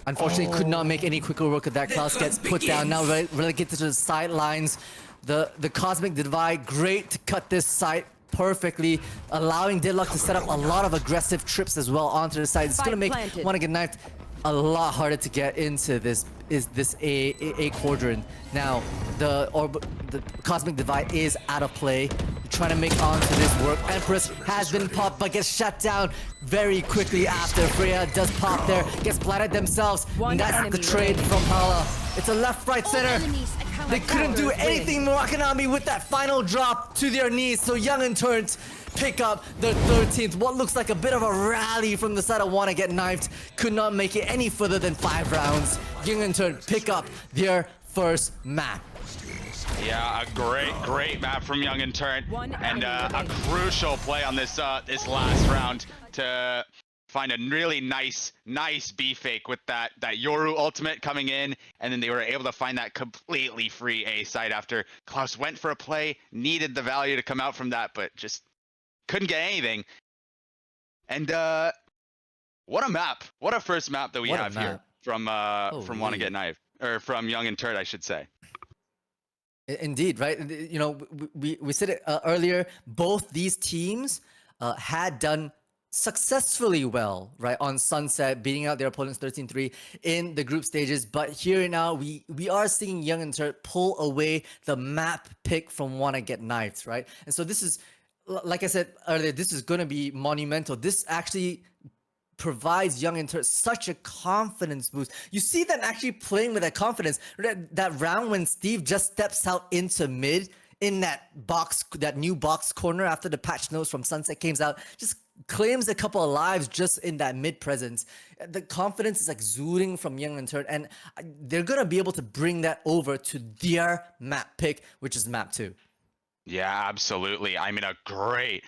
Unfortunately, could not make any quicker work of that. Klaus gets put down. Now relegated to the sidelines. The Cosmic Divide, great to cut this site perfectly, allowing Deadlock to set up a lot of aggressive trips as well onto the side. It's gonna make Wanna Get Knifed a lot harder to get into this A quadrant. Now the Cosmic Divide is out of play. Trying to make onto this work. Empress has been popped but gets shut down very quickly after. Freya does pop there, gets blinded themselves. And that's the trade from Hala. It's a left, right, center. They couldn't do anything more. Akanami with that final drop to their knees. So Young and Turnt pick up the 13th. What looks like a bit of a rally from the side of Wanna Get Knifed. Could not make it any further than 5 rounds. Young and Turnt pick up their first map. Yeah, a great map from Young and Turnt, and a crucial play on this this last round to find a really nice B fake with that Yoru ultimate coming in, and then they were able to find that completely free A site after Klaus went for a play, needed the value to come out from that, but just couldn't get anything. And what a map! What a first map that we have here from Wanna Get Knifed, or from Young and Turnt, I should say. Indeed, right? You know, we said it earlier. Both these teams had done successfully well, right, on Sunset, beating out their opponents 13-3 in the group stages. But here now, we are seeing Young and Turnt pull away the map pick from Wanna Get Knifed, right? And so this is, like I said earlier, this is going to be monumental. This actually provides Young and Turnt such a confidence boost. You see them actually playing with that confidence. That round when Steve just steps out into mid in that box, that new box corner after the patch notes from Sunset came out, just claims a couple of lives just in that mid presence. The confidence is exuding from Young and Turnt, and they're gonna be able to bring that over to their map pick, which is map 2. Yeah, absolutely. I mean, a great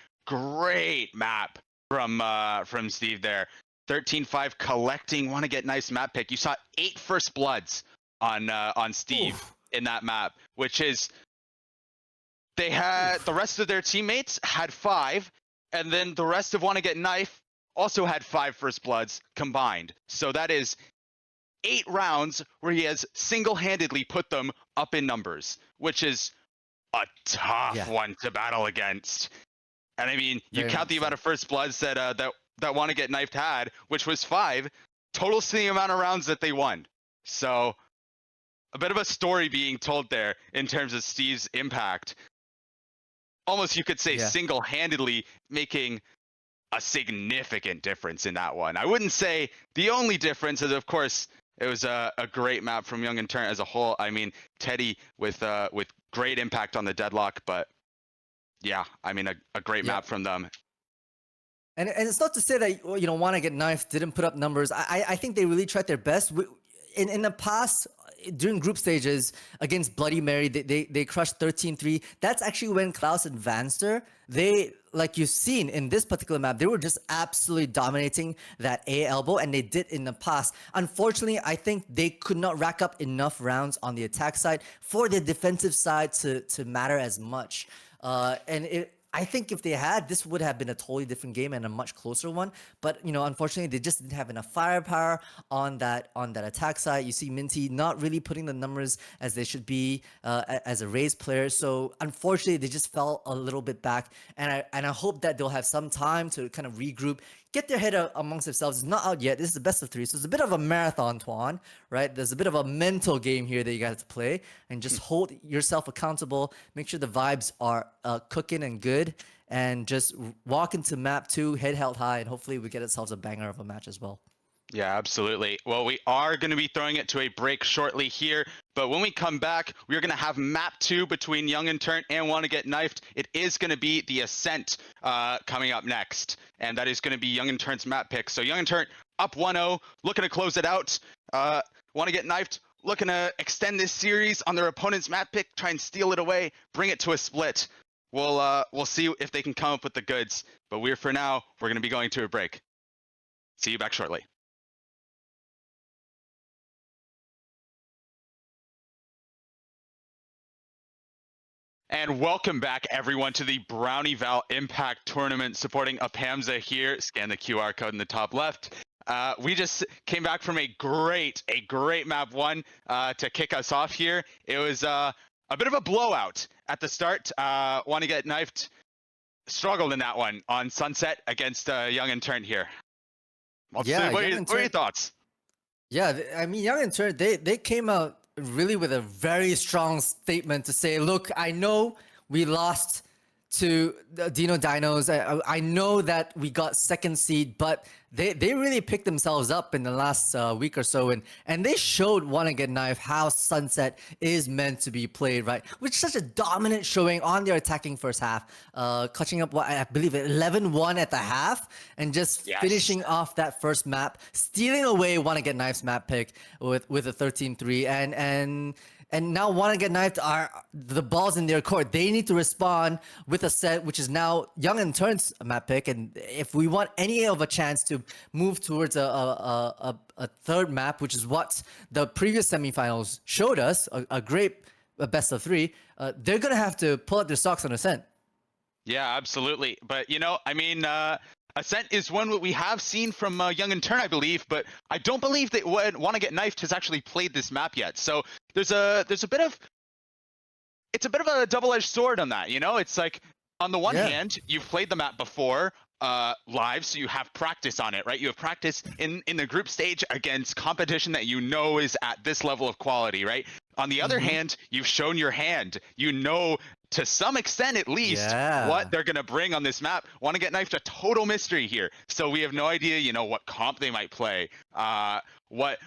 map from Steve there. 13-5 collecting, want to get nice map pick. You saw 8 first bloods on Steve in that map, which is they had the rest of their teammates had 5, and then the rest of Want to Get Knife also had 5 first bloods combined. So that is 8 rounds where he has single-handedly put them up in numbers, which is a tough one to battle against. And I mean, you count the amount of first bloods that Want to Get Knifed had, which was 5, totals to the amount of rounds that they won. So a bit of a story being told there in terms of Steve's impact. Almost you could say single-handedly making a significant difference in that one. I wouldn't say the only difference is, of course, it was a great map from Young and Turnt as a whole. I mean, Teddy with great impact on the deadlock, but yeah, I mean, a great map from them. And it's not to say that, you know, Want to Get Knifed didn't put up numbers. I think they really tried their best. In the past, during group stages against Bloody Mary, they crushed 13-3. That's actually when Klaus and Vanster, they, like you've seen in this particular map, they were just absolutely dominating that A elbow, and they did in the past. Unfortunately, I think they could not rack up enough rounds on the attack side for the defensive side to matter as much. I think if they had, this would have been a totally different game and a much closer one. But, you know, unfortunately, they just didn't have enough firepower on that attack side. You see Minty not really putting the numbers as they should be as a raised player. So unfortunately, they just fell a little bit back. And I hope that they'll have some time to kind of regroup, get their head amongst themselves. It's not out yet. This is the best of 3. So it's a bit of a marathon, Tuan, right? There's a bit of a mental game here that you got to play, and just hold yourself accountable. Make sure the vibes are cooking and good, and just walk into map 2, head held high, and hopefully we get ourselves a banger of a match as well. Yeah, absolutely. Well, we are going to be throwing it to a break shortly here, but when we come back, we're going to have map 2 between Young and Turnt and Want to Get Knifed. It is going to be the Ascent coming up next, and that is going to be Young and Turnt's map pick. So Young and Turnt up 1-0, looking to close it out. Want to Get Knifed, looking to extend this series on their opponent's map pick, try and steal it away, bring it to a split. We'll see if they can come up with the goods, but for now, we're going to be going to a break. See you back shortly. And welcome back, everyone, to the Brownie Val Impact Tournament supporting APAMSA here. Scan the QR code in the top left. We just came back from a great map 1 to kick us off here. It was a bit of a blowout at the start. Want to Get Knifed struggled in that one on Sunset against Young and Turnt here. What are your thoughts? Yeah, I mean, Young and Turnt, they came out really with a very strong statement to say, look, I know we lost to Dino Deenos. I know that we got second seed, but they really picked themselves up in the last week or so, and they showed Want to Get Knife how Sunset is meant to be played, right? With such a dominant showing on their attacking first half, clutching up what I believe 11-1 at the half, and just finishing off that first map, stealing away Want to Get Knife's map pick with a 13-3, and now Want to Get Knifed are the balls in their court. They need to respond with a set, which is now Young and Turnt's map pick. And if we want any of a chance to move towards a third map, which is what the previous semifinals showed us, a great best of 3, they're going to have to pull out their socks on Ascent. Yeah, absolutely. But, you know, I mean, Ascent is one that we have seen from Young and Turnt, I believe, but I don't believe that Want to Get Knifed has actually played this map yet. So there's a bit of a double-edged sword on that, you know? It's like, on the one hand, you've played the map before live, so you have practice on it, right? You have practice in the group stage against competition that you know is at this level of quality, right? On the other hand, you've shown your hand. You know, to some extent at least, what they're going to bring on this map. Want to get knifed, a total mystery here. So we have no idea, you know, what comp they might play, what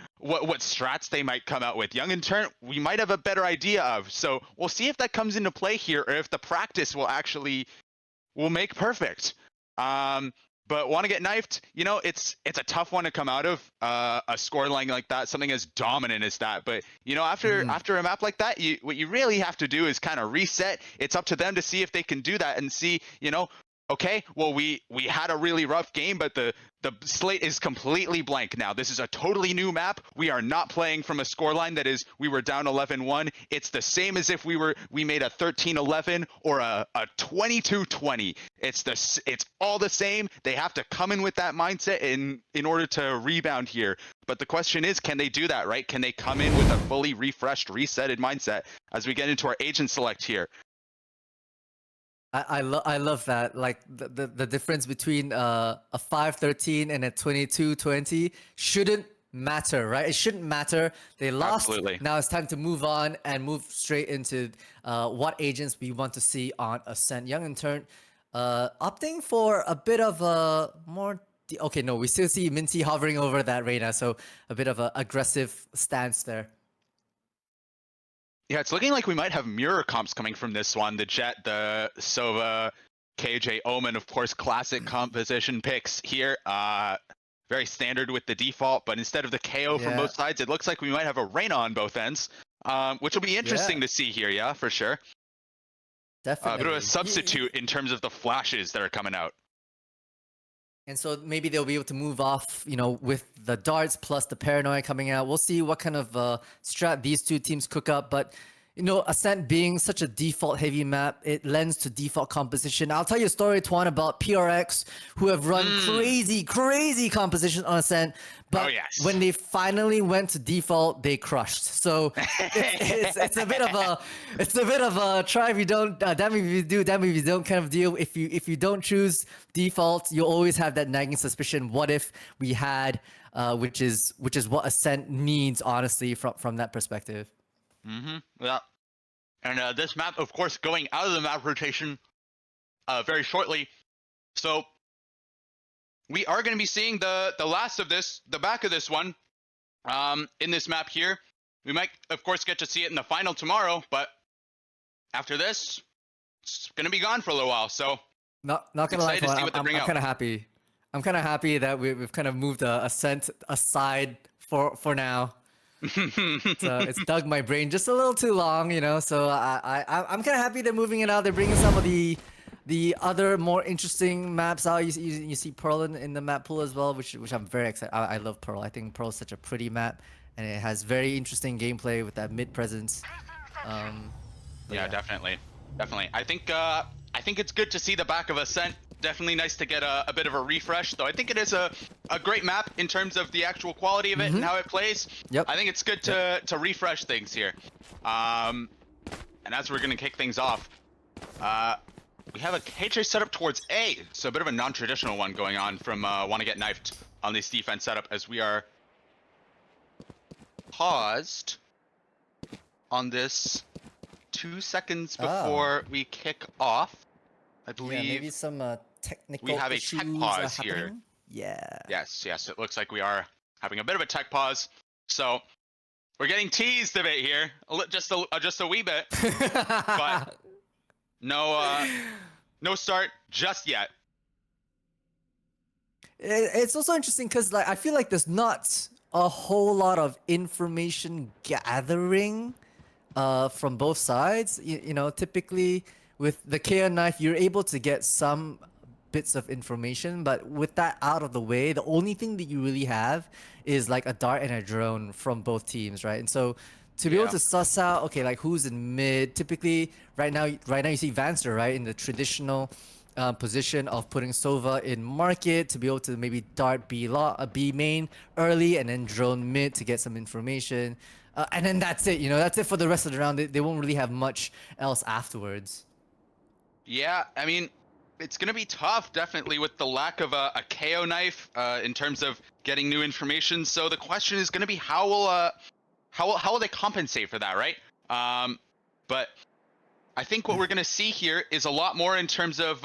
strats they might come out with. Young and Turnt, we might have a better idea of. So we'll see if that comes into play here, or if the practice will make perfect. But want to get knifed, you know, it's a tough one to come out of, a scoreline like that, something as dominant as that. But, you know, after a map like that, what you really have to do is kind of reset. It's up to them to see if they can do that and see, you know, okay, well, we had a really rough game, but the slate is completely blank now. This is a totally new map. We are not playing from a scoreline that is, we were down 11-1. It's the same as if we made a 13-11 or a 22-20. It's all the same. They have to come in with that mindset in order to rebound here. But the question is, can they do that, right? Can they come in with a fully refreshed, resetted mindset as we get into our agent select here? I love that. Like the difference between a 5-13 and a 22-20 shouldn't matter, right? It shouldn't matter. They lost. Absolutely. Now it's time to move on and move straight into what agents we want to see on Ascent. Young and Turnt opting for a bit of a more... Okay, no, we still see Minty hovering over that Reyna, so a bit of an aggressive stance there. Yeah, it's looking like we might have mirror comps coming from this one. The Jet, the Sova, KJ, Omen, of course, classic composition picks here. Very standard with the default, but instead of the KO from both sides, it looks like we might have a Reyna on both ends, which will be interesting to see here, yeah, for sure. Definitely. A bit of a substitute in terms of the flashes that are coming out. And so maybe they'll be able to move off, you know, with the darts plus the paranoia coming out. We'll see what kind of strat these two teams cook up. But, you know, Ascent being such a default heavy map, it lends to default composition. I'll tell you a story, Tuan, about PRX, who have run crazy composition on Ascent. But when they finally went to default, they crushed. So it's a bit of a try if you don't, damn if you do, damn if you don't kind of deal. If you don't choose default, you'll always have that nagging suspicion. What if we had, which is what Ascent needs, honestly, from that perspective. Yeah. And this map, of course, going out of the map rotation very shortly. So we are going to be seeing the last of this, the back of this one, in this map here. We might, of course, get to see it in the final tomorrow, but after this, it's going to be gonna for a little while. So not gonna lie, I'm kind of happy. I'm kind of happy that we've kind of moved Ascent aside for now. It's dug my brain just a little too long, you know. So I'm kind of happy they're moving it out. They're bringing some of the other more interesting maps out. You see Pearl in the map pool as well, which I'm very excited. I love Pearl. I think Pearl is such a pretty map, and it has very interesting gameplay with that mid presence. Yeah, definitely. I think it's good to see the back of Ascent. Definitely nice to get a bit of a refresh, though. I think it is a great map in terms of the actual quality of it and how it plays. I think it's good to refresh things here. And as we're going to kick things off, we have a KJ setup towards A. So a bit of a non-traditional one going on from Want to Get Knifed on this defense setup, as we are paused on this 2 seconds before we kick off. I believe maybe some technical we have a issues tech pause here. Yes, it looks like we are having a bit of a tech pause. So we're getting teased a bit here, just a wee bit, but no start just yet. It's also interesting because I feel like there's not a whole lot of information gathering from both sides. You know, typically with the KO knife, you're able to get some bits of information, but with that out of the way, the only thing that you really have is like a dart and a drone from both teams, right? And so to be able to suss out, okay, like who's in mid, typically right now you see Vanster, right, in the traditional position of putting Sova in market to be able to maybe dart B main early and then drone mid to get some information. And then that's it, you know, that's it for the rest of the round. They won't really have much else afterwards. Yeah, I mean, it's going to be tough, definitely, with the lack of a KO knife in terms of getting new information. So the question is going to be how how will they compensate for that, right? But I think what we're gonna see here is a lot more in terms of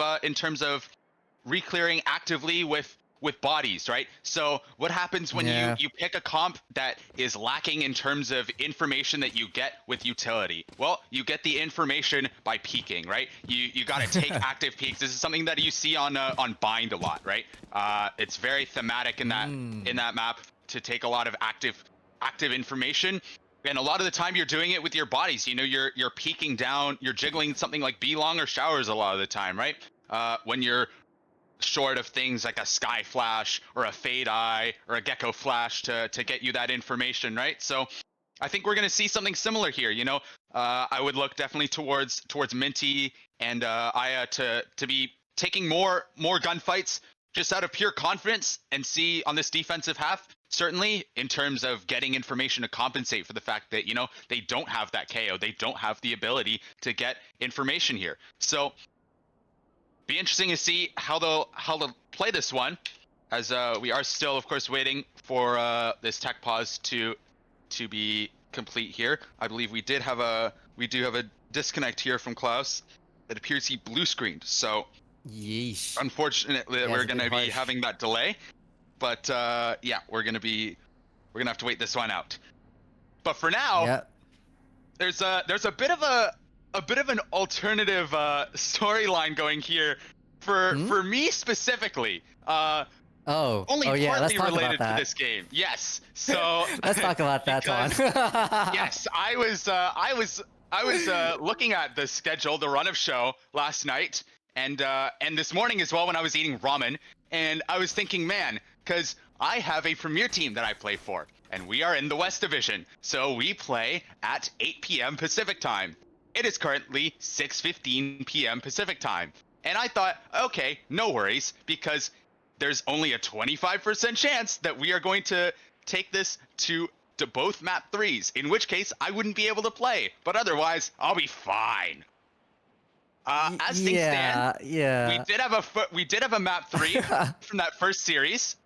re-clearing actively with bodies, right? So what happens when you pick a comp that is lacking in terms of information that you get with utility? Well, you get the information by peeking, right? You got to take active peeks. This is something that you see on Bind a lot, right? It's very thematic in that map to take a lot of active information. And a lot of the time you're doing it with your bodies. You know, you're peeking down, you're jiggling something like B-long or showers a lot of the time, right? When you're short of things like a sky flash or a fade eye or a gecko flash to get you that information, right? So I think we're going to see something similar here. You know, I would look definitely towards Minty and Aya to be taking more gunfights just out of pure confidence and see on this defensive half, certainly in terms of getting information to compensate for the fact that, you know, they don't have that KO. They don't have the ability to get information here. So be interesting to see how they'll play this one, as we are still, of course, waiting for this tech pause to be complete here. I believe we do have a disconnect here from Klaus. It appears he blue screened, so yeesh. Unfortunately, Yeah, we're gonna be having that delay. But yeah, we're gonna have to wait this one out. But for now, there's a bit of an alternative storyline going here for me specifically. Only partly related to this game. Yes. So let's talk about that one. Yes, I was looking at the schedule, the run of show last night, and this morning as well when I was eating ramen, and I was thinking, man, because I have a premier team that I play for, and we are in the West Division, so we play at 8 p.m. Pacific time. It is currently 6:15 p.m. Pacific time. And I thought, okay, no worries, because there's only a 25% chance that we are going to take this to both map 3s, in which case I wouldn't be able to play, but otherwise I'll be fine. As things stand, we did have a map 3 from that first series.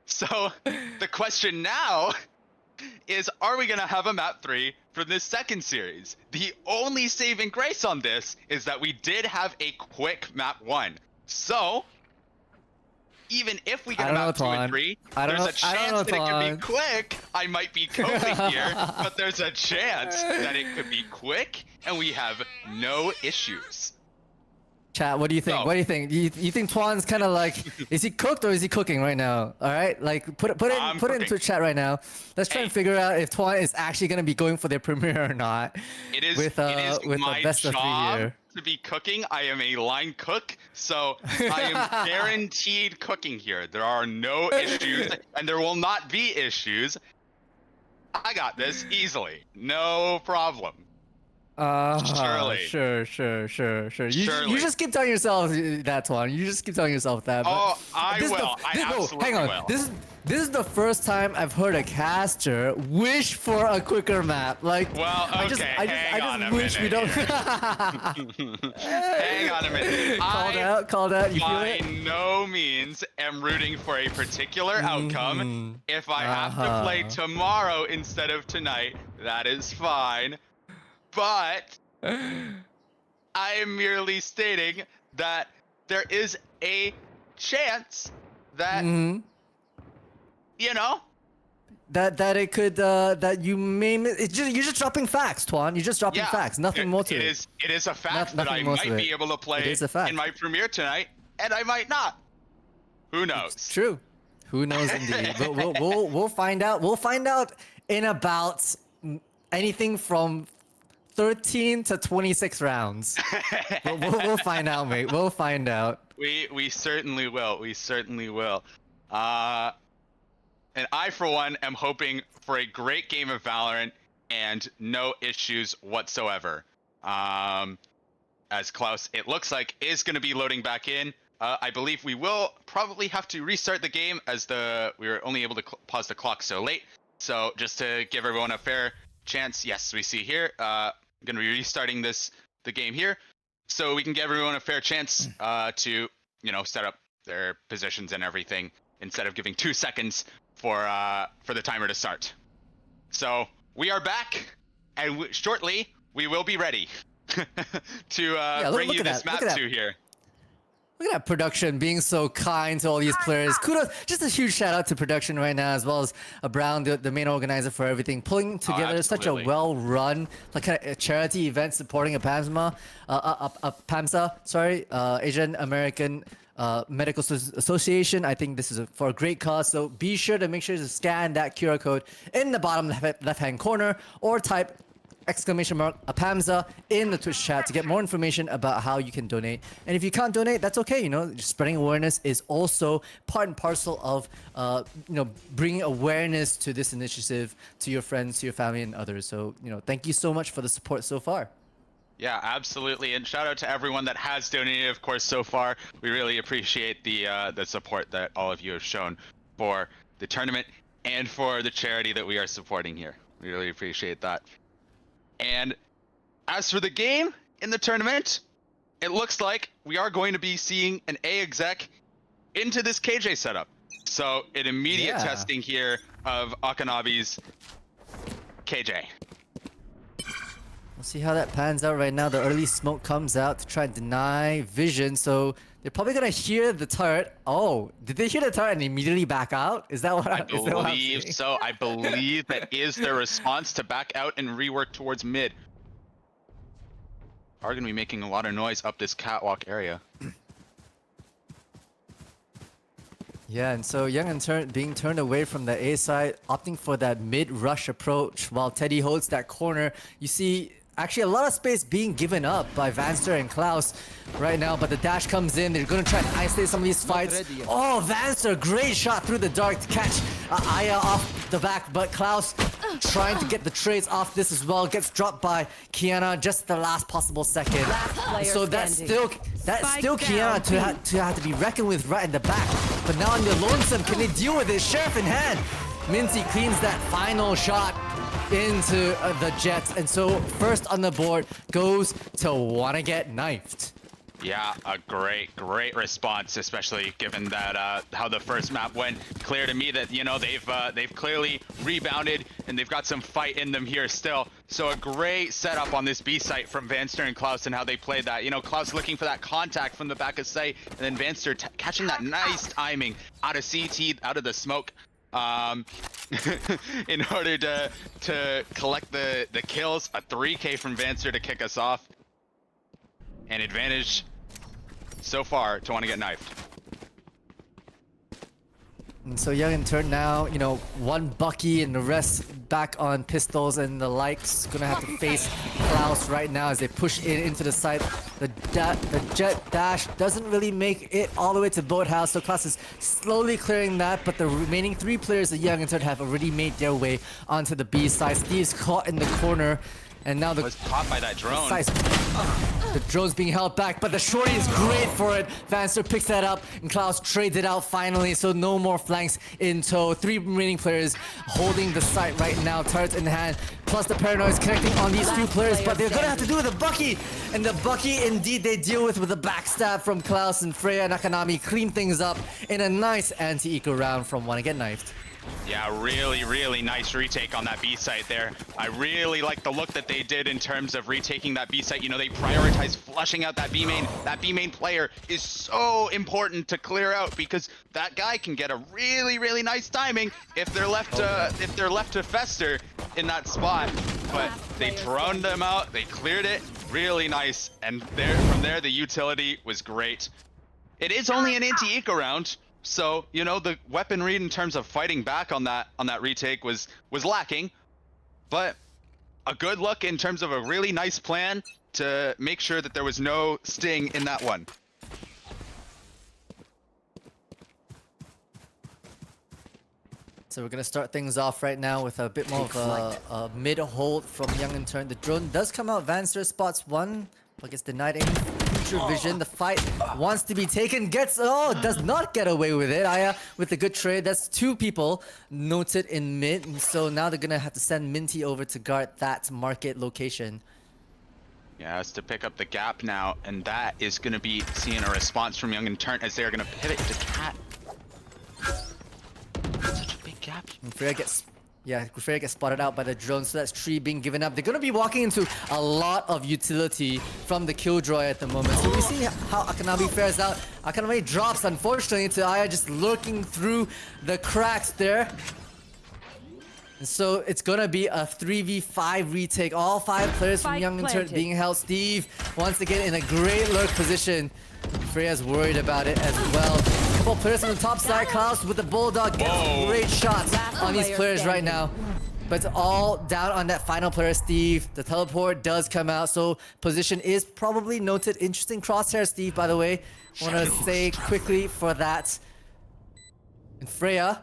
So the question now is, are we going to have a map 3 for this second series? The only saving grace on this is that we did have a quick map 1. So even if we get a map 2 and 3, there's a chance that it could be quick. I might be coping here, but there's a chance that it could be quick and we have no issues. Chat, what do you think? So, what do you think? You think Twan's kind of like, is he cooked or is he cooking right now? All right, like put it into chat right now. Let's try and figure out if Twan is actually gonna be going for their premiere or not. It is with my the best of 3 here. to be cooking. I am a line cook, so I am guaranteed cooking here. There are no issues, and there will not be issues. I got this easily, no problem. Surely. Sure. You just keep telling yourself that, Twan. You just keep telling yourself that. Oh, I will. I absolutely hang on. will. This is the first time I've heard a caster wish for a quicker map. Like, well, okay, I just wish we don't. Hang on a minute. Called out. You feel by it? no means am rooting for a particular outcome. If I have to play tomorrow instead of tonight, that is fine. But I am merely stating that there is a chance that you know that it could that you may you're just dropping facts, Twan. You're just dropping facts. Nothing more to it. It is a fact that I might be able to play in my premiere tonight, and I might not. Who knows? It's true. Who knows indeed. But we'll find out. We'll find out in about anything from 13 to 26 rounds. we'll find out, mate. We'll find out. We certainly will. We certainly will. And I, for one, am hoping for a great game of Valorant and no issues whatsoever. As Klaus, it looks like, is going to be loading back in. I believe we will probably have to restart the game as we were only able to pause the clock so late. So just to give everyone a fair chance, yes, we see here. Going to be restarting the game here, so we can give everyone a fair chance to set up their positions and everything instead of giving 2 seconds for the timer to start. So we are back, and shortly we will be ready to bring you this map to here. Look at that production being so kind to all these players. Kudos, just a huge shout out to production right now, as well as Brown, the main organizer for everything, pulling together such a well-run, like kind of a charity event supporting APAMSA, Asian American Medical Association. I think this is for a great cause. So be sure to make sure to scan that QR code in the bottom left-hand corner, or type !APAMSA in the Twitch chat to get more information about how you can donate. And if you can't donate, that's okay. You know, just spreading awareness is also part and parcel of bringing awareness to this initiative to your friends, to your family, and others. So thank you so much for the support so far. Yeah, absolutely, and shout out to everyone that has donated, of course, so far. We really appreciate the support that all of you have shown for the tournament and for the charity that we are supporting here. We really appreciate that. And as for the game in the tournament, it looks like we are going to be seeing an A exec into this KJ setup. So an immediate testing here of Akanabi's KJ. We'll see how that pans out right now. The early smoke comes out to try and deny vision. So they're probably going to hear the turret. Oh, did they hear the turret and immediately back out? Is that what I believe so. I believe that is their response to back out and rework towards mid. Are going to be making a lot of noise up this catwalk area. Yeah, and so Young and being turned away from the A side, opting for that mid-rush approach while Teddy holds that corner. You see actually a lot of space being given up by Vanster and Klaus right now, but the dash comes in. They're going to try and isolate some of these fights. Oh, Vanster, great shot through the dark to catch Aya off the back, but Klaus trying to get the trades off this as well. Gets dropped by Kiana just the last possible second. So that's still Kiana to have to be reckoned with right in the back. But now on the lonesome, can they deal with it? Sheriff in hand. Minty cleans that final shot into the Jets, and so first on the board goes to Wanna Get Knifed. Yeah, a great response, especially given that how the first map went. Clear to me that they've clearly rebounded and they've got some fight in them here still. So a great setup on this B site from Vanster and Klaus and how they played that. Klaus looking for that contact from the back of site, and then Vanster catching that nice timing out of CT, out of the smoke. In order to collect the kills. A 3K from Vanster to kick us off. And advantage so far to Wanna Get Knifed. And so Young in turn now, one Bucky and the rest back on pistols and the likes. Gonna have to face Klaus right now as they push into the site. The jet dash doesn't really make it all the way to Boathouse, so Klaus is slowly clearing that, but the remaining 3 players of Young in turn have already made their way onto the B side. Steve's caught in the corner. And now was caught by that drone. The drone's being held back, but the shorty is great for it. Vanster picks that up, and Klaus trades it out finally, so no more flanks in tow. 3 remaining players holding the site right now, turrets in hand, plus the paranoids connecting on these few players, but they're gonna have to do with the Bucky. And the Bucky, indeed, they deal with a backstab from Klaus, and Freya and Akanami clean things up in a nice anti-eco round from Wanna Get Knifed. Yeah, really nice retake on that B site there. I really like the look that they did in terms of retaking that B site. They prioritize flushing out that B main. That B main player is so important to clear out because that guy can get a really nice timing if they're left to fester in that spot. But they droned them out, they cleared it, really nice, and from there the utility was great. It is only an anti-eco round. So, the weapon read in terms of fighting back on that retake was lacking, but a good look in terms of a really nice plan to make sure that there was no sting in that one. So we're gonna start things off right now with a bit more of a mid hold from Young in turn. The drone does come out. Vanster spots one, but gets denied any future vision. The fight wants to be taken, does not get away with it. Aya with a good trade. That's 2 people noted in mid, and so now they're gonna have to send Minty over to guard that market location. Yeah, it's to pick up the gap now, and that is gonna be seeing a response from Young and Turnt as they're gonna pivot to Cat. Such a big gap. And Freya gets Yeah, Freya gets spotted out by the drone, so that's tree being given up. They're gonna be walking into a lot of utility from the Killjoy at the moment. So we see how Akanabi fares out. Akanabi drops, unfortunately, to Aya just lurking through the cracks there. And so it's gonna be a 3v5 retake. All 5 players from Spike Young and Turnt planted. being held. Steve, once again, in a great lurk position. Freya's worried about it as well. Couple players on the top side. Klaus with the Bulldog gets great shots on these player players right standing. now. But it's all down on that final player, Steve. The teleport does come out, so position is probably noted. Interesting crosshair, Steve, by the way. Want to say quickly for that. And Freya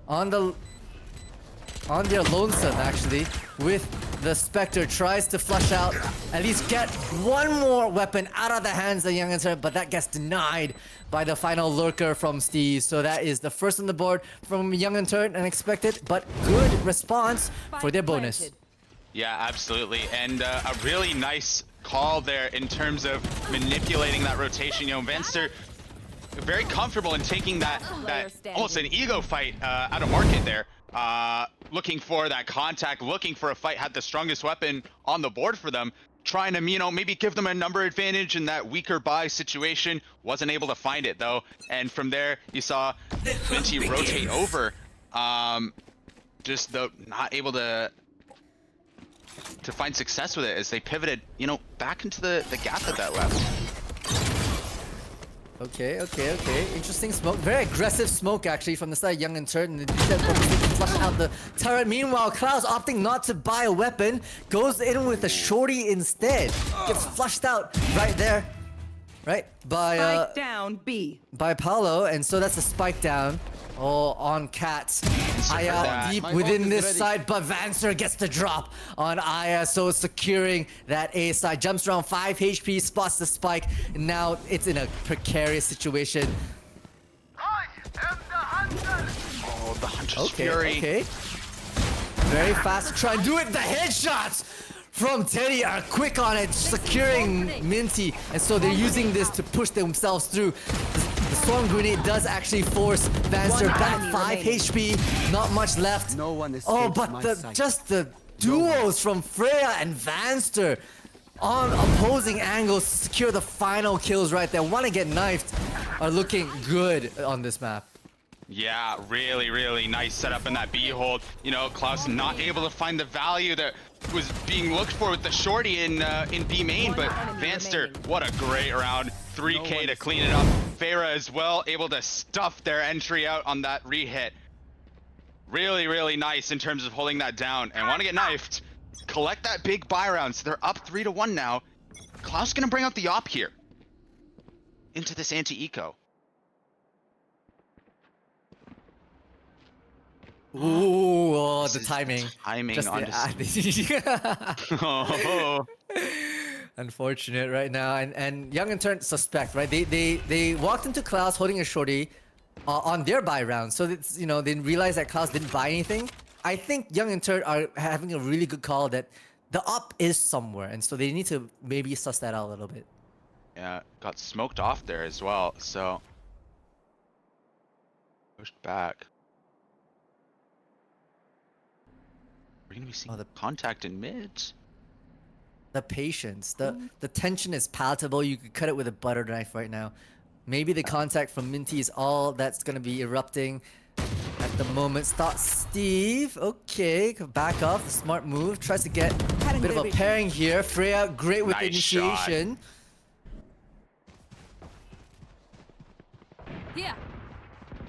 on their lonesome, actually, with the Spectre, tries to flush out, at least get one more weapon out of the hands of Young and Turnt, but that gets denied by the final lurker from Steve. So that is the first on the board from Young and Turnt, unexpected, but good response for their bonus. Planted. Yeah, absolutely. And a really nice call there in terms of manipulating that rotation. You know, Venster very comfortable in taking that almost an ego fight out of market there. Looking for that contact, looking for a fight, had the strongest weapon on the board for them, trying to, you know, maybe give them a number advantage in that weaker buy situation. Wasn't able to find it though. And from there, you saw Vinci rotate over. Just not able to find success with it as they pivoted, you know, back into the gap that left. Okay. Interesting smoke. Very aggressive smoke, actually, from the side of Young and Turnt. And they flush out the turret. Meanwhile, Klaus opting not to buy a weapon. Goes in with a shorty instead. Gets flushed out right there. Right? Spike down B. By Paolo. And so that's a spike down. Oh, on Cat. Aya deep within this side, but Vancer gets the drop on Aya, so securing that A side. Jumps around 5 HP, spots the spike, and now it's in a precarious situation. Oh, the Hunter's Fury. Okay. Very fast to try and do it. The headshots from Teddy are quick on it, securing Minty, and so they're using this to push themselves through. The Storm Grenade does actually force Vancer back 5 HP, not much left. No one Oh, escapes but my the sight. just the duos from Freya and Vanster on opposing angles to secure the final kills right there. Want to get knifed are looking good on this map. Yeah, really nice setup in that B hold. You know, Klaus not able to find the value that was being looked for with the shorty in B main, but Vanster, what a great round. 3K to clean it up. Farah as well, able to stuff their entry out on that re-hit. Really nice in terms of holding that down. And want to get knifed. Collect that big buy round, so they're up 3-1 now. Klaus gonna bring out the op here into this anti-eco. Ooh, oh, the timing. Timing Just on the, unfortunate right now, and Young and Turnt suspect, right? They walked into Klaus holding a shorty on their buy round, so it's, you know, they realized that Klaus didn't buy anything. I think Young and Turnt are having a really good call that the up is somewhere, and so they need to maybe suss that out a little bit. Yeah, got smoked off there as well, so pushed back. We're gonna be seeing the contact in mids. The patience, the tension is palatable. You could cut it with a butter knife right now. Maybe the contact from Minty is all that's gonna be erupting at the moment. Start Steve. Okay, back off. The smart move. Tries to get a bit of a pairing here. Freya, great with the Nice initiation. Yeah.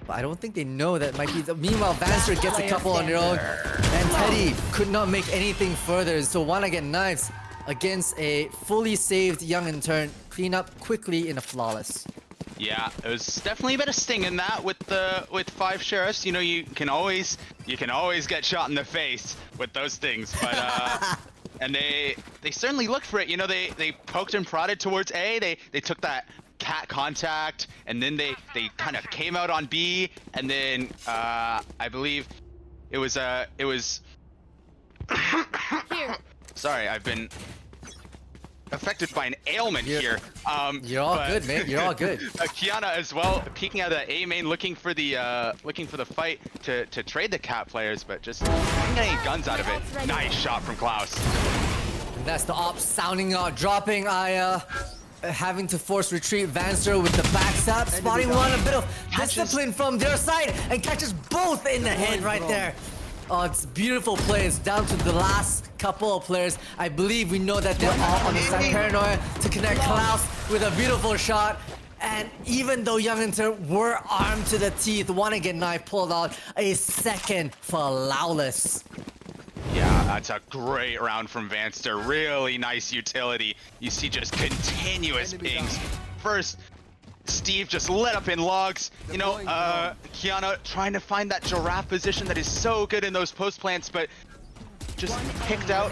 But I don't think they know that might be the... Meanwhile, Vanster gets a couple on their own. And Teddy could not make anything further. So wanna get knives against a fully saved Young and Turnt. Clean up quickly in a flawless. Yeah, it was definitely a bit of sting in that with 5 sheriffs. You know, you can always get shot in the face with those things. But and they certainly looked for it. You know, they poked and prodded towards A. They took that cat contact, and then they kind of came out on B, and then I believe it was Here. sorry, I've been affected by an ailment here. You're all good, man. You're all good. Kiana as well, peeking out of the A main, looking for the fight to trade the cat players, but just not getting any guns out of it. Nice shot from Klaus. And that's the op sounding out, dropping Aya. Having to force retreat Vanster with the backstab, spotting one, a bit of discipline from their side, and catches both in the head right there. Oh, it's beautiful plays down to the last couple of players. I believe we know that they're all on the side. Paranoia to connect Klaus with a beautiful shot. And even though Young Inter were armed to the teeth, want to get knife pulled out a second for Lawless. Yeah, that's a great round from Vanster. Really nice utility. You see just continuous pings. First, Steve just lit up in logs. You know, Kiana trying to find that giraffe position that is so good in those post plants, but just picked out.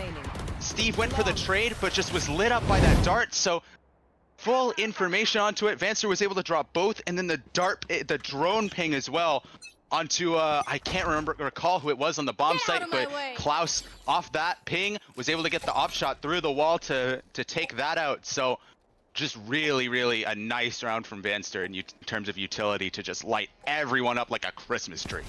Steve went for the trade, but just was lit up by that dart. So full information onto it. Vanster was able to drop both, and then the drone ping as well onto I can't recall who it was on the bomb site, but Klaus off that ping was able to get the op shot through the wall to take that out. So just really a nice round from Vanster in terms of utility to just light everyone up like a Christmas tree.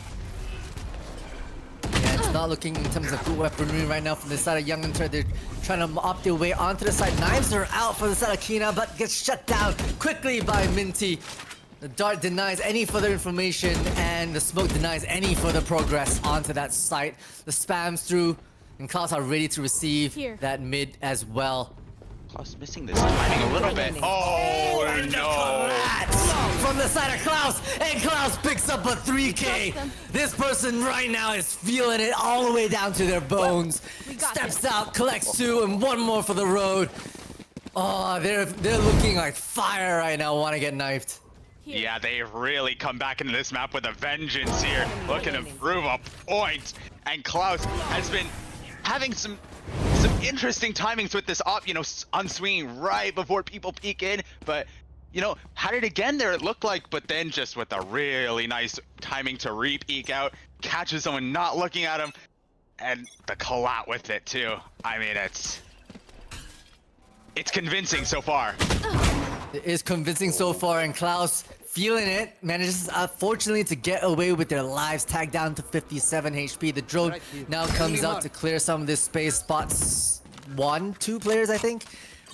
Yeah, it's not looking in terms of good weaponry right now from the side of Young Inter. They're trying to opt their way onto the side. Knives are out for the side of Kina, but gets shut down quickly by Minty. The dart denies any further information, and the smoke denies any further progress onto that site. The spams through, and Klaus are ready to receive that mid as well. Klaus missing this timing a little bit. Oh no! From the side of Klaus, and Klaus picks up a 3K. This person right now is feeling it all the way down to their bones. Steps out, collects two, and one more for the road. Oh, they're looking like fire right now. Want to get knifed. Yeah, they've really come back into this map with a vengeance here. Looking to prove a point. And Klaus has been having some interesting timings with this op, you know, unswinging right before people peek in. But, you know, had it again there, it looked like, but then just with a really nice timing to re-peek out, catches someone not looking at him, and the collat with it too. I mean, it's convincing so far. It is convincing so far, and Klaus, feeling it, manages unfortunately to get away with their lives, tagged down to 57 HP. The drone now comes out to clear some of this space, spots 2 players, I think,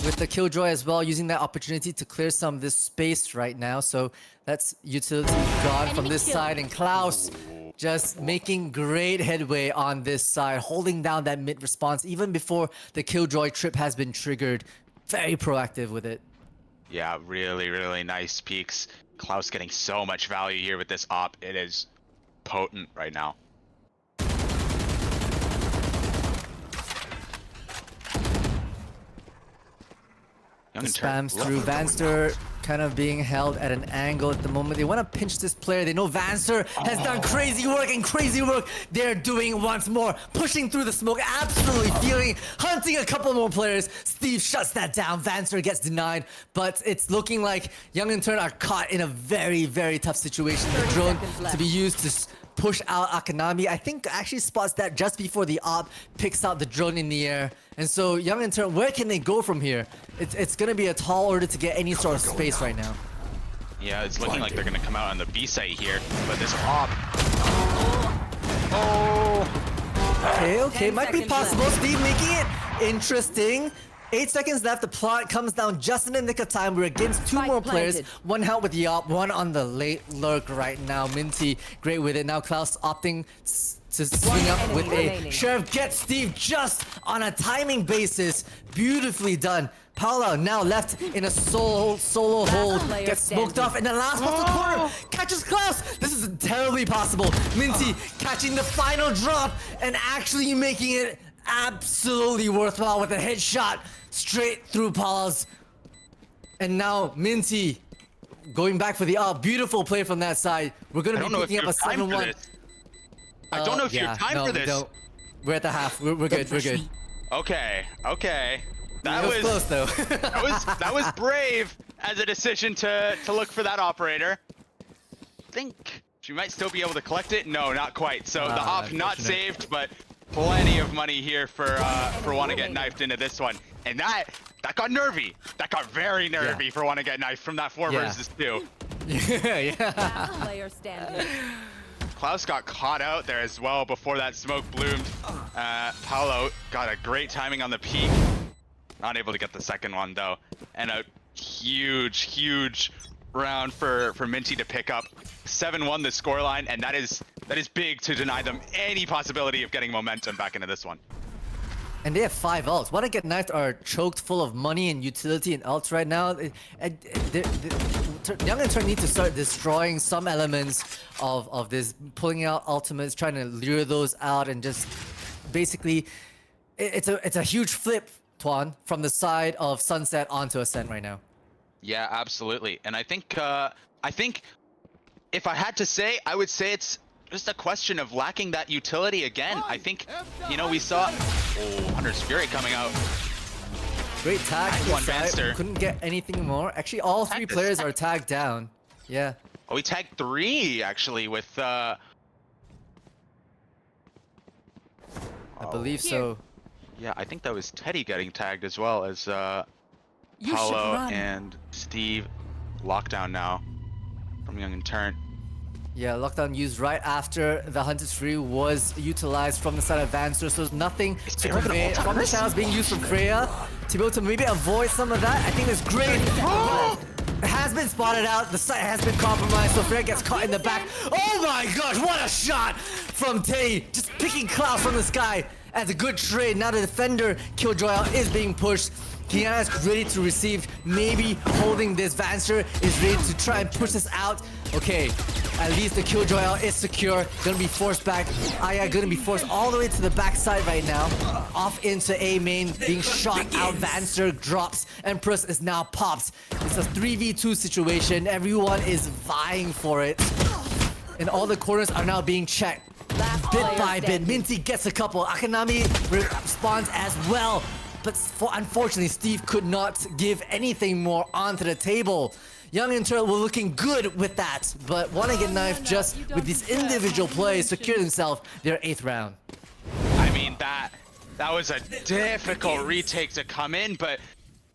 with the Killjoy as well, using that opportunity to clear some of this space right now. So that's utility gone from this side, and Klaus just making great headway on this side, holding down that mid response even before the Killjoy trip has been triggered. Very proactive with it. Yeah, really nice peaks. Klaus getting so much value here with this op. It is potent right now. Spams through. Vanster kind of being held at an angle at the moment. They want to pinch this player. They know Vanster has done crazy work, and crazy work they're doing once more. Pushing through the smoke, absolutely feeling, hunting a couple more players. Steve shuts that down. Vanster gets denied, but it's looking like Young and Turn are caught in a very tough situation. The drone to be used to push out Akanami. I think actually spots that just before the op picks out the drone in the air. And so Young and Turn, where can they go from here? It's gonna be a tall order to get any sort of space right now. Yeah, it's looking like they're gonna come out on the B site here, but this op. Okay, might be possible. Steve making it interesting. 8 seconds left. The plot comes down just in the nick of time. We're against 2 more players. One out with the op, one on the late lurk right now. Minty, great with it. Now Klaus opting to swing up with a Sheriff. Gets Steve just on a timing basis. Beautifully done. Paula now left in a solo hold. Gets smoked off in the last possible corner. Catches Klaus. This is terribly possible. Minty catching the final drop and actually making it absolutely worthwhile with a headshot straight through Paul's. And now Minty going back for the up. Beautiful play from that side. We're gonna be picking up a 7-1. I don't know if you have time for this. We don't. We're at the half. We're good. We're good. Okay. That was close though. that was brave as a decision to look for that operator. Think she might still be able to collect it. No, not quite. So the op not saved, but plenty of money here for want to get knifed into this one. And that that got nervy. That got very nervy for Wanna Get Knifed from that 4 versus 2. Yeah. Player standing. Klaus got caught out there as well before that smoke bloomed. Paolo got a great timing on the peak. Not able to get the second one though. And a huge round for Minty to pick up. 7-1 the scoreline, and that is big to deny them any possibility of getting momentum back into this one. And they have 5 ults. Wanna Get Knifed are choked full of money and utility and ults right now. Young and Turnt need to start destroying some elements of this, pulling out ultimates, trying to lure those out, and just basically, it's a huge flip, Tuan, from the side of Sunset onto Ascent right now. Yeah, absolutely. And I think if I had to say, I would say it's just a question of lacking that utility again. I think, you know, we saw Hunter's Fury coming out. Great tag. One Vanster. Couldn't get anything more. Actually, all 3 players are tagged down. Yeah. Oh, we tagged 3 actually with I believe so. Yeah, I think that was Teddy getting tagged as well as Paolo and Steve. Lockdown now from Young and Turnt. Yeah, lockdown used right after the Hunter's Fury was utilized from the side of Vanster, so there's nothing to prevent from the shadows being used from Freya to be able to maybe avoid some of that. I think it's great. It has been spotted out, the site has been compromised, so Freya gets caught in the back. Oh my gosh, what a shot from Teddy! Just picking Klaus from the sky as a good trade. Now the defender Killjoy is being pushed. Kiana is ready to receive, maybe holding this. Vanster is ready to try and push this out. Okay, at least the Killjoy is secure. Gonna be forced back. Aya gonna be forced all the way to the backside right now. Off into A main, being shot out. Vanster drops. Empress is now popped. It's a 3v2 situation. Everyone is vying for it. And all the corners are now being checked. Bit by bit. Minty gets a couple. Akanami responds as well. But unfortunately, Steve could not give anything more onto the table. Young and Turtle were looking good with that, but Wanna Get Knifed just with these individual plays secured themselves their 8th round. I mean, that was a difficult retake to come in, but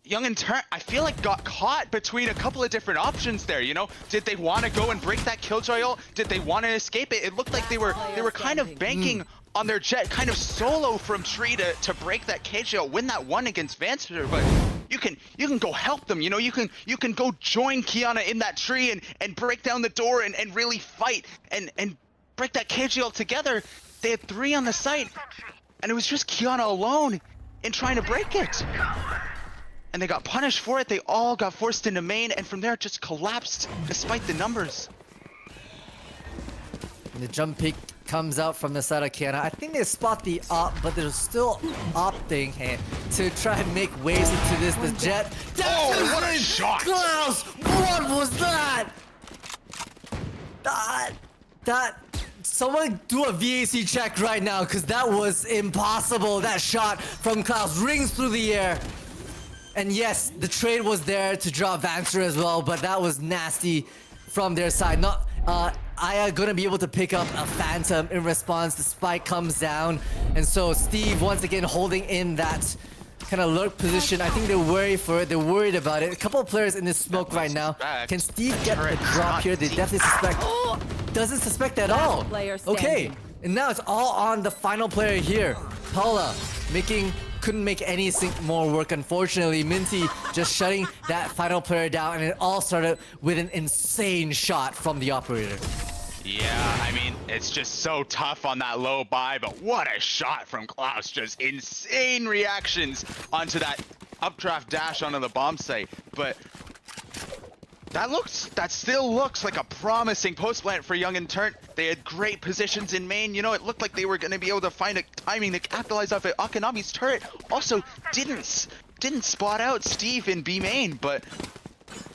Young and Turnt, I feel like got caught between a couple of different options there, you know? Did they want to go and break that Killjoy ult? Did they want to escape it? It looked like they were kind of banking on their jet, kind of solo from tree to break that KJO, win that one against Vanster, but you can go help them, you know? You can go join Kiana in that tree and break down the door and really fight and break that KJO together. They had 3 on the site, and it was just Kiana alone in trying to break it. And they got punished for it. They all got forced into main, and from there it just collapsed despite the numbers. And the jump peak comes out from the side of Kiana. I think they spot the op, but they're still opting to try and make waves into this. The jet. Oh, what a shot! Klaus, what was that? That. Someone do a VAC check right now, because that was impossible. That shot from Klaus rings through the air. And yes, the trade was there to drop Vanster as well, but that was nasty from their side. Not Aya gonna be able to pick up a Phantom in response. The spike comes down, and so Steve once again holding in that kind of lurk position. I think they're worried for it. They're worried about it. A couple of players in this smoke right now. Can Steve get the drop here? They definitely suspect. Doesn't suspect at all. Okay, and now it's all on the final player here. Paula couldn't make anything more work, unfortunately. Minty just shutting that final player down, and it all started with an insane shot from the operator. Yeah, I mean, it's just so tough on that low buy, but what a shot from Klaus. Just insane reactions onto that updraft dash onto the bomb site. But that still looks like a promising post plant for Young and Turnt. They had great positions in main. You know, it looked like they were going to be able to find a timing to capitalize off it. Akanami's turret also didn't spot out Steve in B main, but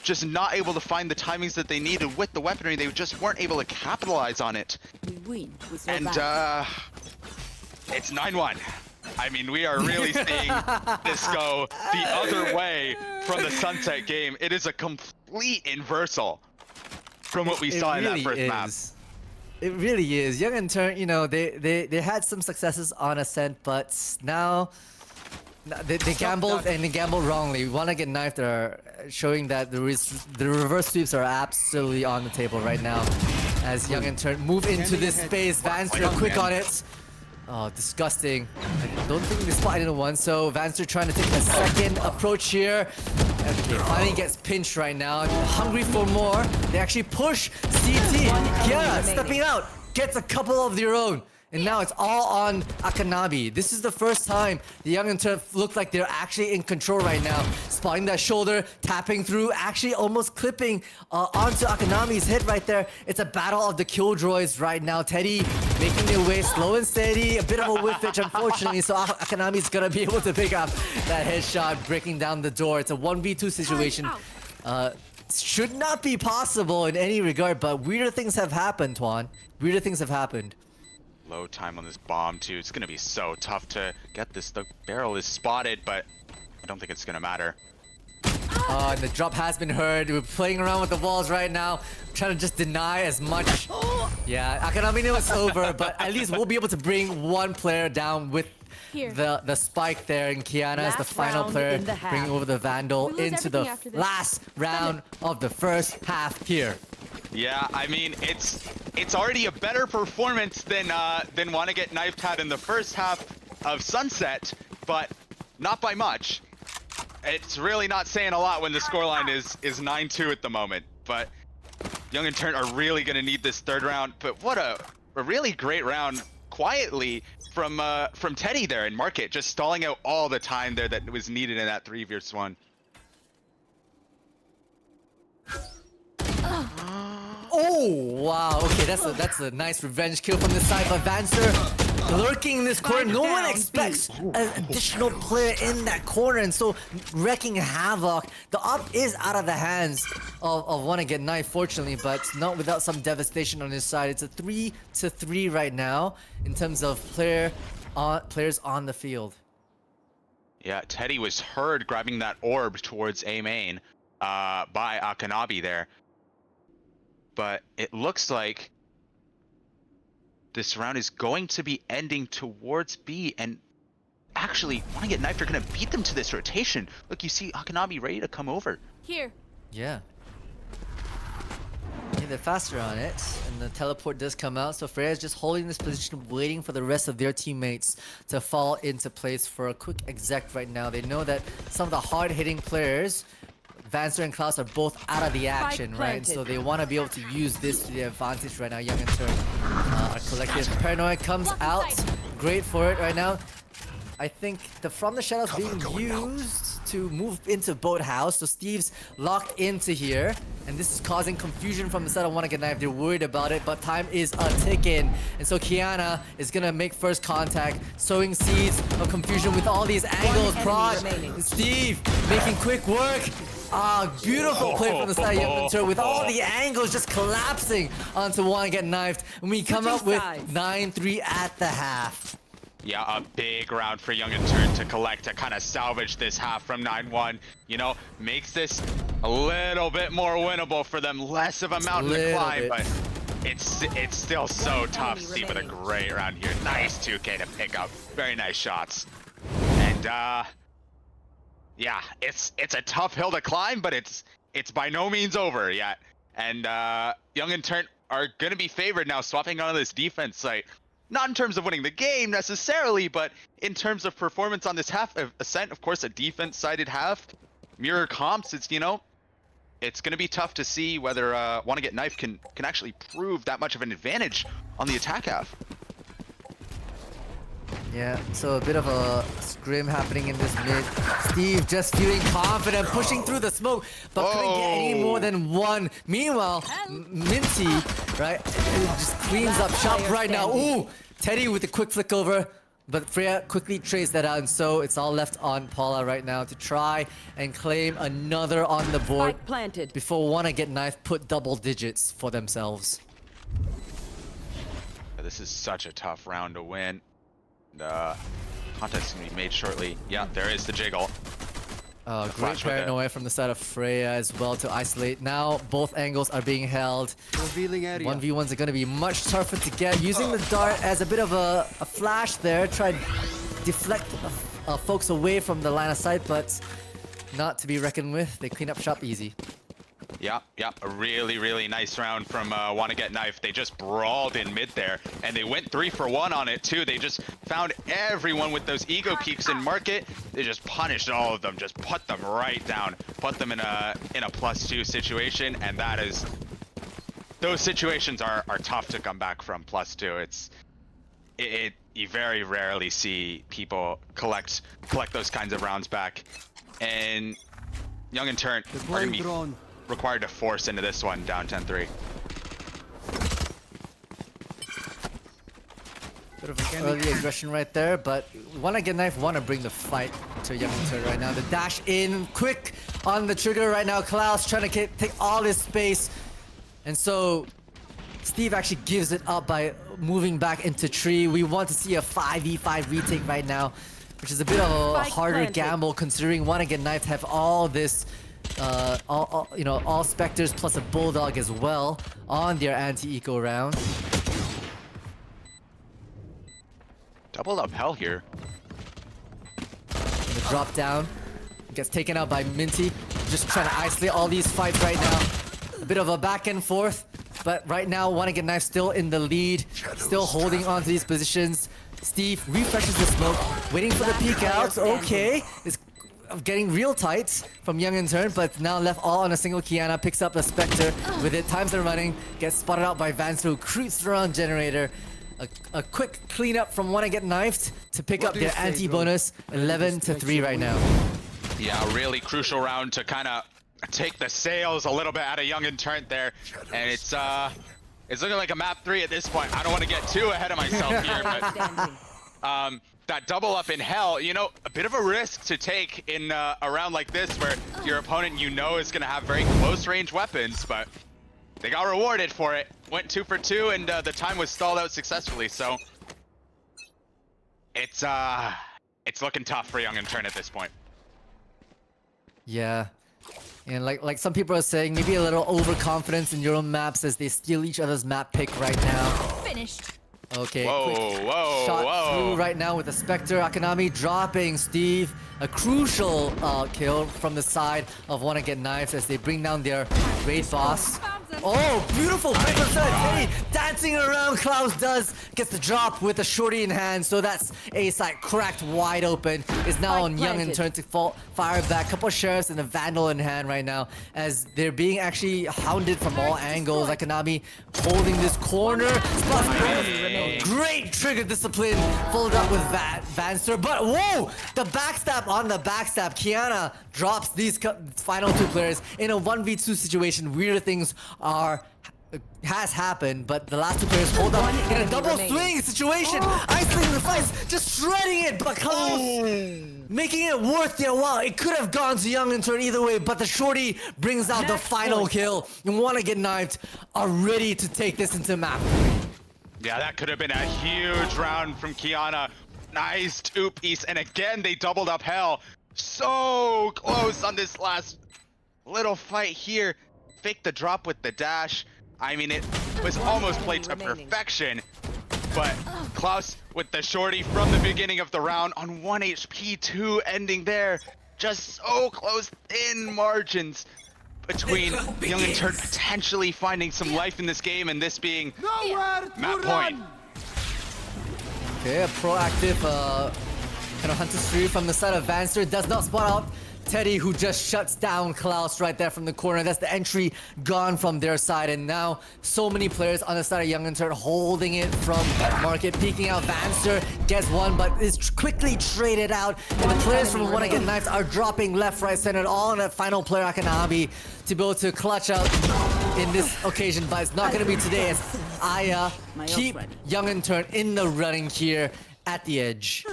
just not able to find the timings that they needed with the weaponry. They just weren't able to capitalize on it. And it's 9-1. I mean, we are really seeing this go the other way from the Sunset game. It is a complete inversal from what we saw in that first map. It really is. Young and Turnt, you know, they had some successes on Ascent, but now They gambled and they gambled wrongly. Wanna get knifed are showing that the reverse sweeps are absolutely on the table right now. As Young and Turnt move into this space, Vanster quick on it. Oh, disgusting. I don't think they spotted in one, so Vanster trying to take a second approach here. Okay, finally gets pinched right now. Hungry for more. They actually push CT. Kiara stepping out, gets a couple of their own. And now it's all on Akanabi. This is the first time the Young and Turnt look like they're actually in control right now. Spotting that shoulder, tapping through, actually almost clipping onto Akanabi's head right there. It's a battle of the killjoys right now. Teddy making their way slow and steady. A bit of a whiff pitch, unfortunately, so Akanabi's gonna be able to pick up that headshot, breaking down the door. It's a 1v2 situation. Should not be possible in any regard, but weirder things have happened, Tuan. Weirder things have happened. Low time on this bomb too. It's gonna be so tough to get this. The barrel is spotted, but I don't think it's gonna matter. And the drop has been heard. We're playing around with the walls right now, trying to just deny as much. Yeah, Akanabi knew it's over, but at least we'll be able to bring one player down with the spike there, and Kiana is the final player bringing over the Vandal into the last round of the first half here. Yeah, I mean it's already a better performance than Wanna Get Knifed had in the first half of Sunset, but not by much. It's really not saying a lot when the scoreline is 9-2 at the moment. But Young and Turnt are really gonna need this third round. But what a really great round quietly from Teddy there in Market, just stalling out all the time there that was needed in that 3v1. Oh wow! Okay, that's a nice revenge kill from this side, but Vanster lurking in this corner. No one expects an additional player in that corner, and so wrecking havoc. The up is out of the hands of Wanna Get Knifed, fortunately, but not without some devastation on his side. It's a 3-3 right now in terms of players on the field. Yeah, Teddy was heard grabbing that orb towards A main by Akanabi there. But it looks like this round is going to be ending towards B, and actually Wanna Get Knifed are gonna beat them to this rotation. Look, you see Akanabi ready to come over. Here. Yeah. They're faster on it, and the teleport does come out, so Freya's just holding this position, waiting for the rest of their teammates to fall into place for a quick exec right now. They know that some of the hard-hitting players, Vanster and Klaus, are both out of the action, right? So they want to be able to use this to their advantage right now. Young and Turnt are collective. Paranoia comes out. Great for it right now. I think the From the Shadows being used to move into Boathouse. So Steve's locked into here. And this is causing confusion from the side of Wanna Get Knifed. They're worried about it, but time is a ticking. And so Kiana is gonna make first contact, sowing seeds of confusion with all these angles. Prod, Steve making quick work. Beautiful play from the side of Young and Turnt with all the angles just collapsing onto Wanna Get Knifed. And we come up with 9-3 at the half. Yeah, a big round for Young and Turnt to collect, to kind of salvage this half from 9-1. You know, makes this a little bit more winnable for them. Less of a mountain to climb, but it's still so tough. Steve with a great round here. Nice 2K to pick up. Very nice shots. And yeah, it's a tough hill to climb, but it's by no means over yet. And Young and Turnt are gonna be favored now, swapping on this defense site. Not in terms of winning the game necessarily, but in terms of performance on this half of Ascent. Of course, a defense-sided half. Mirror comps, it's, you know, it's going to be tough to see whether Wanna Get Knifed can actually prove that much of an advantage on the attack half. Yeah, so a bit of a scrim happening in this mid. Steve just feeling confident, pushing through the smoke, but couldn't get any more than one. Meanwhile, Minty, right, just cleans up shop right now. Ooh, Teddy with a quick flick over, but Freya quickly traced that out, and so it's all left on Paula right now to try and claim another on the board before Wanna Get Knifed put double digits for themselves. This is such a tough round to win. Contact's gonna be made shortly. Yeah, there is the jiggle. Great paranoia from the side of Freya as well to isolate. Now both angles are being held. 1v1s are going to be much tougher to get. Using the dart as a bit of a flash there. Try to deflect folks away from the line of sight, but not to be reckoned with. They clean up shop easy. Yeah, a really nice round from Wanna Get Knife. They just brawled in mid there, and they went 3 for 1 on it too. They just found everyone with those ego peaks in market. They just punished all of them, just put them right down, put them in a +2 situation, and that is, those situations are tough to come back from +2. You very rarely see people collect those kinds of rounds back, and Young and Turnt are gonna be required to force into this one, down 10-3. Bit of early aggression right there, but Wanna Get Knife want to bring the fight to Young and Turnt right now. The dash in, quick on the trigger right now. Klaus trying to take all this space, and so Steve actually gives it up by moving back into tree. We want to see a 5v5 retake right now, which is a bit of a harder gamble considering Wanna Get Knife have all this, all specters plus a bulldog as well on their anti-eco round. Doubled up hell here. And the drop down gets taken out by Minty. Just trying to isolate all these fights right now. A bit of a back and forth, but right now Wanna Get Knife still in the lead, still holding on to these positions. Steve refreshes the smoke, waiting for the peek out. Okay, it's getting real tight from Young and Turnt, but now left all on a single Kiana. Picks up the Spectre with it. Times are running. Gets spotted out by Vance, who creeps around Generator. A quick cleanup from Wanna Get Knifed to pick up their anti-bonus. 11-3 right now. Yeah, really crucial round to kind of take the sails a little bit out of Young and Turnt there, and it's looking like a map 3 at this point. I don't want to get too ahead of myself here, but that double up in hell, a bit of a risk to take in a round like this where your opponent is going to have very close range weapons, but they got rewarded for it. Went 2 for 2, and the time was stalled out successfully, so it's looking tough for Young and Turnt at this point. Yeah. And like some people are saying, maybe a little overconfidence in your own maps as they steal each other's map pick right now. Finished. Okay, whoa, shot through right now with the Spectre. Akanami dropping Steve. A crucial kill from the side of Wanna Get Knives as they bring down their raid boss. Oh, beautiful percent. Hey, dancing around. Klaus gets the drop with the shorty in hand. So that's a side cracked wide open. Is now on Young and Turnt to fire back. Couple of sheriffs and a vandal in hand right now as they're being actually hounded from all angles. Akanami holding this corner. Great trigger discipline, followed up with Vanster. But whoa, the backstab on the backstab. Kiana drops these final 2 players in a 1v2 situation. Weirder things has happened, but the last 2 players hold up in a double swing situation. Isolating the fights, just shredding it, but Klaus making it worth their while. It could have gone to Young and Turnt either way, but the shorty brings out the final kill. And Wanna Get Knifed are ready to take this into map. Yeah, that could have been a huge round from Kiana. Nice 2-piece, and again they doubled up hell. So close on this last little fight here. Fake the drop with the dash. I mean, it was almost played to perfection, but Klaus with the shorty from the beginning of the round on 1 HP, 2 ending there. Just so close, thin margins between Young and Turnt potentially finding some life in this game, and this being map point. Okay, a proactive kind of hunter spree from the side of Vanster. Does not spot out Teddy, who just shuts down Klaus right there from the corner. That's the entry gone from their side, and now so many players on the side of Young and Turnt holding it from market, peeking out. Vanster gets one, but is quickly traded out, and the players from Wanna Get Knifed are dropping left, right, center, all on that final player Akanami to be able to clutch out in this occasion, but it's not going to be today as Aya keep Young and Turnt in the running here at the edge.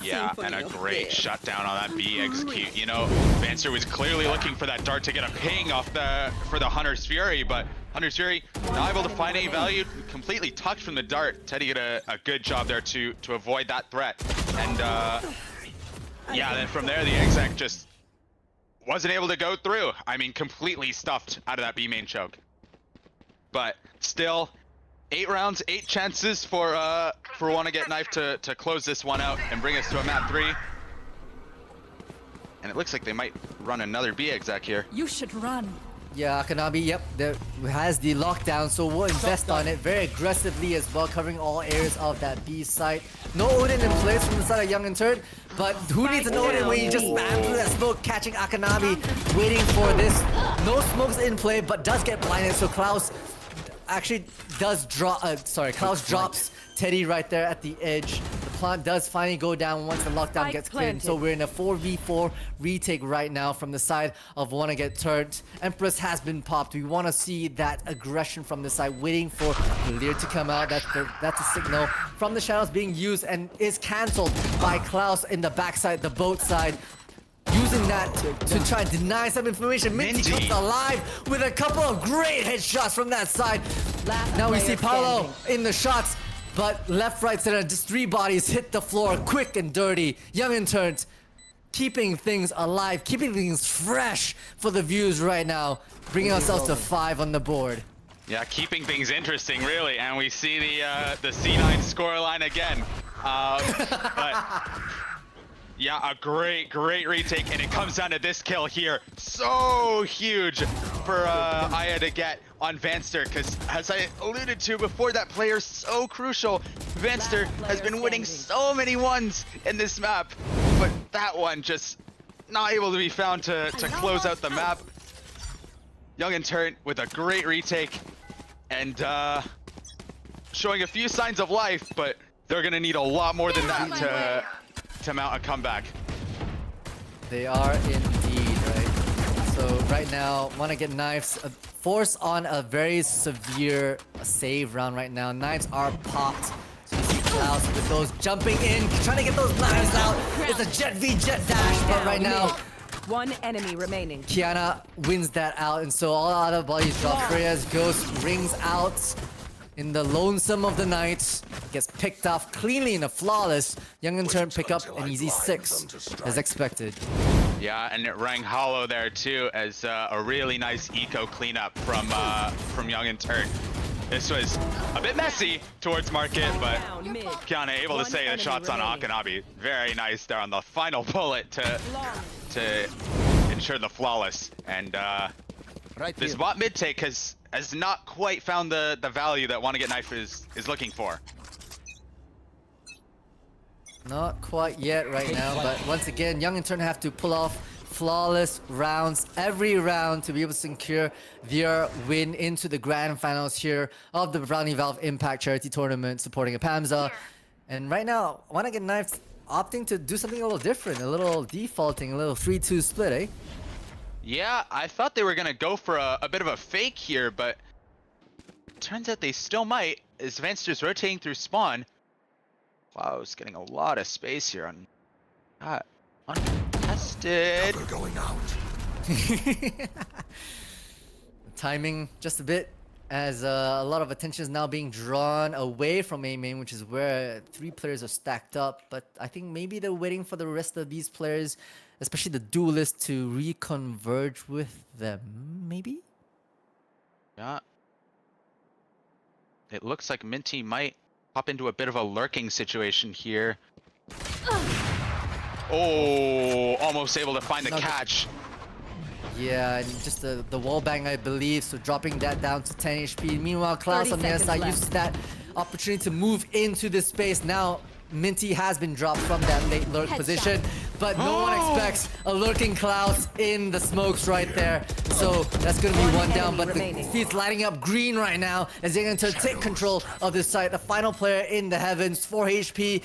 Yeah, and a great shutdown on that B execute. Vanster was clearly looking for that dart to get a ping off for the Hunter's Fury, but Hunter's Fury not able to find any value, completely tucked from the dart. Teddy did a good job there to avoid that threat. And yeah, then from there the exec just wasn't able to go through. I mean, completely stuffed out of that B main choke. But still, 8 rounds, 8 chances for Wanna Get Knife to close this one out and bring us to a map 3. And it looks like they might run another B exec here. You should run. Yeah, Akanabi, yep, there has the lockdown, so we'll invest on it very aggressively as well, covering all areas of that B site. No Odin in place from the side of Young and Turnt, but who needs an Odin when you just spam through that smoke, catching Akanabi, waiting for this. No smokes in play, but does get blinded, so Klaus actually does drop, Klaus drops Teddy right there at the edge. The plant does finally go down once the lockdown gets cleared. So we're in a 4v4 retake right now from the side of Wanna Get Turned. Empress has been popped. We want to see that aggression from the side, waiting for Lear to come out. That's a signal from the shadows being used and is cancelled by Klaus in the backside, the boat side. Using that to try and deny some information. Minty comes alive with a couple of great headshots from that side. Now we see Paolo in the shots, but left, right, center, just 3 bodies hit the floor quick and dirty. Young and Turnt keeping things alive, keeping things fresh for the views right now, bringing ourselves to 5 on the board. Yeah, keeping things interesting, really. And we see the C9 scoreline again. But yeah, a great retake, and it comes down to this kill here. So huge for Aya to get on Vanster, because as I alluded to before, that player is so crucial. Vanster has been winning so many ones in this map, but that one just not able to be found to close out the map. Young and Turnt with a great retake, and showing a few signs of life, but they're gonna need a lot more than that to mount a comeback. They are indeed, right? So right now, Wanna Get Knives force on a very severe save round right now. Knives are popped. So you see Klaus with those jumping in, trying to get those knives out. It's a jet v jet dash, but right now, one enemy remaining. Kiana wins that out, and so all other bodies drop. Freya's ghost rings out in the lonesome of the night, gets picked off cleanly in a flawless. Young and Turn pick up an easy 6 as expected. Yeah, and it rang hollow there too, as a really nice eco cleanup from Young and Turn. This was a bit messy towards market, but Kiana able to say the shots on Akanabi. Very nice there on the final bullet to ensure the flawless. And this bot mid take has not quite found the value that Wanna Get Knife is looking for. Not quite yet right now, but once again, Young and Turn have to pull off flawless rounds every round to be able to secure their win into the grand finals here of the Brownie Valve Impact Charity Tournament supporting APAMSA. And right now, Wanna Get Knife opting to do something a little different, a little defaulting, a little 3-2 split, eh? Yeah, I thought they were gonna go for a bit of a fake here, but turns out they still might, as Vanster's rotating through spawn. Wow, it's getting a lot of space here on untested. Going out. Timing just a bit, as a lot of attention is now being drawn away from A main, which is where 3 players are stacked up. But I think maybe they're waiting for the rest of these players, especially the duelists, to reconverge with them, maybe? Yeah. It looks like Minty might hop into a bit of a lurking situation here. Oh, almost able to find the catch. Yeah, and just the wall bang, I believe, so dropping that down to 10 HP. Meanwhile, Klaus on the other side uses that opportunity to move into this space. Now, Minty has been dropped from that late lurk position, but no one expects a lurking Klaus in the smokes right there. So that's going to be one down, but the feet's lighting up green right now as they're going to take control of this site. The final player in the heavens, 4 HP.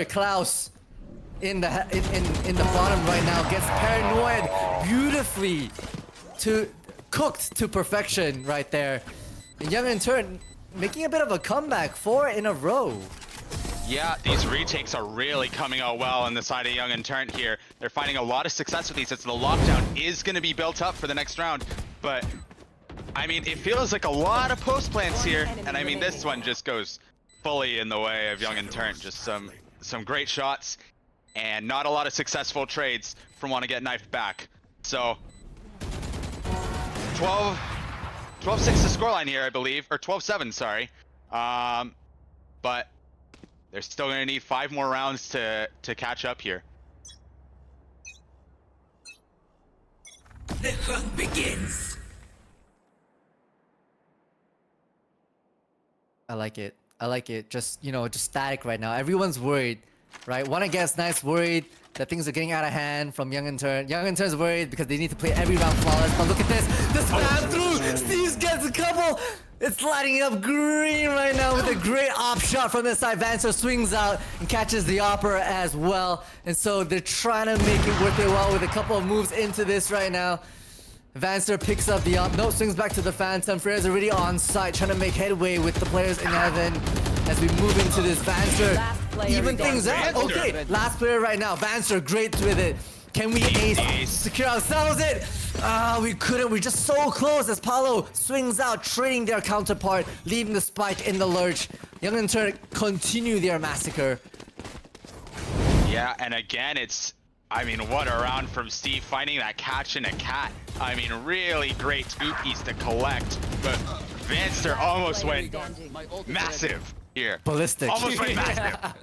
Klaus in the bottom right now gets paranoid beautifully cooked to perfection right there. And Young and Turn making a bit of a comeback, 4 in a row. Yeah, these retakes are really coming out well on the side of Young and Turnt here. They're finding a lot of success with these as the lockdown is going to be built up for the next round. But, I mean, it feels like a lot of post plants here. And I mean, this one just goes fully in the way of Young and Turnt. Just some great shots and not a lot of successful trades from Wanna Get Knifed back. So, 12-6 the scoreline here, I believe. Or 12-7, sorry. But they're still going to need 5 more rounds to catch up here. The hunt begins. I like it. I like it. Just, you know, just static right now. Everyone's worried, right? One against Knife's worried that things are getting out of hand from Young and Turn. Young and Turn's worried because they need to play every round flawless. But look at this. The spam through. Steve gets a couple. It's lighting up green right now with a great op shot from this side. Vancer swings out and catches the Opera as well. And so they're trying to make it worth their while with a couple of moves into this right now. Vanster picks up the up. No, swings back to the Phantom. Freya's already on site, trying to make headway with the players in heaven as we move into this. Vanster even things out. Okay, last player right now. Vanster, great with it. Can we ace? Secure ourselves it? We couldn't. We're just so close as Paulo swings out, trading their counterpart, leaving the spike in the lurch. Young and Turn continue their massacre. Yeah, and again, it's, I mean, what a round from Steve, finding that catch in a cat. I mean, really great two piece to collect, but Vanster almost went massive here. Ballistic. Almost went massive.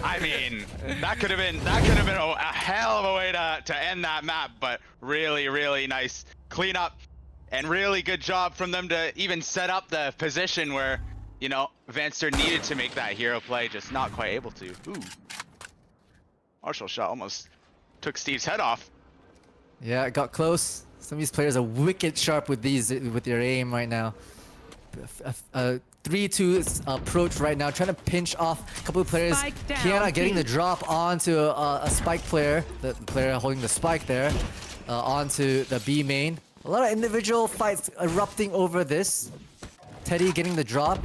I mean, that could have been a hell of a way to end that map, but really nice cleanup and really good job from them to even set up the position where, you know, Vanster needed to make that hero play, just not quite able to. Ooh. Martial shot almost took Steve's head off. Yeah, it got close. Some of these players are wicked sharp with their aim right now. 3-2 approach right now, trying to pinch off a couple of players. Kiana getting the drop onto a spike player, the player holding the spike there, onto the B main. A lot of individual fights erupting over this. Teddy getting the drop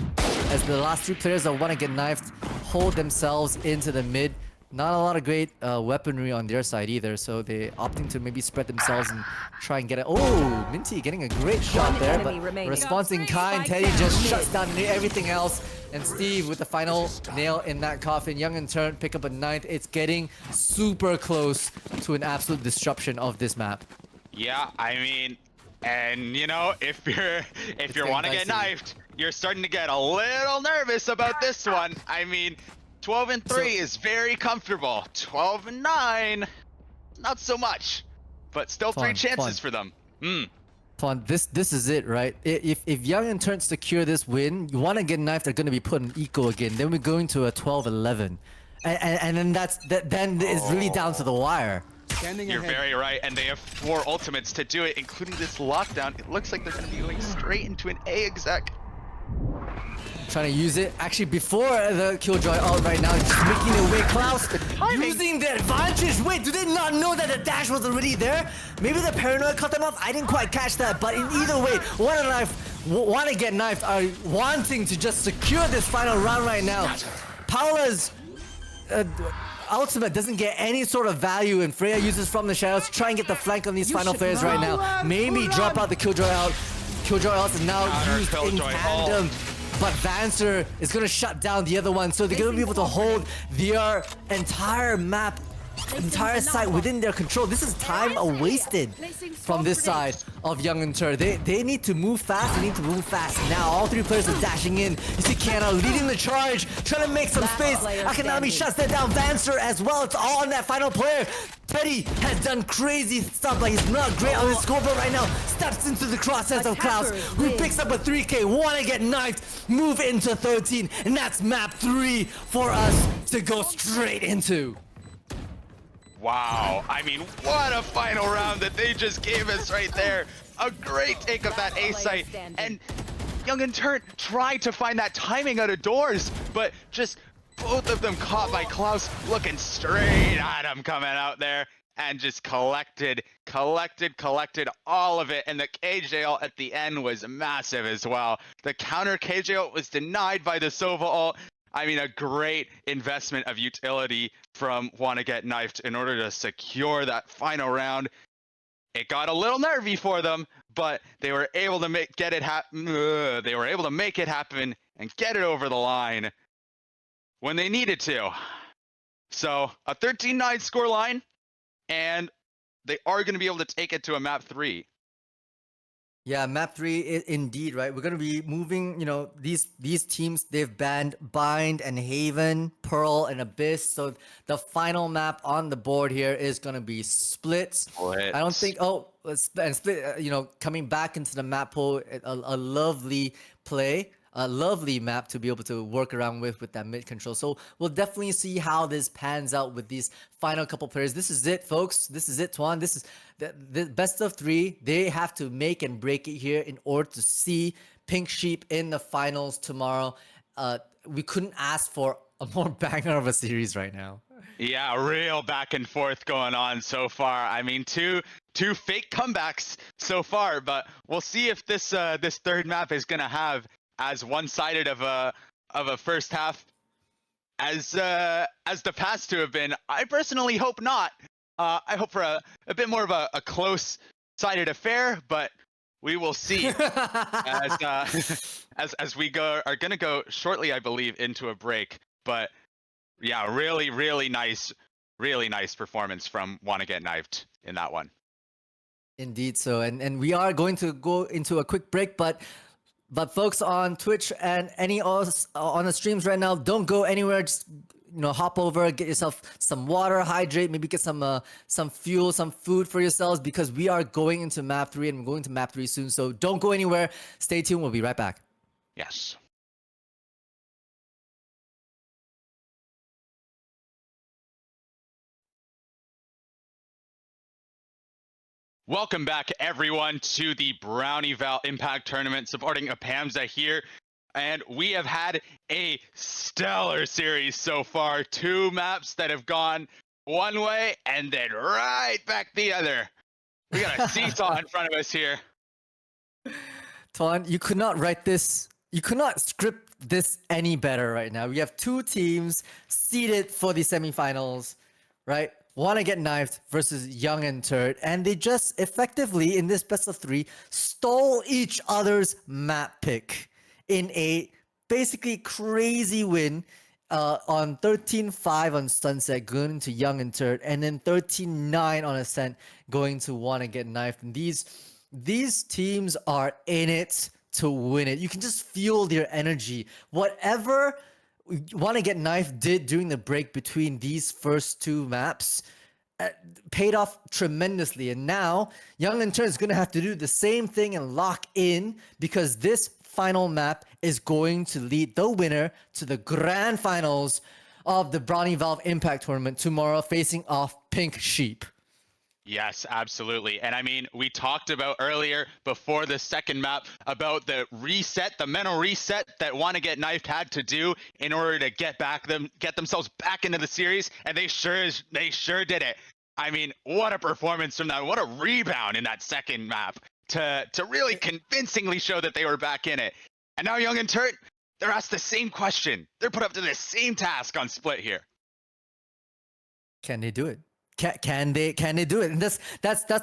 as the last three players that want to get knifed hold themselves into the mid. Not a lot of great weaponry on their side either, so they opting to maybe spread themselves and try and get it. Oh, Minty getting a great shot there, but response in kind. Teddy just shuts down everything else, and Steve with the final nail in that coffin. Young and Turn pick up a ninth. It's getting super close to an absolute disruption of this map. Yeah, I mean, and you know, if you want to get knifed, you're starting to get a little nervous about this one. I mean, 12-3 is very comfortable. 12-9, not so much, but still three chances for them. This is it, right? If Young and Turn secure this win, you want to get knifed, they're going to be put in eco again. Then we're going to a 12-11, and then then it's really down to the wire. You're very right, and they have 4 ultimates to do it, including this lockdown. It looks like they're going to be going straight into an A exec. Trying to use it actually before the Killjoy ult right now, just making their way. Klaus using the advantage. Wait, do they not know that the dash was already there? Maybe the paranoia cut them off. I didn't quite catch that, but in either way, want to get knifed are wanting to just secure this final round right now. Paula's ultimate doesn't get any sort of value, and Freya uses from the shadows to try and get the flank on these final players right now. Maybe drop out the Killjoy ult. Killjoy ult is now used in tandem. But Vancer is going to shut down the other one, so they're going to be able to hold their entire map, entire site within their control. This is time wasted from this side of Young and Tur. They need to move fast. They need to move fast now. All three players are dashing in. You see Kiana leading the charge, trying to make some space. Akanami shuts that down. Vancer as well. It's all on that final player. Teddy has done crazy stuff, but he's not great on his scoreboard right now. Steps into the crosshairs of Klaus, who picks up a 3K. Want to get knifed, move into 13, and that's map 3 for us to go straight into. Wow, I mean, what a final round that they just gave us right there. A great take of that A site, and Young and Turnt tried to find that timing out of doors, but just both of them caught by Klaus looking straight at him coming out there, and just collected all of it. And the KJ ult at the end was massive as well. The counter KJ ult was denied by the Sova ult. I mean, a great investment of utility from Wanna Get Knifed in order to secure that final round. It got a little nervy for them, but they were able to make it happen and get it over the line when they needed to. So a 13-9 scoreline, and they are going to be able to take it to a map 3. Yeah, map 3 indeed, right? We're gonna be moving, these teams, they've banned Bind and Haven, Pearl and Abyss. So the final map on the board here is gonna be Split. I don't think and Split, coming back into the map pool, a lovely play. A lovely map to be able to work around with that mid control. So we'll definitely see how this pans out with these final couple players. This is it, folks. This is it, Tuan. This is the best of 3. They have to make and break it here in order to see Pink Sheep in the finals tomorrow. We couldn't ask for a more banger of a series right now. Yeah, real back and forth going on so far. I mean, two fake comebacks so far, but we'll see if this this third map is gonna have as one-sided of a first half as the past two have been. I personally hope not. I hope for a bit more of a close-sided affair, but we will see as we are gonna go shortly, I believe, into a break. But yeah, really nice performance from Wanna Get Knifed in that one. Indeed, so and we are going to go into a quick break, but folks on Twitch and any on the streams right now, don't go anywhere. Just hop over, get yourself some water, hydrate, maybe get some fuel, some food for yourselves, because we are going into map 3 and we're going to map 3 soon. So don't go anywhere. Stay tuned. We'll be right back. Yes. Welcome back, everyone, to the BrowntulStar Impact Tournament supporting APAMSA here. And we have had a stellar series so far. 2 maps that have gone one way and then right back the other. We got a seesaw in front of us here. Tuan, you could not write this. You could not script this any better right now. We have 2 teams seeded for the semifinals, right? Wanna Get Knifed versus Young and Turnt, and they just effectively, in this best of 3, stole each other's map pick in a basically crazy win on 13-5 on Sunset, going to Young and Turnt, and then 13-9 on Ascent, going to Wanna Get Knifed. And these teams are in it to win it. You can just feel their energy. Whatever Wanna Get Knifed did during the break between these first 2 maps paid off tremendously, and now Young and Turnt is going to have to do the same thing and lock in, because this final map is going to lead the winner to the grand finals of the BrowntulStar Impact Tournament tomorrow, facing off Pink Sheep. Yes, absolutely. And I mean, we talked about earlier before the second map about the reset, the mental reset that Wanna Get Knifed had to do in order to get themselves back into the series, and they sure did it. I mean, what a performance from that. What a rebound in that second map to really convincingly show that they were back in it. And now Young and Turnt, they're asked the same question. They're put up to the same task on Split here. Can they do it? Can they do it? And that's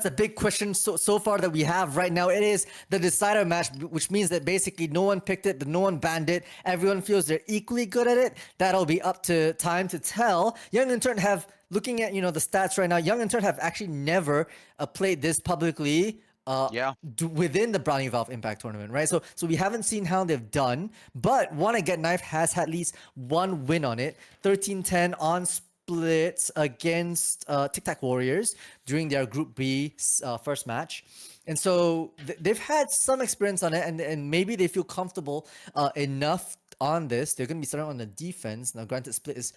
the big question so far that we have right now. It is the decider match, which means that basically no one picked it, no one banned it. Everyone feels they're equally good at it. That'll be up to time to tell. Young and Turnt have, looking at the stats right now, Young and Turnt have actually never played this publicly. Within the BrowntulStar Impact Tournament, right? So we haven't seen how they've done, but Wanna Get Knifed has had at least 1 win on it. 13-10 on Split against Tic Tac Warriors during their Group B first match. And so they've had some experience on it, and maybe they feel comfortable enough on this. They're going to be starting on the defense. Now, granted, Split is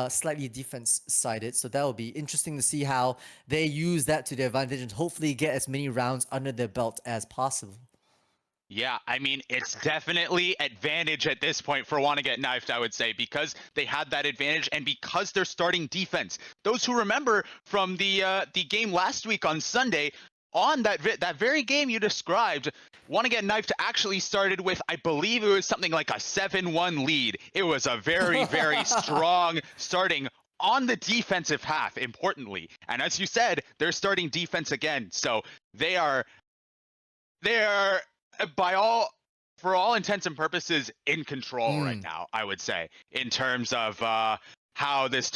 slightly defense-sided, so that will be interesting to see how they use that to their advantage and hopefully get as many rounds under their belt as possible. Yeah, I mean, it's definitely advantage at this point for Wanna Get Knifed, I would say, because they had that advantage and because they're starting defense. Those who remember from the game last week on Sunday, on that very game you described, Wanna Get Knifed actually started with, I believe it was something like a 7-1 lead. It was a very, very strong starting on the defensive half, importantly. And as you said, they're starting defense again. So they are for all intents and purposes in control right now, I would say, in terms of how this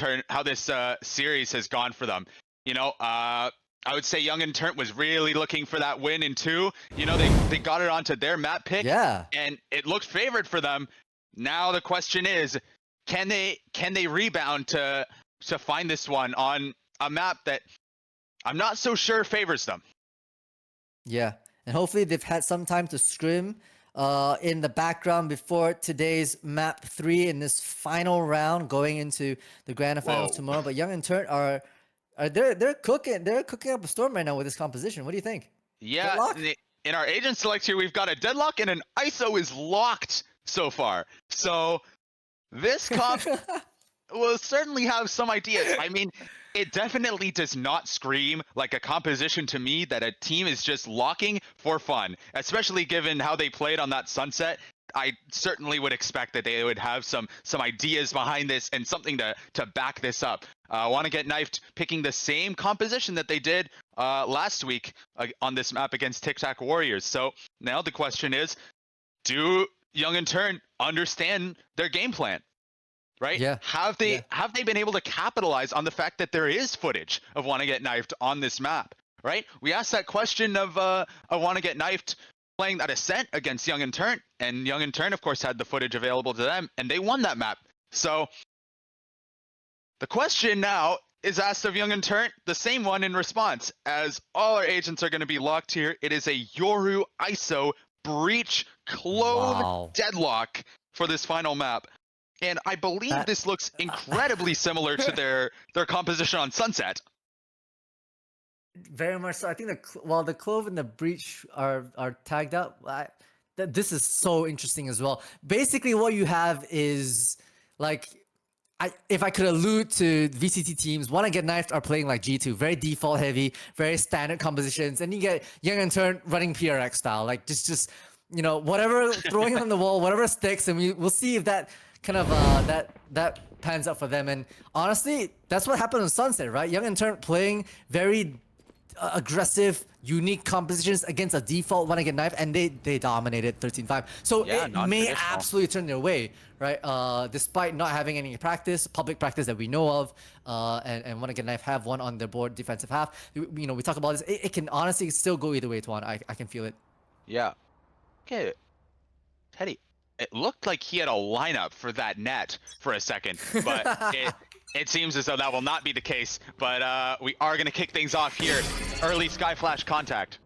series has gone for them. I would say Young and Turnt was really looking for that win in 2. You know, they got it onto their map pick, Yeah. and it looked favored for them. Now the question is, can they rebound to find this one on a map that I'm not so sure favors them? Yeah, and hopefully they've had some time to scrim in the background before today's map 3 in this final round going into the grand finals tomorrow. But Young and Turnt are they're cooking up a storm right now with this composition. What do you think? Yeah, Deadlock? in our agent select here, we've got a deadlock and an ISO is locked so far. So this comp will certainly have some ideas. I mean, it definitely does not scream like a composition to me that a team is just locking for fun, especially given how they played on that sunset. I certainly would expect that they would have some ideas behind this and something to back this up. Want to get knifed picking the same composition that they did last week on this map against Tic Tac Warriors. So now the question is, do Young and Turnt understand their game plan? Right? Yeah. Have they been able to capitalize on the fact that there is footage of Want to Get Knifed on this map? Right? We asked that question of Want to Get Knifed playing that Ascent against Young and Turnt, and Young and Turnt, of course, had the footage available to them, and they won that map. So the question now is asked of Young and Turnt, the same one in response, as all our agents are going to be locked here. It is a Yoru ISO breach clone deadlock for this final map. And I believe this looks incredibly similar to their composition on Sunset. Very much so. I think the Clove and the Breach are tagged up. This is so interesting as well. Basically, what you have is like, if I could allude to VCT teams, Want to Get Knifed are playing like G2, very default heavy, very standard compositions, and you get Young and Turnt running PRX style, like just you know, whatever, throwing it on the wall, whatever sticks, and we'll see if that kind of that pans out for them. And honestly, that's what happened on Sunset, right? Young and Turnt playing very aggressive, unique compositions against a default Want to Get Knifed, and they dominated 13-5. So it may absolutely turn their way, right? Despite not having any practice, public practice that we know of, and Want to Get Knifed have one on their board defensive half. You know, we talk about this. It can honestly still go either way, Tuan. I can feel it. Yeah. Okay. Teddy, it looked like he had a lineup for that net for a second, but it seems as though that will not be the case. But we are going to kick things off here. Early Sky Flash contact.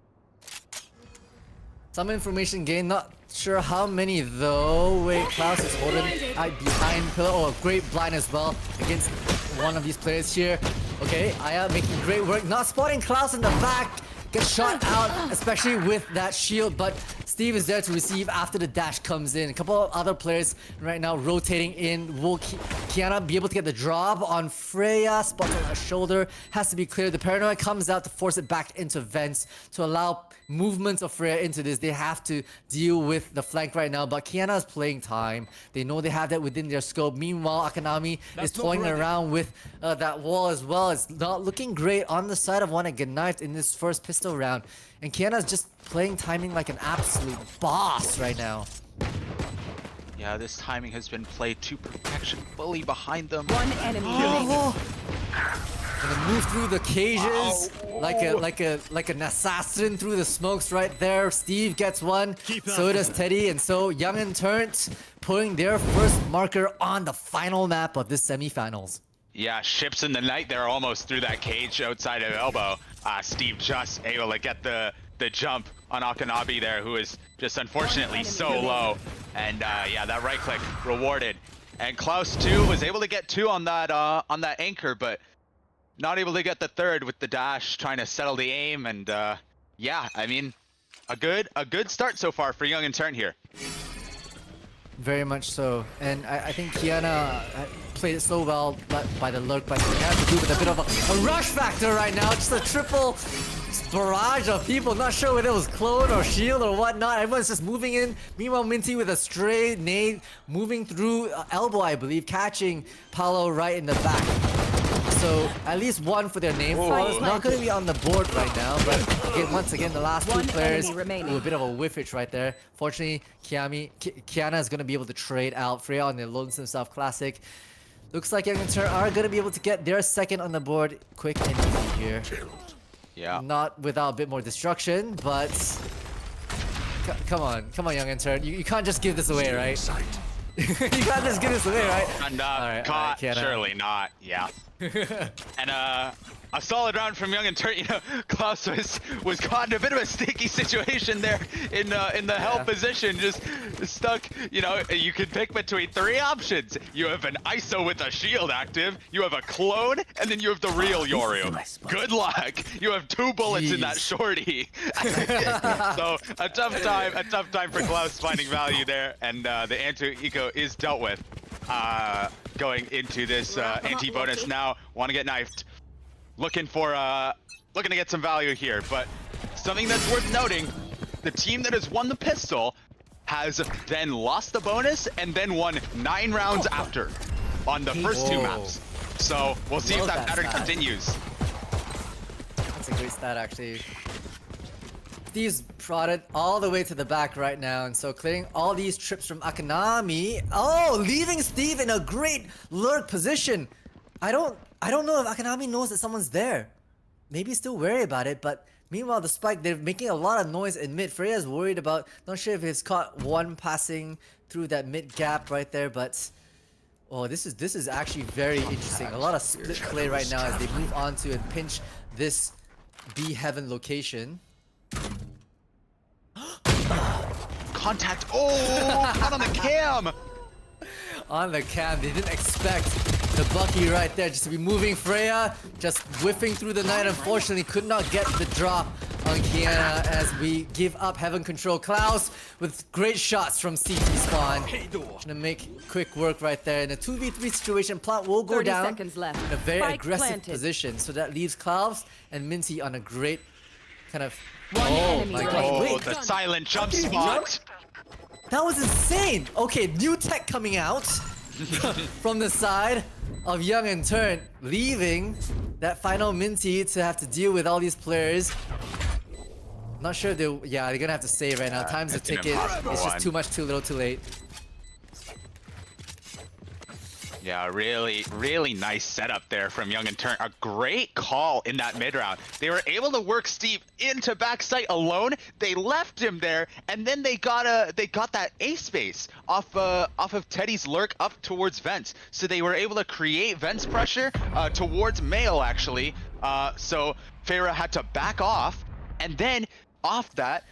Some information gained, not sure how many though. Wait, Klaus is holding behind pillar. Oh, a great blind as well against one of these players here. Okay, Aya making great work, not spotting Klaus in the back. Gets shot out, especially with that shield, but Steve is there to receive after the dash comes in. A couple of other players right now rotating in. Will Kiana be able to get the drop on Freya? Spots on her shoulder. Has to be clear. The Paranoid comes out to force it back into vents to allow movements of Freya into this. They have to deal with the flank right now, but Kiana is playing time. They know they have that within their scope. Meanwhile, Akanami is toying around with that wall as well. It's not looking great on the side of Want to Get Knifed in this first pistol round. And Kiana's just playing timing like an absolute boss right now. Yeah, this timing has been played to perfection. Fully behind them. One enemy remaining. Gonna move through the cages like an assassin through the smokes right there. Steve gets one. So does Teddy, and so Young and Turnt putting their first marker on the final map of this semifinals. Yeah, ships in the night. They're almost through that cage outside of elbow. Steve just able to get the jump on Akanabi there, who is just unfortunately so low. And yeah, that right click rewarded. And Klaus too was able to get 2 on that anchor, but not able to get the 3rd with the dash, trying to settle the aim. And yeah, I mean, a good start so far for Young and Turnt here. Very much so, and I think Kiana played it so well by the lurk, but he has to do with a bit of a rush factor right now. Just a triple barrage of people, not sure whether it was clone or shield or whatnot. Everyone's just moving in. Meanwhile, Minty with a stray nade moving through elbow, I believe, catching Paolo right in the back. So at least one for their name. It's not going to be on the board right now, but again, once again, the last 2 players, a bit of a whiffage right there. Fortunately, Kiana is going to be able to trade out Freya on the Lonesome South Classic. Looks like Young and Turnt are going to be able to get their 2nd on the board quick and easy here. Yeah. Not without a bit more destruction, but come on, young intern. You can't just give this away, right? You can't just give this away, right? And Alright, Kiana. surely not. Yeah. And a solid round from Young and Turnt. You know, Klaus was caught in a bit of a sticky situation there in the held position, just stuck. You know, you could pick between 3 options. You have an ISO with a shield active, you have a clone, and then you have the real Yoru. Good luck. You have 2 bullets in that shorty. So a tough time for Klaus finding value there, and the anti-eco is dealt with. Going into this anti-bonus now, want to get knifed. Looking to get some value here, but something that's worth noting, the team that has won the pistol has then lost the bonus and then won 9 rounds after on the first 2 maps. So we'll see if that pattern continues. That's a great stat, actually. Steve's brought it all the way to the back right now, and so clearing all these trips from Akanami. Oh, leaving Steve in a great lurk position. I don't know if Akanami knows that someone's there. Maybe he's still wary about it, but meanwhile the spike, they're making a lot of noise in mid. Freya's worried about, not sure if he's caught one passing through that mid gap right there, but oh, this is actually very interesting. A lot of split play right now as they move on to and pinch this B Heaven location. Contact. Oh, not on the cam. On the cam, they didn't expect the Bucky right there just to be moving. Freya just whiffing through the night. Unfortunately, could not get the drop on Kiana as we give up Heaven control. Klaus with great shots from CT spawn. Trying to make quick work right there. In a 2v3 situation, Plant will go 30 down seconds left. in a very Spike aggressive planted. position. So that leaves Klaus and Minty on a great kind of... One enemy my remaining. god, Oh, wait. the silent jump spot. That was insane! Okay, new tech coming out from the side of Young and Turnt, leaving that final Minty to have to deal with all these players. Not sure they're gonna have to save right now. Time's a it's an ticket. impossible It's just one. too much, too little, too late. Yeah, really nice setup there from Young and Turnt. A great call in that mid round. They were able to work Steve into backside alone. They left him there, and then they got that A space off of Teddy's lurk up towards vents. So they were able to create vents pressure towards Mail actually. So Farah had to back off, and then off that,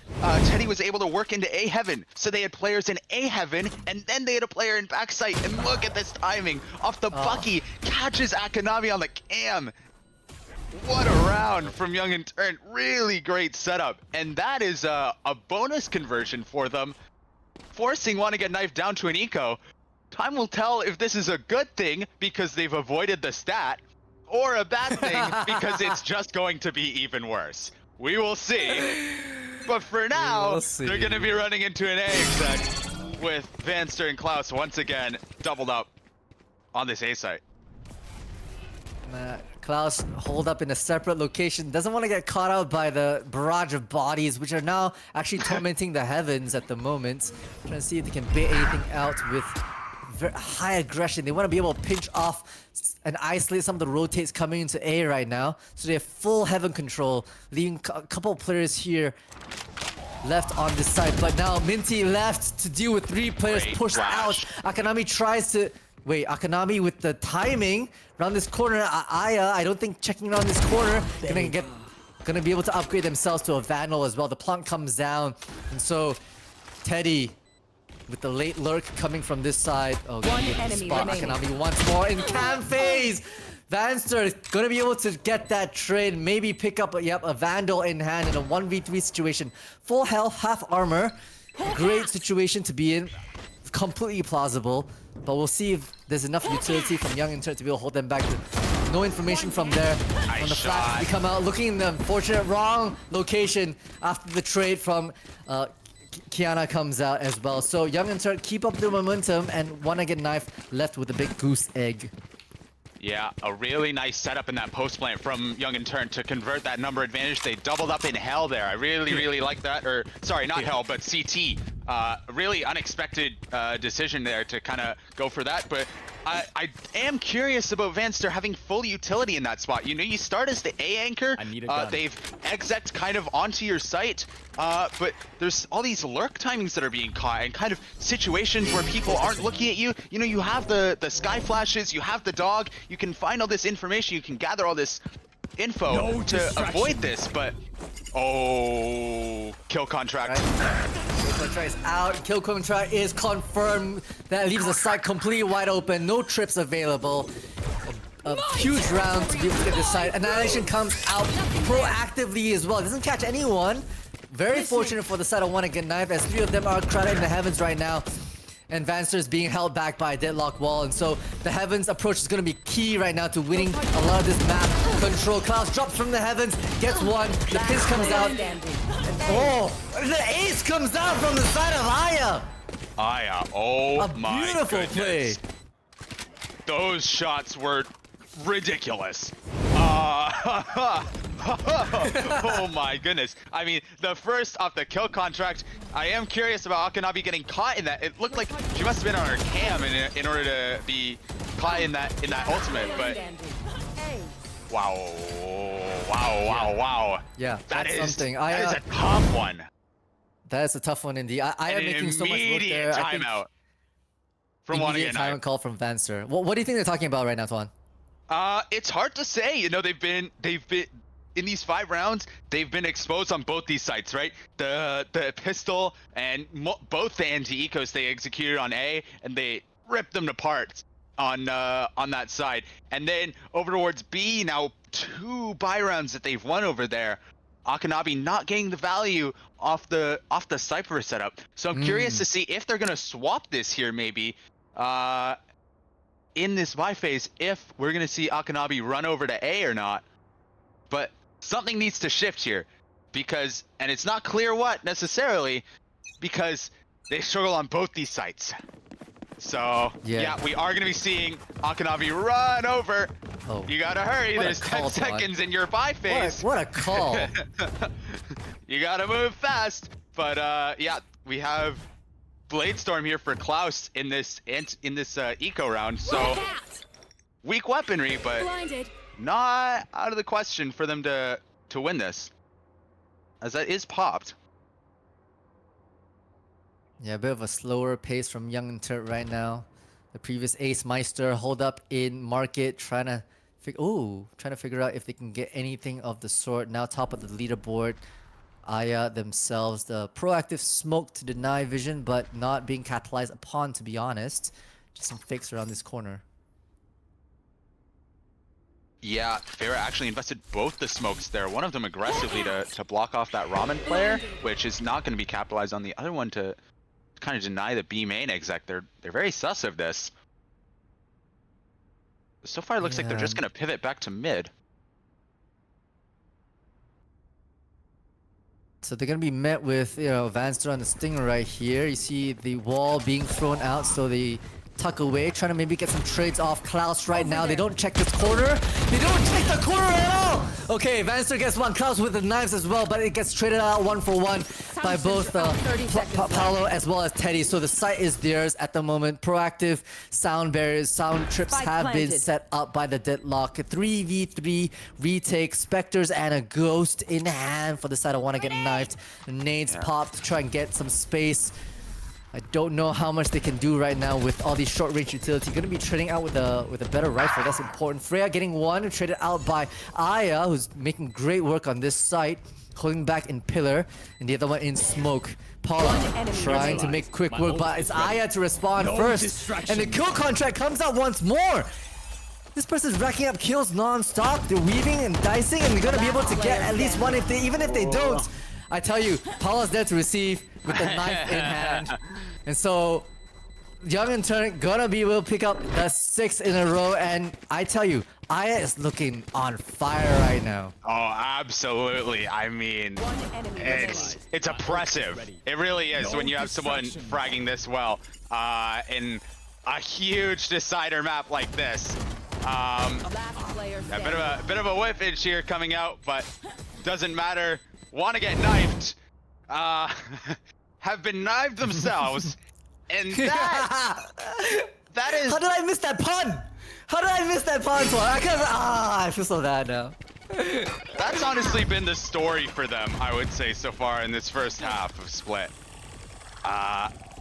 Teddy was able to work into A Heaven. So they had players in A Heaven, and then they had a player in backside. And look at this timing. Off the Bucky, catches Akanami on the cam. What a round from Young and Turnt. Really great setup. And that is a bonus conversion for them, forcing one to get knifed down to an eco. Time will tell if this is a good thing because they've avoided the stat, or a bad thing because it's just going to be even worse. We will see. But for now, they're going to be running into an A exec with Vanster and Klaus once again doubled up on this A site. Klaus holed up in a separate location. Doesn't want to get caught out by the barrage of bodies, which are now actually tormenting the heavens at the moment. Trying to see if they can bait anything out with very high aggression. They want to be able to pinch off and isolate some of the rotates coming into A right now. So they have full heaven control, leaving a couple of players here left on this side. But now Minty left to deal with 3 players Great pushed flash. out. Akanami tries to... Wait, Akanami with the timing around this corner. Aya, I don't think checking around this corner gonna be able to upgrade themselves to a Vandal as well. The plant comes down, and so Teddy with the late lurk coming from this side. Oh, One good enemy spot. remaining. Akanami once more in cam phase. Vanster is gonna be able to get that trade, maybe pick up a Vandal in hand in a 1v3 situation. Full health, half armor. Great situation to be in. Completely plausible, but we'll see if there's enough utility from Young and Turnt to be able to hold them back. No information from there. When the flash come out, looking in the unfortunate wrong location after the trade from Kiana comes out as well. So Young and Turnt keep up the momentum and want to get knife left with a big goose egg. Yeah, a really nice setup in that post plant from Young and Turnt to convert that number advantage. They doubled up in Hell there. I really like that. Or sorry, not Hell, but CT. Really unexpected decision there to kind of go for that. But I am curious about Vanster having full utility in that spot. You know, you start as the A anchor. They've exec'd kind of onto your site, but there's all these lurk timings that are being caught and kind of situations where people aren't looking at you. You know, you have the sky flashes, you have the dog, you can find all this information, you can gather all this info to avoid this, but kill contract. Kill contract is out. Kill contract is confirmed. That leaves the site completely wide open. No trips available. A huge round to be able to get this side. Annihilation comes out proactively as well. Doesn't catch anyone. Very fortunate for the side of one to get knifed, as 3 of them are crowded in the heavens right now. And Vanster is being held back by a deadlock wall, and so the heavens approach is going to be key right now to winning a lot of this map control. Klaus drops from the heavens, gets one, the piss comes out, and the ace comes out from the side of Aya! Aya, oh my beautiful goodness. play. Those shots were ridiculous. Oh my goodness. I mean, the first off the kill contract, I am curious about Akanabi getting caught in that. It looked like she must have been on her cam in order to be caught in that ultimate, but wow. Yeah, That that's is something. that is a tough one. That is a tough one indeed. I am making so much work there. Timeout from wanting Immediate time call from Vanster. What do you think they're talking about right now, Tuan? It's hard to say. You know, they've been in these 5 rounds, they've been exposed on both these sites, right? The pistol and both the anti-ecos they executed on A, and they ripped them apart on that side. And then over towards B, now 2 buy rounds that they've won over there. Akanabi not getting the value off the Cypher setup. So I'm curious to see if they're gonna swap this here maybe in this buy phase, if we're gonna see Akanabi run over to A or not. But something needs to shift here, because, and it's not clear what necessarily, because they struggle on both these sites. So yeah, we are gonna be seeing Akanabi run over. You gotta hurry. There's 10 seconds in your buy phase. What a call. You gotta move fast. But yeah, we have Bladestorm here for Klaus in this eco round. So weak weaponry, but not out of the question for them to win this, as that is popped. Yeah, a bit of a slower pace from Young and Turnt right now. The previous Ace Meister hold up in market, trying to figure out if they can get anything of the sort. Now top of the leaderboard, Aya themselves, the proactive smoke to deny vision, but not being capitalized upon, to be honest. Just some fakes around this corner. Yeah, Farah actually invested both the smokes there. One of them aggressively to block off that Ramen player, which is not going to be capitalized on. The other one to kind of deny the B main exec. They're very sus of this. So far, it looks like they're just going to pivot back to mid. So they're going to be met with, Vanster on the Stinger right here. You see the wall being thrown out, so they tuck away, trying to maybe get some trades off Klaus right now. They don't check this corner. They don't check the corner at all! Okay, Vanster gets one. Klaus with the knives as well, but it gets traded out 1-for-1 by both Paolo as well as Teddy. So the site is theirs at the moment. Proactive sound barriers, sound trips have been set up by the Deadlock. 3v3 retake, Spectres and a Ghost in hand for the side. I want to get knifed. Nades popped to try and get some space. I don't know how much they can do right now with all these short-range utility. Gonna be trading out with a better rifle. That's important. Freya getting one, traded out by Aya, who's making great work on this site, holding back in pillar, and the other one in smoke. Paula trying to make quick work, but it's Aya to respond first, and the kill contract comes out once more. This person's racking up kills non-stop. They're weaving and dicing, and they're gonna be able to get at least one even if they don't. I tell you, Paula's there to receive with the knife in hand. And so, Young and Turnt gonna be able to pick up the 6 in a row. And I tell you, Aya is looking on fire right now. Oh, absolutely. I mean, it's oppressive. It really is when you have someone fragging this well in a huge decider map like this. A bit of a whiffage here coming out, but doesn't matter. Want to get knifed, have been knifed themselves, and that That is. How did I miss that pun? How did I miss that pun? I feel so bad now. That's honestly been the story for them, I would say, so far in this first half of Split.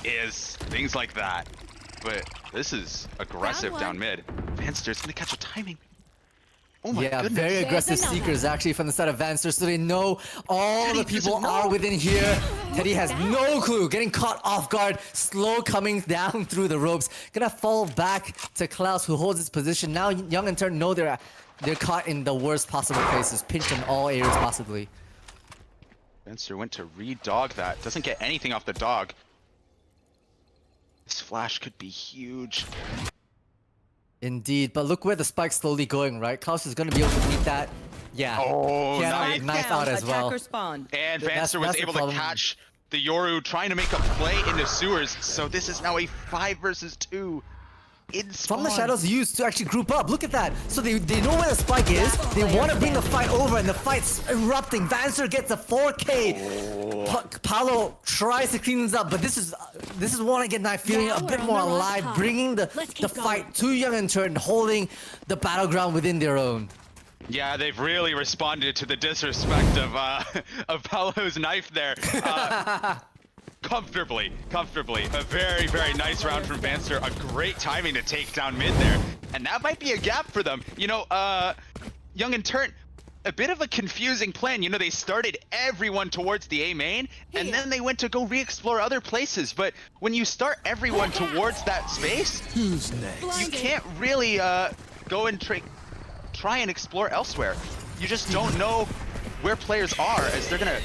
Is things like that. But this is aggressive down mid. Vanster's gonna catch a timing. Oh my goodness. Very aggressive seekers actually from the side of Vanster, so they know all the people are within here. Teddy has no clue, getting caught off guard, slow coming down through the ropes. Gonna fall back to Klaus, who holds his position. Now Young and Turn know they're caught in the worst possible places, pinched in all areas possibly. Vanster went to re-dog that. Doesn't get anything off the dog. This flash could be huge. Indeed, but look where the spike's slowly going, right? Klaus is gonna be able to meet that. Yeah. Oh, he had nice. a knife out as well. And Vanster was able to catch the Yoru trying to make a play into sewers. So this is now a 5 versus 2 in spawn. From the shadows used to actually group up. Look at that. So they know where the spike is. They want to bring the fight over, and the fight's erupting. Vanster gets a 4K. Paolo tries to clean things up, but this is one again. Knife feeling a bit more alive, bringing the fight to Young and Turn, holding the battleground within their own. Yeah, they've really responded to the disrespect of Paolo's knife there. Comfortably. A very, very nice round from Vanster. A great timing to take down mid there. And that might be a gap for them. You know, Young and Turnt, a bit of a confusing plan. You know, they started everyone towards the A main, and then they went to go re-explore other places. But when you start everyone towards that space, you can't really go and try and explore elsewhere. You just don't know where players are, as they're gonna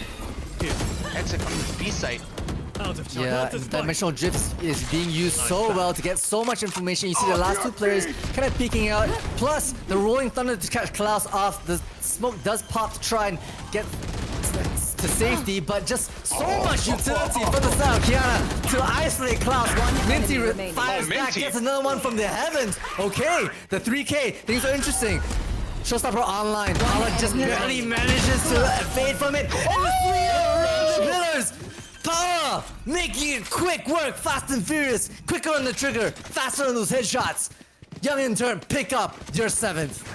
exit from the B site. Yeah, dimensional drift is being used so well to get so much information. You see the last two players kind of peeking out, plus the rolling thunder to catch Klaus off. The smoke does pop to try and get to safety, but just so much utility from the side of Kiana to isolate Klaus. Minty fires back, gets another one from the heavens. Okay, the 3K, things are interesting. Showstopper online, Paula just barely manages to evade from it. And the 3 around the pillars. Power! Making it quick work, fast and furious, quicker on the trigger, faster on those headshots. Young in turn, pick up your 7th.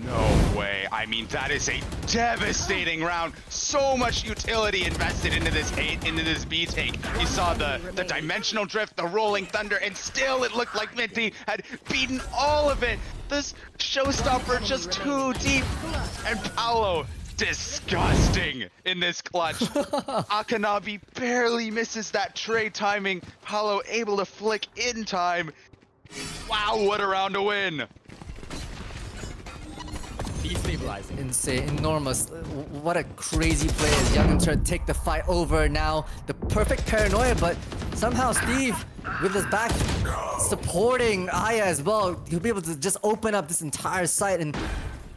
No way. I mean, that is a devastating round. So much utility invested into this B take. You saw the dimensional drift, the rolling thunder, and still it looked like Minty had beaten all of it. This showstopper just too deep. And Paolo, disgusting in this clutch. Akanabi barely misses that tray timing. Paolo able to flick in time. Wow, what a round to win. Destabilizing. Insane, enormous. What a crazy play as Young and Turn take the fight over now. The perfect paranoia, but somehow Steve, with his back supporting Aya as well, he'll be able to just open up this entire site, and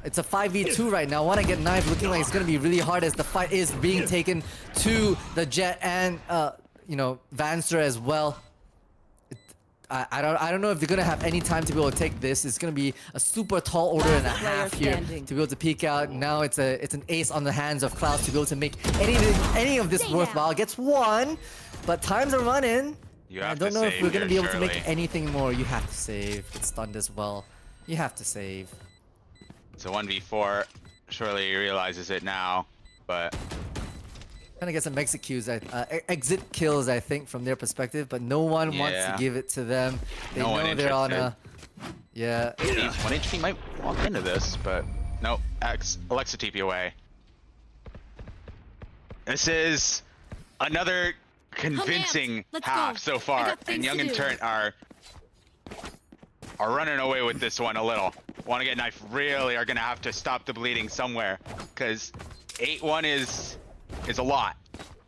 it's a 5v2 right now. Want to get knife, looking like it's going to be really hard as the fight is being taken to the Jet and you know, Vanster as well. I don't know if they're gonna have any time to be able to take this. It's gonna be a super tall order and a half here to be able to peek out. Now it's an ace on the hands of Klaus to be able to make any of this worthwhile. Gets one, but times are running. I don't know if we're gonna be able to make anything more. You have to save. It's stunned as well. You have to save. It's a 1v4. Surely he realizes it now, but Trying to get some exit kills, I think, from their perspective, but no one wants to give it to them. They know they're on a... Yeah. 1 HP might walk into this, but nope. Alexa TP away. This is another convincing half so far, and Young and Turnt are running away with this one a little. Want to get knife really are gonna have to stop the bleeding somewhere, because 8-1 is a lot,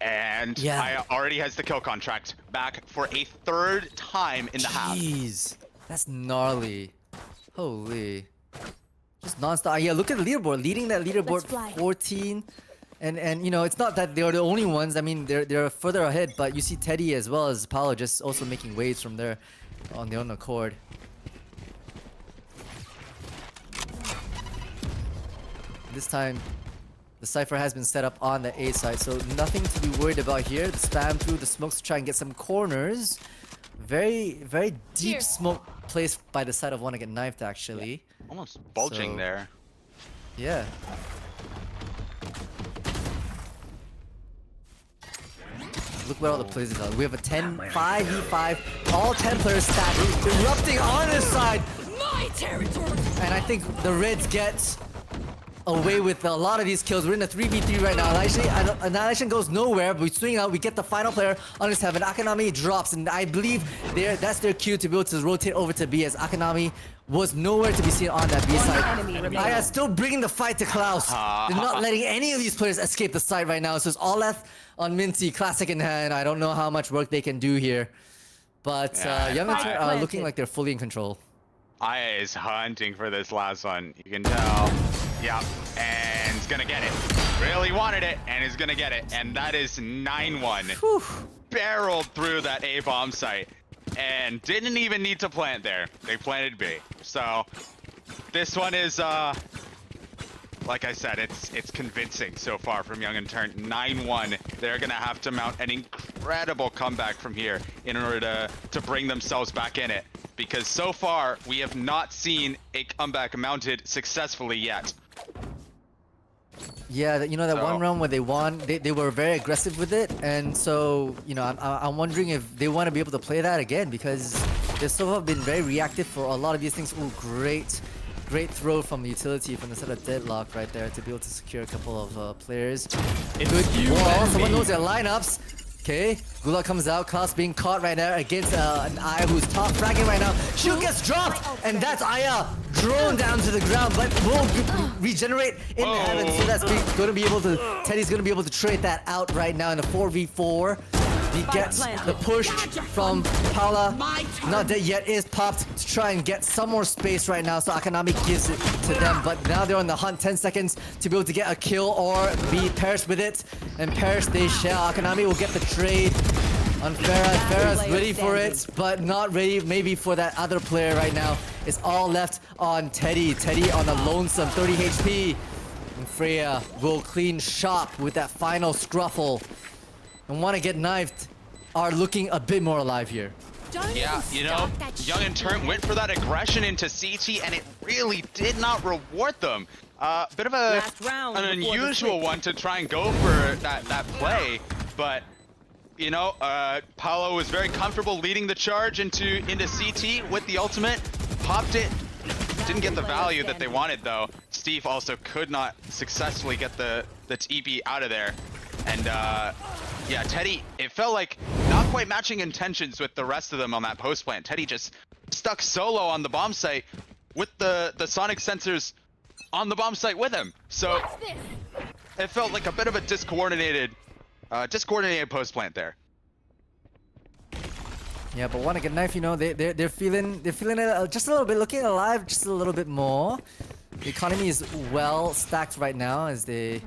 and Aya already has the kill contract back for a 3rd time in the half. Jeez, that's gnarly. Holy. Just non-stop. Yeah, look at the leaderboard, leading that leaderboard 14. And you know, it's not that they're the only ones. I mean, they're further ahead, but you see Teddy as well as Paolo just also making waves from there on their own accord. This time, the Cypher has been set up on the A side, so nothing to be worried about here. The spam through the smokes to try and get some corners. very deep Here. smoke placed by the side of Wanna Get Knifed actually. Almost bulging So- there. Yeah. Look where all the players are. We have a 5v5, all 10 players stacked, erupting on this side. My territory. And I think the Reds get away with a lot of these kills. We're in a 3v3 right now. Annihilation goes nowhere, but we swing out. We get the final player on his heaven. Akanami drops, and I believe that's their cue to be able to rotate over to B, as Akanami was nowhere to be seen on that B side. enemy remaining. Aya still bringing the fight to Klaus. They're not letting any of these players escape the site right now. So it's all left on Minty, classic in hand. I don't know how much work they can do here. But Young and Turnt are looking like they're fully in control. Aya is hunting for this last one. You can tell. Yep, and he's gonna get it. Really wanted it, and he's gonna get it. And that is 9-1. Barreled through that A bomb site, and didn't even need to plant there. They planted B. So this one is, like I said, it's convincing so far from Young and Turnt. 9-1. They're gonna have to mount an incredible comeback from here in order to bring themselves back in it. Because so far, we have not seen a comeback mounted successfully yet. Yeah, you know that one round where they won, they were very aggressive with it, and so I'm wondering if they want to be able to play that again, because they've so far been very reactive for a lot of these things. Ooh, great throw from utility from the set of Deadlock right there to be able to secure a couple of players. Good wall. Someone knows their lineups. Okay, Gula comes out, Klaus being caught right there against an Aya who's top fragging right now. Shield gets dropped, and that's Aya drone down to the ground, but will regenerate in the heavens. So that's going to be able to, Teddy's going to be able to trade that out right now in a 4v4. He gets the push from Paula. Not dead yet, is popped to try and get some more space right now, so Akanami gives it to them. But now they're on the hunt, 10 seconds to be able to get a kill or be perished with it. And perish they shall. Akanami will get the trade on Farah. Farah's ready for it, but not ready maybe for that other player right now. It's all left on Teddy. Teddy on a lonesome 30 HP. And Freya will clean shop with that final scruffle. And Wanna Get Knifed are looking a bit more alive here. Yeah, you know, Young and Turnt went for that aggression into CT, and it really did not reward them. Bit of an unusual one to try and go for that play, but you know, Paolo was very comfortable leading the charge into CT with the ultimate, popped it. Didn't get the value that they wanted though. Steve also could not successfully get the TP out of there. And yeah, Teddy, it felt like not quite matching intentions with the rest of them on that post plant. Teddy just stuck solo on the bomb site with the sonic sensors on the bomb site with him. So it felt like a bit of a discoordinated post plant there. Yeah, but Wanna Get Knife, you know, they're feeling it just a little bit, looking alive just a little bit more. The economy is well stacked right now as they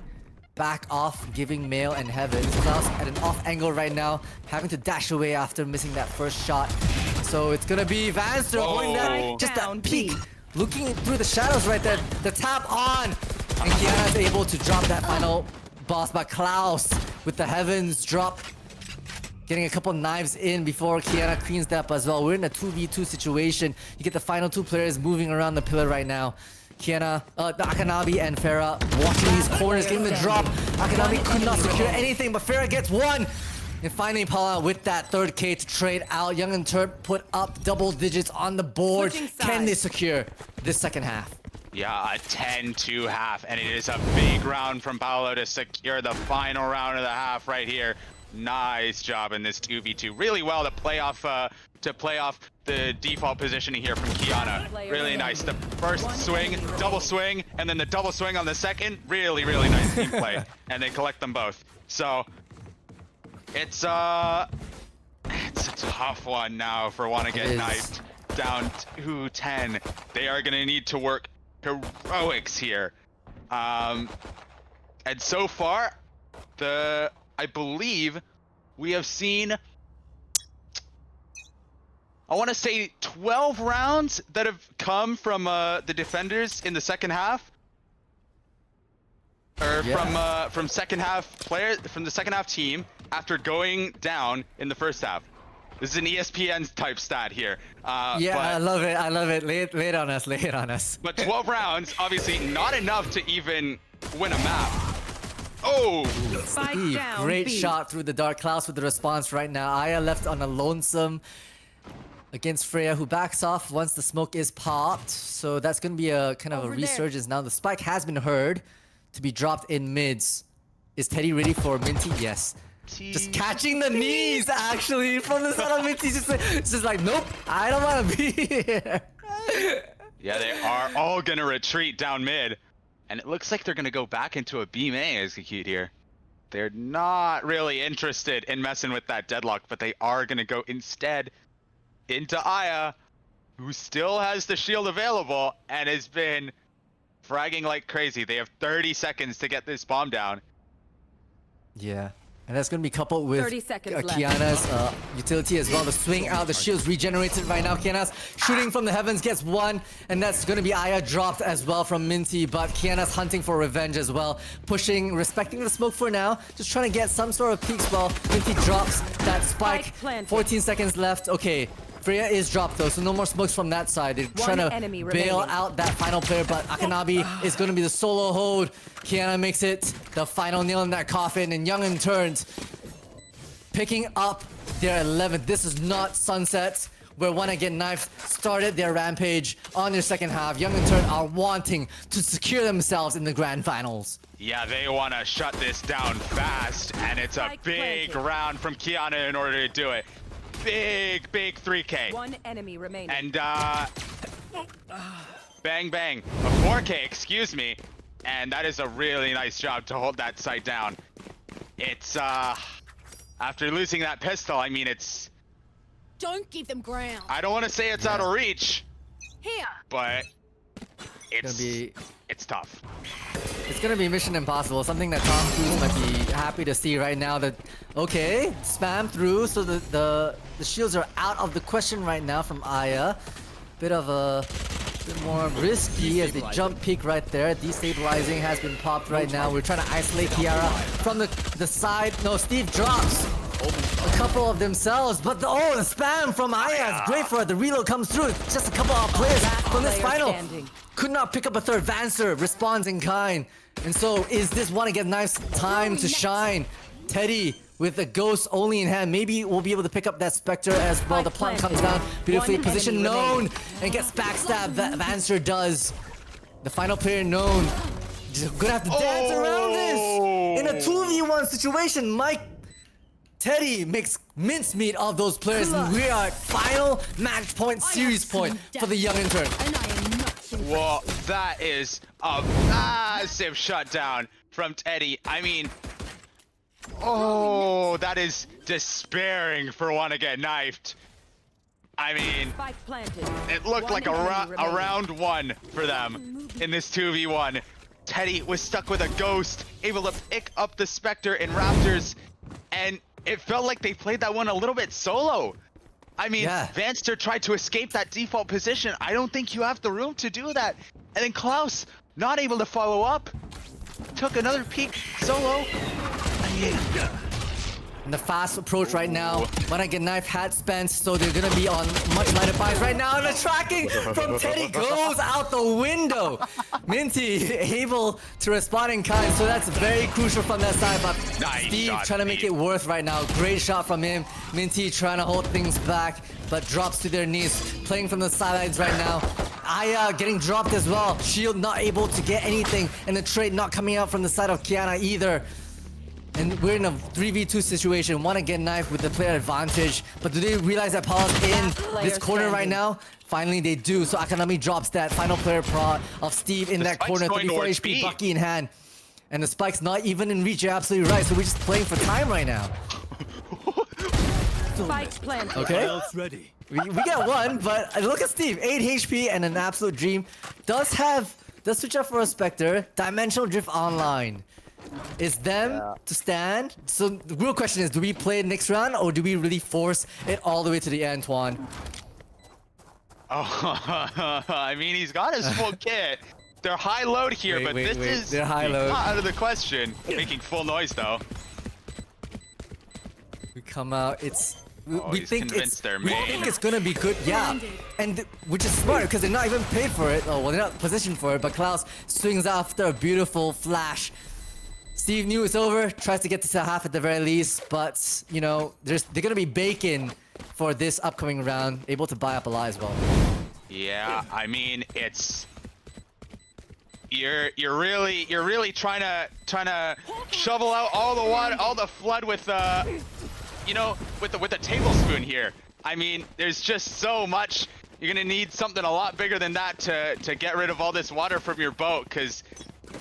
back off, giving Mail and Heaven. Klaus at an off angle right now, having to dash away after missing that first shot. So it's gonna be Vanster holding that, just that peek, looking through the shadows right there. The tap on, and Kiana is able to drop that final boss. But Klaus with the Heavens drop, getting a couple knives in before Kiana cleans that up as well. We're in a 2v2 situation. You get the final two players moving around the pillar right now. Kiana, Akanami and Farah watching these corners, getting the drop. Akanami could not secure anything, but Farah gets one. And finally, Paula with that third K to trade out. Young and Turnt put up double digits on the board. Can they secure this second half? Yeah, a 10-2 half, and it is a big round from Paolo to secure the final round of the half right here. Nice job in this 2v2. Really well to play off the default positioning here from Kiana. Really nice. The first swing, double swing, and then the double swing on the second. Really, really nice team play. And they collect them both. So it's a tough one now for Wanna Get Knifed. Down to 10. They are gonna need to work heroics here. And so far, I believe we have seen, I want to say 12 rounds that have come from the defenders in the second half, or from second half players from the second half team after going down in the first half. This is an ESPN type stat here. Yeah, I love it. I love it. Lay it on us. Lay it on us. But 12 rounds, obviously not enough to even win a map. Oh! Spike Steve, down. great B. shot through the dark clouds with the response right now. Aya left on a lonesome against Freya, who backs off once the smoke is popped. So that's going to be a kind of a Over there. resurgence now. The spike has been heard to be dropped in mids. Is Teddy ready for Minty? Yes. Just catching the knees, actually, from the side of Minty. It's just like, nope, I don't want to be here. Yeah, they are all going to retreat down mid. And it looks like they're going to go back into a B main execute here. They're not really interested in messing with that deadlock, but they are going to go instead into Aya, who still has the shield available and has been fragging like crazy. They have 30 seconds to get this bomb down. Yeah. And that's going to be coupled with 30 seconds left. Kiana's utility as well. The swing out, the shield's regenerated right now. Kiana's shooting from the heavens, gets one. And that's going to be Aya dropped as well from Minty. But Kiana's hunting for revenge as well. Pushing, respecting the smoke for now. Just trying to get some sort of peek spell. Minty drops that spike. Spike planted. 14 seconds left. Okay. Freya is dropped though, so no more smokes from that side. They're trying to enemy bail remaining. out that final player, but Akanabi is going to be the solo hold. Kiana makes it the final nail in that coffin, and Young and turns picking up their 11th. This is not Sunset, where Wanna Get Knifed started their rampage on their second half. Young and Turn are wanting to secure themselves in the grand finals. Yeah, they want to shut this down fast, and it's a Spike big planted. round from Kiana in order to do it. Big 3K. One enemy remaining. And bang bang, a 4K, excuse me. And that is a really nice job to hold that site down. It's after losing that pistol, I mean, it's, Don't give them ground. I don't want to say it's out of reach, Here. but it's be it's tough. It's gonna be mission impossible, something that Tom Cruise might be happy to see right now. That okay, spam through, so the shields are out of the question right now from Aya. Bit of a bit more risky as they jump peek right there. Destabilizing has been popped right now. We're trying to isolate Kiara from the side. No, Steve drops a couple of themselves, but the spam from Aya is great for it. The reload comes through. It's just a couple of players from this player final. standing. Could not pick up a third. Vancer responds in kind. And so, is this Wanna Get Knife's time to shine? Teddy with the ghost only in hand. Maybe we'll be able to pick up that Spectre as well. The plant comes down. Beautifully One positioned. enemy Known. And gets backstabbed. That Vancer does. The final player Known. Just gonna have to dance around this. In a 2v1 situation, Mike Teddy makes mincemeat of those players. And we are at final match point, series point for the Young Intern. And I am not Well, that is a massive shutdown from Teddy. I mean, oh, that is despairing for Wanna Get Knifed. I mean, Spike planted. it looked One like a enemy remaining. round one for them in this 2v1. Teddy was stuck with a ghost, able to pick up the Spectre and Raptors, and it felt like they played that one a little bit solo. I mean, Yeah. Vanster tried to escape that default position. I don't think you have the room to do that. And then Klaus, not able to follow up, took another peek solo. I mean, And the fast approach right now. Wanna Get Knife had spent, so they're gonna be on much lighter fires right now. And the tracking from Teddy goes out the window. Minty able to respond in kind, so that's very crucial from that side. But Nice Steve shot, trying to make Steve. it worth right now. Great shot from him. Minty trying to hold things back, but drops to their knees. Playing from the sidelines right now. Aya getting dropped as well. Shield not able to get anything, and the trade not coming out from the side of Kiana either. And we're in a 3v2 situation. Wanna Get Knifed with the player advantage. But do they realize that Paul's in player this corner right standing. now? Finally they do. So Akanami drops that final player prod of Steve in The that spike's corner. going 34 towards HP, B. Bucky in hand. And the spike's not even in reach. You're absolutely right. So we're just playing for time right now. Spike planted. Okay? Else ready. We get one, but look at Steve. 8 HP and an absolute dream. Does switch up for a Spectre. Dimensional Drift online. Is them to stand. So the real question is, do we play next round or do we really force it all the way to the end, Tuan? oh, I mean, he's got his full kit. They're high load here, Wait, but wait, this wait. is They're high load. not out of the question. Making full noise though. We come out. It's we he's think convinced it's they're we main. think it's gonna be good, yeah, and which is smart because they're not even paid for it. Oh well, they're not positioned for it. But Klaus swings after a beautiful flash. Steve knew it's over, tries to get to half at the very least, but you know they're gonna be bacon for this upcoming round, able to buy up a lie as well. Yeah, I mean it's you're really trying to shovel out all the water, all the flood with you know, with a tablespoon here. I mean, there's just so much. You're gonna need something a lot bigger than that to get rid of all this water from your boat, because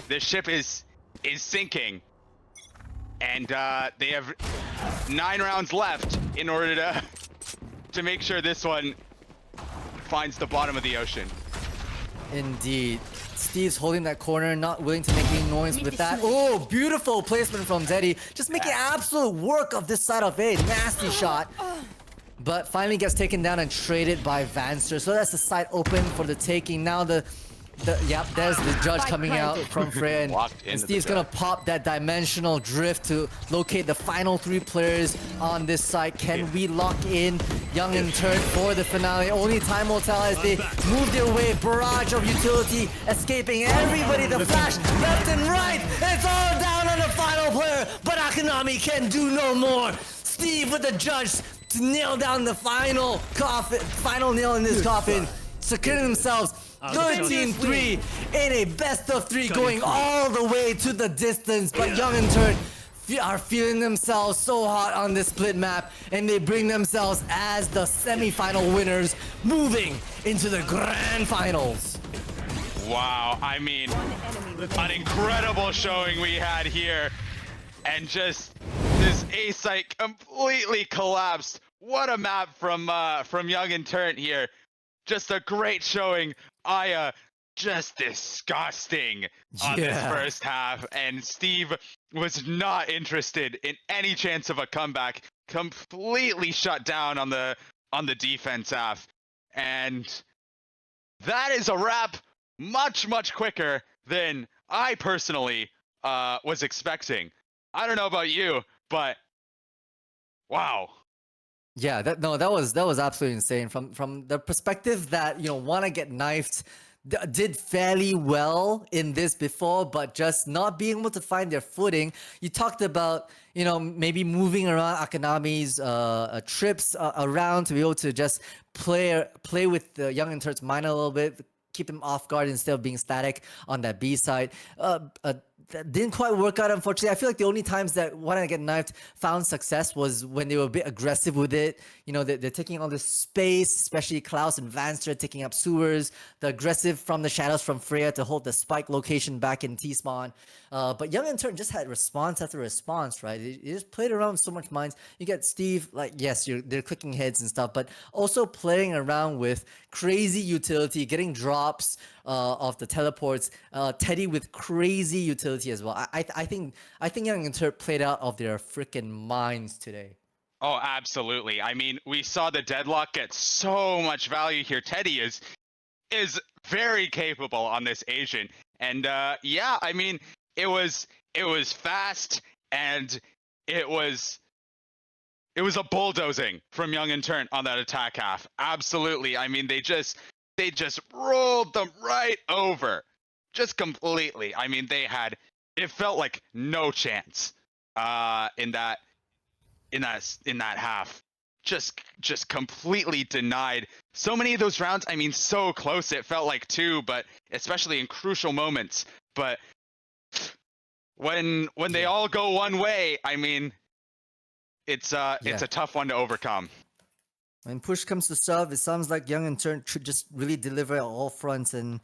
the ship is sinking, and they have 9 rounds left in order to make sure this one finds the bottom of the ocean. Indeed. Steve's holding that corner, not willing to make any noise with that. Oh, beautiful placement from Zeddy. Just making absolute work of this side of A. Nasty shot. But finally gets taken down and traded by Vanster. So that's the side open for the taking. Now yep, there's the judge coming out from Freya, and Steve's gonna pop that dimensional drift to locate the final 3 players on this side. Can we lock in Young and Turnt for the finale? Only time will tell as they move their way. Barrage of utility, escaping everybody. The flash left and right. It's all down on the final player, but Akanami can do no more. Steve with the judge to nail down the final nail in this coffin, securing themselves 13-3 in a best of 3, going all the way to the distance. But Young and Turnt are feeling themselves so hot on this split map, and they bring themselves as the semi-final winners, moving into the grand finals. Wow, I mean, an incredible showing we had here, and just this A site completely collapsed. What a map from Young and Turnt here. Just a great showing. Aya, just disgusting on this first half, and Steve was not interested in any chance of a comeback. Completely shut down on the defense half, and that is a wrap. Much quicker than I personally was expecting. I don't know about you, but wow. Yeah, that was absolutely insane. From the perspective that, you know, wanna get knifed, did fairly well in this before, but just not being able to find their footing. You talked about, you know, maybe moving around Akanami's trips around to be able to just play with the Young and Turnt's mind a little bit, keep him off guard instead of being static on that B side. That didn't quite work out, unfortunately. I feel like the only times that Wanna Get Knifed found success was when they were a bit aggressive with it. You know, they're taking all this space, especially Klaus and Vanster taking up sewers, the aggressive from the shadows from Freya to hold the spike location back in T-spawn. But Young and Turnt just had response after response, right? They just played around so much minds. You get Steve, like, yes, they're clicking heads and stuff, but also playing around with crazy utility, getting drops of the teleports. Teddy with crazy utility as well. I think Young and Turnt played out of their freaking minds today. Oh, absolutely. I mean, we saw the deadlock get so much value here. Teddy is very capable on this Asian, and yeah, I mean, it was fast, and it was a bulldozing from Young and Turnt on that attack half. Absolutely. I mean, they just rolled them right over, just completely. I mean, it felt like no chance in that half. Just completely denied so many of those rounds. I mean, so close it felt like too, but especially in crucial moments. But when they all go one way, I mean, it's a tough one to overcome. When push comes to shove, it sounds like Young and Turnt should just really deliver on all fronts, and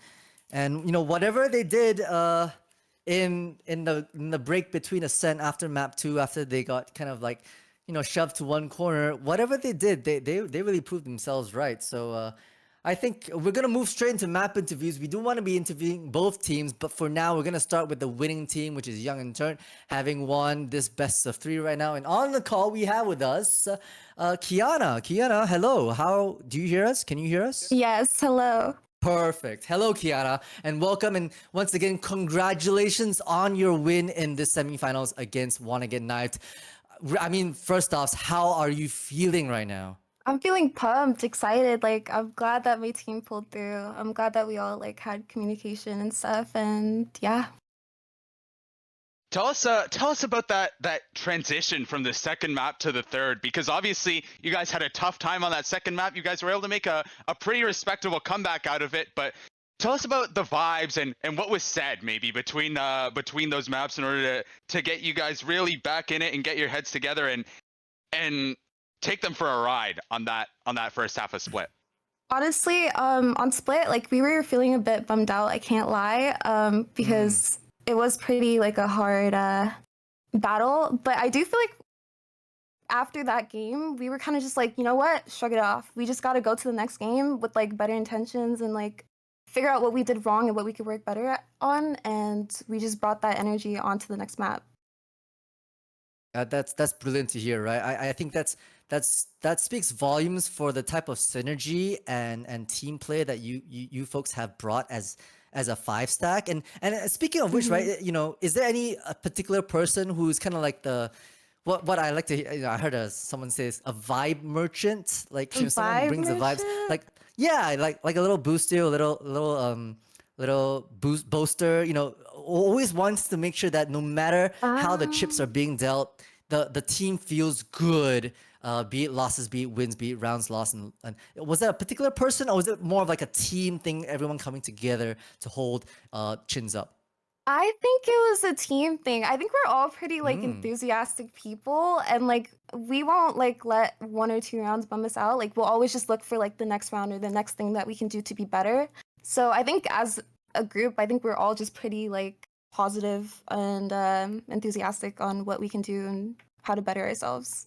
you know, whatever they did in the break between Ascent after map 2, after they got kind of like, you know, shoved to one corner, whatever they did, they really proved themselves right. So I think we're gonna move straight into map interviews. We do want to be interviewing both teams, but for now we're gonna start with the winning team, which is Young and Turnt, having won this best of 3 right now. And on the call we have with us Kiana. Kiana, hello. How do you hear us? Can you hear us? Yes, hello. Perfect. Hello, Kiana, and welcome. And once again, congratulations on your win in the semifinals against Wanna Get Knifed. I mean, first off, how are you feeling right now? I'm feeling pumped, excited. Like, I'm glad that my team pulled through. I'm glad that we all like had communication and stuff. And yeah. Tell us about that transition from the second map to the third, because obviously you guys had a tough time on that second map. You guys were able to make a pretty respectable comeback out of it, but tell us about the vibes and what was said maybe between those maps in order to get you guys really back in it and get your heads together and take them for a ride on that first half of Split. Honestly, on Split, like we were feeling a bit bummed out, I can't lie, because it was pretty like a hard battle. But I do feel like after that game, we were kind of just like, you know what, shrug it off. We just got to go to the next game with like better intentions and like figure out what we did wrong and what we could work better on. And we just brought that energy onto the next map. That's brilliant to hear, right? I think that speaks volumes for the type of synergy and team play that you folks have brought as a 5-stack. And speaking of which, right, you know, is there any particular person who's kind of like the what I like to hear, you know, I heard someone says a vibe merchant, like, you know, someone who brings the vibes, like, yeah, like a little booster, a little booster, you know, always wants to make sure that no matter how the chips are being dealt, the team feels good, be it losses, be it wins, be it rounds lost. And was that a particular person, or was it more of like a team thing, everyone coming together to hold chins up? I think it was a team thing. I think we're all pretty like enthusiastic people, and like we won't like let 1 or 2 rounds bum us out. Like we'll always just look for like the next round or the next thing that we can do to be better. So I think as a group, I think we're all just pretty like positive and enthusiastic on what we can do and how to better ourselves.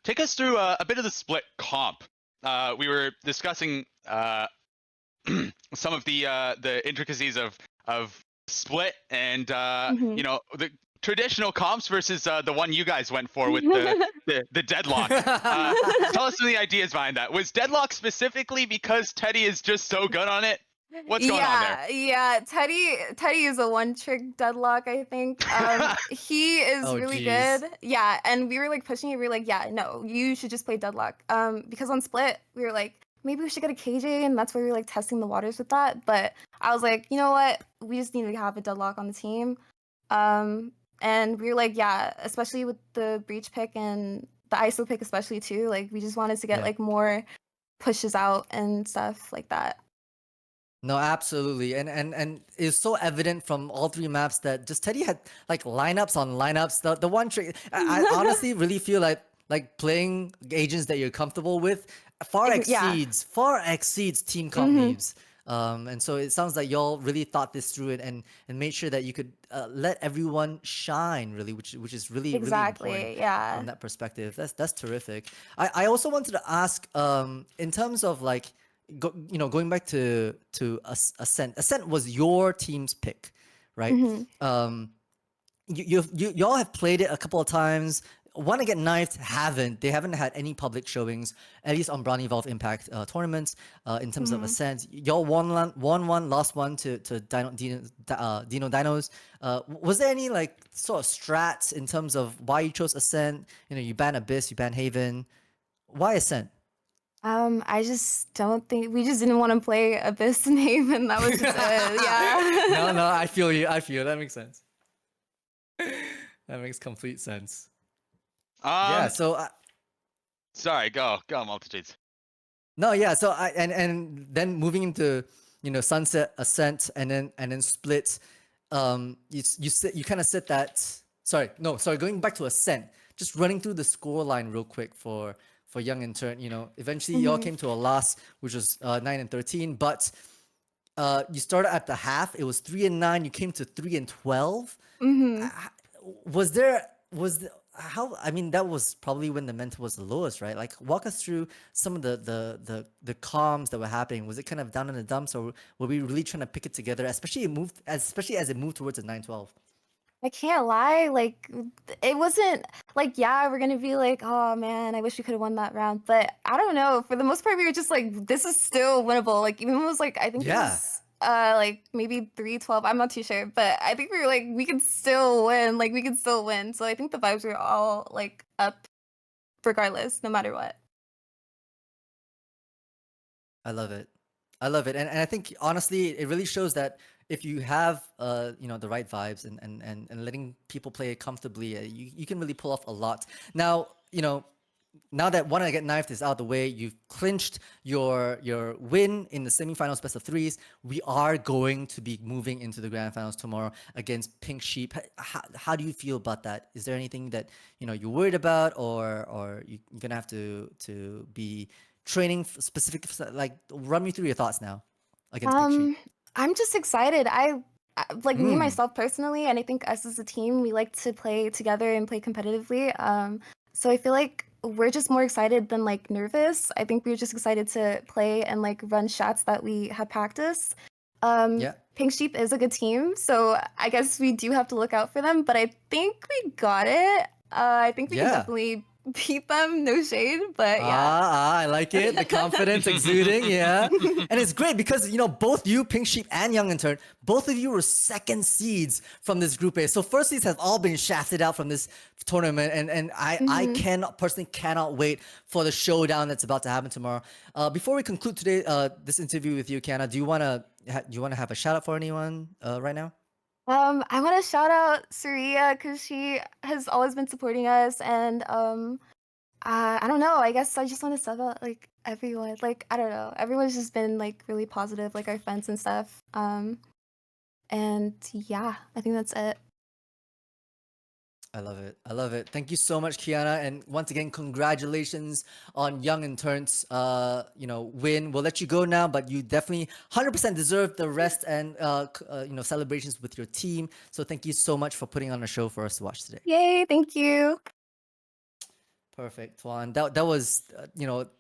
Take us through a bit of the Split comp. We were discussing some of the intricacies of Split and you know, the traditional comps versus the one you guys went for with the deadlock. Tell us some of the ideas behind that. Was deadlock specifically because Teddy is just so good on it? What's going on there? Yeah, Teddy is a one-trick deadlock, I think. He is really good. Yeah, and we were like pushing it. We were like, yeah, no, you should just play deadlock. Because on Split, we were like, maybe we should get a KJ, and that's where we were like testing the waters with that. But I was like, you know what? We just need to have a deadlock on the team. And we were like, yeah, especially with the breach pick and the ISO pick especially too. Like we just wanted to get like more pushes out and stuff like that. No, absolutely, and it's so evident from all 3 maps that just Teddy had like lineups on lineups. The one trick, I honestly really feel like playing agents that you're comfortable with far exceeds team comp needs. And so it sounds like y'all really thought this through and made sure that you could let everyone shine, really, which is really really important from that perspective. That's terrific. I also wanted to ask, in terms of like, you know, going back to Ascent. Ascent was your team's pick, right? Y'all have played it a couple of times. Want to get knifed? They haven't had any public showings, at least on Brownie Valve Impact tournaments. In terms of Ascent, y'all won one, lost one to Dino Deenos. Was there any like sort of strats in terms of why you chose Ascent? You know, you ban Abyss, you ban Haven. Why Ascent? I just don't think we just didn't want to play Abyss and Haven. That was just it. Yeah. No, I feel you. That makes sense. That makes complete sense. Yeah. So. Sorry. Go Multitudes. No. Yeah. So and then moving into, you know, Sunset, Ascent, and then Split. You kind of said that. Sorry. Going back to Ascent. Just running through the score line real quick for Young and Turnt. You know, eventually y'all came to a loss, which was 9-13. But you started at the half. It was 3-9. You came to 3-12. How? I mean, that was probably when the mental was the lowest, right? Like, walk us through some of the comms that were happening. Was it kind of down in the dumps, or were we really trying to pick it together, especially as it moved towards the 9-12? I can't lie, like, it wasn't like, yeah, we're gonna be like, oh man, I wish we could have won that round. But I don't know, for the most part, we were just like, this is still winnable. Like, even it was like, I think it was like maybe 3-12. I'm not too sure, but I think we were like we could still win. Like we could still win. So I think the vibes were all like up, regardless, no matter what. I love it. I love it. And I think honestly, it really shows that if you have the right vibes and letting people play comfortably, you can really pull off a lot. Now, now that Wanna Get Knifed is out of the way, you've clinched your win in the semifinals best of threes. We are going to be moving into the grand finals tomorrow against Pink Sheep. How do you feel about that? Is there anything that you're worried about, or you're gonna have to be training specific? Like, run me through your thoughts now against Pink Sheep. I'm just excited. Like me Mm. myself personally, and I think us as a team, we like to play together and play competitively. So I feel like we're just more excited than like nervous. I think we're just excited to play and like run shots that we have practiced. Yeah. Pink Sheep is a good team, so I guess we do have to look out for them. But I think we got it. I think we can Yeah. definitely beat them. No shade, but yeah. I like it. The confidence exuding, yeah. And it's great because, both you, Pink Sheep, and Young Intern, both of you were second seeds from this Group A. So first seeds have all been shafted out from this tournament. And I personally cannot wait for the showdown that's about to happen tomorrow. Before we conclude today, this interview with you, Kiana, do you want to have a shout out for anyone right now? I want to shout out Saria because she has always been supporting us, and I don't know. I guess I just want to shout out like everyone. Like I don't know, everyone's just been like really positive, like our friends and stuff. And yeah, I think that's it. I love it. I love it. Thank you so much, Kiana. And once again, congratulations on Young and Turnt's, win. We'll let you go now, but you definitely 100% deserve the rest and, celebrations with your team. So thank you so much for putting on a show for us to watch today. Yay! Thank you. Perfect, Tuan. That was,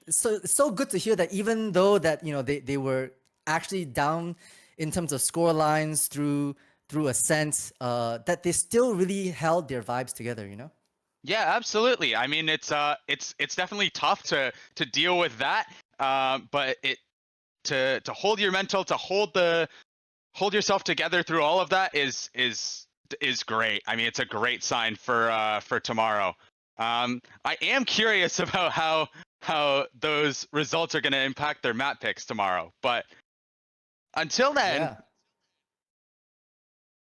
so good to hear that even though that, they were actually down in terms of score lines through Ascent, that they still really held their vibes together, Yeah, absolutely. I mean, it's definitely tough to deal with that. But to hold your mental, to hold yourself together through all of that is great. I mean, it's a great sign for tomorrow. I am curious about how those results are going to impact their map picks tomorrow. But until then.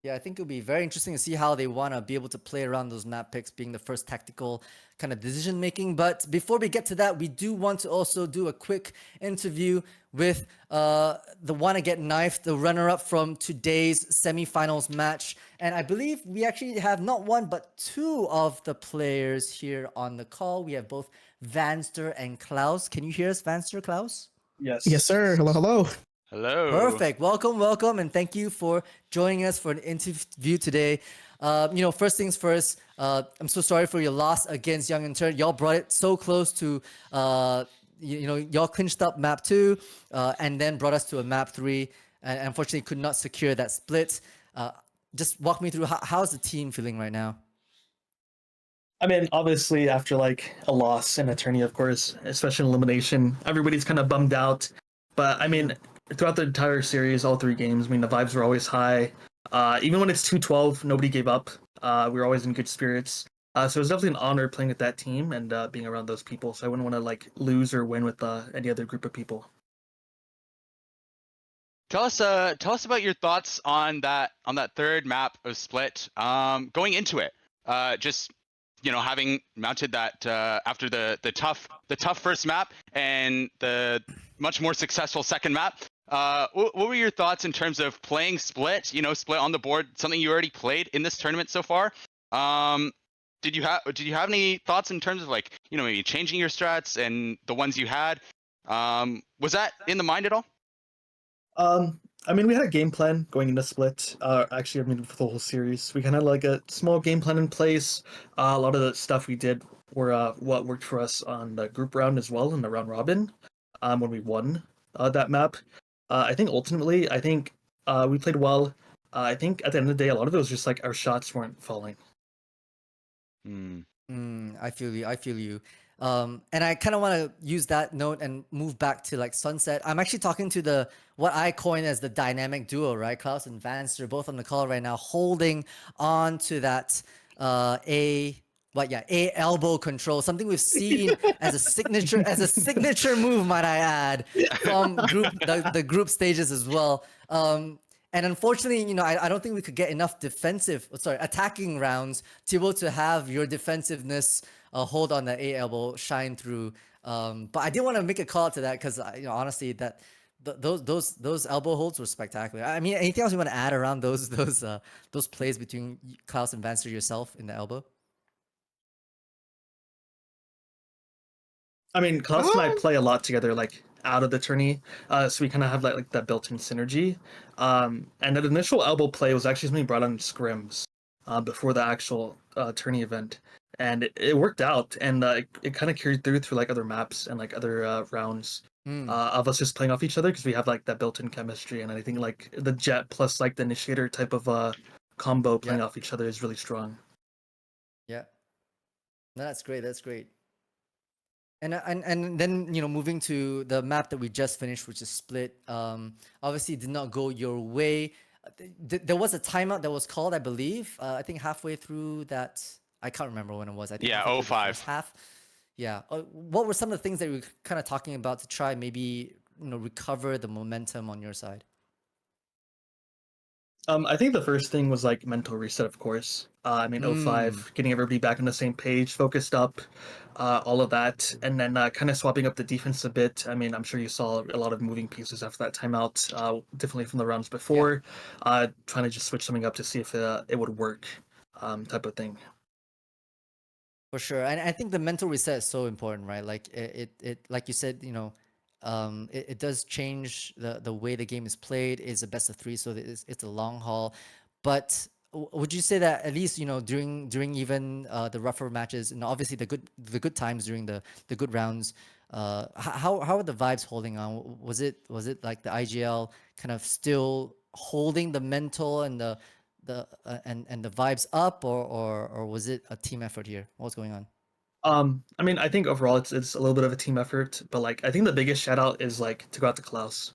Yeah, I think it'll be very interesting to see how they want to be able to play around those map picks being the first tactical kind of decision making. But before we get to that, we do want to also do a quick interview with the Wanna Get Knifed, the runner-up from today's semifinals match. And I believe we actually have not one, but two of the players here on the call. We have both Vanster and Klaus. Can you hear us, Vanster, Klaus? Yes, sir. Hello, hello. Hello. Perfect. Welcome, and thank you for joining us for an interview today. First things first, I'm so sorry for your loss against Young and Turnt. Y'all brought it so close to, y'all clinched up map 2, and then brought us to a map 3, and unfortunately could not secure that split. Just walk me through, how's the team feeling right now? I mean, obviously, after like a loss in a tourney, of course, especially in elimination, everybody's kind of bummed out. But I mean, throughout the entire series, all 3 games, I mean, the vibes were always high. Even when it's 2-12, nobody gave up. We were always in good spirits. So it was definitely an honor playing with that team and being around those people. So I wouldn't want to like lose or win with any other group of people. Tell us about your thoughts on that third map of Split. Going into it, just having mounted that after the tough first map and the much more successful second map. What were your thoughts in terms of playing Split? Split on the board, something you already played in this tournament so far. Did you have any thoughts in terms of like maybe changing your strats and the ones you had? Was that in the mind at all? I mean, we had a game plan going into Split. Actually, I mean, for the whole series, we kind of had like a small game plan in place. A lot of the stuff we did were what worked for us on the group round as well in the round robin. When we won that map, I think ultimately, we played well. I think at the end of the day, a lot of it was just like our shots weren't falling. I feel you. And I kind of want to use that note and move back to like Sunset. I'm actually talking to the what I coin as the dynamic duo, right? Klaus and Vance, they're both on the call right now, holding on to that A elbow control, something we've seen as a signature move, might I add, from the group stages as well. And unfortunately, I don't think we could get enough attacking rounds to be able to have your defensiveness hold on the A elbow shine through. But I did want to make a call out to that because honestly, that those elbow holds were spectacular. I mean, anything else you want to add around those plays between Klaus and Vance or yourself in the elbow? I mean, Klaus and I play a lot together, like out of the tourney, so we kind of have like that built-in synergy. And that initial elbow play was actually something brought on scrims before the actual tourney event, and it worked out, and it kind of carried through like other maps and like other rounds of us just playing off each other because we have like that built-in chemistry, and I think like the Jet plus like the Initiator type of combo playing off each other is really strong. Yeah, no, that's great. That's great. And then moving to the map that we just finished, which is Split. Obviously did not go your way. There was a timeout that was called, I believe. I think halfway through that. I can't remember when it was. I think yeah, 05. Half. Yeah. What were some of the things that we were kind of talking about to try maybe recover the momentum on your side? I think the first thing was like mental reset, of course. I mean, 05, getting everybody back on the same page, focused up, all of that, and then kind of swapping up the defense a bit. I mean, I'm sure you saw a lot of moving pieces after that timeout, definitely from the rounds before, trying to just switch something up to see if it would work, type of thing. For sure, and I think the mental reset is so important, right? Like it like you said, it does change the way the game is played. It's a best of three, so it's a long haul. But would you say that at least during even the rougher matches, and obviously the good times during the good rounds, how are the vibes holding on? Was it like the IGL kind of still holding the mental and the vibes up, or was it a team effort here? What's going on? I mean, I think overall it's a little bit of a team effort, but like I think the biggest shout out is like to go out to Klaus.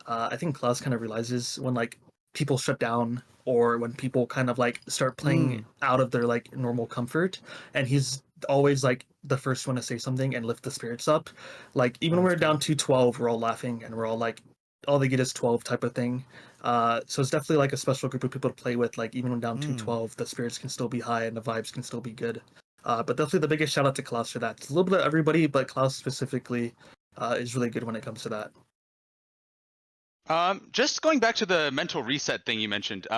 I think Klaus kind of realizes when like people shut down or when people kind of like start playing out of their like normal comfort, and he's always like the first one to say something and lift the spirits up. Like even when we're down to 12, we're all laughing and we're all like, all they get is 12 type of thing. So it's definitely like a special group of people to play with. Like even when down to 12, the spirits can still be high and the vibes can still be good. But definitely the biggest shout out to Klaus for that. It's a little bit of everybody, but Klaus specifically is really good when it comes to that. Just going back to the mental reset thing you mentioned,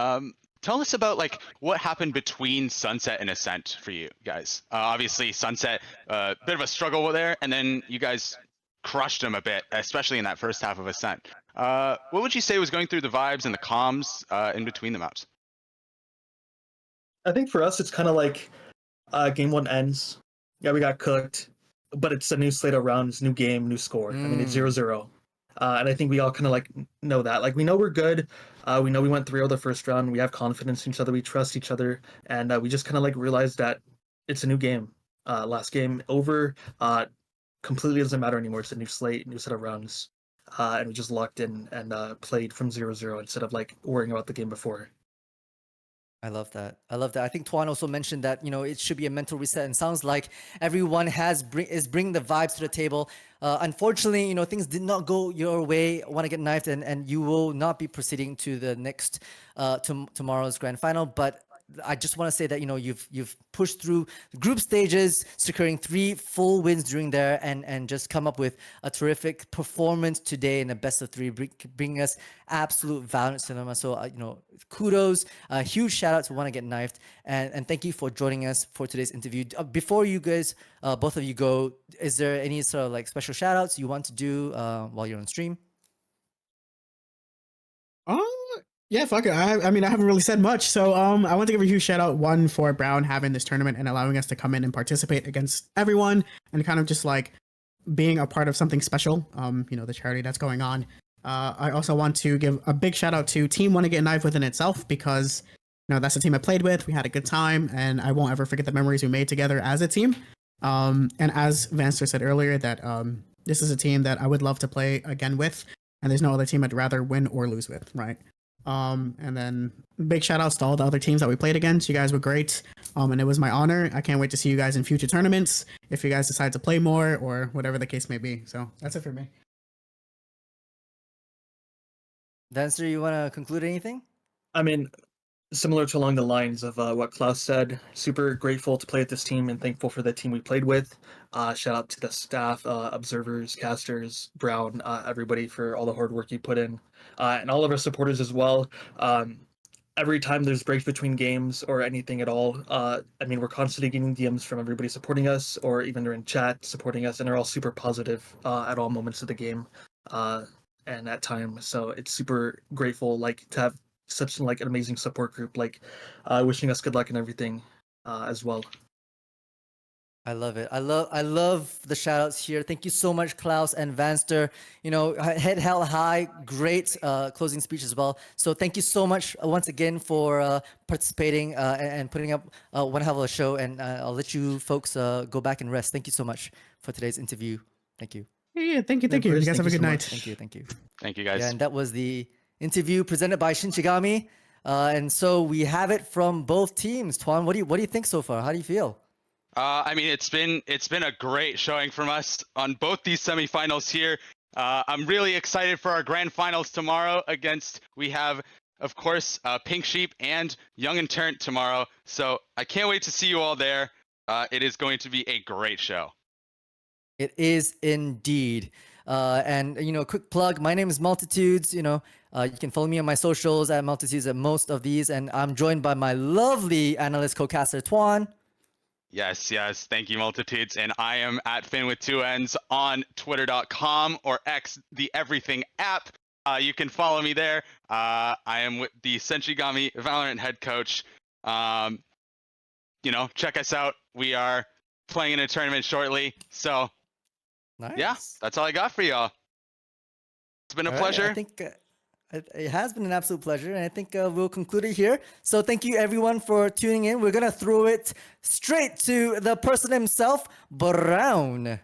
tell us about like what happened between Sunset and Ascent for you guys. Obviously Sunset, bit of a struggle there, and then you guys crushed them a bit, especially in that first half of Ascent. What would you say was going through the vibes and the comms in between the maps? I think for us, it's kind of like game one ends. Yeah, we got cooked, but it's a new slate of rounds, new game, new score. I mean, it's 0-0. And I think we all kind of like know that. Like, we know we're good. We know we went 3-0 the first round. We have confidence in each other. We trust each other. And we just kind of like realized that it's a new game. Last game over. Completely doesn't matter anymore. It's a new slate, new set of rounds. And we just locked in and played from 0-0 instead of like worrying about the game before. I love that. I think Tuan also mentioned that it should be a mental reset, and sounds like everyone is bringing the vibes to the table. Unfortunately, things did not go your way. Want to get knifed, and you will not be proceeding to the next tomorrow's grand final. But I just want to say that you've pushed through group stages, securing 3 full wins during there, and just come up with a terrific performance today in the best of 3, bringing us absolute Valorant cinema. So kudos, a huge shout out to Wanna Get Knifed, and thank you for joining us for today's interview. Before you guys, both of you go, is there any sort of like special shout outs you want to do while you're on stream? Yeah, fuck it. I mean, I haven't really said much. So I want to give a huge shout out, one, for Brown having this tournament and allowing us to come in and participate against everyone and kind of just like being a part of something special, the charity that's going on. I also want to give a big shout out to Team Wanna Get Knife within itself, because that's the team I played with. We had a good time, and I won't ever forget the memories we made together as a team. And as Vanster said earlier, that this is a team that I would love to play again with, and there's no other team I'd rather win or lose with, right? And then big shout outs to all the other teams that we played against. You guys were great. And it was my honor. I can't wait to see you guys in future tournaments if you guys decide to play more or whatever the case may be. So that's it for me. Dancer, you want to conclude anything? I mean, similar to along the lines of what Klaus said, super grateful to play with this team and thankful for the team we played with. Shout out to the staff, observers, casters, Brown, everybody for all the hard work you put in, and all of our supporters as well. Every time there's breaks between games or anything at all, I mean, we're constantly getting DMs from everybody supporting us, or even they're in chat supporting us, and they're all super positive at all moments of the game and at time. So it's super grateful, like, to have such like an amazing support group, like wishing us good luck and everything as well. I love it. I love the shout outs here. Thank you so much, Klaus and Vanster. You know, head held high, great closing speech as well. So thank you so much once again for participating and putting up one hell of a show. And I'll let you folks go back and rest. Thank you so much for today's interview. Thank you. Yeah, thank you. You guys have a good night. Thank you. Thank you, guys. Yeah, and that was the interview presented by Shinchigami. And so we have it from both teams. Tuan, what do you think so far? How do you feel? I mean, it's been a great showing from us on both these semifinals here. I'm really excited for our grand finals tomorrow we have, of course, Pink Sheep and Young and Turnt tomorrow. So I can't wait to see you all there. It is going to be a great show. It is indeed. And, you know, quick plug, my name is Multitudes. You know, you can follow me on my socials at Multitudes at most of these. And I'm joined by my lovely analyst co-caster, Tuan. Yes. Thank you, Multitudes. And I am at Finn with 2 N's on twitter.com or X, the everything app. You can follow me there. I am with the Senshigami Valorant head coach. You know, check us out. We are playing in a tournament shortly. So, nice. Yeah, that's all I got for y'all. It's been a pleasure. I think it has been an absolute pleasure, and I think we'll conclude it here. So thank you, everyone, for tuning in. We're going to throw it straight to the person himself, Brown.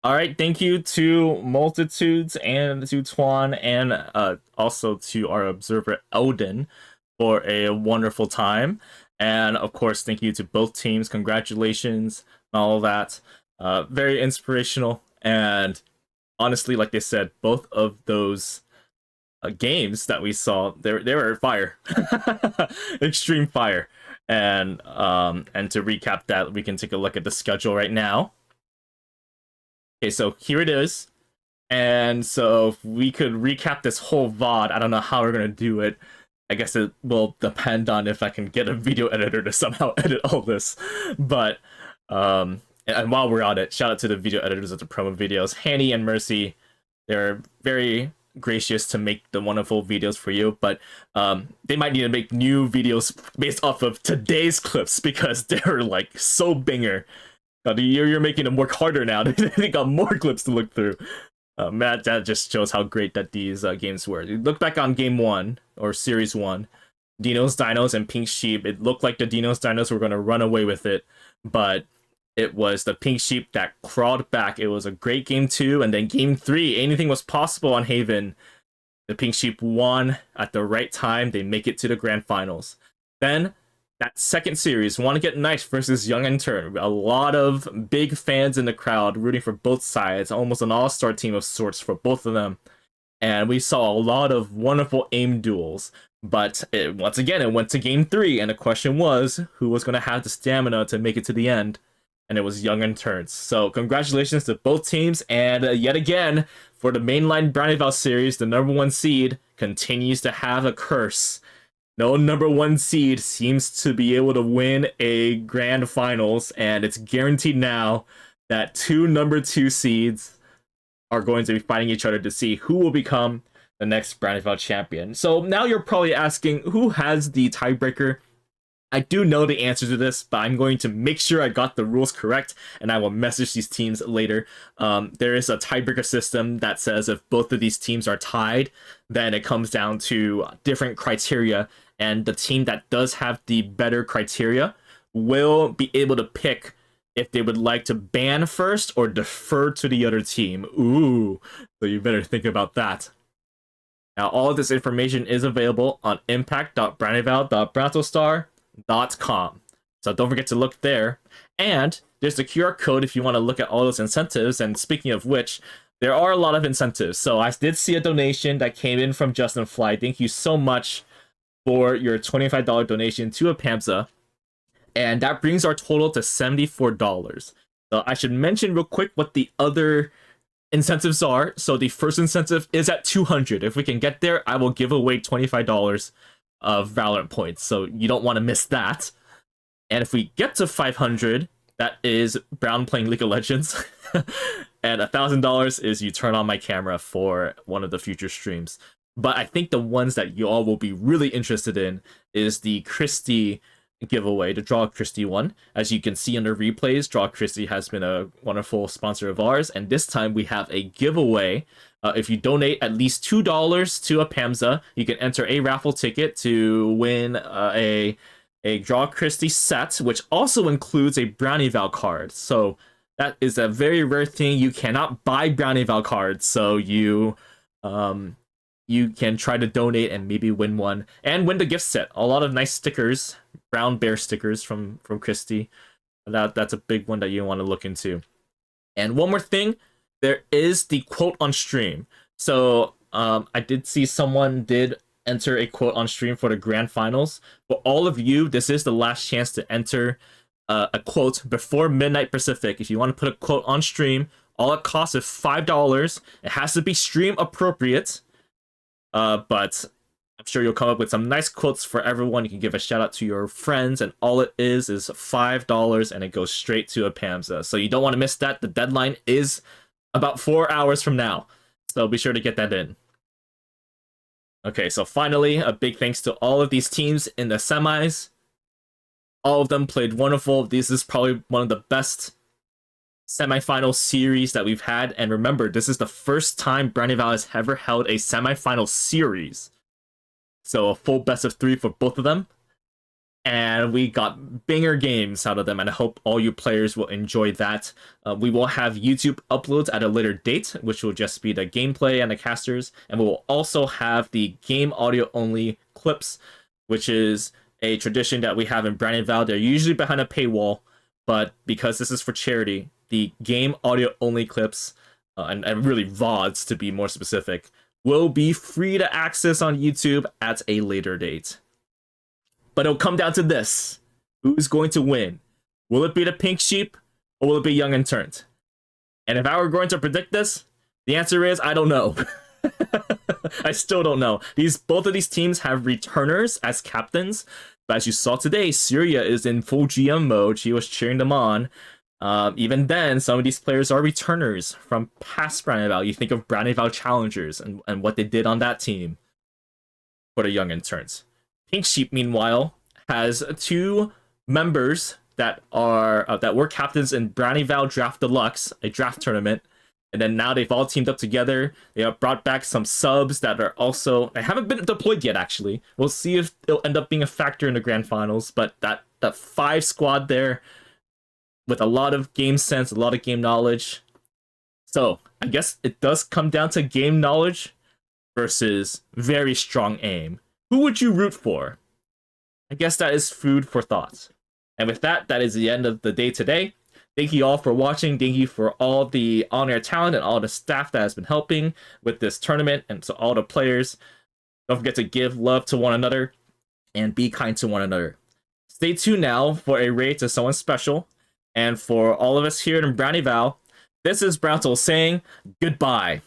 All right, thank you to Multitudes and to Tuan and also to our observer, Eldon, for a wonderful time. And, of course, thank you to both teams. Congratulations and all of that. Very inspirational. And honestly, like they said, both of those games that we saw, they were fire. Extreme fire. And to recap that, we can take a look at the schedule right now. Okay, so here it is. And so if we could recap this whole VOD, I don't know how we're going to do it. I guess it will depend on if I can get a video editor to somehow edit all this. But, and while we're on it, shout out to the video editors of the promo videos, Hanny and Mercy. They're very gracious to make the wonderful videos for you, but they might need to make new videos based off of today's clips because they're like so banger. You're making them work harder now. They got more clips to look through. Matt, that just shows how great that these games were. You look back on game 1 or series 1, Dinos, and Pink Sheep. It looked like the Dinos were going to run away with it, but it was the Pink Sheep that crawled back. It was a great game 2, and then game 3, anything was possible on Haven. The Pink Sheep won at the right time. They make it to the grand finals. Then that second series, Wanna Get Nice versus Young and Turnt. A lot of big fans in the crowd rooting for both sides. Almost an all-star team of sorts for both of them. And we saw a lot of wonderful aim duels. But once again, it went to game 3. And the question was, who was going to have the stamina to make it to the end? And it was Young and Turnt. So congratulations to both teams. And yet again, for the mainline Brownie Val series, the number 1 seed continues to have a curse. No number 1 seed seems to be able to win a grand finals, and it's guaranteed now that 2 number 2 seeds are going to be fighting each other to see who will become the next Brownie Val champion. So now you're probably asking, who has the tiebreaker? I do know the answer to this, but I'm going to make sure I got the rules correct, and I will message these teams later. There is a tiebreaker system that says if both of these teams are tied, then it comes down to different criteria, and the team that does have the better criteria will be able to pick if they would like to ban first or defer to the other team. Ooh, so you better think about that. Now, all of this information is available on impact.brownieval.browntulstar.com. So don't forget to look there. And there's the QR code if you want to look at all those incentives. And speaking of which, there are a lot of incentives. So I did see a donation that came in from Justin Fly. Thank you so much for your $25 donation to APAMSA. And that brings our total to $74. So I should mention real quick what the other incentives are. So the first incentive is at 200. If we can get there, I will give away $25 of Valorant points. So you don't want to miss that. And if we get to 500, that is Brown playing League of Legends. And $1,000 is you turn on my camera for one of the future streams. But I think the ones that you all will be really interested in is the Christie giveaway, the Draw Christie one. As you can see in the replays, Draw Christie has been a wonderful sponsor of ours, and this time we have a giveaway. If you donate at least $2 to APAMSA, you can enter a raffle ticket to win a Draw Christie set, which also includes a Brownie Val card. So that is a very rare thing. You cannot buy Brownie Val cards, so you can try to donate and maybe win one and win the gift set. A lot of nice stickers, brown bear stickers from Christie. That's a big one that you want to look into. And one more thing, there is the quote on stream. So I did see someone did enter a quote on stream for the grand finals. For all of you, this is the last chance to enter a quote before midnight Pacific. If you want to put a quote on stream, all it costs is $5. It has to be stream appropriate. But I'm sure you'll come up with some nice quotes for everyone. You can give a shout out to your friends, and all it is $5, and it goes straight to APAMSA. So you don't want to miss that. The deadline is about 4 hours from now, so be sure to get that in. Okay, so finally, a big thanks to all of these teams in the semis. All of them played wonderful. This is probably one of the best semifinal series that we've had, and remember, this is the first time Brownie Val has ever held a semifinal series, so a full best of 3 for both of them, and we got banger games out of them, and I hope all you players will enjoy that. We will have YouTube uploads at a later date, which will just be the gameplay and the casters, and we will also have the game audio only clips, which is a tradition that we have in Brownie Val. They're usually behind a paywall, but because this is for charity, the game audio only clips, and really VODs to be more specific, will be free to access on YouTube at a later date. But it'll come down to this. Who's going to win? Will it be the Pink Sheep, or will it be Young and Turnt? And if I were going to predict this, the answer is I don't know. I still don't know. Both of these teams have returners as captains, but as you saw today, Syria is in full GM mode. She was cheering them on. Even then, some of these players are returners from past Brownie Val. You think of Brownie Val challengers and what they did on that team for the Young Interns. Pink Sheep, meanwhile, has 2 members that were captains in Brownie Val Draft Deluxe, a draft tournament, and then now they've all teamed up together. They have brought back some subs that are also, they haven't been deployed yet, actually. We'll see if it'll end up being a factor in the grand finals, but that 5 squad there, with a lot of game sense, a lot of game knowledge. So I guess it does come down to game knowledge versus very strong aim. Who would you root for? I guess that is food for thought. And with that, that is the end of the day today. Thank you all for watching. Thank you for all the on-air talent and all the staff that has been helping with this tournament, and to all the players. Don't forget to give love to one another and be kind to one another. Stay tuned now for a raid to someone special. And for all of us here in Brownie Val, this is Browntul saying goodbye.